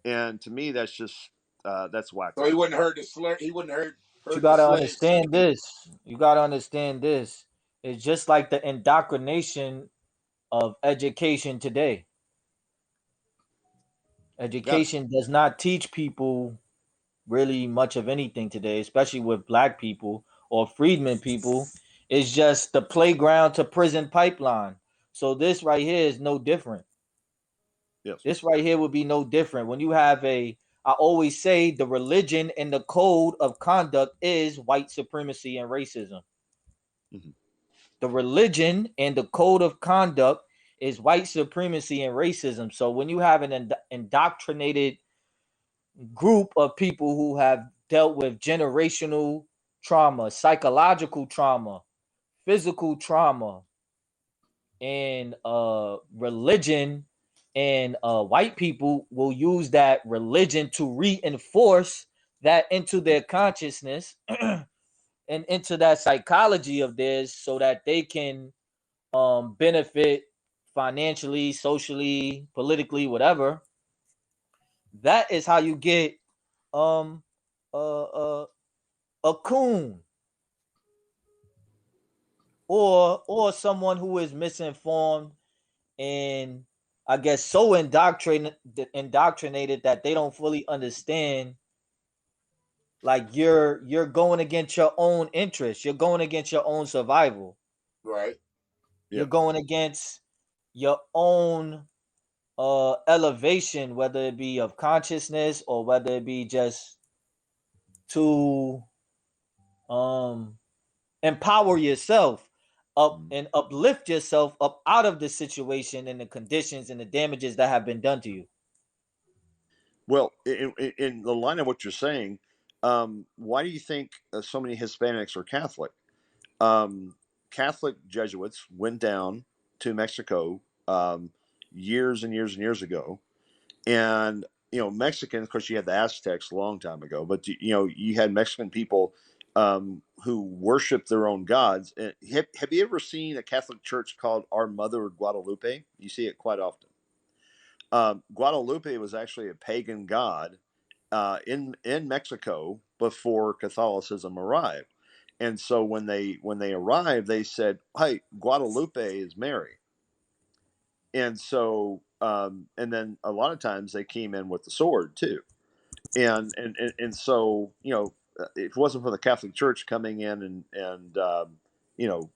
And to me, that's just that's So he wacko. wouldn't heard the slave. He wouldn't But you heard the gotta slaves understand singing. this. You gotta understand this. It's just like the indoctrination of education today. Yeah, Education does not teach people really much of anything today, especially with black people or freedmen people. It's just the playground to prison pipeline. So this right here is no different. yes. This right here would be no different. When you have I always say the religion and the code of conduct is white supremacy and racism. Mm-hmm. The religion and the code of conduct is white supremacy and racism. So when you have an indoctrinated group of people who have dealt with generational trauma, psychological trauma, physical trauma, and religion, and white people will use that religion to reinforce that into their consciousness and into that psychology of theirs so that they can benefit financially, socially, politically, whatever. That is how you get um uh, uh a coon or someone who is misinformed and I guess so indoctrinated that they don't fully understand. Like you're going against your own interests. You're going against your own survival. Right. You're Yeah. going against your own elevation, whether it be of consciousness or whether it be just to um empower yourself up Mhm. and uplift yourself up out of the situation and the conditions and the damages that have been done to you. Well, in the line of what you're saying, why do you think so many Hispanics are Catholic? Um, Catholic Jesuits went down to Mexico years and years and years ago, and Mexicans. Of course, you had the Aztecs a long time ago, but you had Mexican people who worship their own gods. And have you ever seen a Catholic church called Our Mother of Guadalupe? You see it quite often. Guadalupe was actually a pagan god in Mexico before Catholicism arrived. And so when they arrived, they said, "Hey, Guadalupe is Mary." And so and then a lot of times they came in with the sword too. And so if it wasn't for the Catholic Church coming in and you know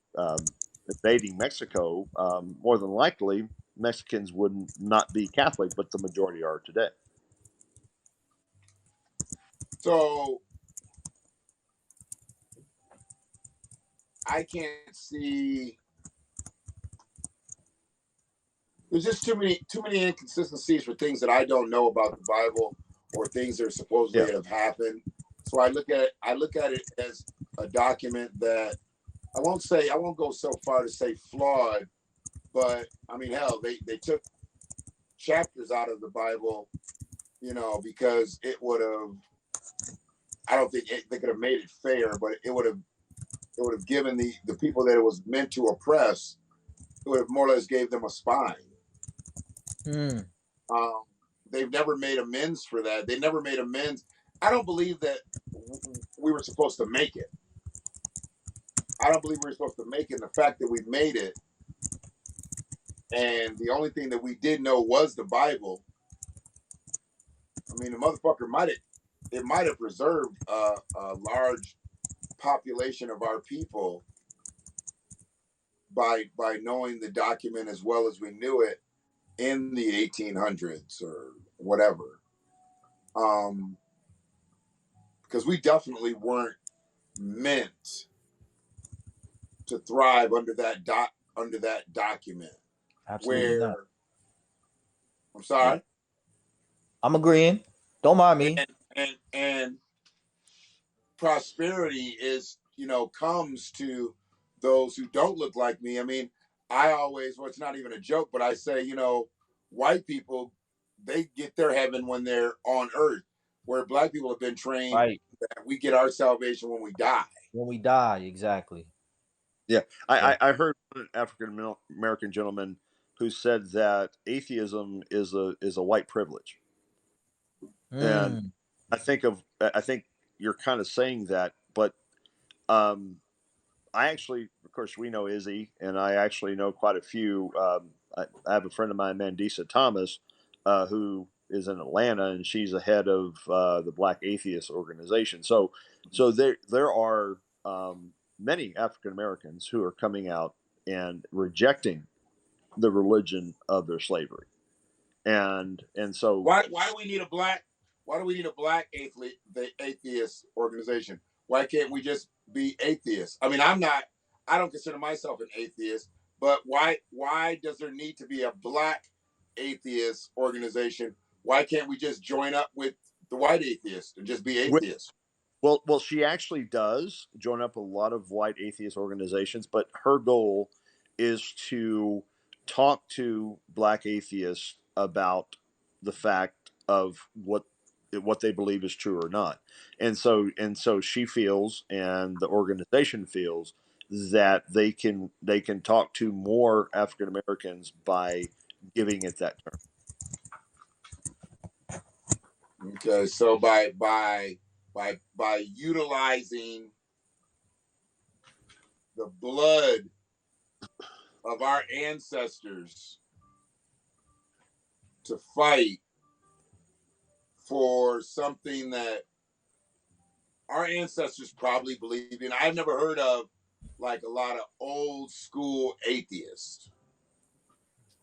invading Mexico, more than likely Mexicans would not be Catholic, but the majority are today. So I can't see. There's just too many inconsistencies for things that I don't know about the Bible or things that supposedly Yeah. have happened. So I look at it as a document that I won't go so far to say flawed, but I mean hell, they took chapters out of the Bible, because it would have I don't think they could have made it fair, but it would have given the people that it was meant to oppress, it would have more or less gave them a spine. Mm. Um, they've never made amends for that. They never made amends. I don't believe that we were supposed to make it. I don't believe we were supposed to make it. And the fact that we made it, and the only thing that we did know was the Bible. I mean, the motherfucker might have preserved a large population of our people by knowing the document as well as we knew it in the 1800s or whatever. Because we definitely weren't meant to thrive under that document. Absolutely Where not. I'm sorry, I'm agreeing. Don't mind me. and prosperity is, comes to those who don't look like me. I mean, I always, well, it's not even a joke, but I say, white people, they get their heaven when they're on earth, where black people have been trained Right. that we get our salvation when we die. When we die, exactly. Yeah, Yeah. I heard an African American gentleman who said that atheism is a white privilege, and Mm. I think you're kind of saying that, but um, I actually, of course, we know Izzy, and I actually know quite a few. I have a friend of mine, Mandisa Thomas, who is in Atlanta, and she's the head of the Black Atheist Organization. So there are many African Americans who are coming out and rejecting the religion of their slavery, and so Why do we need a black? Why do we need a black atheist organization? Why can't we just be atheists? I mean, I'm not. I don't consider myself an atheist, but why does there need to be a black atheist organization? Why can't we just join up with the white atheists and just be atheists? well, she actually does join up a lot of white atheist organizations, but her goal is to talk to black atheists about the fact of what they believe is true or not. And so she feels, and the organization feels, that they can talk to more African Americans by giving it that term. Okay, so by utilizing the blood of our ancestors to fight for something that our ancestors probably believed in. I've never heard of like a lot of old school atheists.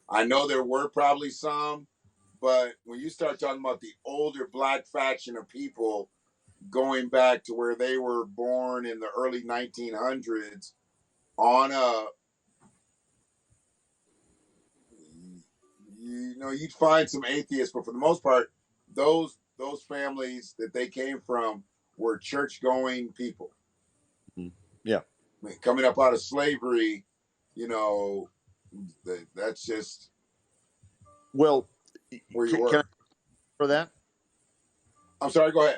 I know there were probably some, but when you start talking about the older black faction of people going back to where they were born in the early 1900s on a, you'd find some atheists, but for the most part, those families that they came from were church going people. Yeah. I mean, coming up out of slavery, you know, that's just Well, where you can I were. for that? I'm sorry. Go ahead.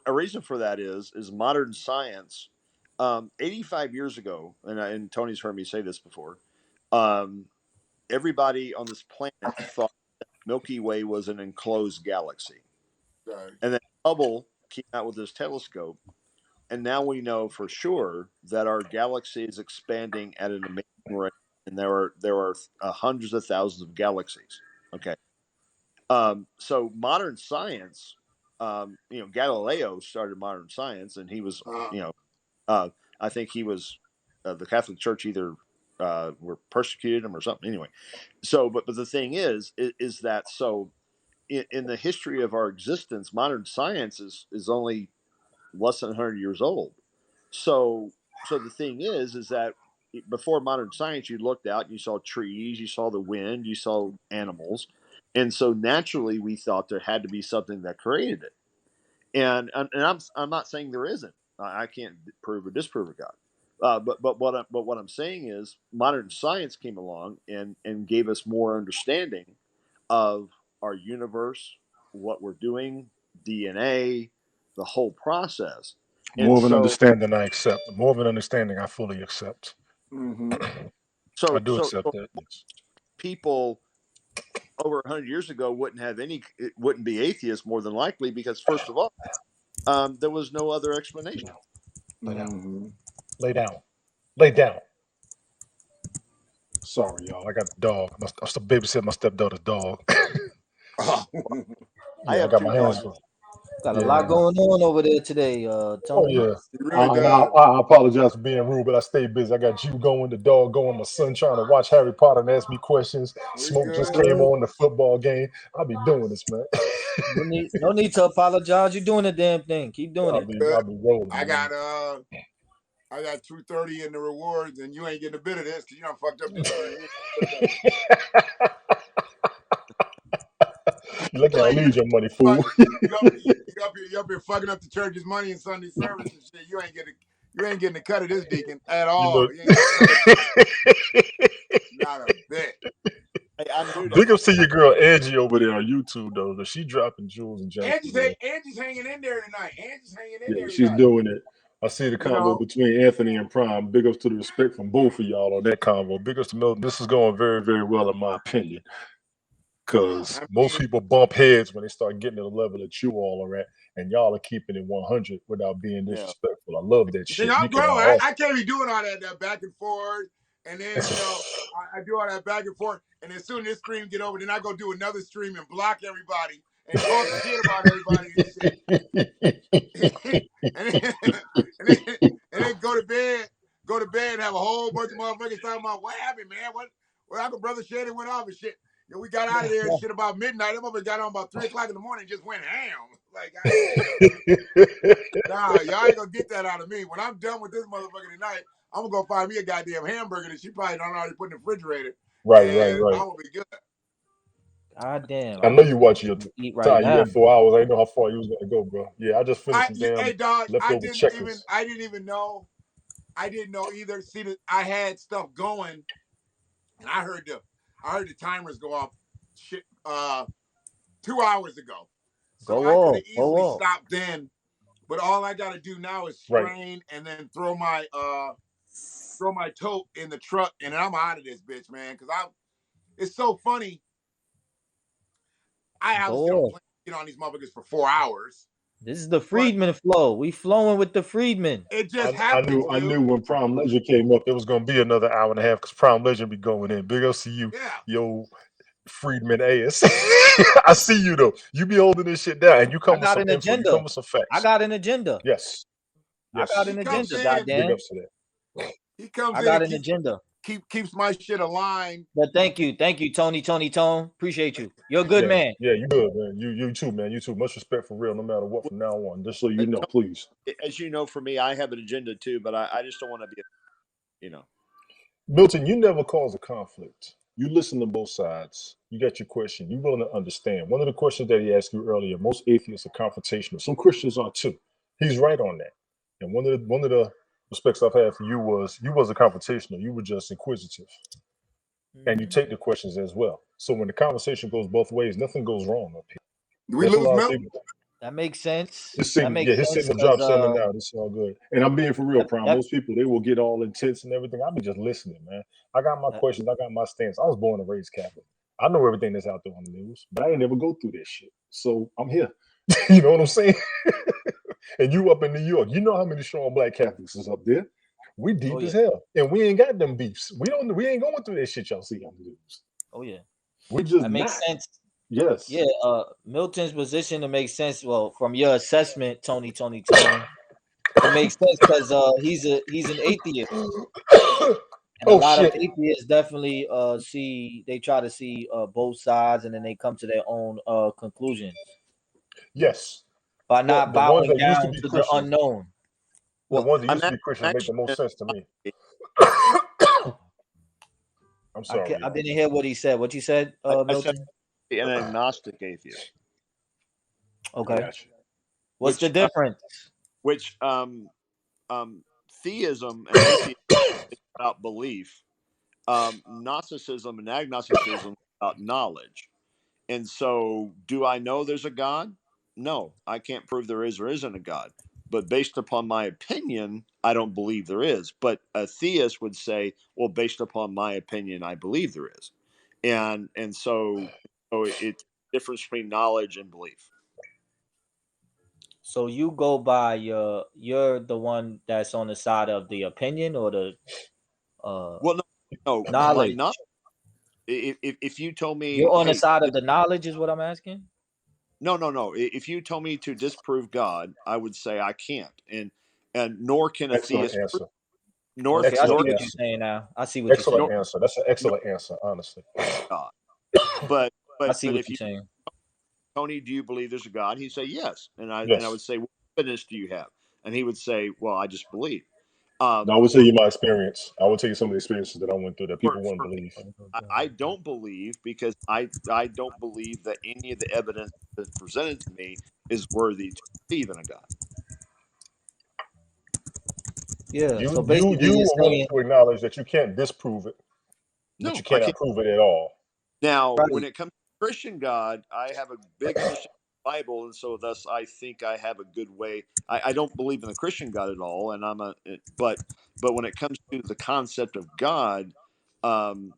A reason for that is modern science. 85 years ago, and Tony's heard me say this before. Um, Everybody on this planet thought Milky Way was an enclosed galaxy, Sorry. and then Hubble came out with his telescope, and now we know for sure that our galaxy is expanding at an amazing rate, and there are hundreds of thousands of galaxies. Okay, so modern science, Galileo started modern science, and he was, Uh, uh, I think he was, the Catholic Church either were persecuted him or something. Anyway, so but the thing is that so in the history of our existence, modern science is only less than 100 years old. So the thing is that before modern science, you looked out and you saw trees, you saw the wind, you saw animals, and so naturally we thought there had to be something that created it. And I'm not saying there isn't. I can't prove or disprove a God. But what I'm saying is modern science came along and gave us more understanding of our universe, what we're doing, DNA, the whole process. And More of an so, understanding I accept. More of an understanding I fully accept. Mm-hmm. I do so accept that. Yes. people over 100 years ago wouldn't be atheists more than likely, because first of all, there was no other explanation. Lay down. Mm-hmm. Lay down. Lay down. Sorry, y'all. I got a dog. I'm still babysitting my stepdaughter's dog. Oh. I Yeah, I have got two my hands dogs. full. Got a Yeah. lot going on over there today, Oh Tony. yeah. He really And does. I apologize for being rude, but I stay busy. I got you going, the dog going, my son trying to watch Harry Potter and ask me questions. We Smoke just good. came on the football game. I'll be doing this, man. No need to apologize. You're doing the damn thing. Keep doing I'll it. be Good. rolling. I Man. got 230 in the rewards, and you ain't getting a bit of this because you done fucked up this stream. You lucky I don't need your money, fool. You up here fucking up the church's money in Sunday service and shit. You ain't getting a cut of this deacon at all. You ain't getting a cut of not a bit. Hey, I'm new to Big up to your girl Angie over there on YouTube though. She dropping jewels and gems. Angie's hanging in there tonight. Yeah, she's doing it. I see the You convo know. between Anthony and Prime. Big ups to the respect from both of y'all on that convo. Big ups to Milton. This is going very, very well in my opinion. Because most people bump heads when they start getting to the level that you all are at, and y'all are keeping it 100 without being disrespectful. I love that shit. I'm growing. I can't be doing all that back and forth, and then I do all that back and forth, and as soon as this stream get over, then I go do another stream and block everybody and talk shit about everybody and shit, and then go to bed, and have a whole bunch of motherfuckers talking about what happened, man. What happened, brother Shannon went off and shit. You know, we got out of there and shit about midnight. Them motherfuckers got on about 3 o'clock in the morning and just went ham. Like, goddamn. Nah, y'all ain't gonna get that out of me. When I'm done with this motherfucker tonight, I'm gonna go find me a goddamn hamburger that she probably don't already put in the refrigerator. Right. I'm gonna be good. God damn. I know you watching your eat right time. now. You had 4 hours. I didn't know how far you was gonna go, bro. Yeah, I just finished some Hey damn dog, leftover checkers. I didn't even know. I didn't know either. See that I had stuff going, and I heard the timers go off shit 2 hours ago. So I could have easily stopped then. But all I gotta do now is strain and then throw my tote in the truck, and then I'm out of this bitch, man. Cause it's so funny. I obviously don't plan to get on these motherfuckers for 4 hours. This is the Freedman flow. We flowing with the Freedman. It just happens. I knew when Prime Legend came up, it was gonna be another hour and a half because Prime Legend be going in. Big ups to you, yo, Freedman ass. I see you though. You be holding this shit down, and you come with some info. You come with some facts. I got an agenda. Yes. I got an agenda. Goddamn. Big ups to that. He comes I in. got an agenda. Keeps my shit aligned. But thank you, Tony, Tone. Appreciate you. You're a good man. Yeah, you good, man. You too, man. You too. Much respect for real, no matter what. From now on, just so you know, please. As you know, for me, I have an agenda too, but I just don't want to be, Milton, you never cause a conflict. You listen to both sides. You got your question. You're willing to understand. One of the questions that he asked you earlier, most atheists are confrontational. Some Christians are too. He's right on that. And one of the respects I've had for you was a confrontational. You were just inquisitive. And you take the questions as well. So when the conversation goes both ways, nothing goes wrong up here. Do we lose Milton? That makes sense. His signal drops in and out. It's all good. And I'm being for real, Prime. Most people, they will get all intense and everything. I'll be just listening, man. I got my questions. I got my stance. I was born and raised Catholic. I know everything that's out there on the news, but I ain't never go through this shit. So I'm here. You know what I'm saying? And you up in New York, you know how many strong black Catholics is up there. We deep as hell. And we ain't got them beefs. We ain't going through that shit y'all see on the news. Oh yeah. We just that makes sense. Yes. Yeah, Milton's position to make sense. Well, from your assessment, Tony, it makes sense because he's an atheist. And a lot of atheists definitely they try to see both sides and then they come to their own conclusions. Yes. By not bowing down to the unknown. Well, the ones that used to be Christians make the most sense to me. I'm sorry. I didn't hear what he said. What you said, Milton? I said an agnostic atheist. Okay. What's the difference? Which theism and atheism is about belief. Gnosticism and agnosticism is about knowledge. And so, do I know there's a God? no, I can't prove there is or isn't a God. But based upon my opinion, I don't believe there is. But a theist would say, well, based upon my opinion, I believe there is. And so it's the difference between knowledge and belief. So you go by you're the one that's on the side of the opinion or the Well, no, my knowledge. knowledge. If you told me, You're on the hey, side of the knowledge, is what I'm asking. no. If you told me to disprove God, I would say I can't, and nor can a Excellent theist answer. nor Okay, I see nor Excellent what can you're answer. saying now. I see what you're nor, Excellent saying. answer. That's an nor excellent answer, honestly. God. But I but see but what if you're you, saying. Tony, do you believe there's a God? He'd say yes, and I Yes. would say, what evidence do you have? And he would say, well, I just believe. Now, I would tell For you my experience. I would tell you some of the experiences that I went through that people wouldn't for me, believe. I don't believe because I don't believe that any of the evidence that's presented to me is worthy to believe in a God. Yeah. So You basically, you're are willing saying to acknowledge that you can't disprove it, but you No, I cannot can't. prove it at all. Now, when right. it comes to Christian God, I have a big understanding of the Bible, and so thus I think I have a good way. I don't believe in the Christian God at all, and but when it comes to the concept of God, um,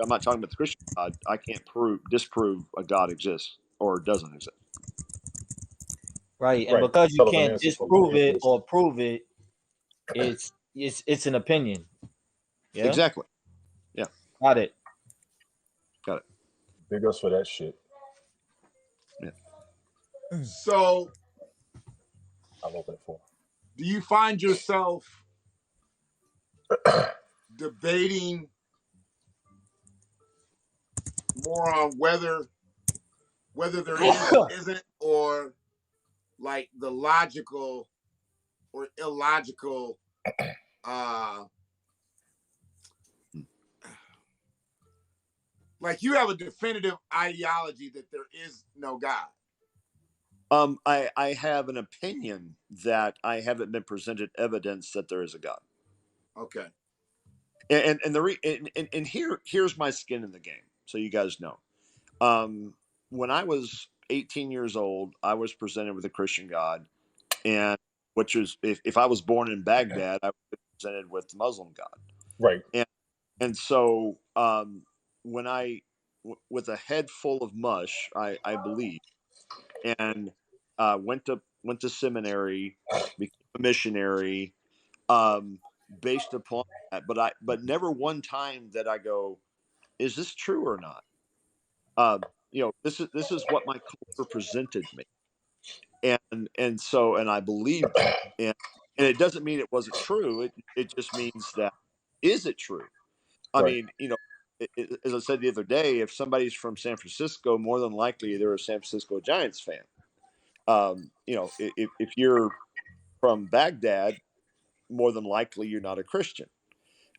I'm not talking about the Christian God. I can't disprove a God exists or doesn't exist. Right. And Right. because you Hell of an can't answer for my disprove it atheist. or prove it, it's an opinion. Yeah. Exactly. Yeah. Got it. Got it. Big ups for that shit. Yeah. So, I'm open for. do you find yourself debating more on whether there is or isn't, or like the logical or illogical, like you have a definitive ideology that there is no God? I have an opinion that I haven't been presented evidence that there is a God. Okay. And here's my skin in the game, so you guys know. When I was 18 years old, I was presented with a Christian God, and which is if I was born in Baghdad, I was presented with the Muslim God, Right. and so when with a head full of mush, I believe, and went to seminary, became a missionary, um, based upon that. But never one time that I go, is this true or not? This is what my culture presented me, and I believed it, and it doesn't mean it wasn't true. It just means that, is it true? I Right. mean, as I said the other day, if somebody's from San Francisco, more than likely they're a San Francisco Giants fan. If you're from Baghdad, more than likely you're not a Christian.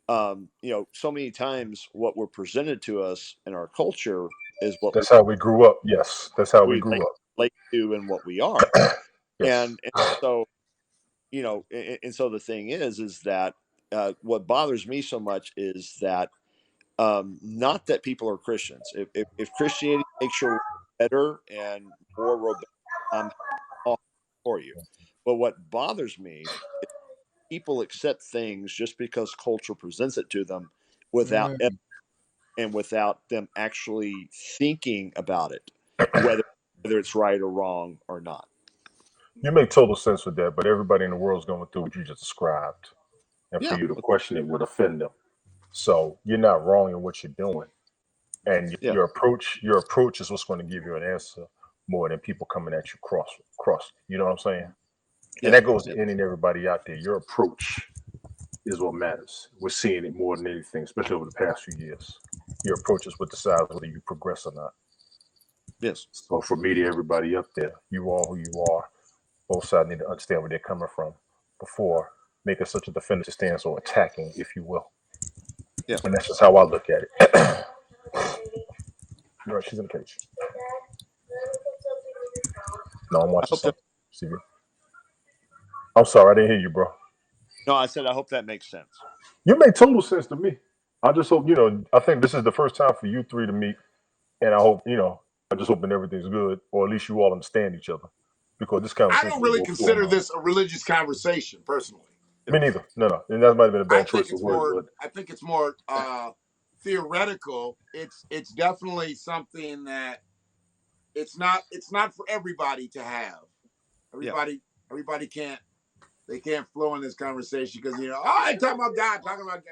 So many times what we're presented to us in our culture is what That's how we grew up. Yes. That's how we we grew up. relate to and what we are. Yes. And so, and so the thing is that what bothers me so much is that, not that people are Christians. If Christianity makes your life better and more robust, I'm all for you. But what bothers me is people accept things just because culture presents it to them without Mm. and without them actually thinking about it, whether it's right or wrong or not. You make total sense with that, but everybody in the world is going through what you just described. And for Yeah, you to question it would offend them. So you're not wrong in what you're doing. And yeah, your approach is what's going to give you an answer more than people coming at you cross. You know what I'm saying? And yeah, that goes yeah, to any and everybody out there. Your approach is what matters. We're seeing it more than anything, especially over the past few years. Your approach is what decides whether you progress or not. yes, So for me to everybody up there, you are who you are. Both sides need to understand where they're coming from before making such a definitive stance or attacking, if you will. yeah. And that's just how I look at it. You're right, she's in the cage. No, I'm I watching hope that. something. See, I'm sorry, I didn't hear you, bro. No, I said I hope that makes sense. You make total sense to me. I just hope, I think this is the first time for you three to meet. And I hope, I'm just hoping everything's good, or at least you all understand each other, because this I conversation don't is really what's going consider on. this a religious conversation, personally. Me neither. No. And that might have been a I bad think choice of it's words, more. but I think it's more theoretical. It's definitely something that it's not for everybody to have. Everybody can't they can't flow in this conversation because I ain't talking about God, talking about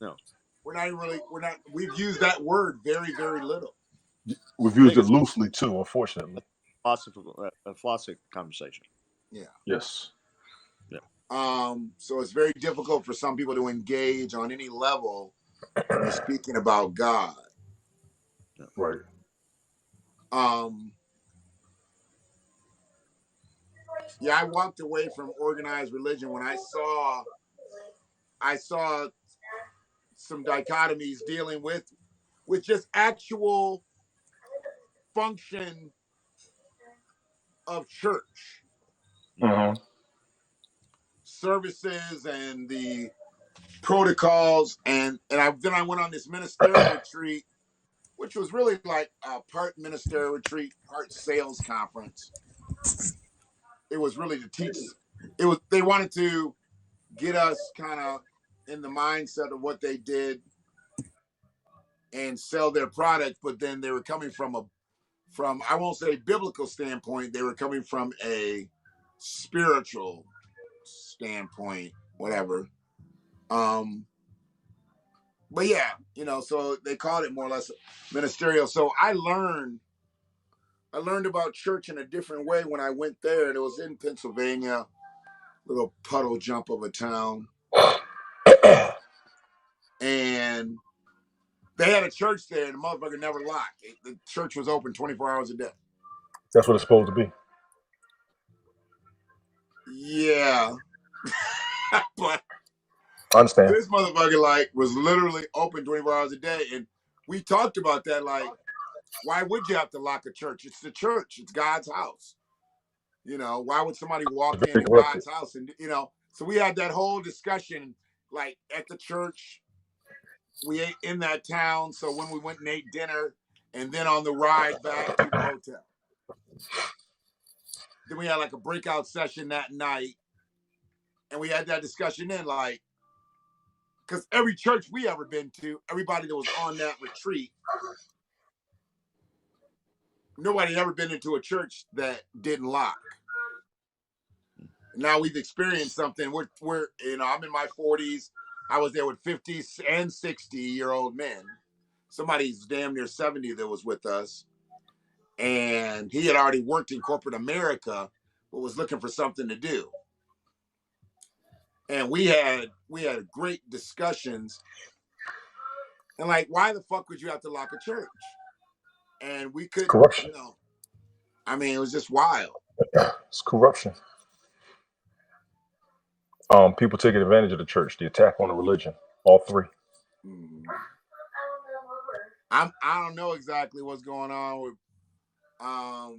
No. We're not we've used that word very, very little. we've I used think it it's loosely too, unfortunately. a philosophic conversation. Yeah. Yes. So it's very difficult for some people to engage on any level when you're speaking about God. Right. Yeah, I walked away from organized religion when I saw some dichotomies dealing with just actual function of church Mm-hmm. services and the protocols, and then I went on this ministerial retreat, which was really like a part ministerial retreat, part sales conference. It was really to teach. They wanted to get us kind of in the mindset of what they did and sell their product, but then they were coming from I won't say biblical standpoint, they were coming from a spiritual standpoint, whatever. But yeah, so they called it more or less ministerial. So I learned about church in a different way when I went there. It was in Pennsylvania, little puddle jump of a town, and they had a church there, and the motherfucker never locked. The church was open 24 hours a day. That's what it's supposed to be. Yeah, but I understand. this motherfucker was literally open 24 hours a day, and we talked about that. Why would you have to lock a church? It's the church. It's God's house. Why would somebody walk Very into correctly. God's house and So we had that whole discussion, at the church. We ate in that town. So when we went and ate dinner, and then on the ride back to the hotel, then we had a breakout session that night, and we had that discussion then, because every church we ever been to, everybody that was on that retreat, nobody ever been into a church that didn't lock. Now we've experienced something. We're I'm in my 40s. I was there with 50 and 60-year-old men. Somebody's damn near 70 that was with us, and he had already worked in corporate America, but was looking for something to do. And we had great discussions. And why the fuck would you have to lock a church? And we couldn't, Corruption. it was just wild. It's corruption. People taking advantage of the church, the attack on the religion, all three. I don't know exactly what's going on with I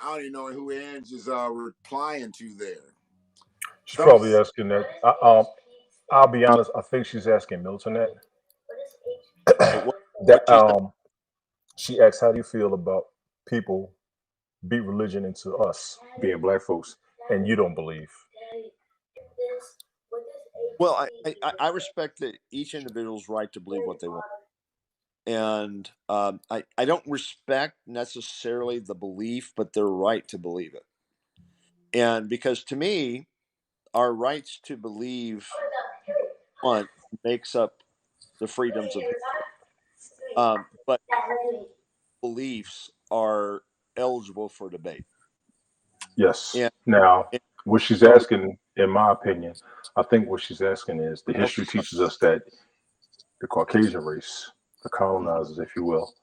don't even know who Ange is replying to there. She's probably asking that. I'll be honest. I think she's asking Milton that. She asks, "How do you feel about people beat religion into us being black folks, and you don't believe?" Well, I respect that each individual's right to believe what they want. And I don't respect necessarily the belief, but their right to believe it. And because to me, our rights to believe one makes up the freedoms of but beliefs are eligible for debate. Yes. And, Now, and what she's so, asking, in my opinion, I think what she's asking is the history teaches us that the Caucasian race, the colonizers, if you will,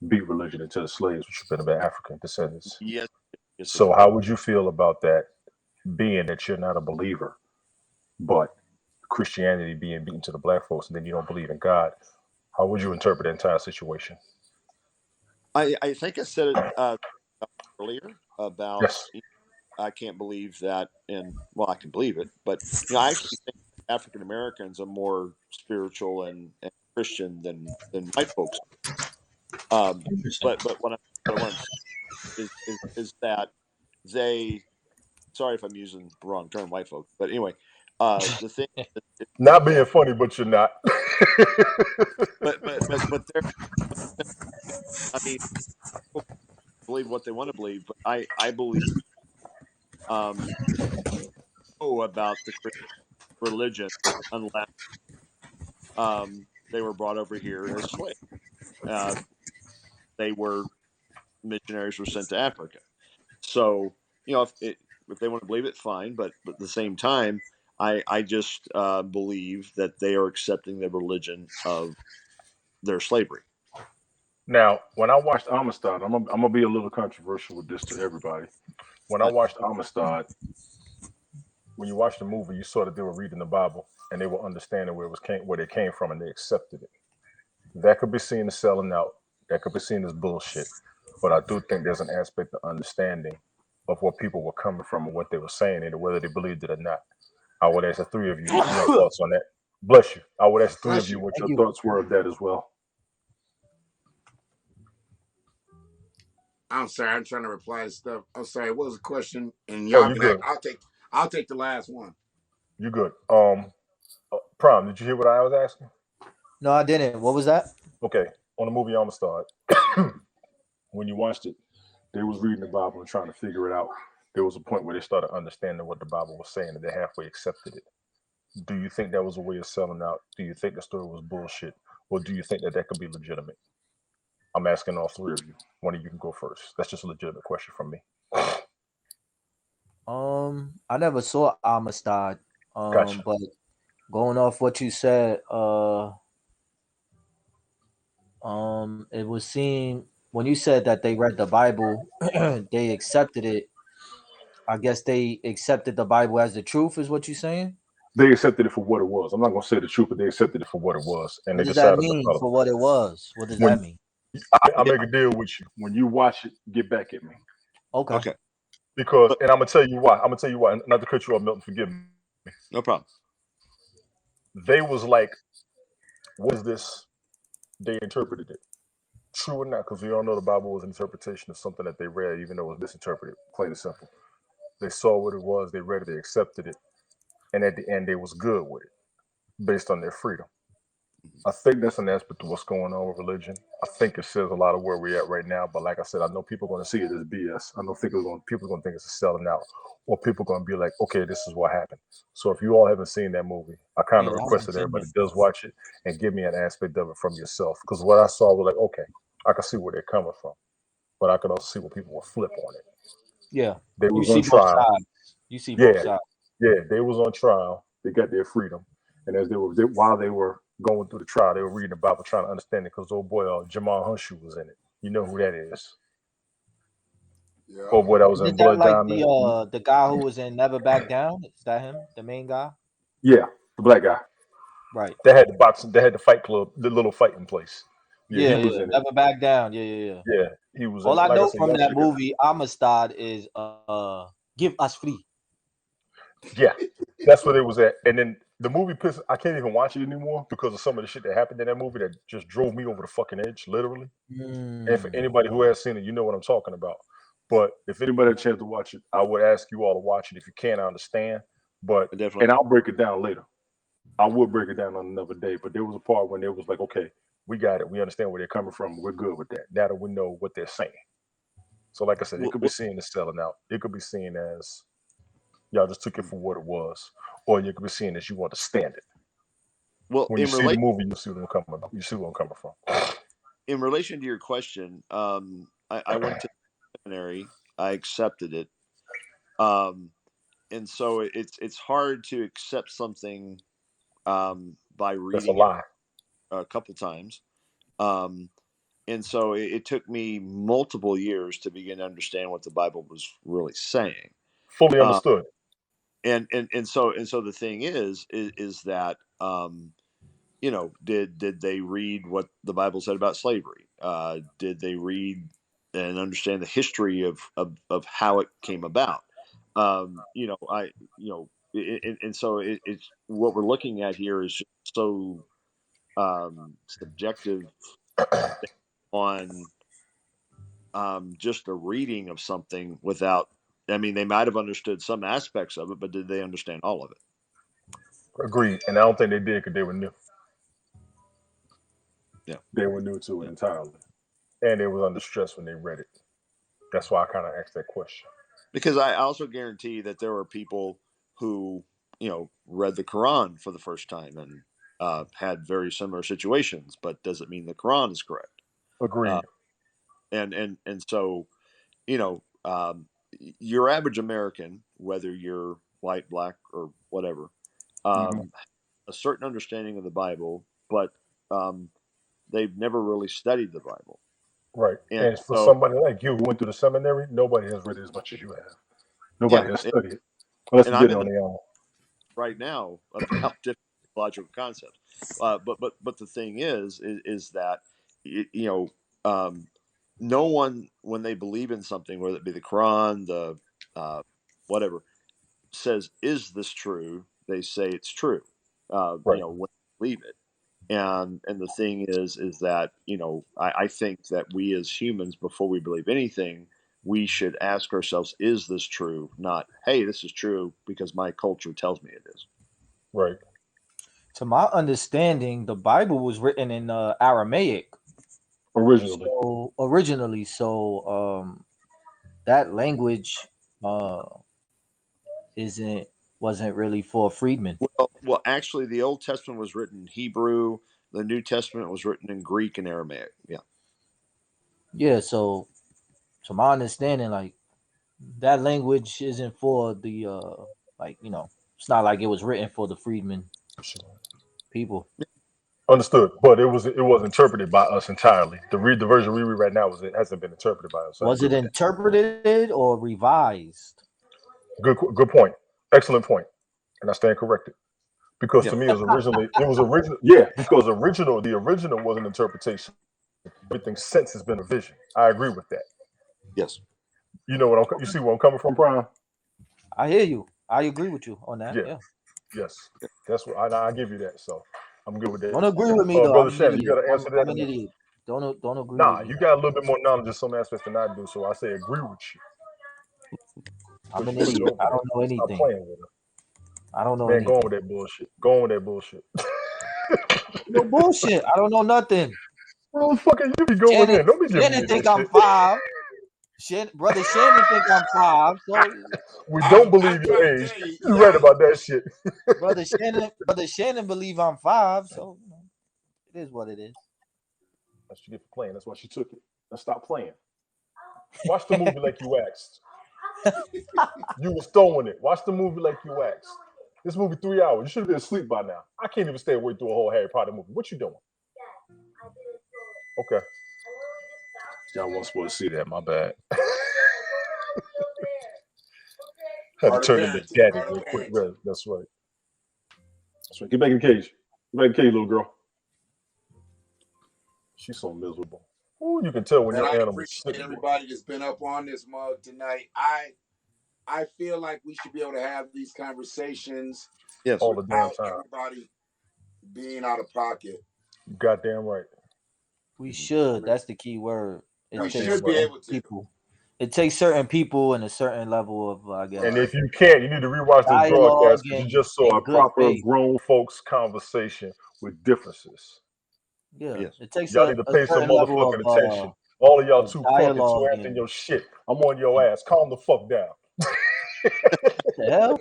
beat religion into the slaves, which have been of African descendants. yes. So, how would you feel about that, being that you're not a believer, but Christianity being beaten to the black folks, and then you don't believe in God? How would you interpret the entire situation? I think I said it earlier about Yes. I can't believe that, and well, I can believe it, but I actually think African Americans are more spiritual and Christian than white folks. But what I want to say is that they. Sorry if I'm using the wrong term, white folks. But anyway, the thing is Not being that. funny, but you're not. But they're. I mean, people believe what they want to believe, but I believe um about the Christian religion unless they were brought over here as slaves. Uh, they were missionaries were sent to Africa. So if they want to believe it, fine. But at the same time, I just believe that they are accepting the religion of their slavery. Now, when I watched Amistad, I'm gonna be a little controversial with this to everybody. When I watched Amistad, when you watch the movie, you saw that they were reading the Bible and they were understanding where they came from, and they accepted it. That could be seen as selling out. That could be seen as bullshit. But I do think there's an aspect of understanding of where people were coming from and what they were saying and whether they believed it or not. I would ask the three of you your thoughts on that. Bless you. I would ask the three of Bless you you. what Thank your you. thoughts were of that as well. I'm sorry, I'm trying to reply to stuff. I'm sorry, what was the question? And Oh, y'all you can good. I'll take the last one. You good. Prom, did you hear what I was asking? No, I didn't. What was that? Okay. On the movie Amistad, when you watched it, they was reading the Bible and trying to figure it out. There was a point where they started understanding what the Bible was saying and they halfway accepted it. Do you think that was a way of selling out? Do you think the story was bullshit? Or do you think that that could be legitimate? I'm asking all three of you. One of you can go first. That's just a legitimate question from me. I never saw Amistad. Gotcha. But going off what you said, it was seen when you said that they read the Bible, they accepted it. I guess they accepted the Bible as the truth, is what you're saying? They accepted it for what it was. I'm not going to say the truth, but they accepted it for what it was. And What they does that decided to mean follow. for what it was? What does that When mean? I Yeah. make a deal with you, when you watch it, get back at me. Okay. Okay. Because, But and I'm going to tell you why. I'm going to tell you why. Not to cut you off, Milton, forgive me. no problem. They was like, what is this? They interpreted it. True or not, because we all know the Bible was an interpretation of something that they read, even though it was misinterpreted, plain and simple. They saw what it was, they read it, they accepted it, and at the end, they was good with it, based on their freedom. I think that's an aspect of what's going on with religion. I think it says a lot of where we're at right now. But like I said, I know people are going to see it as BS. I don't think people are going to think it's a selling out, or people are going to be like, okay, this is what happened. So if you all haven't seen that movie, I kind Yeah, of I haven't requested seen everybody it. does watch it and give me an aspect of it from yourself. Because what I saw was like, okay, I can see where they're coming from, but I could also see where people will flip on it. Yeah. They You was see on both trial. sides. You see both Yeah, sides. yeah, they was on trial. They got their freedom, and while they were going through the trial, they were reading the Bible, trying to understand it. Because old boy, Jamal Hunshu was in it. You know who that is? Yeah. Oh boy, that was in Isn't that Blood like Diamond. the guy who was in Never Back Down? Is that him? The main guy? Yeah, the black guy. Right. They had the boxing. They had the fight club, the little fighting place. Yeah, he Yeah, was yeah. in it. Never Back Down. Yeah, yeah, yeah. Yeah, he was in All it. I Like I know said, from y'all that check it. movie Amistad is give us free. Yeah, that's where they was at. And then the movie pissed. I can't even watch it anymore because of some of the shit that happened in that movie that just drove me over the fucking edge, literally. And for anybody who has seen it, you know what I'm talking about. But if anybody had a chance to watch it, I would ask you all to watch it if you can. I understand, but I definitely. and I'll break it down later. I will break it down on another day. But there was a part when it was like, okay, we got it. We understand where they're coming from. We're good with that. Now that we know what they're saying. So, like I said, it Well, could be well, seen as selling out. It could be seen as y'all just took it for what it was, or you could be seen as you want to stand it. well, When you see the movie, you see what I'm coming. You see where I'm coming from. in relation to your question, I went to seminary. I accepted it, um, and so it's hard to accept something by That's a reading it lie. a couple times. Um, and so it took me multiple years to begin to understand what the Bible was really saying. Fully Um, understood. and so the thing is that did they read what the Bible said about slavery? Did they read and understand the history of how it came about? I and so it's what we're looking at here is just so subjective on just a reading of something without. I mean, they might have understood some aspects of it, but did they understand all of it? Agreed. And I don't think they did because they were new. Yeah. They were new to it entirely. And they was under stress when they read it. That's why I kind of asked that question. Because I also guarantee that there were people who, read the Quran for the first time and had very similar situations, but doesn't mean the Quran is correct. Agreed. And so, your average American, whether you're white, black, or whatever, a certain understanding of the Bible, but they've never really studied the Bible. Right. And for so, somebody like you who went through the seminary, nobody has read it as much as you have. Nobody has studied it. Unless you did it on their own. Right now about different logical concepts. But the thing is that, no one, when they believe in something, whether it be the Quran, the whatever, says, is this true? They say it's true, Right. when they believe it. And the thing is that, I think that we as humans, before we believe anything, we should ask ourselves, is this true? Not, hey, this is true because my culture tells me it is. Right. To my understanding, the Bible was written in Aramaic Originally. So that language wasn't really for freedmen. Well, actually, the Old Testament was written in Hebrew. The New Testament was written in Greek and Aramaic. Yeah. Yeah. So, to my understanding, like, that language isn't for the it's not like it was written for the freedmen people. Understood. But it was interpreted by us entirely. The version we read right now hasn't been interpreted by us. So Was it interpreted or revised? Good point. Excellent point. And I stand corrected. Because to me it was original. Yeah, because the original was an interpretation. Everything since has been a vision. I agree with that. Yes. You know what you see where I'm coming from, Brian? I hear you. I agree with you on that. Yeah. Yes. That's what I give you that. So I'm good with that. Don't agree with me though. Brother I'm Shannon, you got to answer that. I'm an idiot. Don't agree Nah, with me. you got a little bit more knowledge in some aspects than I do, so I say agree with you. I'm an idiot. I don't know anything. Stop playing with her. I don't know Man, anything. go on with that bullshit. Go on with that bullshit. No bullshit. I don't know nothing. Oh, fucking you be going in. Don't be giving me Shannon think that I'm shit. 5. Brother Shannon think I'm 5. So we don't believe your age. You're right about that shit. Brother Shannon believe I'm 5. So it is what it is. That's what you get for playing. That's why she took it. Let's stop playing. Watch the movie like you asked. You was throwing it. Watch the movie like you asked. This movie 3 hours. You should have been asleep by now. I can't even stay awake through a whole Harry Potter movie. What you doing? Okay. Y'all wasn't supposed to see that. My bad. Had to turn into daddy real quick. That's right. That's right. Get back in the cage. Get back in the cage, little girl. She's so miserable. Oh, you can tell when your animal's sick. Everybody that's been up on this mug tonight. I feel like we should be able to have these conversations. Yes. All the damn time. Everybody being out of pocket. You goddamn right. We should. That's the key word. We should be able to. People. It takes certain people and a certain level of, I guess. And if you can't, you need to rewatch this broadcast because you just saw a proper grown folks conversation with differences. Yeah, yes. It takes y'all need to pay some motherfucking attention. All of y'all too crunk and too after your shit. I'm on your ass. Calm the fuck down. What the hell?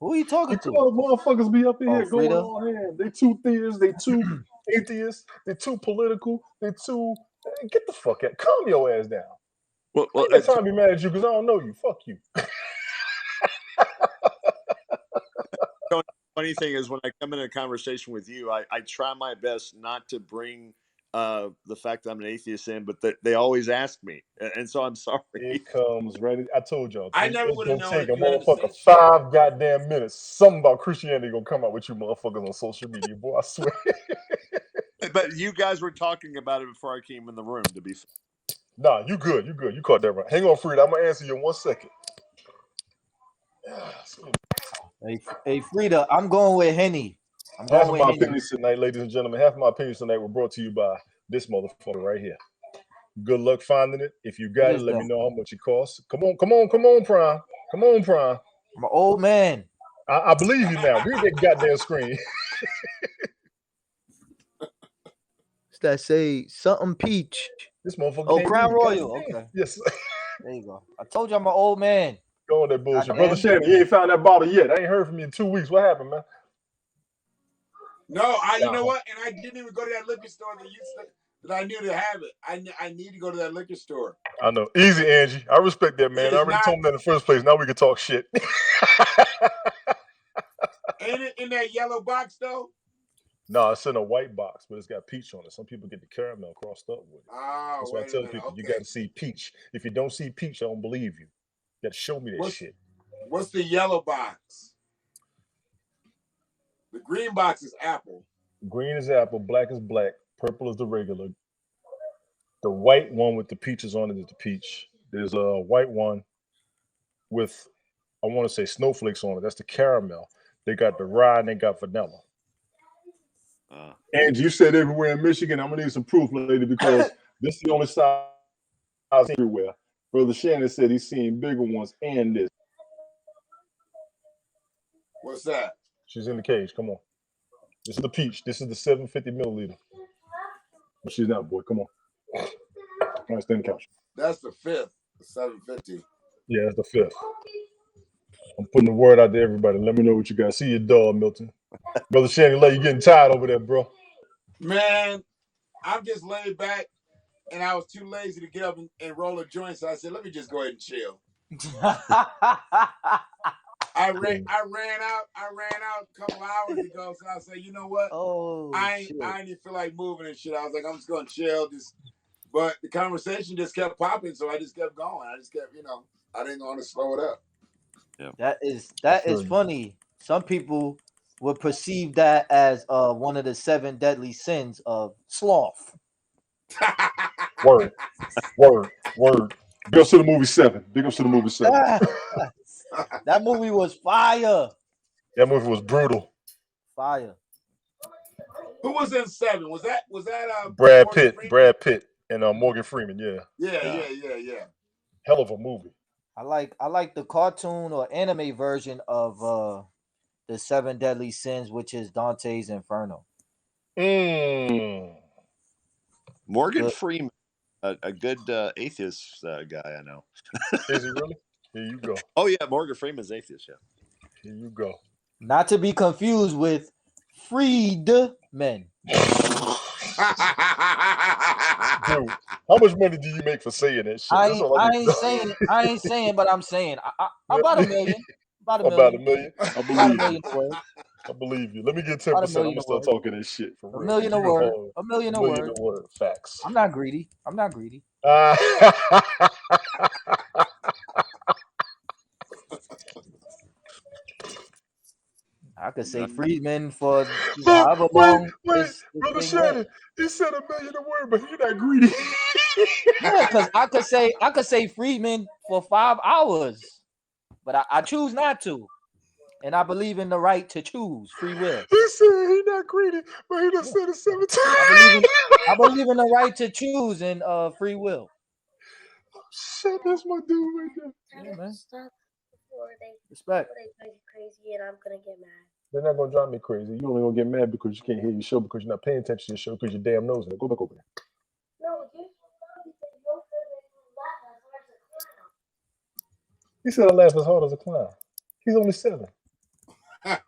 Who are you talking to? All motherfuckers be up in here going on here. They too theists. They too atheists. They too political. They too. Get the fuck out. Calm your ass down. Well, I ain't got time to be mad at you because I don't know you. Fuck you. Funny thing is, when I come in a conversation with you, I try my best not to bring the fact that I'm an atheist in, but they always ask me, and so I'm sorry. It comes ready. I told y'all. I never would have known. Take a motherfucker 5 goddamn minutes. Something about Christianity gonna come out with you motherfuckers on social media, boy. I swear. But you guys were talking about it before I came in the room. To be fair. Nah, you good. You good. You caught that right. Hang on, Frida. I'm gonna answer you in 1 second. Hey, Frida, I'm going with Henny. Half of my opinions tonight, ladies and gentlemen. Half of my opinions tonight were brought to you by this motherfucker right here. Good luck finding it. If you got What it, is let that? me know how much it costs. Come on, Prime. Come on, Prime. I'm an old man. I believe you now. Read that goddamn screen. What's that say? Something peach. This motherfucker Oh, can't Crown read. Royal. God damn. Okay. Yes. There you go. I told you I'm an old man. Go on that bullshit. Goddamn. Brother Shannon, you ain't found that bottle yet. I ain't heard from you in 2 weeks. What happened, man? No, you know what? And I didn't even go to that liquor store that I knew to have it. I need to go to that liquor store. I know. Easy, Angie. I respect that, man. I already told him that in the first place. Now we can talk shit. Ain't it in that yellow box though? No, it's in a white box, but it's got peach on it. Some people get the caramel crossed up with it. Oh, That's why I tell people, you got to see peach. If you don't see peach, I don't believe you. You got to show me that shit. What's the yellow box? The green box is apple. Green is apple, black is black, purple is the regular. The white one with the peaches on it is the peach. There's a white one with, I want to say, snowflakes on it. That's the caramel. They got the rye and they got vanilla. And you said everywhere in Michigan. I'm gonna need some proof, lady, because this is the only size everywhere. Brother Shannon said he's seen bigger ones and this. What's that? She's in the cage. Come on. This is the peach. This is the 750 milliliter. But she's not, boy. Come on. All right, stand on the couch. That's the fifth, the 750. Yeah, that's the fifth. I'm putting the word out to everybody. Let me know what you got. See your dog, Milton. Brother Shannon, you getting tired over there, bro. Man, I'm just laid back, and I was too lazy to get up and roll a joint, so I said, let me just go ahead and chill. I ran out a couple hours ago, so I said, you know what? I didn't even feel like moving and shit. I was like, I'm just gonna chill. But the conversation just kept popping, so I just kept going. I just kept, I didn't want to slow it up. Yeah. That is funny. Some people would perceive that as one of the 7 deadly sins of sloth. Word. Big ups to the movie 7. That movie was fire. That movie was brutal. Fire. Who was in 7? Was that Brad Pitt and Morgan Freeman? Yeah. Hell of a movie. I like the cartoon or anime version of the 7 deadly sins, which is Dante's Inferno. Morgan Freeman, a good atheist guy I know. Is he really? Here you go. Oh yeah, Morgan Freeman's atheist. Yeah. Here you go. Not to be confused with Freedmen. Dude, how much money do you make for saying that shit? I ain't saying, but I'm saying about $1 million. About $1 million. I believe $1 million a word. I believe you. Let me get 10%. I'm gonna start talking this shit for real. $1 million a word. $1 million a word. Facts. I'm not greedy. I could say Freedmen for however long. Wait, Brother Shannon, he said $1 million a word, but he's not greedy. Yeah, because I could say Freedmen for 5 hours, but I choose not to, and I believe in the right to choose free will. He said he's not greedy, but he done said it 7 times. I believe in the right to choose and free will. Shit, that's my dude right there. Yeah, man. Stop before they Respect. drive you crazy, and I'm gonna get mad. They're not gonna drive me crazy. You only gonna get mad because you can't hear your show because you're not paying attention to your show because your damn nose. Go back over there. No, you He said I laugh as hard as a clown. He's only 7. I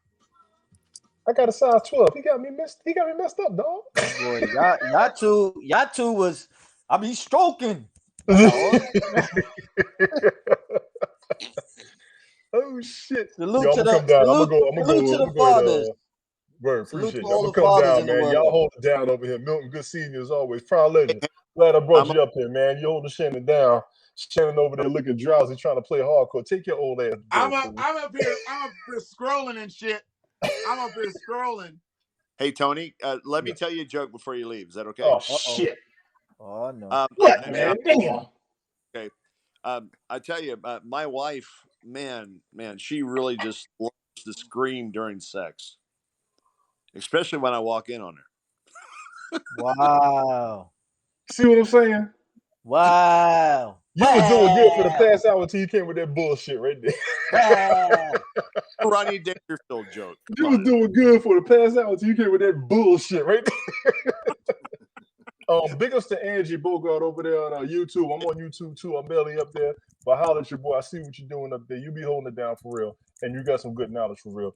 got a size 12. He got me messed up, dog. Boy, y'all two was I be stroking. Oh shit! Salute to I'm gonna go the fathers. Word, appreciate you. I'm gonna come down, man. Y'all hold it down over here. Milton, good seeing you as always. Proud legend. Glad I brought you up here, man. You holding Shannon down. Shannon over there looking drowsy, trying to play hardcore. Take your old ass. I'm up here scrolling and shit. I'm up here scrolling. Hey Tony, let me tell you a joke before you leave. Is that okay? Oh shit! Oh no! What, man? Damn. Okay. I tell you, my wife, man, she really just loves to scream during sex, especially when I walk in on her. Wow. See what I'm saying? Wow. You were doing good for the past hour until you came with that bullshit right there. Wow. Ronnie Dangerfield joke. You Come was on. doing good for the past hour until you came with that bullshit right there. Big ups to Angie Bogart over there on YouTube. I'm on YouTube too. I'm barely up there. But holler at your boy. I see what you're doing up there. You be holding it down for real. And you got some good knowledge for real.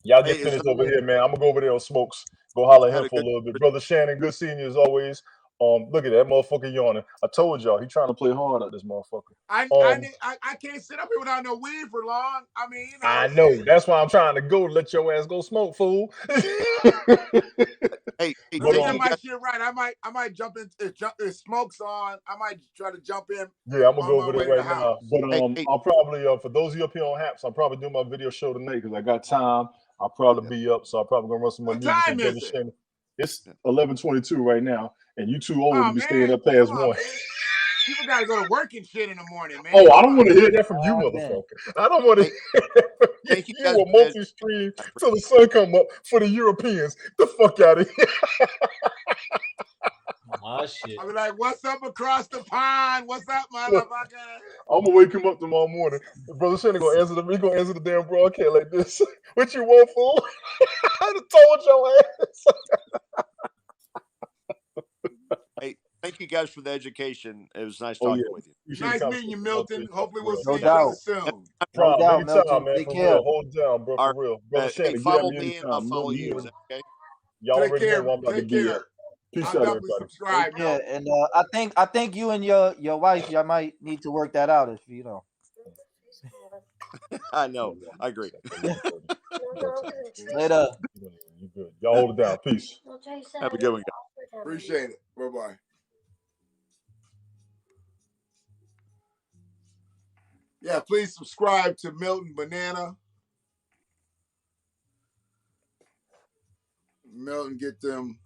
Y'all get Hey, finished over here, man. I'm gonna go over there on Smokes. Go holler at Had him a for a good- little bit. Brother Shannon, good seeing you as always. Look at that motherfucker yawning. I told y'all he trying to play hard at this motherfucker. I can't sit up here without no weed for long. I mean, you know. I know. That's why I'm trying to go. Let your ass go smoke, fool. Hey, Let me thank get you my guys. shit right. I might jump in. If Smoke's on, I might try to jump in. Yeah, I'm gonna on go my over way there to right the now. house. But Hey. I'll probably for those of you up here on Haps, I'll probably do my video show tonight because I got time. I'll probably be up, so I'll probably gonna run some more What music time with Brother is it? Shannon. It's 11:22 right now, and you too old Oh to be man, staying up come past on, one. man. People gotta go to work and shit in the morning, man. Oh, I Come don't on. want to hear that from you, God damn. motherfucker. I don't want to Hey, hear that from you. thank you You guys will for the multi-stream till the sun come up for the Europeans. The fuck out of here. My shit. I'll be like, what's up across the pond? What's up, Look, motherfucker? I'm gonna wake him up tomorrow morning. Brother Shannon gonna answer the he gonna answer the damn broadcast like this. What you want, fool? I done told your ass. Hey, thank you guys for the education. It was nice Oh talking yeah. with you. Appreciate the Nice meeting you, conversation. Milton. Hopefully we'll Real. see No each other doubt. soon. No Problem, doubt, anytime, Milton. man. Take For care. real. Hold it down, bro. All For right. real. Brother Hey, Shannon, get at follow me me and I'll anytime. follow you. Is that okay? Y'all Take already know care. what I'm about to Take be at. care. Peace I'll out, definitely everybody. subscribe, Yeah, Milton. and I think you and your wife, y'all might need to work that out if you know. I know. I agree. Later. You good. Y'all hold it down. Peace. Have a good one, guys. Appreciate it. Bye-bye. Yeah, please subscribe to Milton Banana. Milton, get them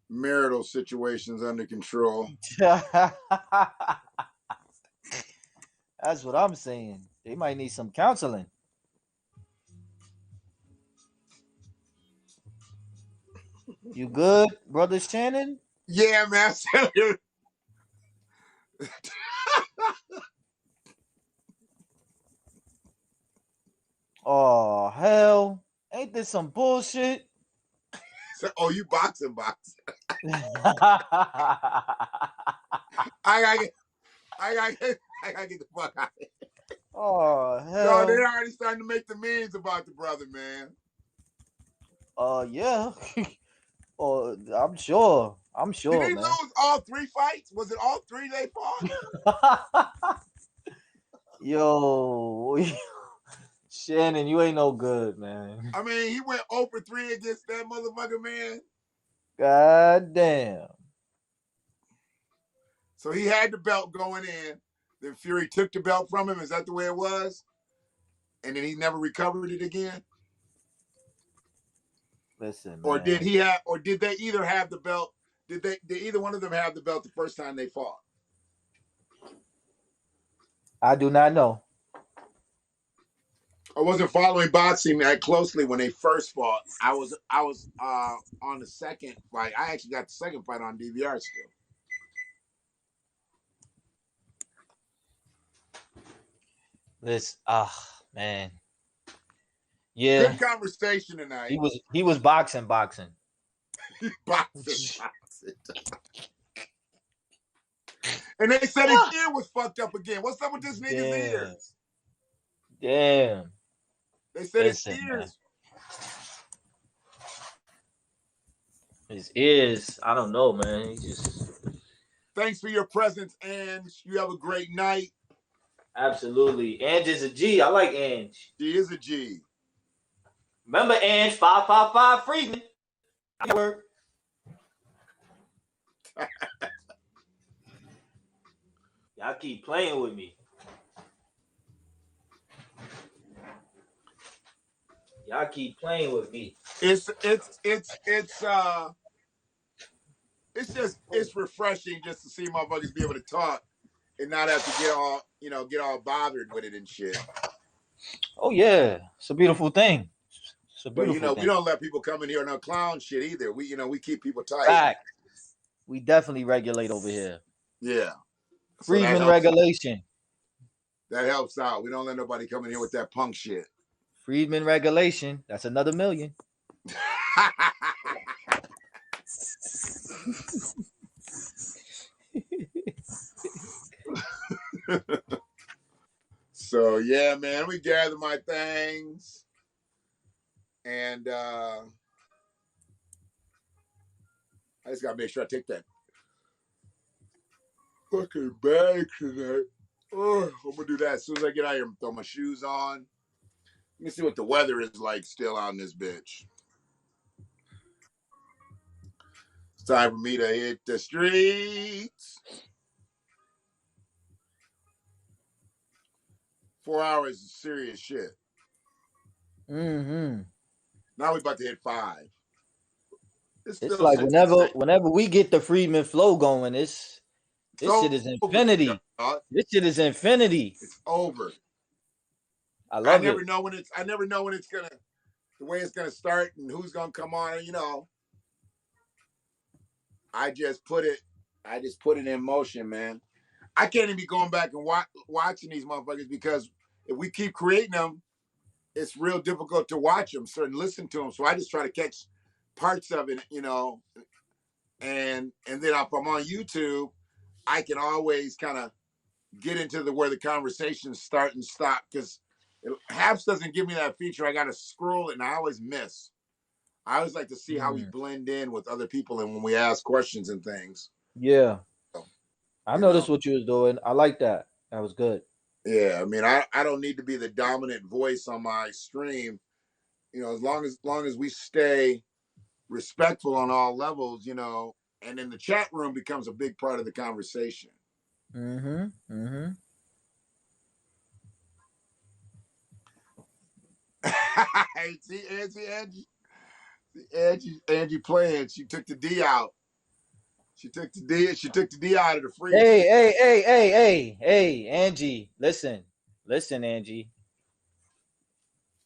marital situations under control. That's what I'm saying. They might need some counseling. You good, brother Shannon? Yeah, man. Oh hell. Ain't this some bullshit? Oh, you boxing. Oh I gotta get the fuck out of here. Yo, hell. they're already starting to make the memes about the brother, man. Yeah. Oh, I'm sure. Did he man. lose all 3 fights? Was it all 3 they fought? Yo, Shannon, you ain't no good, man. I mean, he went 0 for 3 against that motherfucker, man. God damn. So he had the belt going in. Then Fury took the belt from him. Is that the way it was? And then he never recovered it again? Listen, man. Or did he have? Or did they either have the belt? Did either one of them have the belt the first time they fought? I do not know. I wasn't following boxing that closely when they first fought. I was on the second fight. I actually got the second fight on DVR still. This man. Yeah. Good conversation tonight. He was boxing. boxing. And they said his ear was fucked up again. What's up with this nigga's ears? Damn. They said Listen, his ears. His ears, I don't know, man. He just. Thanks for your presence, Ange. You have a great night. Absolutely. Ange is a G. I like Ange. She is a G. Remember Ange, 555 Freeman. Y'all keep playing with me. Y'all keep playing with me. It's refreshing just to see motherfuckers be able to talk and not have to get all bothered with it and shit. Oh yeah, it's a beautiful thing. It's a But beautiful thing. we don't let people come in here on no clown shit either. We keep people tight. Fact. We definitely regulate over here. Yeah. So that Friedman helps out. regulation. That helps out. We don't let nobody come in here with that punk shit. Friedman regulation. That's another million. So yeah, man, we gather my things, and I just gotta make sure I take that fucking bag tonight. Oh, I'm gonna do that as soon as I get out here and throw my shoes on. Let me see what the weather is like still out in this bitch. It's time for me to hit the streets. 4 hours is serious shit. Mm-hmm. Now we about to hit 5. It's still like 66. whenever we get the Friedman flow going, this shit is over, infinity. dog. This shit is infinity. It's over. I I love never it. know when it's gonna, the way it's gonna start and who's gonna come on. You know, I just put it in motion, man. I can't even be going back and watching these motherfuckers because if we keep creating them, it's real difficult to watch them, and listen to them. So I just try to catch parts of it, you know, and then if I'm on YouTube, I can always kind of get into where the conversations start and stop because Haps doesn't give me that feature. I got to scroll it, and I always miss. I always like to see how we blend in with other people and when we ask questions and things. Yeah. So, I noticed what you was doing. I like that. That was good. Yeah, I mean, I don't need to be the dominant voice on my stream. You know, as long as we stay respectful on all levels, you know, and then the chat room becomes a big part of the conversation. Mm-hmm. Mm-hmm. See, Angie playing. She took the D out. She took the D out of the freezer. Hey, Angie. Listen, Angie.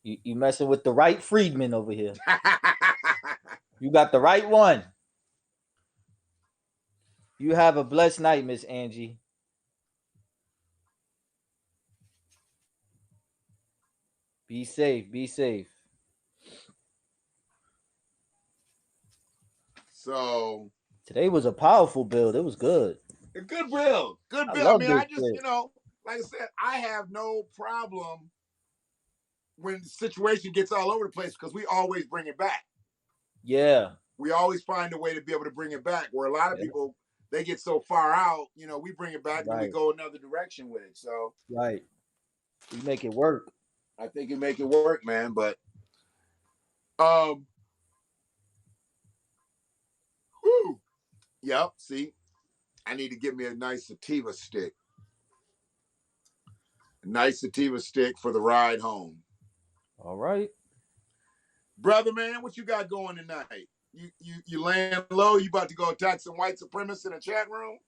You messing with the right Friedman over here. You got the right one. You have a blessed night, Miss Angie. Be safe. Be safe. So today was a powerful build. It was good. A good build. Good build. I mean, I just, you know, like I said, I have no problem when the situation gets all over the place because we always bring it back. Yeah. We always find a way to be able to bring it back. Where a lot of people, they get so far out, you know, we bring it back and then we go another direction with it. So we make it work. I think you make it work, man. But whew. Yep, see, I need to get me a nice sativa stick. A nice sativa stick for the ride home. All right. Brother, man, what you got going tonight? You laying low? You about to go attack some white supremacists in a chat room?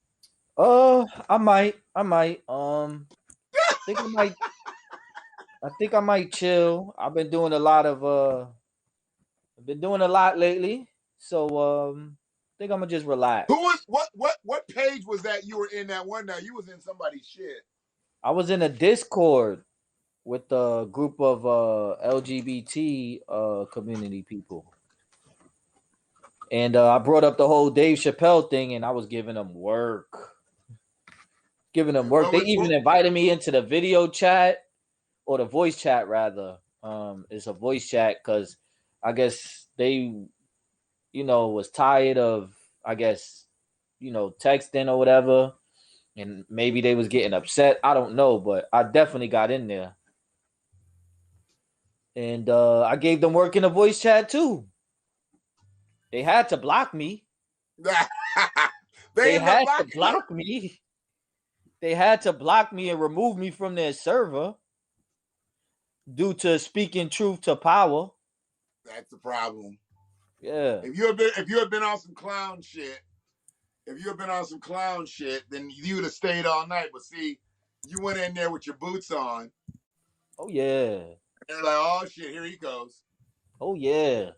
I might. I think I might chill. I've been doing a lot lately. So I think I'm gonna just relax. Who was what page was that you were in that one night? You was in somebody's shit. I was in a Discord with a group of LGBT community people. And I brought up the whole Dave Chappelle thing, and I was giving them work. They even invited me into the video chat or the voice chat, rather. It's a voice chat because I guess they, was tired of, texting or whatever. And maybe they was getting upset. I don't know, but I definitely got in there. And I gave them work in the voice chat too. They had to block me. They had to block me. They had to block me and remove me from their server due to speaking truth to power. That's the problem. Yeah. If you had been on some clown shit, then you would have stayed all night. But see, you went in there with your boots on. Oh yeah. And they're like, oh shit, here he goes. Oh yeah.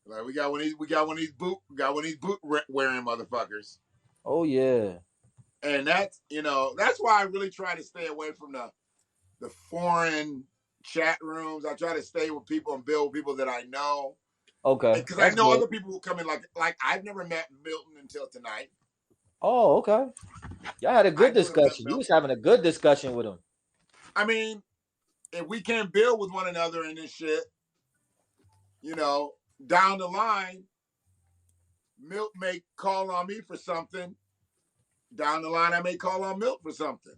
Like we got one of these boot wearing motherfuckers. Oh yeah. And that's that's why I really try to stay away from the foreign chat rooms. I try to stay with people and build people that I know. Okay, Because I that's know good. other people will come in like I've never met Milton until tonight. Oh, okay. Y'all had a I good never met discussion. You was Milton. having a good discussion with him. I mean, if we can't build with one another in this shit, down the line, Milt may call on me for something. Down the line, I may call on Milt for something.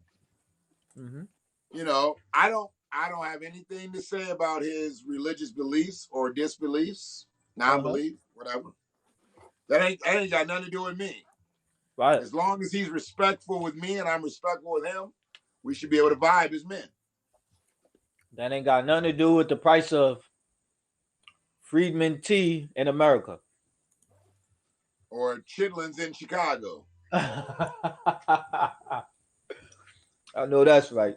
Mm-hmm. I don't have anything to say about his religious beliefs or disbeliefs, non-belief, whatever. That ain't got nothing to do with me. Right. As long as he's respectful with me and I'm respectful with him, we should be able to vibe as men. That ain't got nothing to do with the price of Friedman tea in America. Or chitlins in Chicago. I know that's right.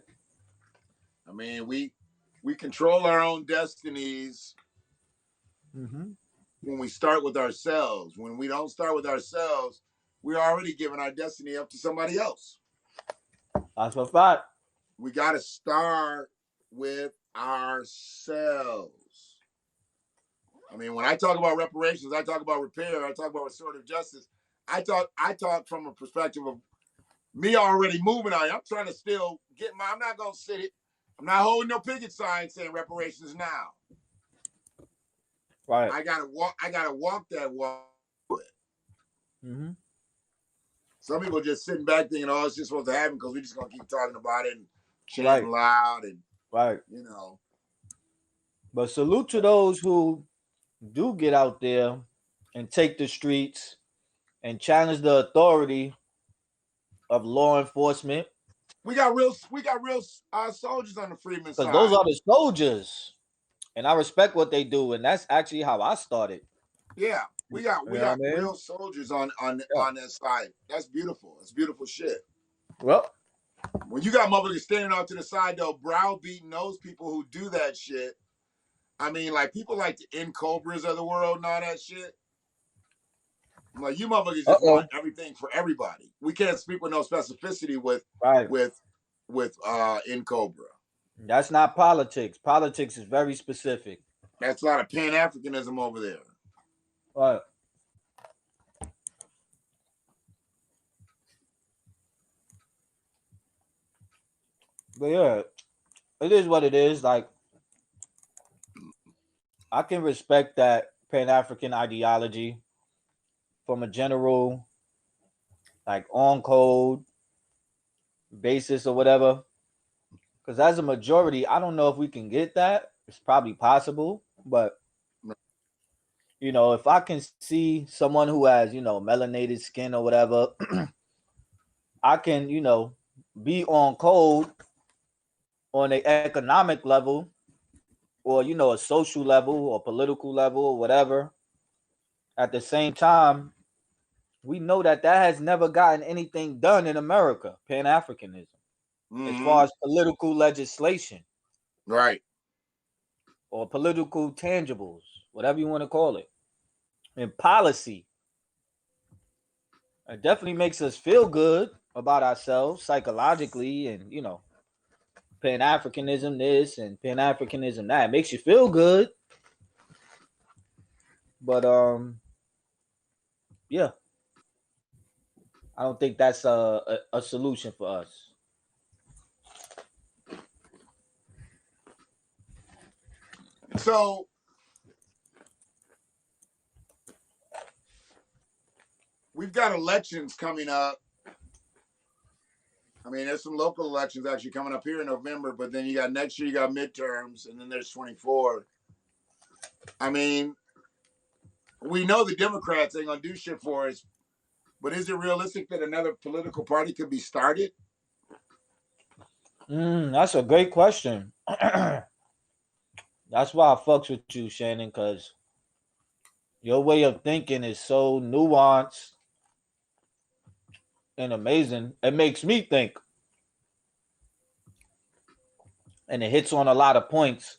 I mean, we control our own destinies Mm-hmm. when we start with ourselves. When we don't start with ourselves, we're already giving our destiny up to somebody else. That's a fact. We got to start with ourselves. I mean, when I talk about reparations, I talk about repair, I talk about restorative justice. I talk from a perspective of me already moving on. I'm trying to still get I'm not going to sit it. I'm not holding no picket sign saying reparations now. Right. I gotta walk that walk. Mm-hmm. Some people just sitting back thinking, "Oh, it's just supposed to happen because we're just gonna keep talking about it and chanting loud and Right. But salute to those who do get out there and take the streets and challenge the authority of law enforcement. We got real soldiers on the Freeman Because those side. are the soldiers. And I respect what they do. And that's actually how I started. Yeah, we got You know what I mean? real soldiers on Yeah. that side. That's beautiful. It's beautiful shit. Well, when you got motherfuckers standing off to the side though, browbeating those people who do that shit. I mean, like people like the N Cobras of the world and all that shit. I'm like, you motherfuckers just want everything for everybody. We can't speak with no specificity with N Cobra. That's not politics. Politics is very specific. That's a lot of Pan-Africanism over there. Right. But yeah, it is what it is. Like, I can respect that Pan-African ideology from a general, like, on code basis or whatever. Because as a majority, I don't know if we can get that. It's probably possible. But, if I can see someone who has, melanated skin or whatever, I can, be on code on an economic level or, a social level or political level or whatever. At the same time, we know that has never gotten anything done in America, Pan-Africanism, as far as political legislation. Right. Or political tangibles, whatever you want to call it. And policy. It definitely makes us feel good about ourselves psychologically and, Pan-Africanism this and Pan-Africanism that. It makes you feel good. But yeah. I don't think that's a solution for us. So we've got elections coming up. I mean, there's some local elections actually coming up here in November, but then you got next year, you got midterms, and then there's 24. I mean, we know the Democrats ain't gonna do shit for us, but is it realistic that another political party could be started? That's a great question. That's why I fucks with you, Shannon, because your way of thinking is so nuanced and amazing. It makes me think. And it hits on a lot of points.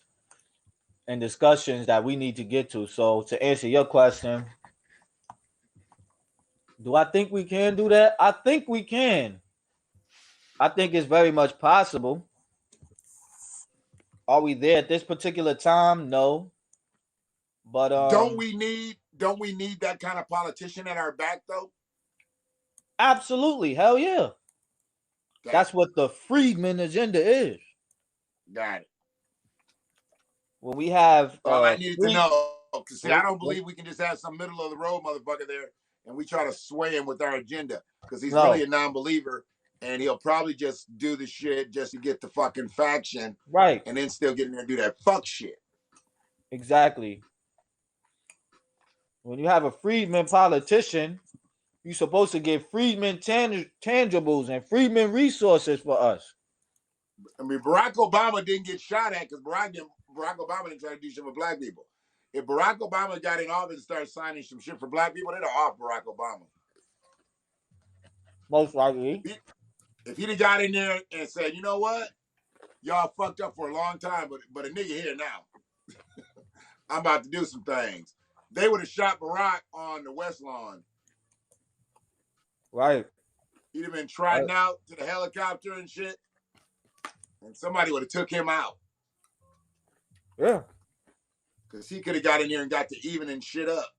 and discussions that we need to get to. So to answer your question, do I think we can do that? I think we can. I think it's very much possible. Are we there at this particular time? No. But Don't we need that kind of politician at our back though? absolutely, hell yeah. That's what the freedman agenda is. Got it. When we have All I needed to know. Because see, I don't what- believe we can just have some middle of the road motherfucker there and we try to sway him with our agenda. Because he's No. really a non-believer and he'll probably just do the shit just to get the fucking faction. Right. And then still get in there and do that fuck shit. Exactly. When you have a freedman politician, you're supposed to give freedmen tangibles and freedmen resources for us. I mean, Barack Obama didn't get shot at because Barack Obama didn't try to do shit for black people. If Barack Obama got in office and started signing some shit for black people, they'd have off Barack Obama. Most likely. If he'd have got in there and said, you know what? Y'all fucked up for a long time, but a nigga here now. I'm about to do some things. They would have shot Barack on the West Lawn. Right. He'd have been trotting out to the helicopter and shit. And somebody would have took him out. Yeah. Because he could have got in there and got to evening shit up.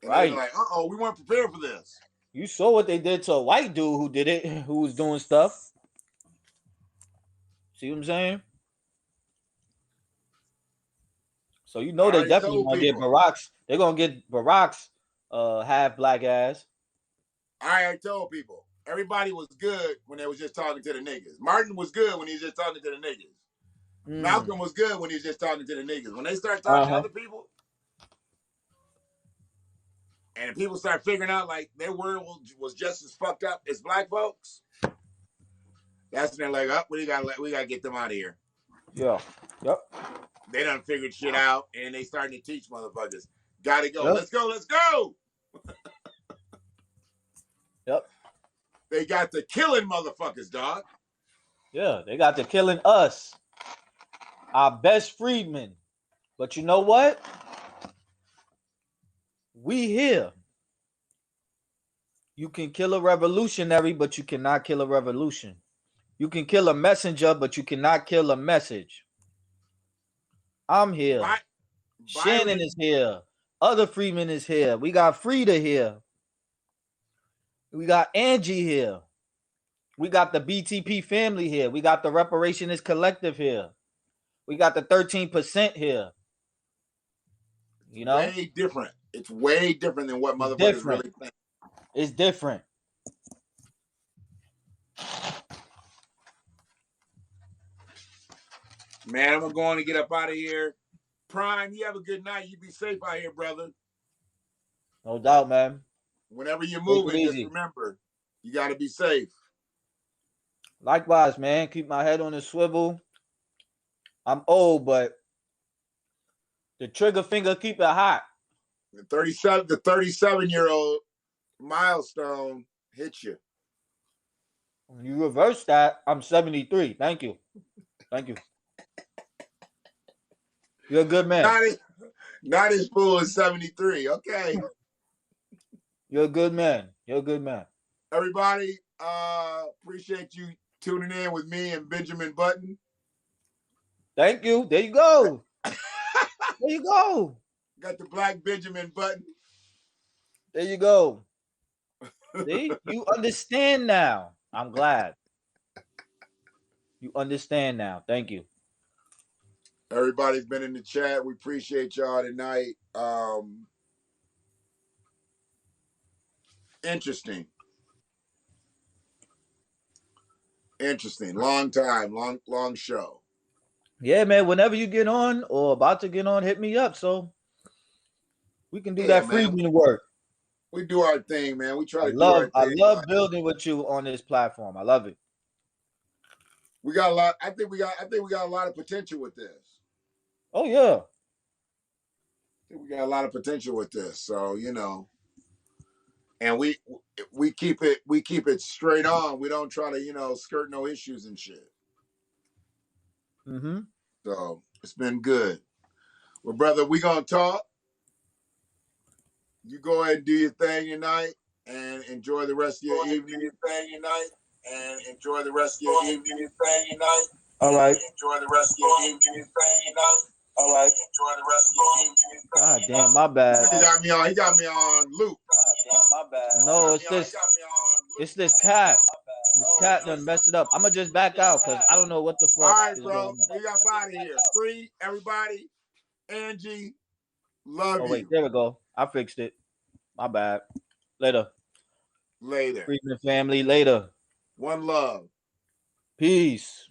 And Right. they'd be like, uh-oh, we weren't prepared for this. You saw what they did to a white dude who did it, who was doing stuff. See what I'm saying? So you know they definitely gonna get Barack's. They're gonna get Barack's half black ass. I told people, everybody was good when they was just talking to the niggas. Martin was good when he was just talking to the niggas. Malcolm was good when he was just talking to the niggas. When they start talking to other people, and people start figuring out like their world was just as fucked up as black folks, that's when they're like, oh, we gotta get them out of here. Yeah. Yep. They done figured shit out, and they starting to teach motherfuckers. Gotta go. Yep. Let's go. Let's go. Yep. They got the killing motherfuckers, dog. Yeah, they got to killing us, our best freedmen. But you know what? We here. You can kill a revolutionary, but you cannot kill a revolution. You can kill a messenger, but you cannot kill a message. I'm here. Shannon is here. Other freedmen is here. We got Frida here. We got Angie here. We got the BTP family here. We got the Reparationist Collective here. We got the 13% here. You know? Way different. It's way different than what motherfuckers really think. It's different. Man, I'm going to get up out of here. Prime, you have a good night. You be safe out here, brother. No doubt, man. Whenever you're moving, just remember, you got to be safe. Likewise, man. Keep my head on the swivel. I'm old, but the trigger finger keep it hot. The 37-year-old milestone hits you. When you reverse that, I'm 73. Thank you. Thank you. You're a good man. Not as full as 73. Okay. You're a good man. You're a good man. Everybody, appreciate you tuning in with me and Benjamin Button. Thank you. There you go. There you go. Got the black Benjamin Button. There you go. See? You understand now. I'm glad. You understand now. Thank you. Everybody's been in the chat. We appreciate y'all tonight. Interesting. Long time, long show. Yeah, man. Whenever you get on or about to get on, hit me up so we can do that freedom work. We do our thing, man. We try to do our thing. I love building with you on this platform. I love it. We got a lot. I think we got a lot of potential with this. Oh yeah. I think we got a lot of potential with this. So, you know. And we keep it straight on. We don't try to, you know, skirt no issues and shit. Mm-hmm. So it's been good. Well, brother, we gonna talk. You go ahead and do your thing tonight and enjoy the rest of your evening. All right. God damn, my bad. He got me on. He got me on loop. No, it's this. It's this cat. This cat done messed it up. I'm gonna just back out because I don't know what the fuck. All right, is bro. going on. We got out of here. Free everybody. Angie, love Oh you. wait, there we go. I fixed it. My bad. Later. Later. Freedom family. Later. One love. Peace.